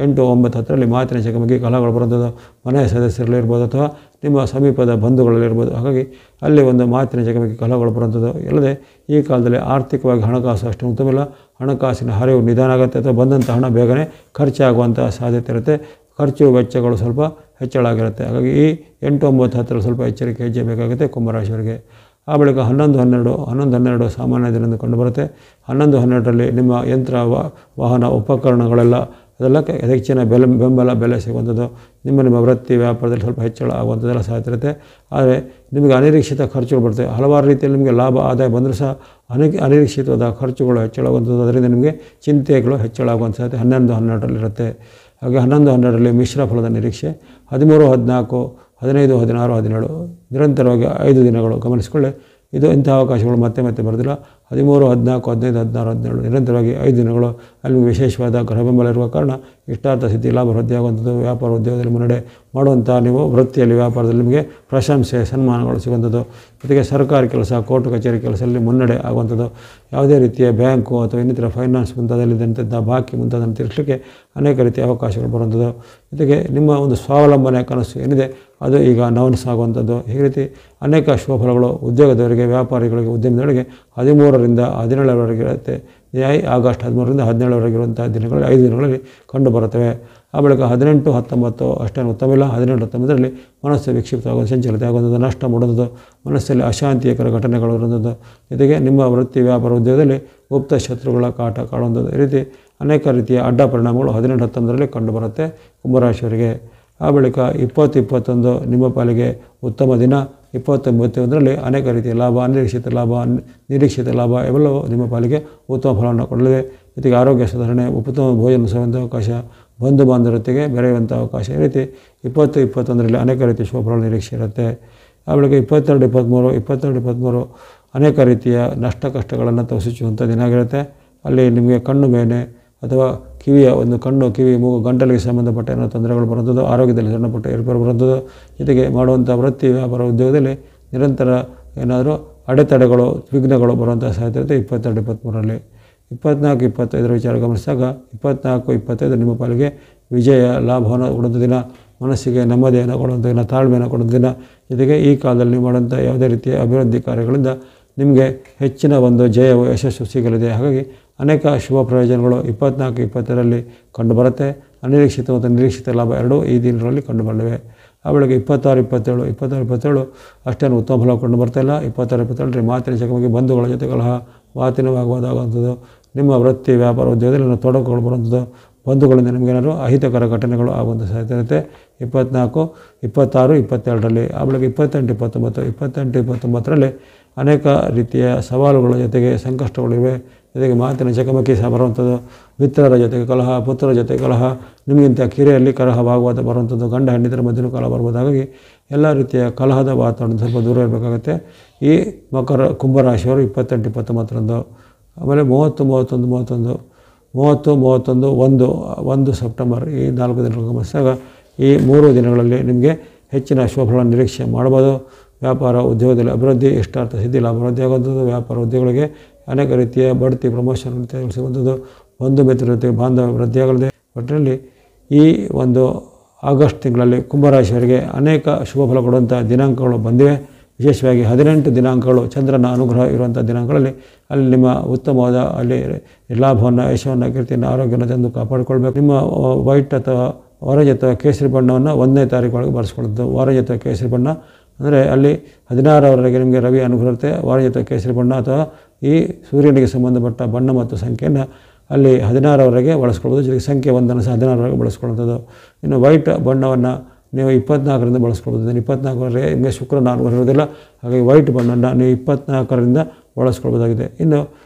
8, 9, 10ರಲ್ಲಿ ಮಾತಿನ ಚಕಮಕಿ ಕಲಹಗಳು ಬರುವಂಥದ್ದು ಮನೆಯ ಸದಸ್ಯರಲ್ಲಿರ್ಬೋದು ಅಥವಾ ನಿಮ್ಮ ಸಮೀಪದ ಬಂಧುಗಳಲ್ಲಿರ್ಬೋದು. ಹಾಗಾಗಿ ಅಲ್ಲಿ ಒಂದು ಮಾತಿನ ಚಕಮಕಿ ಕಲಹಗಳು ಬರುವಂಥದ್ದು. ಅಲ್ಲದೆ ಈ ಕಾಲದಲ್ಲಿ ಆರ್ಥಿಕವಾಗಿ ಹಣಕಾಸು ಅಷ್ಟೇನು ಉತ್ತಮ ಇಲ್ಲ. ಹಣಕಾಸಿನ ಹರಿವು ನಿಧಾನ ಆಗುತ್ತೆ ಅಥವಾ ಬಂದಂಥ ಹಣ ಬೇಗನೆ ಖರ್ಚಾಗುವಂಥ ಸಾಧ್ಯತೆ ಇರುತ್ತೆ. ಖರ್ಚು ವೆಚ್ಚಗಳು ಸ್ವಲ್ಪ ಹೆಚ್ಚಳ ಆಗಿರುತ್ತೆ. ಹಾಗಾಗಿ ಈ 8, 9, 10ರಲ್ಲಿ ಸ್ವಲ್ಪ ಎಚ್ಚರಿಕೆ ಹೆಜ್ಜೆ ಬೇಕಾಗುತ್ತೆ ಕುಂಭರಾಶಿಯವರಿಗೆ. ಆ ಬಳಿಕ 11, 12 ಸಾಮಾನ್ಯ ದಿನದಂದು ಕಂಡುಬರುತ್ತೆ. 11, 12ರಲ್ಲಿ ನಿಮ್ಮ ಯಂತ್ರ ವಾಹನ ಉಪಕರಣಗಳೆಲ್ಲ ಅದೆಲ್ಲಕ್ಕೆ ಹೆಚ್ಚಿನ ಬೆಂಬಲ ಬೆಲೆ ಸಿಗುವಂಥದ್ದು. ನಿಮ್ಮ ವೃತ್ತಿ ವ್ಯಾಪಾರದಲ್ಲಿ ಸ್ವಲ್ಪ ಹೆಚ್ಚಳ ಆಗುವಂಥದ್ದೆಲ್ಲ ಸಾಧ್ಯತೆ ಇರುತ್ತೆ. ಆದರೆ ನಿಮಗೆ ಅನಿರೀಕ್ಷಿತ ಖರ್ಚುಗಳು ಬರ್ತವೆ. ಹಲವಾರು ರೀತಿಯಲ್ಲಿ ನಿಮಗೆ ಲಾಭ ಆದಾಯ ಬಂದರೂ ಸಹ ಅನಿರೀಕ್ಷಿತವಾದ ಖರ್ಚುಗಳು ಹೆಚ್ಚಳಾಗುವಂಥದ್ದು. ಅದರಿಂದ ನಿಮಗೆ ಚಿಂತೆಗಳು ಹೆಚ್ಚಳ ಆಗುವಂಥ ಸಾಧ್ಯತೆ 11, 12ರಲ್ಲಿರುತ್ತೆ. ಹಾಗೆ 11, 12ರಲ್ಲಿ ಮಿಶ್ರ ಫಲದ ನಿರೀಕ್ಷೆ. 13, 14, 15, 16, 17 ನಿರಂತರವಾಗಿ 5 ದಿನಗಳು ಗಮನಿಸಿಕೊಳ್ಳಿ. ಇದು ಇಂಥ ಅವಕಾಶಗಳು ಮತ್ತೆ ಬರೋದಿಲ್ಲ. 13, 14, 15, 16, 17 ನಿರಂತರವಾಗಿ 5 ದಿನಗಳು ಅಲ್ಲಿ ವಿಶೇಷವಾದ ಗ್ರಹ ಬೆಂಬಲ ಇರುವ ಕಾರಣ ಇಷ್ಟಾರ್ಥ ಸಿದ್ಧಿ ಲಾಭ ವೃದ್ಧಿಯಾಗುವಂಥದ್ದು. ವ್ಯಾಪಾರ ಉದ್ಯೋಗದಲ್ಲಿ ಮುನ್ನಡೆ ಮಾಡುವಂಥ ನೀವು ವೃತ್ತಿಯಲ್ಲಿ ವ್ಯಾಪಾರದಲ್ಲಿ ನಿಮಗೆ ಪ್ರಶಂಸೆ ಸನ್ಮಾನಗಳು ಸಿಗುವಂಥದ್ದು. ಜೊತೆಗೆ ಸರ್ಕಾರಿ ಕೆಲಸ ಕೋರ್ಟ್ ಕಚೇರಿ ಕೆಲಸದಲ್ಲಿ ಮುನ್ನಡೆ ಆಗುವಂಥದ್ದು. ಯಾವುದೇ ರೀತಿಯ ಬ್ಯಾಂಕು ಅಥವಾ ಇನ್ನಿತರ ಫೈನಾನ್ಸ್ ಮುಂತಾದಲ್ಲಿದ್ದಂಥ ಬಾಕಿ ಮುಂತಾದನ್ನು ತೀರಿಸಲಿಕ್ಕೆ ಅನೇಕ ರೀತಿಯ ಅವಕಾಶಗಳು ಬರುವಂಥದ್ದು. ಜೊತೆಗೆ ನಿಮ್ಮ ಒಂದು ಸ್ವಾವಲಂಬನೆ ಕನಸು ಏನಿದೆ ಅದು ಈಗ ನವನಸಾಗುವಂಥದ್ದು. ಈ ರೀತಿ ಅನೇಕ ಶುಭಫಲಗಳು ಉದ್ಯೋಗದವರಿಗೆ, ವ್ಯಾಪಾರಿಗಳಿಗೆ, ಉದ್ಯಮದವರಿಗೆ 13ರಿಂದ 17ರವರೆಗೆ ಇರುತ್ತೆ. ಆಗಸ್ಟ್ 13ರಿಂದ 17ರವರೆಗೆ ಇರುವಂಥ ದಿನಗಳಲ್ಲಿ 5 ದಿನಗಳಲ್ಲಿ ಕಂಡುಬರುತ್ತವೆ. ಆ ಬಳಿಕ 18, 19 ಅಷ್ಟೇನು ಉತ್ತಮ ಇಲ್ಲ. 18, 19ರಲ್ಲಿ ಮನಸ್ಸು ವಿಕ್ಷಿಪ್ತವಾಗುವುದು, ಚಂಚಲತೆ ಆಗುವಂಥದ್ದು, ನಷ್ಟ ಮೂಡುವಂಥದ್ದು, ಮನಸ್ಸಲ್ಲಿ ಅಶಾಂತಿಕರ ಘಟನೆಗಳು ಇರುವಂಥದ್ದು. ಜೊತೆಗೆ ನಿಮ್ಮ ವೃತ್ತಿ ವ್ಯಾಪಾರ ಉದ್ಯೋಗದಲ್ಲಿ ಗುಪ್ತ ಶತ್ರುಗಳ ಕಾಟ ಕಾಣುವಂಥದ್ದು. ಈ ರೀತಿ ಅನೇಕ ರೀತಿಯ ಅಡ್ಡ ಪರಿಣಾಮಗಳು 18, 19ರಲ್ಲಿ ಕಂಡುಬರುತ್ತೆ ಕುಂಭರಾಶಿಯವರಿಗೆ. ಆ ಬಳಿಕ 20, 21 ನಿಮ್ಮ ಪಾಲಿಗೆ ಉತ್ತಮ ದಿನ. 20, 21ರಲ್ಲಿ ಅನೇಕ ರೀತಿಯ ಲಾಭ, ನಿರೀಕ್ಷಿತ ಲಾಭ ಇವೆಲ್ಲವೂ ನಿಮ್ಮ ಪಾಲಿಗೆ ಉತ್ತಮ ಫಲವನ್ನು ಕೊಡಲಿವೆ. ಜೊತೆಗೆ ಆರೋಗ್ಯ ಸುಧಾರಣೆ, ಉತ್ತಮ ಭೋಜನ ಸೇವಂಥ ಅವಕಾಶ, ಬಂಧು ಬಾಂಧವರೊತ್ತಿಗೆ ಬೆರೆಯುವಂಥ ಅವಕಾಶ. ಈ ರೀತಿ 20, 21ರಲ್ಲಿ ಅನೇಕ ರೀತಿಯ ಶುಭ ಫಲಗಳ ನಿರೀಕ್ಷೆ ಇರುತ್ತೆ. ಆ ಬಳಿಕ 22, 23 ಅನೇಕ ರೀತಿಯ ನಷ್ಟ ಕಷ್ಟಗಳನ್ನು ತೋರಿಸುವಂಥ ದಿನ ಆಗಿರುತ್ತೆ. ಅಲ್ಲಿ ನಿಮಗೆ ಕಣ್ಣು ಬೇನೆ ಅಥವಾ ಕಿವಿಯ ಒಂದು ಕಣ್ಣು, ಕಿವಿ, ಮೂಗು, ಗಂಟಲಿಗೆ ಸಂಬಂಧಪಟ್ಟ ಏನೋ ತೊಂದರೆಗಳು ಬರುವಂಥದ್ದು, ಆರೋಗ್ಯದಲ್ಲಿ ಸಣ್ಣಪಟ್ಟ ಏರ್ಪಾಡು ಬರುವಂಥದ್ದು. ಜೊತೆಗೆ ಮಾಡುವಂಥ ವೃತ್ತಿ ವ್ಯಾಪಾರ ಉದ್ಯೋಗದಲ್ಲಿ ನಿರಂತರ ಏನಾದರೂ ಅಡೆತಡೆಗಳು, ವಿಘ್ನಗಳು ಬರುವಂಥ ಸಾಧ್ಯತೆ 22, 23ರಲ್ಲಿ. 24, 25ರ ವಿಚಾರ ಗಮನಿಸಿದಾಗ 24, 25 ನಿಮ್ಮ ಪಾಲಿಗೆ ವಿಜಯ ಲಾಭವನ್ನು ಕೊಡುವಂಥ ದಿನ, ಮನಸ್ಸಿಗೆ ನೆಮ್ಮದಿಯನ್ನು ಕೊಡುವಂಥ ದಿನ, ತಾಳ್ಮೆಯನ್ನು ಕೊಡುವಂಥ ದಿನ. ಜೊತೆಗೆ ಈ ಕಾಲದಲ್ಲಿ ನೀವು ಮಾಡುವಂಥ ಯಾವುದೇ ರೀತಿಯ ಅಭಿವೃದ್ಧಿ ಕಾರ್ಯಗಳಿಂದ ನಿಮಗೆ ಹೆಚ್ಚಿನ ಒಂದು ಜಯವು, ಯಶಸ್ಸು ಸಿಗಲಿದೆ. ಹಾಗಾಗಿ ಅನೇಕ ಶುಭ ಪ್ರಯೋಜನಗಳು 24, 25ರಲ್ಲಿ ಕಂಡುಬರುತ್ತೆ. ಅನಿರೀಕ್ಷಿತ ಮತ್ತು ನಿರೀಕ್ಷಿತ ಲಾಭ ಎರಡೂ ಈ ದಿನಗಳಲ್ಲಿ ಕಂಡುಬರಲಿವೆ. ಆ ಬಳಿಕ 26, 27 ಅಷ್ಟೇನು ಉತ್ತಮ ಫಲ ಕಂಡು ಬರ್ತಾಯಿಲ್ಲ. 26, 27ರಲ್ಲಿ ಮಾತಿನ ಚಕಮಕಿ, ಬಂಧುಗಳ ಜೊತೆ ಕಲಹ, ಮಾತಿನವಾಗುವುದಾಗುವಂಥದ್ದು, ನಿಮ್ಮ ವೃತ್ತಿ ವ್ಯಾಪಾರ ಉದ್ಯೋಗದಲ್ಲಿ ತೊಡಕುಗಳು ಬರುವಂಥದ್ದು, ಬಂಧುಗಳಿಂದ ನಿಮಗೇನಾದ್ರು ಅಹಿತಕರ ಘಟನೆಗಳು ಆಗುವಂಥ ಸಾಧ್ಯತೆ ಇರುತ್ತೆ 24, 26, 27ರಲ್ಲಿ. ಆ ಬಳಿಕ 28, 29ರಲ್ಲಿ ಅನೇಕ ರೀತಿಯ ಸವಾಲುಗಳ ಜೊತೆಗೆ ಸಂಕಷ್ಟಗಳಿವೆ. ಜೊತೆಗೆ ಮಾತಿನ ಚಕಮಕಿ ಸಹ ಬರುವಂಥದ್ದು, ಮಿತ್ರರ ಜೊತೆಗೆ ಕಲಹ, ಪುತ್ರರ ಜೊತೆಗೆ ಕಲಹ, ನಿಮಗಿಂತ ಕಿರಿಯಲ್ಲಿ ಕಲಹವಾಗುವಂಥ ಬರುವಂಥದ್ದು, ಗಂಡ ಹೆಂಡತಿರ ಮಧ್ಯೆಯೂ ಕಲಹ ಬರ್ಬೋದು. ಹಾಗಾಗಿ ಎಲ್ಲ ರೀತಿಯ ಕಲಹದ ವಾತಾವರಣ ಸ್ವಲ್ಪ ದೂರ ಇರಬೇಕಾಗುತ್ತೆ ಈ ಕುಂಭರಾಶಿಯವರು 28, 29ರಂದು. ಆಮೇಲೆ 30, 31, 1 ಸೆಪ್ಟೆಂಬರ್ ಈ 4 ದಿನಗಳು ಗಮನಿಸಿದಾಗ ಈ 3 ದಿನಗಳಲ್ಲಿ ನಿಮಗೆ ಹೆಚ್ಚಿನ ಶುಭಫಲ ನಿರೀಕ್ಷೆ ಮಾಡ್ಬೋದು. ವ್ಯಾಪಾರ ಉದ್ಯೋಗದಲ್ಲಿ ಅಭಿವೃದ್ಧಿ, ಇಷ್ಟಾರ್ಥ ಸಿದ್ಧಿ, ಲಾಭ ವೃದ್ಧಿ ಆಗುವಂಥದ್ದು, ವ್ಯಾಪಾರ ಉದ್ಯೋಗಗಳಿಗೆ ಅನೇಕ ರೀತಿಯ ಬಡ್ತಿ, ಪ್ರಮೋಷನ್ ಸಿಗುವಂಥದ್ದು, ಬಂಧು ಮಿತ್ರರ ಜೊತೆಗೆ ಬಾಂಧವ್ಯ ವೃದ್ಧಿಯಾಗಲಿದೆ. ಒಟ್ಟಿನಲ್ಲಿ ಈ ಒಂದು ಆಗಸ್ಟ್ ತಿಂಗಳಲ್ಲಿ ಕುಂಭರಾಶಿಯವರಿಗೆ ಅನೇಕ ಶುಭ ಫಲ ಕೊಡುವಂಥ ದಿನಾಂಕಗಳು ಬಂದಿವೆ. ವಿಶೇಷವಾಗಿ 18 ದಿನಾಂಕಗಳು ಚಂದ್ರನ ಅನುಗ್ರಹ ಇರುವಂಥ ದಿನಾಂಕಗಳಲ್ಲಿ ಅಲ್ಲಿ ನಿಮ್ಮ ಉತ್ತಮವಾದ ಅಲ್ಲಿ ಲಾಭವನ್ನು, ಯಶವನ್ನು, ಕೀರ್ತಿಯನ್ನು, ಆರೋಗ್ಯವನ್ನು ತಂದು ಕಾಪಾಡಿಕೊಳ್ಬೇಕು. ನಿಮ್ಮ ವೈಟ್ ಅಥವಾ ಆರೆಂಜ್ ಅಥವಾ ಕೇಸರಿ ಬಣ್ಣವನ್ನು 1ನೇ ತಾರೀಕು ಬರೆಸ್ಕೊಳ್ಳೋದು. ಆರೆಂಜ್ ಅಥವಾ ಕೇಸರಿ ಬಣ್ಣ ಅಂದರೆ ಅಲ್ಲಿ 16ರವರೆಗೆ ನಿಮಗೆ ರವಿ ಅನುಗ್ರಹ ಇರುತ್ತೆ. ಆರೆಂಜ್ ಅಥವಾ ಕೇಸರಿ ಬಣ್ಣ ಅಥವಾ ಈ ಸೂರ್ಯನಿಗೆ ಸಂಬಂಧಪಟ್ಟ ಬಣ್ಣ ಮತ್ತು ಸಂಖ್ಯೆಯನ್ನು ಅಲ್ಲಿ 16ರವರೆಗೆ ಬಳಸ್ಕೊಳ್ಬೋದು. ಜೊತೆಗೆ ಸಂಖ್ಯೆ 1ಅನ್ನು ಸಹ 16ರವರೆಗೆ ಬಳಸ್ಕೊಳ್ಳುವಂಥದ್ದು. ಇನ್ನು ವೈಟ್ ಬಣ್ಣವನ್ನು ನೀವು 24ರಿಂದ ಬಳಸ್ಕೊಳ್ಬೋದು. 24ರವರೆಗೆ ನಿಮಗೆ ಶುಕ್ರನ ಅನುಗ್ರಹ ಇರೋದಿಲ್ಲ. ಹಾಗಾಗಿ ವೈಟ್ ಬಣ್ಣವನ್ನು ನೀವು 24ರಿಂದ ಬಳಸ್ಕೊಳ್ಬೋದಾಗಿದೆ. ಇನ್ನು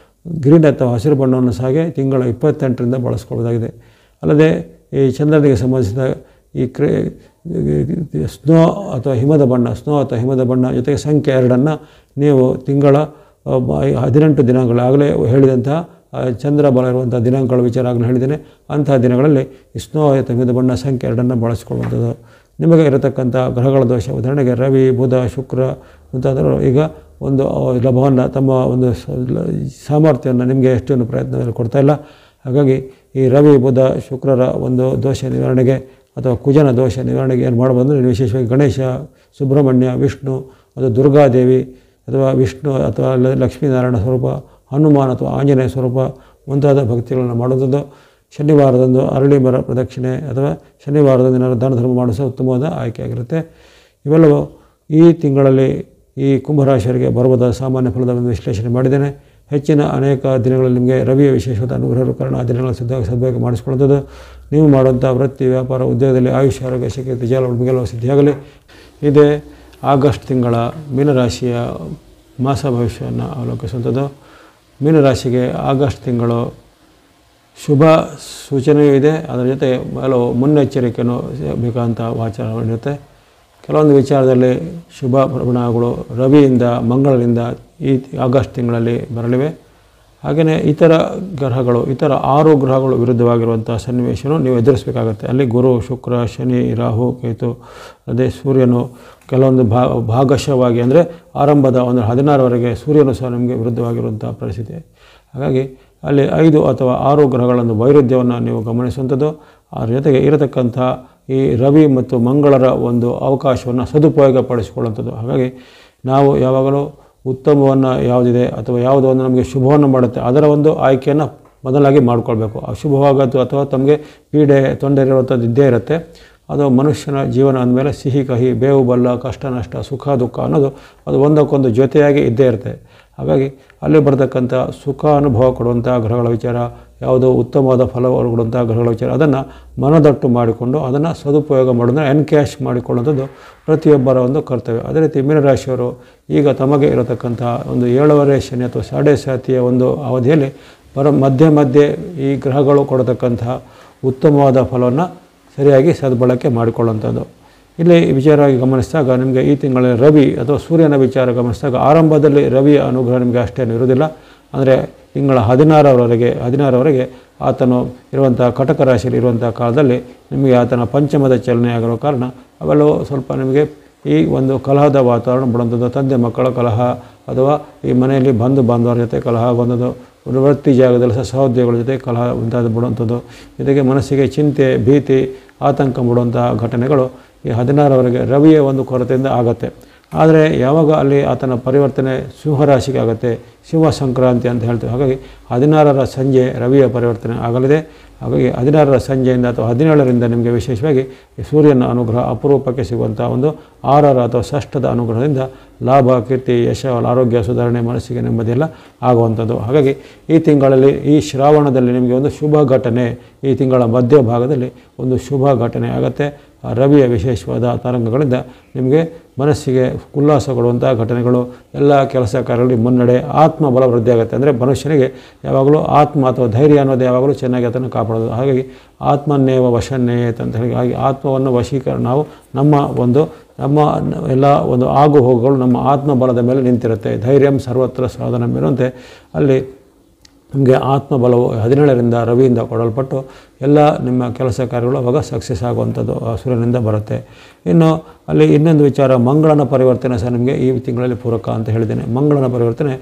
ಗ್ರೀನ್ ಅಥವಾ ಹಸಿರು ಬಣ್ಣವನ್ನು ಸಹ ತಿಂಗಳ 28ರಿಂದ ಬಳಸ್ಕೊಳ್ಬೋದಾಗಿದೆ. ಅಲ್ಲದೆ ಈ ಚಂದ್ರನಿಗೆ ಸಂಬಂಧಿಸಿದ ಈ ಸ್ನೋ ಅಥವಾ ಹಿಮದ ಬಣ್ಣ ಜೊತೆಗೆ ಸಂಖ್ಯೆ 2ಅನ್ನು ನೀವು ತಿಂಗಳ 18 ದಿನಗಳಾಗಲೇ ಹೇಳಿದಂತಹ ಚಂದ್ರ ಬಲ ಇರುವಂಥ ದಿನಾಂಕಗಳ ವಿಚಾರ ಆಗಲೇ ಹೇಳಿದ್ದೇನೆ. ಅಂತಹ ದಿನಗಳಲ್ಲಿ ಸ್ನೋ ಅಥವಾ ಹಿಮದ ಬಣ್ಣ ಸಂಖ್ಯೆ 2ಅನ್ನು ಬಳಸಿಕೊಳ್ಳುವಂಥದ್ದು. ನಿಮಗೆ ಇರತಕ್ಕಂಥ ಗ್ರಹಗಳ ದೋಷ, ಉದಾಹರಣೆಗೆ ರವಿ, ಬುಧ, ಶುಕ್ರ ಮುಂತಾದವರು ಈಗ ಒಂದು ಲಾಭವನ್ನು ತಮ್ಮ ಒಂದು ಸಾಮರ್ಥ್ಯವನ್ನು ನಿಮಗೆ ಎಷ್ಟೊಂದು ಪ್ರಯತ್ನದಲ್ಲಿ ಕೊಡ್ತಾ ಇಲ್ಲ. ಹಾಗಾಗಿ ಈ ರವಿ ಬುಧ ಶುಕ್ರರ ಒಂದು ದೋಷ ನಿವಾರಣೆಗೆ ಅಥವಾ ಕುಜನ ದೋಷ ನಿವಾರಣೆಗೆ ಏನು ಮಾಡ್ಬೋದು ಅಂದರೆ ವಿಶೇಷವಾಗಿ ಗಣೇಶ, ಸುಬ್ರಹ್ಮಣ್ಯ, ವಿಷ್ಣು ಅಥವಾ ದುರ್ಗಾದೇವಿ ಅಥವಾ ವಿಷ್ಣು ಅಥವಾ ಲಕ್ಷ್ಮೀನಾರಾಯಣ ಸ್ವರೂಪ, ಹನುಮಾನ್ ಅಥವಾ ಆಂಜನೇಯ ಸ್ವರೂಪ ಮುಂತಾದ ಭಕ್ತಿಗಳನ್ನು ಮಾಡುವಂಥದ್ದು. ಶನಿವಾರದಂದು ಅರಳಿ ಮರ ಪ್ರದಕ್ಷಿಣೆ ಅಥವಾ ಶನಿವಾರದಂದು ದಾನ ಧರ್ಮ ಮಾಡಿಸೋ ಉತ್ತಮವಾದ ಆಯ್ಕೆಯಾಗಿರುತ್ತೆ. ಇವೆಲ್ಲವೂ ಈ ತಿಂಗಳಲ್ಲಿ ಈ ಕುಂಭರಾಶಿಯವರಿಗೆ ಬರಬಹುದಾದ ಸಾಮಾನ್ಯ ಫಲದ ಒಂದು ವಿಶ್ಲೇಷಣೆ ಮಾಡಿದ್ದೇನೆ. ಹೆಚ್ಚಿನ ಅನೇಕ ದಿನಗಳಲ್ಲಿ ನಿಮಗೆ ರವಿಯ ವಿಶೇಷವಾದ ಅನುಗ್ರಹದ ಕಾರಣ ಆ ದಿನಗಳ ಸದ್ಭಾಗ ಮಾಡಿಸಿಕೊಳ್ಳುವಂಥದ್ದು. ನೀವು ಮಾಡುವಂಥ ವೃತ್ತಿ, ವ್ಯಾಪಾರ, ಉದ್ಯೋಗದಲ್ಲಿ ಆಯುಷ್ಯ, ಆರೋಗ್ಯ, ಶಕ್ತಿ, ವಿಜಯ ನಿಮಗೆಲ್ಲವೂ ಸಿದ್ಧಿಯಾಗಲಿ. ಇದೇ ಆಗಸ್ಟ್ ತಿಂಗಳ ಮೀನರಾಶಿಯ ಮಾಸ ಭವಿಷ್ಯವನ್ನು ಅವಲೋಕಿಸುವಂಥದ್ದು. ಮೀನರಾಶಿಗೆ ಆಗಸ್ಟ್ ತಿಂಗಳು ಶುಭ ಸೂಚನೆಯೂ ಇದೆ, ಅದರ ಜೊತೆ ಕೆಲವು ಮುನ್ನೆಚ್ಚರಿಕೆಯನ್ನು ಬೇಕಾದಂಥ ಆಚಾರಗಳಿರುತ್ತೆ. ಕೆಲವೊಂದು ವಿಚಾರದಲ್ಲಿ ಶುಭ ಪರಿಣಾಮಗಳು ರವಿಯಿಂದ ಮಂಗಳರಿಂದ ಈ ಆಗಸ್ಟ್ ತಿಂಗಳಲ್ಲಿ ಬರಲಿವೆ. ಹಾಗೆಯೇ ಇತರ ಗ್ರಹಗಳು, ಇತರ 6 ಗ್ರಹಗಳು ವಿರುದ್ಧವಾಗಿರುವಂಥ ಸನ್ನಿವೇಶವನ್ನು ನೀವು ಎದುರಿಸಬೇಕಾಗತ್ತೆ. ಅಲ್ಲಿ ಗುರು, ಶುಕ್ರ, ಶನಿ, ರಾಹು, ಕೇತು, ಅದೇ ಸೂರ್ಯನು ಕೆಲವೊಂದು ಭಾಗಶಃವಾಗಿ ಅಂದರೆ ಆರಂಭದ ಒಂದು 16ರವರೆಗೆ ಸೂರ್ಯನು ಸಹ ನಿಮಗೆ ವಿರುದ್ಧವಾಗಿರುವಂಥ ಪರಿಸ್ಥಿತಿ. ಹಾಗಾಗಿ ಅಲ್ಲಿ 5 ಅಥವಾ 6 ಗ್ರಹಗಳನ್ನು ವೈರುಧ್ಯವನ್ನು ನೀವು ಗಮನಿಸುವಂಥದ್ದು. ಅದರ ಜೊತೆಗೆ ಇರತಕ್ಕಂಥ ಈ ರವಿ ಮತ್ತು ಮಂಗಳರ ಒಂದು ಅವಕಾಶವನ್ನು ಸದುಪಯೋಗಪಡಿಸಿಕೊಳ್ಳುವಂಥದ್ದು. ಹಾಗಾಗಿ ನಾವು ಯಾವಾಗಲೂ ಉತ್ತಮವನ್ನು ಯಾವುದಿದೆ ಅಥವಾ ಯಾವುದೋ ಒಂದು ನಮಗೆ ಶುಭವನ್ನು ಮಾಡುತ್ತೆ ಅದರ ಒಂದು ಆಯ್ಕೆಯನ್ನು ಮೊದಲಾಗಿ ಮಾಡಿಕೊಳ್ಬೇಕು. ಅಶುಭವಾಗದ್ದು ಅಥವಾ ತಮಗೆ ಪೀಡೆ, ತೊಂದರೆ ಇರುವಂಥದ್ದು ಇದ್ದೇ ಇರುತ್ತೆ. ಅದು ಮನುಷ್ಯನ ಜೀವನ ಅಂದಮೇಲೆ ಸಿಹಿ ಕಹಿ, ಬೇವು ಬೆಲ್ಲ, ಕಷ್ಟ ನಷ್ಟ, ಸುಖ ದುಃಖ ಅನ್ನೋದು ಅದು ಒಂದಕ್ಕೊಂದು ಜೊತೆಯಾಗಿ ಇದ್ದೇ ಇರುತ್ತೆ. ಹಾಗಾಗಿ ಅಲ್ಲಿ ಬರತಕ್ಕಂಥ ಸುಖ ಅನುಭವ ಕೊಡುವಂಥ ಗ್ರಹಗಳ ವಿಚಾರ, ಯಾವುದೋ ಉತ್ತಮವಾದ ಫಲ ಕೊಡುವಂಥ ಗ್ರಹಗಳ ವಿಚಾರ, ಅದನ್ನು ಮನದಟ್ಟು ಮಾಡಿಕೊಂಡು ಅದನ್ನು ಸದುಪಯೋಗ ಮಾಡೋದನ್ನು ಎನ್ಕ್ಯಾಶ್ ಮಾಡಿಕೊಳ್ಳುವಂಥದ್ದು ಪ್ರತಿಯೊಬ್ಬರ ಒಂದು ಕರ್ತವ್ಯ. ಅದೇ ರೀತಿ ಮೀನರಾಶಿಯವರು ಈಗ ತಮಗೆ ಇರತಕ್ಕಂಥ ಒಂದು 7ನೇ ಶನಿ ಅಥವಾ 7.5 ಒಂದು ಅವಧಿಯಲ್ಲಿ ಮಧ್ಯೆ ಈ ಗ್ರಹಗಳು ಕೊಡತಕ್ಕಂತಹ ಉತ್ತಮವಾದ ಫಲವನ್ನು ಸರಿಯಾಗಿ ಸದ್ಬಳಕೆ ಮಾಡಿಕೊಳ್ಳುವಂಥದ್ದು. ಇಲ್ಲಿ ವಿಚಾರವಾಗಿ ಗಮನಿಸಿದಾಗ ನಿಮಗೆ ಈ ತಿಂಗಳಲ್ಲಿ ರವಿ ಅಥವಾ ಸೂರ್ಯನ ವಿಚಾರ ಗಮನಿಸಿದಾಗ ಆರಂಭದಲ್ಲಿ ರವಿಯ ಅನುಗ್ರಹ ನಿಮಗೆ ಅಷ್ಟೇನು ಇರುವುದಿಲ್ಲ. ಅಂದರೆ ತಿಂಗಳ 16ರವರೆಗೆ ಆತನು ಇರುವಂಥ ಕಟಕ ರಾಶಿಯಲ್ಲಿ ಇರುವಂಥ ಕಾಲದಲ್ಲಿ ನಿಮಗೆ ಆತನ ಪಂಚಮದ ಚಲನೆ ಆಗಿರೋ ಕಾರಣ ಅವೆಲ್ಲವೂ ಸ್ವಲ್ಪ ನಿಮಗೆ ಈ ಒಂದು ಕಲಹದ ವಾತಾವರಣ ಬಿಡುವಂಥದ್ದು, ತಂದೆ ಮಕ್ಕಳ ಕಲಹ ಅಥವಾ ಈ ಮನೆಯಲ್ಲಿ ಬಂಧು ಬಾಂಧವರ ಜೊತೆ ಕಲಹ ಬಂದದ್ದು, ವೃತ್ತಿ ಜಾಗದಲ್ಲಿ ಸಹೋದ್ಯೋಗಿಗಳ ಜೊತೆ ಕಲಹ ಮುಂತಾದ ಬಿಡುವಂಥದ್ದು, ಜೊತೆಗೆ ಮನಸ್ಸಿಗೆ ಚಿಂತೆ, ಭೀತಿ, ಆತಂಕ ಮೂಡುವಂಥ ಘಟನೆಗಳು ಈ 16ರವರೆಗೆ ರವಿಯ ಒಂದು ಕೊರತೆಯಿಂದ ಆಗುತ್ತೆ. ಆದರೆ ಯಾವಾಗ ಅಲ್ಲಿ ಆತನ ಪರಿವರ್ತನೆ ಸಿಂಹರಾಶಿಗೆ ಆಗುತ್ತೆ, ಸಿಂಹ ಸಂಕ್ರಾಂತಿ ಅಂತ ಹೇಳ್ತೀವಿ. ಹಾಗಾಗಿ 16ರ ಸಂಜೆ ರವಿಯ ಪರಿವರ್ತನೆ ಆಗಲಿದೆ. ಹಾಗಾಗಿ 16ರ ಸಂಜೆಯಿಂದ ಅಥವಾ 17ರಿಂದ ನಿಮಗೆ ವಿಶೇಷವಾಗಿ ಸೂರ್ಯನ ಅನುಗ್ರಹ ಅಪರೂಪಕ್ಕೆ ಸಿಗುವಂಥ ಒಂದು 6ರ ಅಥವಾ ಷಷ್ಠದ ಅನುಗ್ರಹದಿಂದ ಲಾಭ, ಕೀರ್ತಿ, ಯಶ, ಆರೋಗ್ಯ ಸುಧಾರಣೆ, ಮನಸ್ಸಿಗೆ ನೆಮ್ಮದಿಯೆಲ್ಲ ಆಗುವಂಥದ್ದು. ಹಾಗಾಗಿ ಈ ತಿಂಗಳಲ್ಲಿ ಈ ಶ್ರಾವಣದಲ್ಲಿ ನಿಮಗೆ ಒಂದು ಶುಭ ಘಟನೆ, ಈ ತಿಂಗಳ ಮಧ್ಯಭಾಗದಲ್ಲಿ ಒಂದು ಶುಭ ಘಟನೆ ಆಗುತ್ತೆ. ರವಿಯ ವಿಶೇಷವಾದ ತರಂಗಗಳಿಂದ ನಿಮಗೆ ಮನಸ್ಸಿಗೆ ಉಲ್ಲಾಸ ಕೊಡುವಂಥ ಘಟನೆಗಳು, ಎಲ್ಲ ಕೆಲಸ ಕಾರ್ಯಗಳಲ್ಲಿ ಮುನ್ನಡೆ, ಆತ್ಮಬಲ ವೃದ್ಧಿ ಆಗುತ್ತೆ. ಅಂದರೆ ಮನುಷ್ಯನಿಗೆ ಯಾವಾಗಲೂ ಆತ್ಮ ಅಥವಾ ಧೈರ್ಯ ಅನ್ನೋದು ಯಾವಾಗಲೂ ಚೆನ್ನಾಗಿ ಅದನ್ನು ಕಾಪಾಡೋದು. ಹಾಗಾಗಿ ಆತ್ಮನ್ನೇವ ವಶನ್ನೇಯತ್ ಅಂತ ಹೇಳಿ, ಹಾಗೆ ಆತ್ಮವನ್ನು ವಶೀಕರಣ ನಾವು ನಮ್ಮ ಎಲ್ಲ ಒಂದು ಆಗು ಹೋಗುಗಳು ನಮ್ಮ ಆತ್ಮಬಲದ ಮೇಲೆ ನಿಂತಿರುತ್ತೆ. ಧೈರ್ಯಂ ಸರ್ವತ್ರ ಸಾಧನ ಮೇಲಂತೆ ಅಲ್ಲಿ ನಿಮಗೆ ಆತ್ಮಬಲವು 17ರಿಂದ ರವಿಯಿಂದ ಕೊಡಲ್ಪಟ್ಟು ಎಲ್ಲ ನಿಮ್ಮ ಕೆಲಸ ಕಾರ್ಯಗಳು ಅವಾಗ ಸಕ್ಸಸ್ ಆಗುವಂಥದ್ದು ಸೂರ್ಯನಿಂದ ಬರುತ್ತೆ. ಇನ್ನು ಅಲ್ಲಿ ಇನ್ನೊಂದು ವಿಚಾರ, ಮಂಗಳನ ಪರಿವರ್ತನೆ ಸಹ ನಿಮಗೆ ಈ ತಿಂಗಳಲ್ಲಿ ಪೂರಕ ಅಂತ ಹೇಳಿದ್ದೇನೆ. ಮಂಗಳನ ಪರಿವರ್ತನೆ,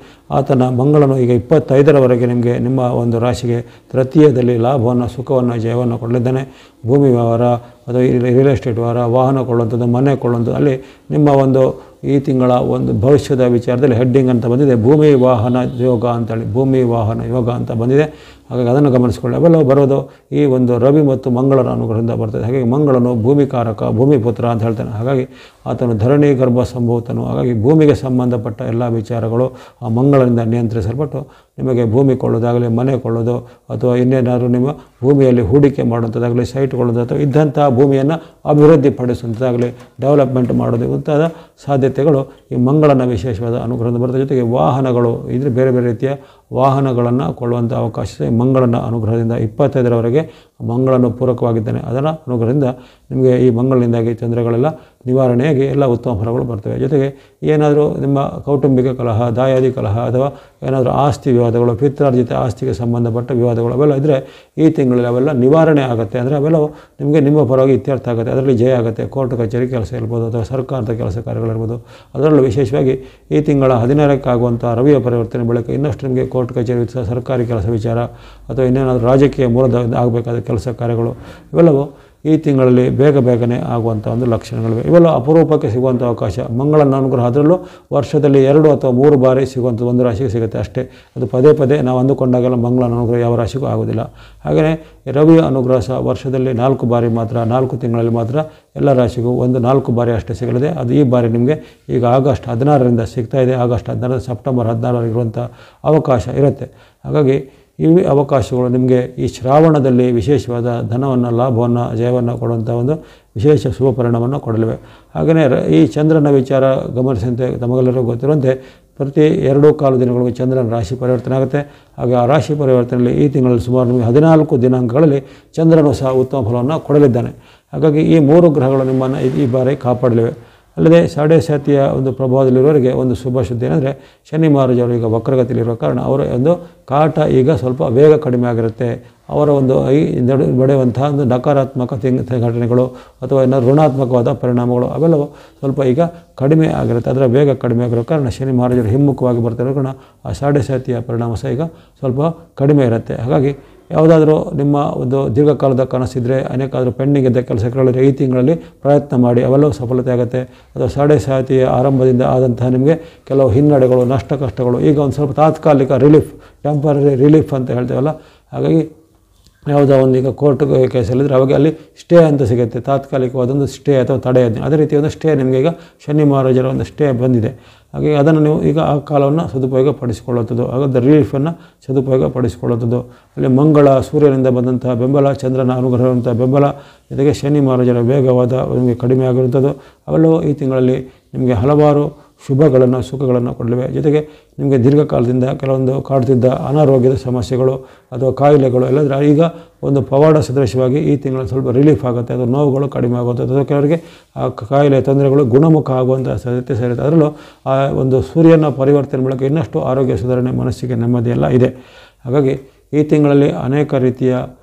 ಮಂಗಳನು ಈಗ 25ರವರೆಗೆ ನಿಮಗೆ ನಿಮ್ಮ ಒಂದು ರಾಶಿಗೆ ತೃತೀಯದಲ್ಲಿ ಲಾಭವನ್ನು, ಸುಖವನ್ನು, ಜಯವನ್ನು ಕೊಡಲಿದ್ದಾನೆ. ಭೂಮಿ ವ್ಯವಹಾರ ಅಥವಾ ರಿಯಲ್ ಎಸ್ಟೇಟ್ ವ್ಯವಹಾರ, ವಾಹನ ಕೊಳ್ಳುವಂಥದ್ದು, ಮನೆ ಕೊಳ್ಳುವಂಥದ್ದು, ಅಲ್ಲಿ ನಿಮ್ಮ ಒಂದು ಈ ತಿಂಗಳ ಒಂದು ಭವಿಷ್ಯದ ವಿಚಾರದಲ್ಲಿ ಹೆಡ್ಡಿಂಗ್ ಅಂತ ಬಂದಿದೆ, ಭೂಮಿ ವಾಹನ ಯೋಗ ಅಂತೇಳಿ, ಭೂಮಿ ವಾಹನ ಯೋಗ ಅಂತ ಬಂದಿದೆ. ಹಾಗಾಗಿ ಅದನ್ನು ಗಮನಿಸಿಕೊಳ್ಳಿ. ಅವೆಲ್ಲವೂ ಬರೋದು ಈ ಒಂದು ರವಿ ಮತ್ತು ಮಂಗಳರ ಅನುಗ್ರಹದಿಂದ ಬರ್ತದೆ. ಹಾಗಾಗಿ ಮಂಗಳನು ಭೂಮಿಕಾರಕ, ಭೂಮಿಪುತ್ರ ಅಂತ ಹೇಳ್ತಾನೆ. ಹಾಗಾಗಿ ಆತನು ಧರಣಿ ಗರ್ಭ ಸಂಭೂತನು. ಹಾಗಾಗಿ ಭೂಮಿಗೆ ಸಂಬಂಧಪಟ್ಟ ಎಲ್ಲ ವಿಚಾರಗಳು ಆ ಮಂಗಳನಿಂದ ನಿಯಂತ್ರಿಸಲ್ಪಟ್ಟು ನಿಮಗೆ ಭೂಮಿ ಕೊಳ್ಳೋದಾಗಲಿ, ಮನೆ ಕೊಳ್ಳೋದು ಅಥವಾ ಇನ್ನೇನಾದರೂ ನಿಮ್ಮ ಭೂಮಿಯಲ್ಲಿ ಹೂಡಿಕೆ ಮಾಡುವಂಥದ್ದಾಗಲಿ, ಸೈಟ್ ಕೊಳ್ಳೋದು ಅಥವಾ ಇದ್ದಂಥ ಭೂಮಿಯನ್ನು ಅಭಿವೃದ್ಧಿಪಡಿಸುವಂಥದ್ದಾಗಲಿ, ಡೆವಲಪ್ಮೆಂಟ್ ಮಾಡೋದು ಮುಂತಾದ ಸಾಧ್ಯತೆಗಳು ಈ ಮಂಗಳನ ವಿಶೇಷವಾದ ಅನುಗ್ರಹದಿಂದ ಬರ್ತದೆ. ಜೊತೆಗೆ ವಾಹನಗಳು, ಇದ್ರೆ ಬೇರೆ ಬೇರೆ ರೀತಿಯ ವಾಹನಗಳನ್ನು ಕೊಳ್ಳುವಂಥ ಅವಕಾಶ ಮಂಗಳನ ಅನುಗ್ರಹದಿಂದ 25ರವರೆಗೆ ಮಂಗಳನು ಪೂರಕವಾಗಿದ್ದಾನೆ. ಅದರ ಅನುಗ್ರಹದಿಂದ ನಿಮಗೆ ಈ ಮಂಗಳನಿಂದಾಗಿ ತೊಂದರೆಗಳೆಲ್ಲ ನಿವಾರಣೆಯಾಗಿ ಎಲ್ಲ ಉತ್ತಮ ಫಲಗಳು ಬರ್ತವೆ. ಜೊತೆಗೆ ಏನಾದರೂ ನಿಮ್ಮ ಕೌಟುಂಬಿಕ ಕಲಹ, ದಾಯಾದಿ ಕಲಹ ಅಥವಾ ಏನಾದರೂ ಆಸ್ತಿ ವಿವಾದಗಳು, ಪಿತ್ರಾರ್ಜಿತ ಆಸ್ತಿಗೆ ಸಂಬಂಧಪಟ್ಟ ವಿವಾದಗಳು ಅವೆಲ್ಲ ಇದ್ದರೆ ಈ ತಿಂಗಳಲ್ಲಿ ಅವೆಲ್ಲ ನಿವಾರಣೆ ಆಗುತ್ತೆ. ಅಂದರೆ ಅವೆಲ್ಲವೂ ನಿಮಗೆ ನಿಮ್ಮ ಪರವಾಗಿ ಇತ್ಯರ್ಥ ಆಗುತ್ತೆ. ಅದರಲ್ಲಿ ಜಯ ಆಗುತ್ತೆ. ಕೋರ್ಟ್ ಕಚೇರಿ ಕೆಲಸ ಇರ್ಬೋದು ಅಥವಾ ಸರ್ಕಾರದ ಕೆಲಸ ಕಾರ್ಯಗಳಿರ್ಬೋದು. ಅದರಲ್ಲೂ ವಿಶೇಷವಾಗಿ ಈ ತಿಂಗಳ 16ಕ್ಕೆ ಆಗುವಂಥ ರವಿಯ ಪರಿವರ್ತನೆ ಬಳಿಕ ಇನ್ನಷ್ಟು ನಿಮಗೆ ಕೋರ್ಟ್ ಕಚೇರಿ ಸರ್ಕಾರಿ ಕೆಲಸ ವಿಚಾರ ಅಥವಾ ಇನ್ನೇನಾದರೂ ರಾಜಕೀಯ ಮೂಲದ ಆಗಬೇಕಾದ ಕೆಲಸ ಕಾರ್ಯಗಳು ಇವೆಲ್ಲವೂ ಈ ತಿಂಗಳಲ್ಲಿ ಬೇಗನೆ ಆಗುವಂಥ ಒಂದು ಲಕ್ಷಣಗಳಿವೆ. ಇವೆಲ್ಲ ಅಪರೂಪಕ್ಕೆ ಸಿಗುವಂಥ ಅವಕಾಶ. ಮಂಗಳನ ಅನುಗ್ರಹ ಅದರಲ್ಲೂ ವರ್ಷದಲ್ಲಿ 2 ಅಥವಾ 3 ಬಾರಿ ಸಿಗುವಂಥ ಒಂದು ರಾಶಿಗೆ ಸಿಗುತ್ತೆ ಅಷ್ಟೇ. ಅದು ಪದೇ ನಾವು ಅಂದುಕೊಂಡಾಗೆಲ್ಲ ಮಂಗಳನ ಅನುಗ್ರಹ ಯಾವ ರಾಶಿಗೂ ಆಗೋದಿಲ್ಲ. ಹಾಗೆಯೇ ರವಿಯ ಅನುಗ್ರಹ ಸಹ ವರ್ಷದಲ್ಲಿ 4 ಬಾರಿ ಮಾತ್ರ, 4 ತಿಂಗಳಲ್ಲಿ ಮಾತ್ರ ಎಲ್ಲ ರಾಶಿಗೂ 4 ಬಾರಿ ಅಷ್ಟೇ ಸಿಗಲಿದೆ. ಅದು ಈ ಬಾರಿ ನಿಮಗೆ ಈಗ ಆಗಸ್ಟ್ 16ರಿಂದ ಸಿಗ್ತಾ ಇದೆ. ಆಗಸ್ಟ್ 16 ಸೆಪ್ಟೆಂಬರ್ 16 ಇರುವಂಥ ಅವಕಾಶ ಇರುತ್ತೆ. ಹಾಗಾಗಿ ಈ ಅವಕಾಶಗಳು ನಿಮಗೆ ಈ ಶ್ರಾವಣದಲ್ಲಿ ವಿಶೇಷವಾದ ಧನವನ್ನು, ಲಾಭವನ್ನು, ಜಯವನ್ನು ಕೊಡುವಂಥ ಒಂದು ವಿಶೇಷ ಶುಭ ಪರಿಣಾಮವನ್ನು ಕೊಡಲಿವೆ. ಹಾಗೆಯೇ ಈ ಚಂದ್ರನ ವಿಚಾರ ಗಮನಿಸಿದಂತೆ ತಮಗೆಲ್ಲರಿಗೂ ಗೊತ್ತಿರುವಂತೆ ಪ್ರತಿ 2 ದಿನಗಳಿಗೂ ಚಂದ್ರನ ರಾಶಿ ಪರಿವರ್ತನೆ ಆಗುತ್ತೆ. ಹಾಗೆ ಆ ರಾಶಿ ಪರಿವರ್ತನೆಯಲ್ಲಿ ಈ ತಿಂಗಳಲ್ಲಿ ಸುಮಾರು ನಿಮಗೆ 14 ದಿನಾಂಕಗಳಲ್ಲಿ ಚಂದ್ರನು ಸಹ ಉತ್ತಮ ಫಲವನ್ನು ಕೊಡಲಿದ್ದಾನೆ. ಹಾಗಾಗಿ ಈ 3 ಗ್ರಹಗಳು ನಿಮ್ಮನ್ನು ಈ ಬಾರಿ ಕಾಪಾಡಲಿವೆ. ಅಲ್ಲದೆ ಸಾಡೆ ಸಾತಿಯ ಒಂದು ಪ್ರಭಾವದಲ್ಲಿರುವವರಿಗೆ ಒಂದು ಶುಭ ಸುದ್ದಿ ಏನಂದರೆ ಶನಿ ಮಹಾರಾಜರು ಈಗ ವಕ್ರಗತಿಯಲ್ಲಿರುವ ಕಾರಣ ಅವರ ಒಂದು ಕಾಟ ಈಗ ಸ್ವಲ್ಪ ವೇಗ ಕಡಿಮೆ ಆಗಿರುತ್ತೆ. ಅವರ ಒಂದು ಈ ಬಡೆಯುವಂತಹ ಒಂದು ನಕಾರಾತ್ಮಕ ಘಟನೆಗಳು ಅಥವಾ ಏನಾದರೂ ಋಣಾತ್ಮಕವಾದ ಪರಿಣಾಮಗಳು ಅವೆಲ್ಲವೂ ಸ್ವಲ್ಪ ಈಗ ಕಡಿಮೆ ಆಗಿರುತ್ತೆ. ಅದರ ವೇಗ ಕಡಿಮೆ ಆಗಿರೋ ಕಾರಣ ಶನಿ ಮಹಾರಾಜರು ಹಿಮ್ಮುಖವಾಗಿ ಬರ್ತಿರೋ ಕಾರಣ ಆ ಸಾಡೆ ಸಾತಿಯ ಪರಿಣಾಮ ಸಹ ಈಗ ಸ್ವಲ್ಪ ಕಡಿಮೆ ಇರುತ್ತೆ. ಹಾಗಾಗಿ ಯಾವುದಾದ್ರೂ ನಿಮ್ಮ ಒಂದು ದೀರ್ಘಕಾಲದ ಕನಸಿದ್ದರೆ, ಅನೇಕಾದರೂ ಪೆಂಡಿಂಗ್ ಇದ್ದ ಕೆಲಸಗಳಲ್ಲಿ ಈ ತಿಂಗಳಲ್ಲಿ ಪ್ರಯತ್ನ ಮಾಡಿ, ಅವೆಲ್ಲವೂ ಸಫಲತೆ ಆಗುತ್ತೆ. ಅಥವಾ ಸಾಡೆ ಸಾತಿಯ ಆರಂಭದಿಂದ ಆದಂತಹ ನಿಮಗೆ ಕೆಲವು ಹಿನ್ನಡೆಗಳು, ನಷ್ಟ ಕಷ್ಟಗಳು ಈಗ ಒಂದು ಸ್ವಲ್ಪ ತಾತ್ಕಾಲಿಕ ರಿಲೀಫ್, ಟೆಂಪರರಿ ರಿಲೀಫ್ ಅಂತ ಹೇಳ್ತೇವಲ್ಲ, ಹಾಗಾಗಿ ಯಾವುದೋ ಒಂದು ಈಗ ಕೋರ್ಟ್ ಕೇಸಲ್ಲಿದ್ದರೆ ಅವಾಗ ಅಲ್ಲಿ ಸ್ಟೇ ಅಂತ ಸಿಗುತ್ತೆ, ತಾತ್ಕಾಲಿಕವಾದೊಂದು ಸ್ಟೇ ಅಥವಾ ತಡೆ. ಅದೇ ರೀತಿ ಒಂದು ಸ್ಟೇ ನಿಮಗೆ ಈಗ ಶನಿ ಮಹಾರಾಜರ ಒಂದು ಸ್ಟೇ ಬಂದಿದೆ. ಹಾಗಾಗಿ ಅದನ್ನು ನೀವು ಈಗ ಆ ಕಾಲವನ್ನು ಸದುಪಯೋಗ ಪಡಿಸಿಕೊಳ್ಳುವಂಥದ್ದು, ಹಾಗಾದ ರಿಲೀಫನ್ನು ಸದುಪಯೋಗ ಪಡಿಸಿಕೊಳ್ಳುವಂಥದ್ದು. ಅಲ್ಲಿ ಮಂಗಳ, ಸೂರ್ಯನಿಂದ ಬಂದಂತಹ ಬೆಂಬಲ, ಚಂದ್ರನ ಅನುಗ್ರಹವಂಥ ಬೆಂಬಲ, ಜೊತೆಗೆ ಶನಿ ಮಹಾರಾಜರ ವೇಗವಾದ ನಿಮಗೆ ಕಡಿಮೆ ಆಗಿರುವಂಥದ್ದು ಅವೆಲ್ಲವೂ ಈ ತಿಂಗಳಲ್ಲಿ ನಿಮಗೆ ಹಲವಾರು ಶುಭಗಳನ್ನು, ಸುಖಗಳನ್ನು ಕೊಡಲಿವೆ. ಜೊತೆಗೆ ನಿಮಗೆ ದೀರ್ಘಕಾಲದಿಂದ ಕೆಲವೊಂದು ಕಾಡ್ತಿದ್ದ ಅನಾರೋಗ್ಯದ ಸಮಸ್ಯೆಗಳು ಅಥವಾ ಕಾಯಿಲೆಗಳು ಎಲ್ಲದರ ಈಗ ಒಂದು ಪವಾಡ ಸದೃಶವಾಗಿ ಈ ತಿಂಗಳಲ್ಲಿ ಸ್ವಲ್ಪ ರಿಲೀಫ್ ಆಗುತ್ತೆ. ಅದು ನೋವುಗಳು ಕಡಿಮೆ ಆಗುವಂಥದ್ದು, ಅಥವಾ ಕೆಲವರಿಗೆ ಆ ಕಾಯಿಲೆ ತೊಂದರೆಗಳು ಗುಣಮುಖ ಆಗುವಂಥ ಸಾಧ್ಯತೆ ಸೇರುತ್ತೆ. ಅದರಲ್ಲೂ ಆ ಒಂದು ಸೂರ್ಯನ ಪರಿವರ್ತನೆ ಮೂಲಕ ಇನ್ನಷ್ಟು ಆರೋಗ್ಯ ಸುಧಾರಣೆ, ಮನಸ್ಸಿಗೆ ನೆಮ್ಮದಿಯೆಲ್ಲ ಇದೆ. ಹಾಗಾಗಿ ಈ ತಿಂಗಳಲ್ಲಿ ಅನೇಕ ರೀತಿಯ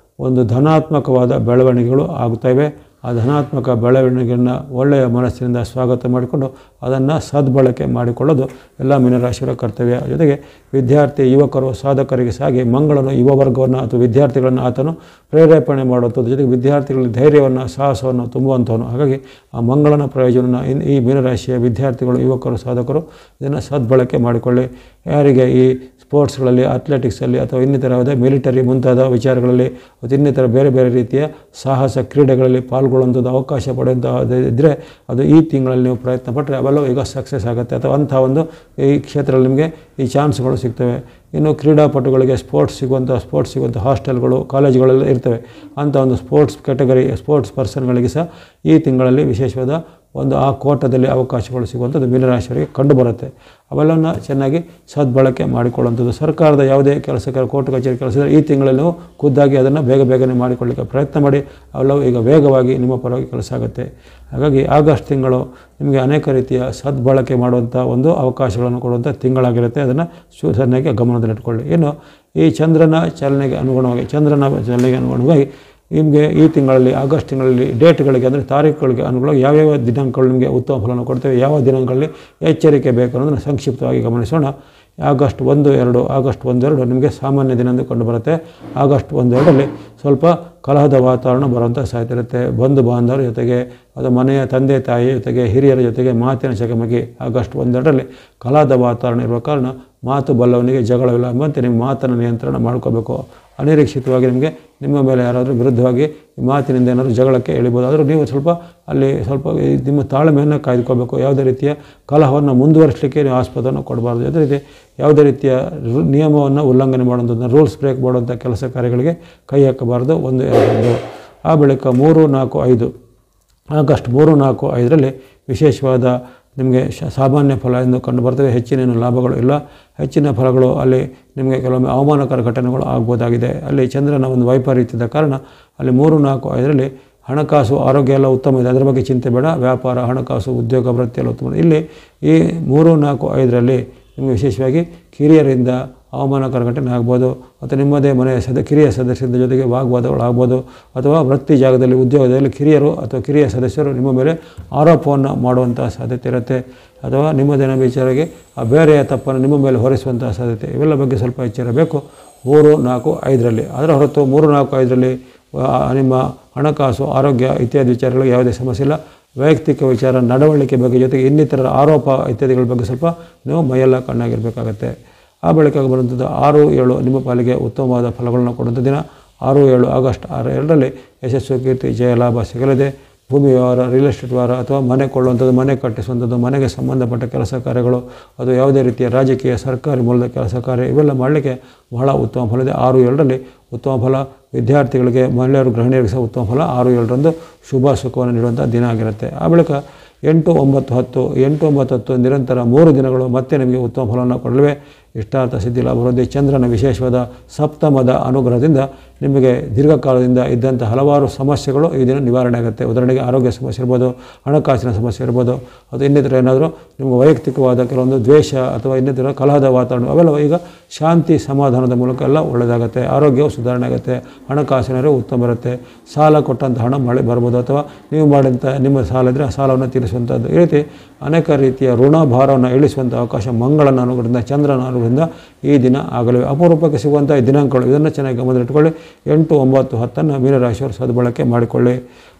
ಒಂದು ಧನಾತ್ಮಕವಾದ ಬೆಳವಣಿಗೆಗಳು ಆಗುತ್ತವೆ. ಆ ಧನಾತ್ಮಕ ಬೆಳವಣಿಗೆಯನ್ನು ಒಳ್ಳೆಯ ಮನಸ್ಸಿನಿಂದ ಸ್ವಾಗತ ಮಾಡಿಕೊಂಡು ಅದನ್ನು ಸದ್ಬಳಕೆ ಮಾಡಿಕೊಳ್ಳೋದು ಎಲ್ಲ ಮೀನರಾಶಿಯವರ ಕರ್ತವ್ಯ. ಜೊತೆಗೆ ವಿದ್ಯಾರ್ಥಿ, ಯುವಕರು, ಸಾಧಕರಿಗೆ ಸಾಗಿ ಮಂಗಳನು ಯುವ ವರ್ಗವನ್ನು ಅಥವಾ ವಿದ್ಯಾರ್ಥಿಗಳನ್ನು ಆತನು ಪ್ರೇರೇಪಣೆ ಮಾಡುವಂಥದ್ದು, ಜೊತೆಗೆ ವಿದ್ಯಾರ್ಥಿಗಳಲ್ಲಿ ಧೈರ್ಯವನ್ನು, ಸಾಹಸವನ್ನು ತುಂಬುವಂಥವನು. ಹಾಗಾಗಿ ಆ ಮಂಗಳನ ಪ್ರಯೋಜನ ಈ ಮೀನರಾಶಿಯ ವಿದ್ಯಾರ್ಥಿಗಳು, ಯುವಕರು, ಸಾಧಕರು ಇದನ್ನು ಸದ್ಬಳಕೆ ಮಾಡಿಕೊಳ್ಳಿ. ಯಾರಿಗೆ ಈ ಸ್ಪೋರ್ಟ್ಸ್ಗಳಲ್ಲಿ, ಅಥ್ಲೆಟಿಕ್ಸಲ್ಲಿ ಅಥವಾ ಇನ್ನಿತರ ಮಿಲಿಟರಿ ಮುಂತಾದ ವಿಚಾರಗಳಲ್ಲಿ ಮತ್ತು ಇನ್ನಿತರ ಬೇರೆ ಬೇರೆ ರೀತಿಯ ಸಾಹಸ ಕ್ರೀಡೆಗಳಲ್ಲಿ ಪಾಲ್ಗೊಳ್ಳುವಂಥದ್ದು ಅವಕಾಶ ಪಡೆಯುವಂಥ ಇದ್ದರೆ ಅದು ಈ ತಿಂಗಳಲ್ಲಿ ನೀವು ಪ್ರಯತ್ನ ಪಟ್ಟರೆ ಅವೆಲ್ಲವೂ ಈಗ ಸಕ್ಸಸ್ ಆಗುತ್ತೆ. ಅಥವಾ ಅಂಥ ಒಂದು ಈ ಕ್ಷೇತ್ರದಲ್ಲಿ ನಿಮಗೆ ಈ ಚಾನ್ಸ್ಗಳು ಸಿಗ್ತವೆ. ಇನ್ನು ಕ್ರೀಡಾಪಟುಗಳಿಗೆ ಸ್ಪೋರ್ಟ್ಸ್ ಸಿಗುವಂಥ ಹಾಸ್ಟೆಲ್ಗಳು, ಕಾಲೇಜುಗಳೆಲ್ಲ ಇರ್ತವೆ. ಅಂಥ ಒಂದು ಸ್ಪೋರ್ಟ್ಸ್ ಕ್ಯಾಟಗರಿ, ಸ್ಪೋರ್ಟ್ಸ್ ಪರ್ಸನ್ಗಳಿಗೆ ಸಹ ಈ ತಿಂಗಳಲ್ಲಿ ವಿಶೇಷವಾದ ಒಂದು ಆ ಕೋಟದಲ್ಲಿ ಅವಕಾಶಗಳು ಸಿಗುವಂಥದ್ದು ಮೀನರಾಶಿಯವರಿಗೆ ಕಂಡುಬರುತ್ತೆ. ಅವೆಲ್ಲವನ್ನು ಚೆನ್ನಾಗಿ ಸದ್ಬಳಕೆ ಮಾಡಿಕೊಳ್ಳುವಂಥದ್ದು. ಸರ್ಕಾರದ ಯಾವುದೇ ಕೆಲಸಕ್ಕೆ, ಕೋರ್ಟ್ ಕಚೇರಿ ಕೆಲಸ ಈ ತಿಂಗಳಲ್ಲಿ ಖುದ್ದಾಗಿ ಅದನ್ನು ಬೇಗನೆ ಮಾಡಿಕೊಳ್ಳಲಿಕ್ಕೆ ಪ್ರಯತ್ನ ಮಾಡಿ. ಅವೆಲ್ಲವೂ ಈಗ ವೇಗವಾಗಿ ನಿಮ್ಮ ಪರವಾಗಿ ಕೆಲಸ ಆಗುತ್ತೆ. ಹಾಗಾಗಿ ಆಗಸ್ಟ್ ತಿಂಗಳು ನಿಮಗೆ ಅನೇಕ ರೀತಿಯ ಸದ್ಬಳಕೆ ಮಾಡುವಂಥ ಒಂದು ಅವಕಾಶಗಳನ್ನು ಕೊಡುವಂಥ ತಿಂಗಳಾಗಿರುತ್ತೆ. ಅದನ್ನು ಚೆನ್ನಾಗಿ ಗಮನದಲ್ಲಿಟ್ಕೊಳ್ಳಿ. ಇನ್ನು ಈ ಚಂದ್ರನ ಚಲನೆಗೆ ಅನುಗುಣವಾಗಿ ನಿಮಗೆ ಈ ತಿಂಗಳಲ್ಲಿ, ಆಗಸ್ಟ್ ತಿಂಗಳಲ್ಲಿ ಡೇಟ್ಗಳಿಗೆ ಅಂದರೆ ತಾರೀಖುಗಳಿಗೆ ಅನುಗುಣವಾಗಿ ಯಾವ್ಯಾವ ದಿನಾಂಕಗಳು ನಿಮಗೆ ಉತ್ತಮ ಫಲವನ್ನು ಕೊಡ್ತೇವೆ, ಯಾವ ದಿನಾಂಕಗಳಲ್ಲಿ ಎಚ್ಚರಿಕೆ ಬೇಕು ಅನ್ನೋದನ್ನು ಸಂಕ್ಷಿಪ್ತವಾಗಿ ಗಮನಿಸೋಣ. ಆಗಸ್ಟ್ 1-2 ನಿಮಗೆ ಸಾಮಾನ್ಯ ದಿನ ಎಂದು ಕಂಡುಬರುತ್ತೆ. ಆಗಸ್ಟ್ 1-2ರಲ್ಲಿ ಸ್ವಲ್ಪ ಕಲಹದ ವಾತಾವರಣ ಬರುವಂಥ ಸಾಧ್ಯತೆ ಇರುತ್ತೆ. ಬಂಧು ಬಾಂಧವರ ಜೊತೆಗೆ, ಅದು ಮನೆಯ ತಂದೆ ತಾಯಿ ಜೊತೆಗೆ, ಹಿರಿಯರ ಜೊತೆಗೆ ಮಾತಿನ ಚಕಮಕಿ. ಆಗಸ್ಟ್ 1-2ರಲ್ಲಿ ಕಲಹದ ವಾತಾವರಣ ಇರುವ ಕಾರಣ ಮಾತು ಬಲ್ಲವನಿಗೆ ಜಗಳವಿಲ್ಲ ಎಂಬಂತೆ ನಿಮ್ಮ ಮಾತನ್ನು ನಿಯಂತ್ರಣ ಮಾಡ್ಕೋಬೇಕು. ಅನಿರೀಕ್ಷಿತವಾಗಿ ನಿಮ್ಮ ಮೇಲೆ ಯಾರಾದರೂ ವಿರುದ್ಧವಾಗಿ ಮಾತಿನಿಂದ ಏನಾದರೂ ಜಗಳಕ್ಕೆ ಎಳಿಬೋದು. ಆದರೂ ನೀವು ಸ್ವಲ್ಪ ನಿಮ್ಮ ತಾಳ್ಮೆಯನ್ನು ಕಾಯ್ದುಕೋಬೇಕು. ಯಾವುದೇ ರೀತಿಯ ಕಲಹವನ್ನು ಮುಂದುವರಿಸಲಿಕ್ಕೆ ನೀವು ಆಸ್ಪದವನ್ನು ಕೊಡಬಾರ್ದು. ಅದೇ ರೀತಿ ಯಾವುದೇ ರೀತಿಯ ನಿಯಮವನ್ನು ಉಲ್ಲಂಘನೆ ಮಾಡುವಂಥದ್ದು, ರೂಲ್ಸ್ ಬ್ರೇಕ್ ಮಾಡುವಂಥ ಕೆಲಸ ಕಾರ್ಯಗಳಿಗೆ ಕೈ ಹಾಕಬಾರ್ದು. 1-2. ಆ ಬಳಿಕ 3-4-5 ಆಗಸ್ಟ್ 3-4-5ರಲ್ಲಿ ವಿಶೇಷವಾದ ನಿಮಗೆ ಸಾಮಾನ್ಯ ಫಲ ಎಂದು ಕಂಡು ಬರ್ತವೆ. ಹೆಚ್ಚಿನ ಲಾಭಗಳು ಇಲ್ಲ. ಹೆಚ್ಚಿನ ಫಲಗಳು ಅಲ್ಲಿ ನಿಮಗೆ ಕೆಲವೊಮ್ಮೆ ಅವಮಾನಕರ ಘಟನೆಗಳು ಆಗ್ಬೋದಾಗಿದೆ. ಅಲ್ಲಿ ಚಂದ್ರನ ಒಂದು ವೈಪರೀತ್ಯದ ಕಾರಣ ಅಲ್ಲಿ 3-4-5ರಲ್ಲಿ ಹಣಕಾಸು, ಆರೋಗ್ಯ ಎಲ್ಲ ಉತ್ತಮ ಇದೆ, ಅದರ ಬಗ್ಗೆ ಚಿಂತೆ ಬೇಡ. ವ್ಯಾಪಾರ, ಹಣಕಾಸು, ಉದ್ಯೋಗ, ವೃತ್ತಿ ಎಲ್ಲ ಉತ್ತಮ. ಇಲ್ಲಿ ಈ 3-4-5ರಲ್ಲಿ ನಿಮಗೆ ವಿಶೇಷವಾಗಿ ಕಿರಿಯರಿಂದ ಅವಮಾನಕರ ಘಟನೆ ಆಗ್ಬೋದು, ಅಥವಾ ನಿಮ್ಮದೇ ಮನೆಯ ಕಿರಿಯ ಸದಸ್ಯರ ಜೊತೆಗೆ ವಾಗ್ವಾದಗಳಾಗ್ಬೋದು, ಅಥವಾ ವೃತ್ತಿ ಜಾಗದಲ್ಲಿ ಉದ್ಯೋಗದಲ್ಲಿ ಕಿರಿಯರು ಅಥವಾ ಕಿರಿಯ ಸದಸ್ಯರು ನಿಮ್ಮ ಮೇಲೆ ಆರೋಪವನ್ನು ಮಾಡುವಂಥ ಸಾಧ್ಯತೆ ಇರುತ್ತೆ, ಅಥವಾ ನಿಮ್ಮದೇನೋ ವಿಚಾರಕ್ಕೆ ಬೇರೆಯ ತಪ್ಪನ್ನು ನಿಮ್ಮ ಮೇಲೆ ಹೊರಿಸುವಂಥ ಸಾಧ್ಯತೆ, ಇವೆಲ್ಲ ಬಗ್ಗೆ ಸ್ವಲ್ಪ ಎಚ್ಚರಬೇಕು 3, 4, 5ರಲ್ಲಿ. ಅದರ ಹೊರತು 3, 4, 5ರಲ್ಲಿ ನಿಮ್ಮ ಹಣಕಾಸು, ಆರೋಗ್ಯ ಇತ್ಯಾದಿ ವಿಚಾರಗಳಿಗೆ ಯಾವುದೇ ಸಮಸ್ಯೆ ಇಲ್ಲ. ವೈಯಕ್ತಿಕ ವಿಚಾರ, ನಡವಳಿಕೆ ಬಗ್ಗೆ ಜೊತೆಗೆ ಇನ್ನಿತರ ಆರೋಪ ಇತ್ಯಾದಿಗಳ ಬಗ್ಗೆ ಸ್ವಲ್ಪ ನೀವು ಮೈಯೆಲ್ಲ ಕಣ್ಣಾಗಿರಬೇಕಾಗತ್ತೆ. ಆ ಬಳಿಕ ಬರುವಂಥದ್ದು 6, 7 ನಿಮ್ಮ ಪಾಲಿಗೆ ಉತ್ತಮವಾದ ಫಲಗಳನ್ನು ಕೊಡುವಂಥ ದಿನ. 6, 7 ಆಗಸ್ಟ್ 6, 2ರಲ್ಲಿ ಯಶಸ್ಸು, ಕೀರ್ತಿ, ಜಯ, ಲಾಭ ಸಿಗಲಿದೆ. ಭೂಮಿ ವ್ಯವಹಾರ, ರಿಯಲ್ ಎಸ್ಟೇಟ್ ವ್ಯವಹಾರ ಅಥವಾ ಮನೆ ಕೊಳ್ಳುವಂಥದ್ದು, ಮನೆ ಕಟ್ಟಿಸುವಂಥದ್ದು, ಮನೆಗೆ ಸಂಬಂಧಪಟ್ಟ ಕೆಲಸ ಕಾರ್ಯಗಳು, ಅದು ಯಾವುದೇ ರೀತಿಯ ರಾಜಕೀಯ, ಸರ್ಕಾರಿ ಮೂಲದ ಕೆಲಸ ಕಾರ್ಯ ಇವೆಲ್ಲ ಮಾಡಲಿಕ್ಕೆ ಬಹಳ ಉತ್ತಮ ಫಲ ಇದೆ. 6, 7ರಲ್ಲಿ ಉತ್ತಮ ಫಲ. ವಿದ್ಯಾರ್ಥಿಗಳಿಗೆ, ಮಹಿಳೆಯರು, ಗೃಹಿಣಿಯರಿಗೆ ಸಹ ಉತ್ತಮ ಫಲ. 6, 7ರಂದು ಶುಭ ಸುಖವನ್ನು ನೀಡುವಂಥ ದಿನ ಆಗಿರುತ್ತೆ. ಆ ಬಳಿಕ 8, 9, 10 8, 9, 10 ನಿರಂತರ 3 ದಿನಗಳು ಮತ್ತೆ ನಿಮಗೆ ಉತ್ತಮ ಫಲವನ್ನು ಕೊಡಲಿವೆ. ಇಷ್ಟಾರ್ಥ ಸಿದ್ಧಿ ಲಾಭ ವೃದ್ಧಿ. ಚಂದ್ರನ ವಿಶೇಷವಾದ ಸಪ್ತಮದ ಅನುಗ್ರಹದಿಂದ ನಿಮಗೆ ದೀರ್ಘಕಾಲದಿಂದ ಇದ್ದಂಥ ಹಲವಾರು ಸಮಸ್ಯೆಗಳು ಈ ದಿನ ನಿವಾರಣೆ ಆಗುತ್ತೆ. ಉದಾಹರಣೆಗೆ ಆರೋಗ್ಯ ಸಮಸ್ಯೆ ಇರ್ಬೋದು, ಹಣಕಾಸಿನ ಸಮಸ್ಯೆ ಇರ್ಬೋದು, ಅದು ಇನ್ನಿತರ ಏನಾದರೂ ನಿಮಗೆ ವೈಯಕ್ತಿಕವಾದ ಕೆಲವೊಂದು ದ್ವೇಷ ಅಥವಾ ಇನ್ನಿತರ ಕಲಹದ ವಾತಾವರಣ ಅವೆಲ್ಲ ಈಗ ಶಾಂತಿ ಸಮಾಧಾನದ ಮೂಲಕ ಎಲ್ಲ ಒಳ್ಳೆಯದಾಗುತ್ತೆ. ಆರೋಗ್ಯವು ಸುಧಾರಣೆ ಆಗುತ್ತೆ, ಹಣಕಾಸಿನ ಉತ್ತಮ ಇರುತ್ತೆ. ಸಾಲ ಕೊಟ್ಟಂಥ ಹಣ ಮಳೆ ಬರ್ಬೋದು, ಅಥವಾ ನೀವು ಮಾಡಿದಂಥ ನಿಮ್ಮ ಸಾಲ ಇದ್ದರೆ ಆ ಸಾಲವನ್ನು ತೀರಿಸುವಂಥದ್ದು. ಈ ರೀತಿ ಅನೇಕ ರೀತಿಯ ಋಣ ಭಾರವನ್ನು ಇಳಿಸುವಂಥ ಅವಕಾಶ ಮಂಗಳನ ಅನುಗ್ರಹದಿಂದ, ಚಂದ್ರನ ಅನುಗ್ರಹದಿಂದ ಈ ದಿನ ಆಗಲಿವೆ. ಅಪರೂಪಕ್ಕೆ ಸಿಗುವಂಥ ಈ ದಿನಾಂಕಗಳು ಇದನ್ನು ಚೆನ್ನಾಗಿ ಗಮನದಲ್ಲಿಟ್ಟುಕೊಳ್ಳಿ. 8, 9, 10 ಮೀನರಾಶಿಯವರು ಸದ್ಬಳಕೆ ಮಾಡಿಕೊಳ್ಳಿ.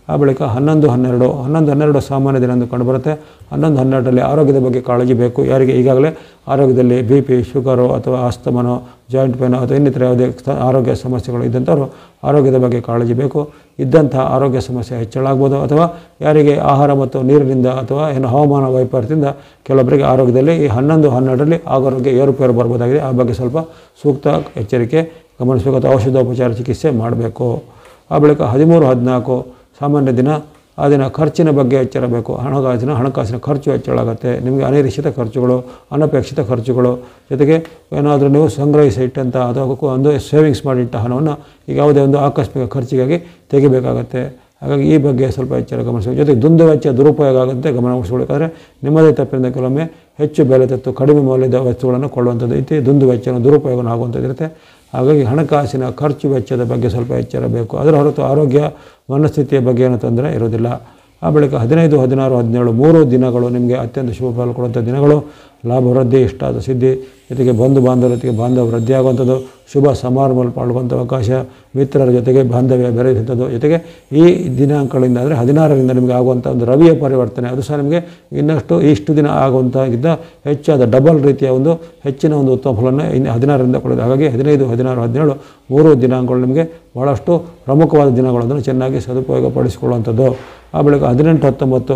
ಆ ಬಳಿಕ 11, 12 ಸಾಮಾನ್ಯ ದಿನ ಎಂದು ಕಂಡುಬರುತ್ತೆ. 11, 12ರಲ್ಲಿ ಆರೋಗ್ಯದ ಬಗ್ಗೆ ಕಾಳಜಿ ಬೇಕು. ಯಾರಿಗೆ ಈಗಾಗಲೇ ಆರೋಗ್ಯದಲ್ಲಿ BP, ಶುಗರು ಅಥವಾ ಆಸ್ತಮನೋ, ಜಾಯಿಂಟ್ ಪೇನೋ ಅಥವಾ ಇನ್ನಿತರ ಯಾವುದೇ ಆರೋಗ್ಯ ಸಮಸ್ಯೆಗಳು ಇದ್ದಂಥವರು ಆರೋಗ್ಯದ ಬಗ್ಗೆ ಕಾಳಜಿ ಬೇಕು. ಇದ್ದಂಥ ಆರೋಗ್ಯ ಸಮಸ್ಯೆ ಹೆಚ್ಚಳಾಗ್ಬೋದು, ಅಥವಾ ಯಾರಿಗೆ ಆಹಾರ ಮತ್ತು ನೀರಿನಿಂದ ಅಥವಾ ಏನು ಹವಾಮಾನ ವೈಪರೀತ್ಯದಿಂದ ಕೆಲವೊಬ್ಬರಿಗೆ ಆರೋಗ್ಯದಲ್ಲಿ ಈ 11, 12ರಲ್ಲಿ ಆರೋಗ್ಯ ಏರುಪೇರು ಬರ್ಬೋದಾಗಿದೆ. ಆ ಬಗ್ಗೆ ಸ್ವಲ್ಪ ಸೂಕ್ತ ಎಚ್ಚರಿಕೆ ಗಮನಿಸಬೇಕು, ಅಥವಾ ಔಷಧೋಪಚಾರ ಚಿಕಿತ್ಸೆ ಮಾಡಬೇಕು. ಆ ಬಳಿಕ 13, 14 ಸಾಮಾನ್ಯ ದಿನ. ಆ ದಿನ ಖರ್ಚಿನ ಬಗ್ಗೆ ಎಚ್ಚರ ಬೇಕು. ಹಣಕಾಸಿನ ಖರ್ಚು ಹೆಚ್ಚಳಾಗುತ್ತೆ. ನಿಮಗೆ ಅನಿರೀಕ್ಷಿತ ಖರ್ಚುಗಳು, ಅನಪೇಕ್ಷಿತ ಖರ್ಚುಗಳು, ಜೊತೆಗೆ ಏನಾದರೂ ನೀವು ಸಂಗ್ರಹಿಸಿ ಇಟ್ಟಂಥ ಅಥವಾ ಒಂದು ಸೇವಿಂಗ್ಸ್ ಮಾಡಿಟ್ಟ ಹಣವನ್ನು ಈಗ ಯಾವುದೇ ಒಂದು ಆಕಸ್ಮಿಕ ಖರ್ಚಿಗಾಗಿ ತೆಗಿಬೇಕಾಗತ್ತೆ. ಹಾಗಾಗಿ ಈ ಬಗ್ಗೆ ಸ್ವಲ್ಪ ಎಚ್ಚರ ಗಮನಿಸಬೇಕು. ಜೊತೆಗೆ ದುಂದುವೆಚ್ಚ ದುರುಪಯೋಗ ಆಗುತ್ತೆ, ಗಮನ ವಹಿಸ್ಕೊಳ್ಬೇಕಾದ್ರೆ ನಿಮ್ಮದೇ ತಪ್ಪಿನಿಂದ ಕೆಲವೊಮ್ಮೆ ಹೆಚ್ಚು ಬೆಲೆ ತೆತ್ತು ಕಡಿಮೆ ಮೌಲ್ಯದ ವಸ್ತುಗಳನ್ನು ಕೊಳ್ಳುವಂಥದ್ದು ಇತ್ತು, ದುಂದುವೆಚ್ಚನ ದುರುಪಯೋಗ ಆಗುವಂಥದ್ದು ಇರುತ್ತೆ. ಹಾಗಾಗಿ ಹಣಕಾಸಿನ ಖರ್ಚು ವೆಚ್ಚದ ಬಗ್ಗೆ ಸ್ವಲ್ಪ ಎಚ್ಚರ ಬೇಕು. ಅದರ ಹೊರತು ಆರೋಗ್ಯ, ಮನಸ್ಥಿತಿಯ ಬಗ್ಗೆ ಏನೂ ತೊಂದರೆ ಇರೋದಿಲ್ಲ. ಆ ಬಳಿಕ 15, 16, 17 3 ದಿನಗಳು ನಿಮಗೆ ಅತ್ಯಂತ ಶುಭ ಫಲ ಕೊಡುವಂಥ ದಿನಗಳು. ಲಾಭ ವೃದ್ಧಿ, ಇಷ್ಟಾದ ಸಿದ್ಧಿ, ಜೊತೆಗೆ ಬಂಧು ಬಾಂಧವ್ಯತೆಗೆ ಬಾಂಧವ್ಯ ವೃದ್ಧಿ ಆಗುವಂಥದ್ದು, ಶುಭ ಸಮಾರಂಭದಲ್ಲಿ ಪಾಲ್ಗೊಳ್ಳುವಂಥ ಅವಕಾಶ, ಮಿತ್ರರ ಜೊತೆಗೆ ಬಾಂಧವ್ಯ ಬೆರೆಯುವಂಥದ್ದು. ಜೊತೆಗೆ ಈ ದಿನಾಂಕಗಳಿಂದ ಅಂದರೆ 16ರಿಂದ ನಿಮಗೆ ಆಗುವಂಥ ಒಂದು ರವಿಯ ಪರಿವರ್ತನೆ, ಅದು ಸಹ ನಿಮಗೆ ಇಷ್ಟು ದಿನ ಆಗುವಂಥಕ್ಕಿಂತ ಹೆಚ್ಚಾದ ಡಬಲ್ ರೀತಿಯ ಒಂದು ಹೆಚ್ಚಿನ ಒಂದು ಉತ್ತಮ ಫಲವನ್ನು 16ರಿಂದ ಕೊಡೋದು. ಹಾಗಾಗಿ 15, 16, 17 3 ದಿನಾಂಕಗಳು ನಿಮಗೆ ಬಹಳಷ್ಟು ಪ್ರಮುಖವಾದ ದಿನಗಳು, ಅದನ್ನು ಚೆನ್ನಾಗಿ ಸದುಪಯೋಗಪಡಿಸಿಕೊಳ್ಳುವಂಥದ್ದು. ಆ ಬಳಿಕ 18,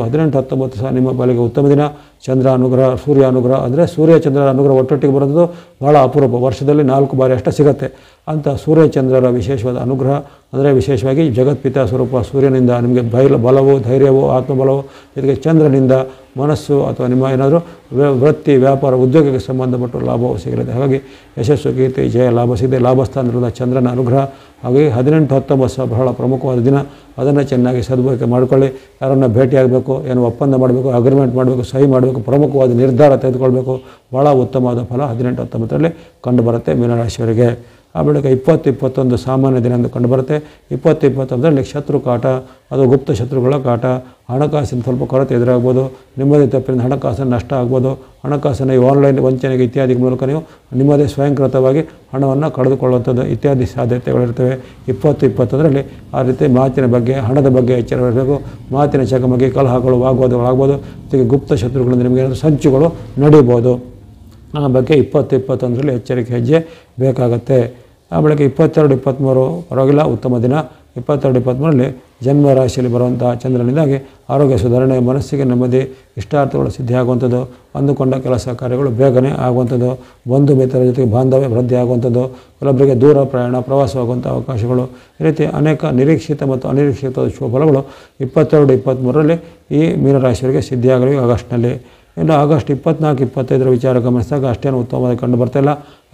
19 ಸಹ ನಿಮ್ಮ ಪಾಲಿಗೆ ಉತ್ತಮ ದಿನ. ಚಂದ್ರ ಅನುಗ್ರಹ, ಸೂರ್ಯ ಅನುಗ್ರಹ, ಅಂದರೆ ಸೂರ್ಯ ಚಂದ್ರರ ಅನುಗ್ರಹ ಒಟ್ಟೊಟ್ಟಿಗೆ ಬರೋದು ಭಾಳ ಅಪರೂಪ, ವರ್ಷದಲ್ಲಿ 4 ಬಾರಿ ಅಷ್ಟೇ ಸಿಗುತ್ತೆ. ಅಂಥ ಸೂರ್ಯಚಂದ್ರರ ವಿಶೇಷವಾದ ಅನುಗ್ರಹ ಅಂದರೆ ವಿಶೇಷವಾಗಿ ಜಗತ್ಪಿತ ಸ್ವರೂಪ ಸೂರ್ಯನಿಂದ ನಿಮಗೆ ಬಲವು, ಧೈರ್ಯವು, ಆತ್ಮಬಲವು, ಜೊತೆಗೆ ಚಂದ್ರನಿಂದ ಮನಸ್ಸು ಅಥವಾ ನಿಮ್ಮ ಏನಾದರೂ ವೃತ್ತಿ, ವ್ಯಾಪಾರ, ಉದ್ಯೋಗಕ್ಕೆ ಸಂಬಂಧಪಟ್ಟ ಲಾಭವು ಸಿಗಲಿದೆ. ಹಾಗಾಗಿ ಯಶಸ್ಸು, ಕೀರ್ತಿ, ಜಯ, ಲಾಭ ಸಿಗದೆ. ಲಾಭಸ್ಥಾನದ ಚಂದ್ರನ ಅನುಗ್ರಹ. ಹಾಗಾಗಿ 18, 19 ಸಹ ಬಹಳ ಪ್ರಮುಖವಾದ ದಿನ, ಅದನ್ನು ಚೆನ್ನಾಗಿ ಸದ್ಬಳಕೆ ಮಾಡಿಕೊಳ್ಳಿ. ಯಾರನ್ನು ಭೇಟಿಯಾಗಬೇಕು, ಏನು ಒಪ್ಪಂದ ಮಾಡಬೇಕು, ಅಗ್ರಿಮೆಂಟ್ ಮಾಡಬೇಕು, ಸಹಿ ಮಾಡಬೇಕು, ಪ್ರಮುಖವಾದ ನಿರ್ಧಾರ ತೆಗೆದುಕೊಳ್ಬೇಕು, ಭಾಳ ಉತ್ತಮವಾದ ಫಲ 18, 19ರಲ್ಲಿ ಕಂಡುಬರುತ್ತೆ ಮೀನರಾಶಿಯವರಿಗೆ. ಆ ಬಳಿಕ 20, 21 ಸಾಮಾನ್ಯ ದಿನ ಎಂದು ಕಂಡುಬರುತ್ತೆ. 20, 21ರಲ್ಲಿ ಶತ್ರು ಕಾಟ, ಅದು ಗುಪ್ತ ಶತ್ರುಗಳ ಕಾಟ, ಹಣಕಾಸಿನ ಸ್ವಲ್ಪ ಕೊರತೆ ಎದುರಾಗ್ಬೋದು, ನಿಮ್ಮದೇ ತಪ್ಪಿನಿಂದ ಹಣಕಾಸಿನ ನಷ್ಟ ಆಗ್ಬೋದು, ಹಣಕಾಸನ್ನು ಈ ಆನ್ಲೈನ್ ವಂಚನೆಗೆ ಇತ್ಯಾದಿ ಮೂಲಕ ನೀವು ನಿಮ್ಮದೇ ಸ್ವಯಂಕೃತವಾಗಿ ಹಣವನ್ನು ಕಳೆದುಕೊಳ್ಳುವಂಥದ್ದು ಇತ್ಯಾದಿ ಸಾಧ್ಯತೆಗಳಿರ್ತವೆ. 20, 21ರಲ್ಲಿ ಆ ರೀತಿ ಮಾತಿನ ಬಗ್ಗೆ, ಹಣದ ಬಗ್ಗೆ ಎಚ್ಚರವಿರಬೇಕು. ಮಾತಿನ ಚಕಮಕಿ, ಕಲಹಗಳು, ವಾಗ್ವಾದಗಳಾಗ್ಬೋದು, ಜೊತೆಗೆ ಗುಪ್ತ ಶತ್ರುಗಳಿಂದ ನಿಮಗೆ ಏನಾದರೂ ಸಂಚುಗಳು ನಡೀಬೋದು. ಆ ಬಗ್ಗೆ 20, 21ರಲ್ಲಿ ಎಚ್ಚರಿಕೆ ಹೆಜ್ಜೆ ಬೇಕಾಗತ್ತೆ. ಆ ಬಳಿಕ 22, 23 ಪರವಾಗಿಲ್ಲ, ಉತ್ತಮ ದಿನ. 22, 23ರಲ್ಲಿ ಜನ್ಮ ರಾಶಿಯಲ್ಲಿ ಬರುವಂಥ ಚಂದ್ರನಿಂದಾಗಿ ಆರೋಗ್ಯ ಸುಧಾರಣೆ, ಮನಸ್ಸಿಗೆ ನೆಮ್ಮದಿ, ಇಷ್ಟಾರ್ಥಗಳು ಸಿದ್ಧಿಯಾಗುವಂಥದ್ದು, ಅಂದುಕೊಂಡ ಕೆಲಸ ಕಾರ್ಯಗಳು ಬೇಗನೆ ಆಗುವಂಥದ್ದು, ಬಂಧು ಮಿತ್ರರ ಜೊತೆಗೆ ಬಾಂಧವ್ಯ ವೃದ್ಧಿ ಆಗುವಂಥದ್ದು, ಕೆಲವೊಬ್ಬರಿಗೆ ದೂರ ಪ್ರಯಾಣ, ಪ್ರವಾಸವಾಗುವಂಥ ಅವಕಾಶಗಳು, ಈ ರೀತಿ ಅನೇಕ ನಿರೀಕ್ಷಿತ ಮತ್ತು ಅನಿರೀಕ್ಷಿತ ಶುಭ ಫಲಗಳು 22, 23ರಲ್ಲಿ ಈ ಮೀನರಾಶಿಯವರಿಗೆ ಸಿದ್ಧಿಯಾಗಲಿವೆ ಆಗಸ್ಟ್ನಲ್ಲಿ. ಇನ್ನು ಆಗಸ್ಟ್ 24, 25 ವಿಚಾರ ಗಮನಿಸಿದಾಗ ಅಷ್ಟೇನು ಉತ್ತಮವಾಗಿ ಕಂಡು ಬರ್ತಾಯಿಲ್ಲ.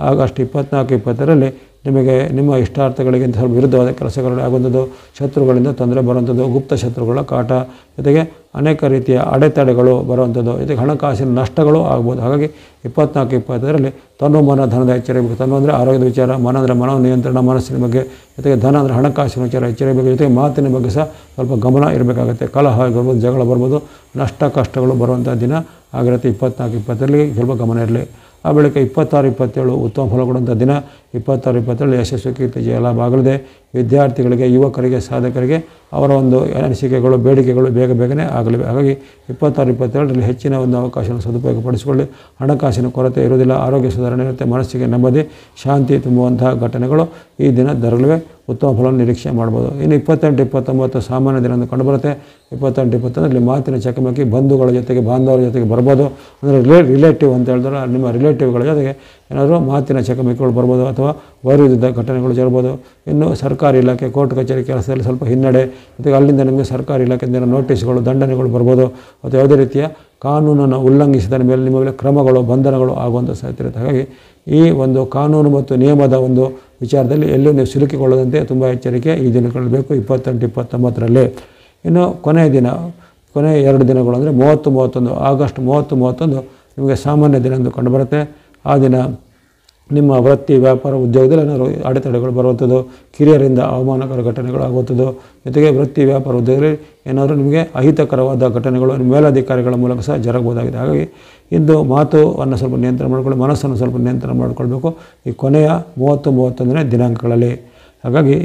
ಆಗಸ್ಟ್ 24, 25ರಲ್ಲಿ ನಿಮಗೆ ನಿಮ್ಮ ಇಷ್ಟಾರ್ಥಗಳಿಗಿಂತ ಸ್ವಲ್ಪ ವಿರುದ್ಧವಾದ ಕೆಲಸಗಳು ಆಗುವಂಥದ್ದು, ಶತ್ರುಗಳಿಂದ ತೊಂದರೆ ಬರುವಂಥದ್ದು, ಗುಪ್ತ ಶತ್ರುಗಳ ಕಾಟ, ಜೊತೆಗೆ ಅನೇಕ ರೀತಿಯ ಅಡೆತಡೆಗಳು ಬರುವಂಥದ್ದು, ಜೊತೆಗೆ ಹಣಕಾಸಿನ ನಷ್ಟಗಳು ಆಗ್ಬೋದು. ಹಾಗಾಗಿ 24-25ರಲ್ಲಿ ತನು ಮನ ಧನದ ಎಚ್ಚರಿಕೆ. ತನು ಅಂದರೆ ಆರೋಗ್ಯದ ವಿಚಾರ, ಮನ ಅಂದರೆ ಮನೋನಿಯಂತ್ರಣ, ಮನಸ್ಸಿನ ಬಗ್ಗೆ, ಜೊತೆಗೆ ಧನ ಅಂದರೆ ಹಣಕಾಸಿನ ವಿಚಾರ ಎಚ್ಚರಿಕೆ, ಜೊತೆಗೆ ಮಾತಿನ ಬಗ್ಗೆ ಸಹ ಸ್ವಲ್ಪ ಗಮನ ಇರಬೇಕಾಗುತ್ತೆ. ಕಲಹ ಬರ್ಬೋದು, ಜಗಳ ಬರ್ಬೋದು, ನಷ್ಟ ಕಷ್ಟಗಳು ಬರುವಂಥ ದಿನ ಆಗಿರುತ್ತೆ. 24-20ರಲ್ಲಿ ಸ್ವಲ್ಪ ಗಮನ ಇರಲಿ. ಆ ಬಳಿಕ 26-27 ಉತ್ತಮ ಫಲ ಕೊಡುವಂಥ ದಿನ. 26-27 ಯಶಸ್ವಿ ಕೀರ್ತಿ ಜಯ ಲಾಭ ಆಗಲಿದೆ. ವಿದ್ಯಾರ್ಥಿಗಳಿಗೆ, ಯುವಕರಿಗೆ, ಸಾಧಕರಿಗೆ ಅವರ ಒಂದು ಅನಿಸಿಕೆಗಳು, ಬೇಡಿಕೆಗಳು ಬೇಗನೆ ಆಗಲಿವೆ. ಹಾಗಾಗಿ 26-27ರಲ್ಲಿ ಹೆಚ್ಚಿನ ಒಂದು ಅವಕಾಶವನ್ನು ಸದುಪಯೋಗಪಡಿಸಿಕೊಳ್ಳಿ. ಹಣಕಾಸಿನ ಕೊರತೆ ಇರುವುದಿಲ್ಲ, ಆರೋಗ್ಯ ಸುಧಾರಣೆ ಇರುತ್ತೆ, ಮನಸ್ಸಿಗೆ ನೆಮ್ಮದಿ, ಶಾಂತಿ ತುಂಬುವಂತಹ ಘಟನೆಗಳು ಈ ದಿನ ದೊರಕಲಿವೆ. ಉತ್ತಮ ಫಲವನ್ನು ನಿರೀಕ್ಷೆ ಮಾಡ್ಬೋದು. ಇನ್ನು 28-29 ಸಾಮಾನ್ಯ ದಿನ ಎಂದು ಕಂಡುಬರುತ್ತೆ. 28-29ರಲ್ಲಿ ಮಾತಿನ ಚಕಮಕಿ, ಬಂಧುಗಳ ಜೊತೆಗೆ, ಬಾಂಧವರ ಜೊತೆಗೆ ಬರ್ಬೋದು. ಅಂದರೆ ರಿಲೇಟಿವ್ ಅಂತ ಹೇಳಿದ್ರೆ ನಿಮ್ಮ ರಿಲೇಟಿವ್ಗಳ ಜೊತೆಗೆ ಏನಾದರೂ ಮಾತಿನ ಚಕಮಕಿಗಳು ಬರ್ಬೋದು, ಅಥವಾ ವೈರುಧ್ಯದ ಘಟನೆಗಳು ಜರಬಹುದು. ಇನ್ನು ಸರ್ಕಾರಿ ಇಲಾಖೆ, ಕೋರ್ಟ್ ಕಚೇರಿ ಕೆಲಸದಲ್ಲಿ ಸ್ವಲ್ಪ ಹಿನ್ನಡೆ, ಜೊತೆಗೆ ಅಲ್ಲಿಂದ ನಿಮಗೆ ಸರ್ಕಾರಿ ಇಲಾಖೆಯಿಂದ ನೋಟಿಸ್ಗಳು, ದಂಡನೆಗಳು ಬರ್ಬೋದು, ಮತ್ತು ಯಾವುದೇ ರೀತಿಯ ಕಾನೂನನ್ನು ಉಲ್ಲಂಘಿಸಿದ ಮೇಲೆ ನಿಮ್ಮ ಮೇಲೆ ಕ್ರಮಗಳು, ಬಂಧನಗಳು ಆಗುವಂಥ ಸಾಧ್ಯತೆ ಇರುತ್ತೆ. ಹಾಗಾಗಿ ಈ ಒಂದು ಕಾನೂನು ಮತ್ತು ನಿಯಮದ ಒಂದು ವಿಚಾರದಲ್ಲಿ ಎಲ್ಲೂ ನೀವು ಸಿಲುಕಿಕೊಳ್ಳದಂತೆ ತುಂಬ ಎಚ್ಚರಿಕೆ ಈ ದಿನಗಳಲ್ಲಿ ಬೇಕು. 28-29ರಲ್ಲಿ. ಇನ್ನು ಕೊನೆಯ 2 ದಿನಗಳು ಅಂದರೆ 30-31 ಆಗಸ್ಟ್ 30-31 ನಿಮಗೆ ಸಾಮಾನ್ಯ ದಿನ ಎಂದು ಕಂಡುಬರುತ್ತೆ. ಆ ದಿನ ನಿಮ್ಮ ವೃತ್ತಿ, ವ್ಯಾಪಾರ, ಉದ್ಯೋಗದಲ್ಲಿ ಏನಾದರೂ ಅಡೆತಡೆಗಳು ಬರುವಂಥದ್ದು, ಕಿರಿಯರಿಂದ ಅವಮಾನಕರ ಘಟನೆಗಳು ಆಗುವಂಥದ್ದು, ಜೊತೆಗೆ ವೃತ್ತಿ, ವ್ಯಾಪಾರ, ಉದ್ಯೋಗದಲ್ಲಿ ಏನಾದರೂ ನಿಮಗೆ ಅಹಿತಕರವಾದ ಘಟನೆಗಳು ನಿಮ್ಮ ಮೇಲಧಿಕಾರಿಗಳ ಮೂಲಕ ಸಹ ಜರಗಬಹುದಾಗಿದೆ. ಹಾಗಾಗಿ ಇಂದು ಮಾತುವನ್ನು ಸ್ವಲ್ಪ ನಿಯಂತ್ರಣ ಮಾಡಿಕೊಳ್ಳಿ, ಮನಸ್ಸನ್ನು ಸ್ವಲ್ಪ ನಿಯಂತ್ರಣ ಮಾಡಿಕೊಳ್ಬೇಕು ಈ ಕೊನೆಯ 30-31ನೇ ದಿನಾಂಕಗಳಲ್ಲಿ. ಹಾಗಾಗಿ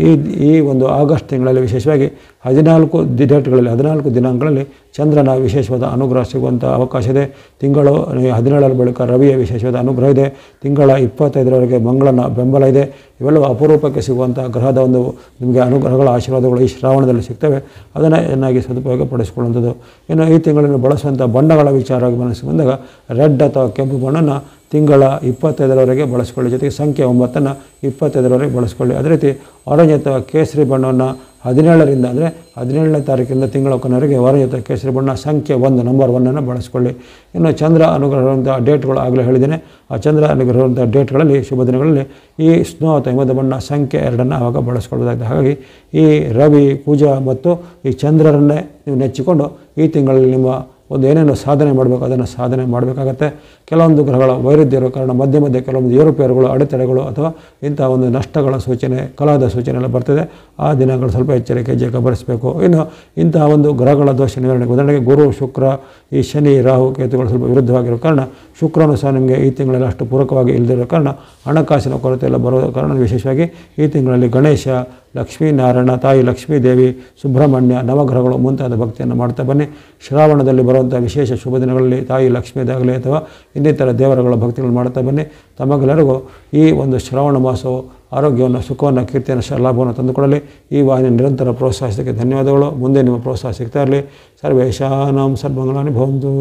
ಈ ಒಂದು ಆಗಸ್ಟ್ ತಿಂಗಳಲ್ಲಿ ವಿಶೇಷವಾಗಿ 14 ದಿನಾಂಕಗಳಲ್ಲಿ ಚಂದ್ರನ ವಿಶೇಷವಾದ ಅನುಗ್ರಹ ಸಿಗುವಂಥ ಅವಕಾಶ ಇದೆ. ತಿಂಗಳು 17ರ ಬಳಿಕ ರವಿಯ ವಿಶೇಷವಾದ ಅನುಗ್ರಹ ಇದೆ. ತಿಂಗಳ 25ರವರೆಗೆ ಮಂಗಳನ ಬೆಂಬಲ ಇದೆ. ಇವೆಲ್ಲವೂ ಅಪರೂಪಕ್ಕೆ ಸಿಗುವಂಥ ಗ್ರಹದ ಒಂದು ನಿಮಗೆ ಅನುಗ್ರಹಗಳ ಆಶೀರ್ವಾದಗಳು ಈ ಶ್ರಾವಣದಲ್ಲಿ ಸಿಗ್ತವೆ. ಅದನ್ನು ಚೆನ್ನಾಗಿ ಸದುಪಯೋಗಪಡಿಸಿಕೊಳ್ಳುವಂಥದ್ದು. ಇನ್ನು ಈ ತಿಂಗಳನ್ನು ಬಳಸುವಂಥ ಬಣ್ಣಗಳ ವಿಚಾರ ಮನಸ್ಸಿಗೆ ಬಂದಾಗ ರೆಡ್ ಅಥವಾ ಕೆಂಪು ಬಣ್ಣವನ್ನು ತಿಂಗಳ 25ರವರೆಗೆ ಬಳಸ್ಕೊಳ್ಳಿ. ಜೊತೆಗೆ ಸಂಖ್ಯೆ 9ನ್ನು 25ರವರೆಗೆ ಬಳಸ್ಕೊಳ್ಳಿ. ಅದೇ ರೀತಿ ಆರೆಂಜ್ ಅಥವಾ ಕೇಸರಿ ಬಣ್ಣವನ್ನು 17ರಿಂದ ಅಂದರೆ 17ನೇ ತಾರೀಕಿಂದ ತಿಂಗಳ ಕೊನೆವರೆಗೆ ಆರೆಂಜ್ ಅಥವಾ ಕೇಸರಿ ಬಣ್ಣ ಸಂಖ್ಯೆ 1 ನಂಬರ್ 1 ಬಳಸ್ಕೊಳ್ಳಿ. ಇನ್ನು ಚಂದ್ರ ಅನುಗ್ರಹ ಇರುವಂಥ ಡೇಟ್ಗಳು ಆಗಲೇ ಹೇಳಿದ್ದೇನೆ. ಆ ಚಂದ್ರ ಅನುಗ್ರಹ ಇರುವಂಥ ಡೇಟ್ಗಳಲ್ಲಿ, ಶುಭ ದಿನಗಳಲ್ಲಿ ಈ ಸ್ನೋ ಅಥವಾ ಹಿಮದ ಬಣ್ಣ ಸಂಖ್ಯೆ 2 ಆವಾಗ ಬಳಸ್ಕೊಳ್ಬೋದಾಗಿದೆ. ಹಾಗಾಗಿ ಈ ರವಿ, ಕುಜ ಮತ್ತು ಈ ಚಂದ್ರರನ್ನೇ ನೀವು ನೆಚ್ಚಿಕೊಂಡು ಈ ತಿಂಗಳಲ್ಲಿ ನಿಮ್ಮ ಒಂದು ಏನೇನು ಸಾಧನೆ ಮಾಡಬೇಕು ಅದನ್ನು ಸಾಧನೆ ಮಾಡಬೇಕಾಗತ್ತೆ. ಕೆಲವೊಂದು ಗ್ರಹಗಳ ವೈರುಧ್ಯ ಇರೋ ಕಾರಣ ಮಧ್ಯೆ ಕೆಲವೊಂದು ಏರುಪೇರುಗಳು, ಅಡೆತಡೆಗಳು ಅಥವಾ ಇಂಥ ಒಂದು ನಷ್ಟಗಳ ಸೂಚನೆ, ಕಲಹದ ಸೂಚನೆ ಎಲ್ಲ ಬರ್ತದೆ. ಆ ದಿನಗಳು ಸ್ವಲ್ಪ ಎಚ್ಚರಿಕೆ ಗಮನಿಸಬೇಕು. ಇನ್ನು ಇಂತಹ ಒಂದು ಗ್ರಹಗಳ ದೋಷ ನಿವಾರಣೆಗೆ ಉದಾಹರಣೆಗೆ ಗುರು, ಶುಕ್ರ, ಈ ಶನಿ, ರಾಹು, ಕೇತುಗಳು ಸ್ವಲ್ಪ ವಿರುದ್ಧವಾಗಿರೋ ಕಾರಣ ಶುಕ್ರನು ಸಹ ನಿಮಗೆ ಈ ತಿಂಗಳಲ್ಲಿ ಅಷ್ಟು ಪೂರಕವಾಗಿ ಇಲ್ಲದಿರೋ ಕಾರಣ ಹಣಕಾಸಿನ ಕೊರತೆ ಎಲ್ಲ ಬರೋ ಕಾರಣ ವಿಶೇಷವಾಗಿ ಈ ತಿಂಗಳಲ್ಲಿ ಗಣೇಶ, ಲಕ್ಷ್ಮೀನಾರಾಯಣ, ತಾಯಿ ಲಕ್ಷ್ಮೀದೇವಿ, ಸುಬ್ರಹ್ಮಣ್ಯ, ನವಗ್ರಹಗಳು ಮುಂತಾದ ಭಕ್ತಿಯನ್ನು ಮಾಡ್ತಾ ಬನ್ನಿ. ಶ್ರಾವಣದಲ್ಲಿ ಬರುವಂಥ ವಿಶೇಷ ಶುಭ ದಿನಗಳಲ್ಲಿ ತಾಯಿ ಲಕ್ಷ್ಮೀದಾಗಲಿ ಅಥವಾ ಇನ್ನಿತರ ದೇವರುಗಳ ಭಕ್ತಿಗಳು ಮಾಡ್ತಾ ಬನ್ನಿ. ತಮಗೆಲ್ಲರಿಗೂ ಈ ಒಂದು ಶ್ರಾವಣ ಮಾಸವು ಆರೋಗ್ಯವನ್ನು, ಸುಖವನ್ನು, ಕೀರ್ತಿಯನ್ನು, ಲಾಭವನ್ನು ತಂದುಕೊಡಲಿ. ಈ ವಾಹಿನಿ ನಿರಂತರ ಪ್ರೋತ್ಸಾಹಿಸೋದಕ್ಕೆ ಧನ್ಯವಾದಗಳು. ಮುಂದೆ ನಿಮ್ಮ ಪ್ರೋತ್ಸಾಹ ಸಿಗ್ತಾ ಇರಲಿ. ಸರ್ವೇಷಾನಾಂ ಸದ್ಮಂಗಲಾನಿ ಭವಂತು.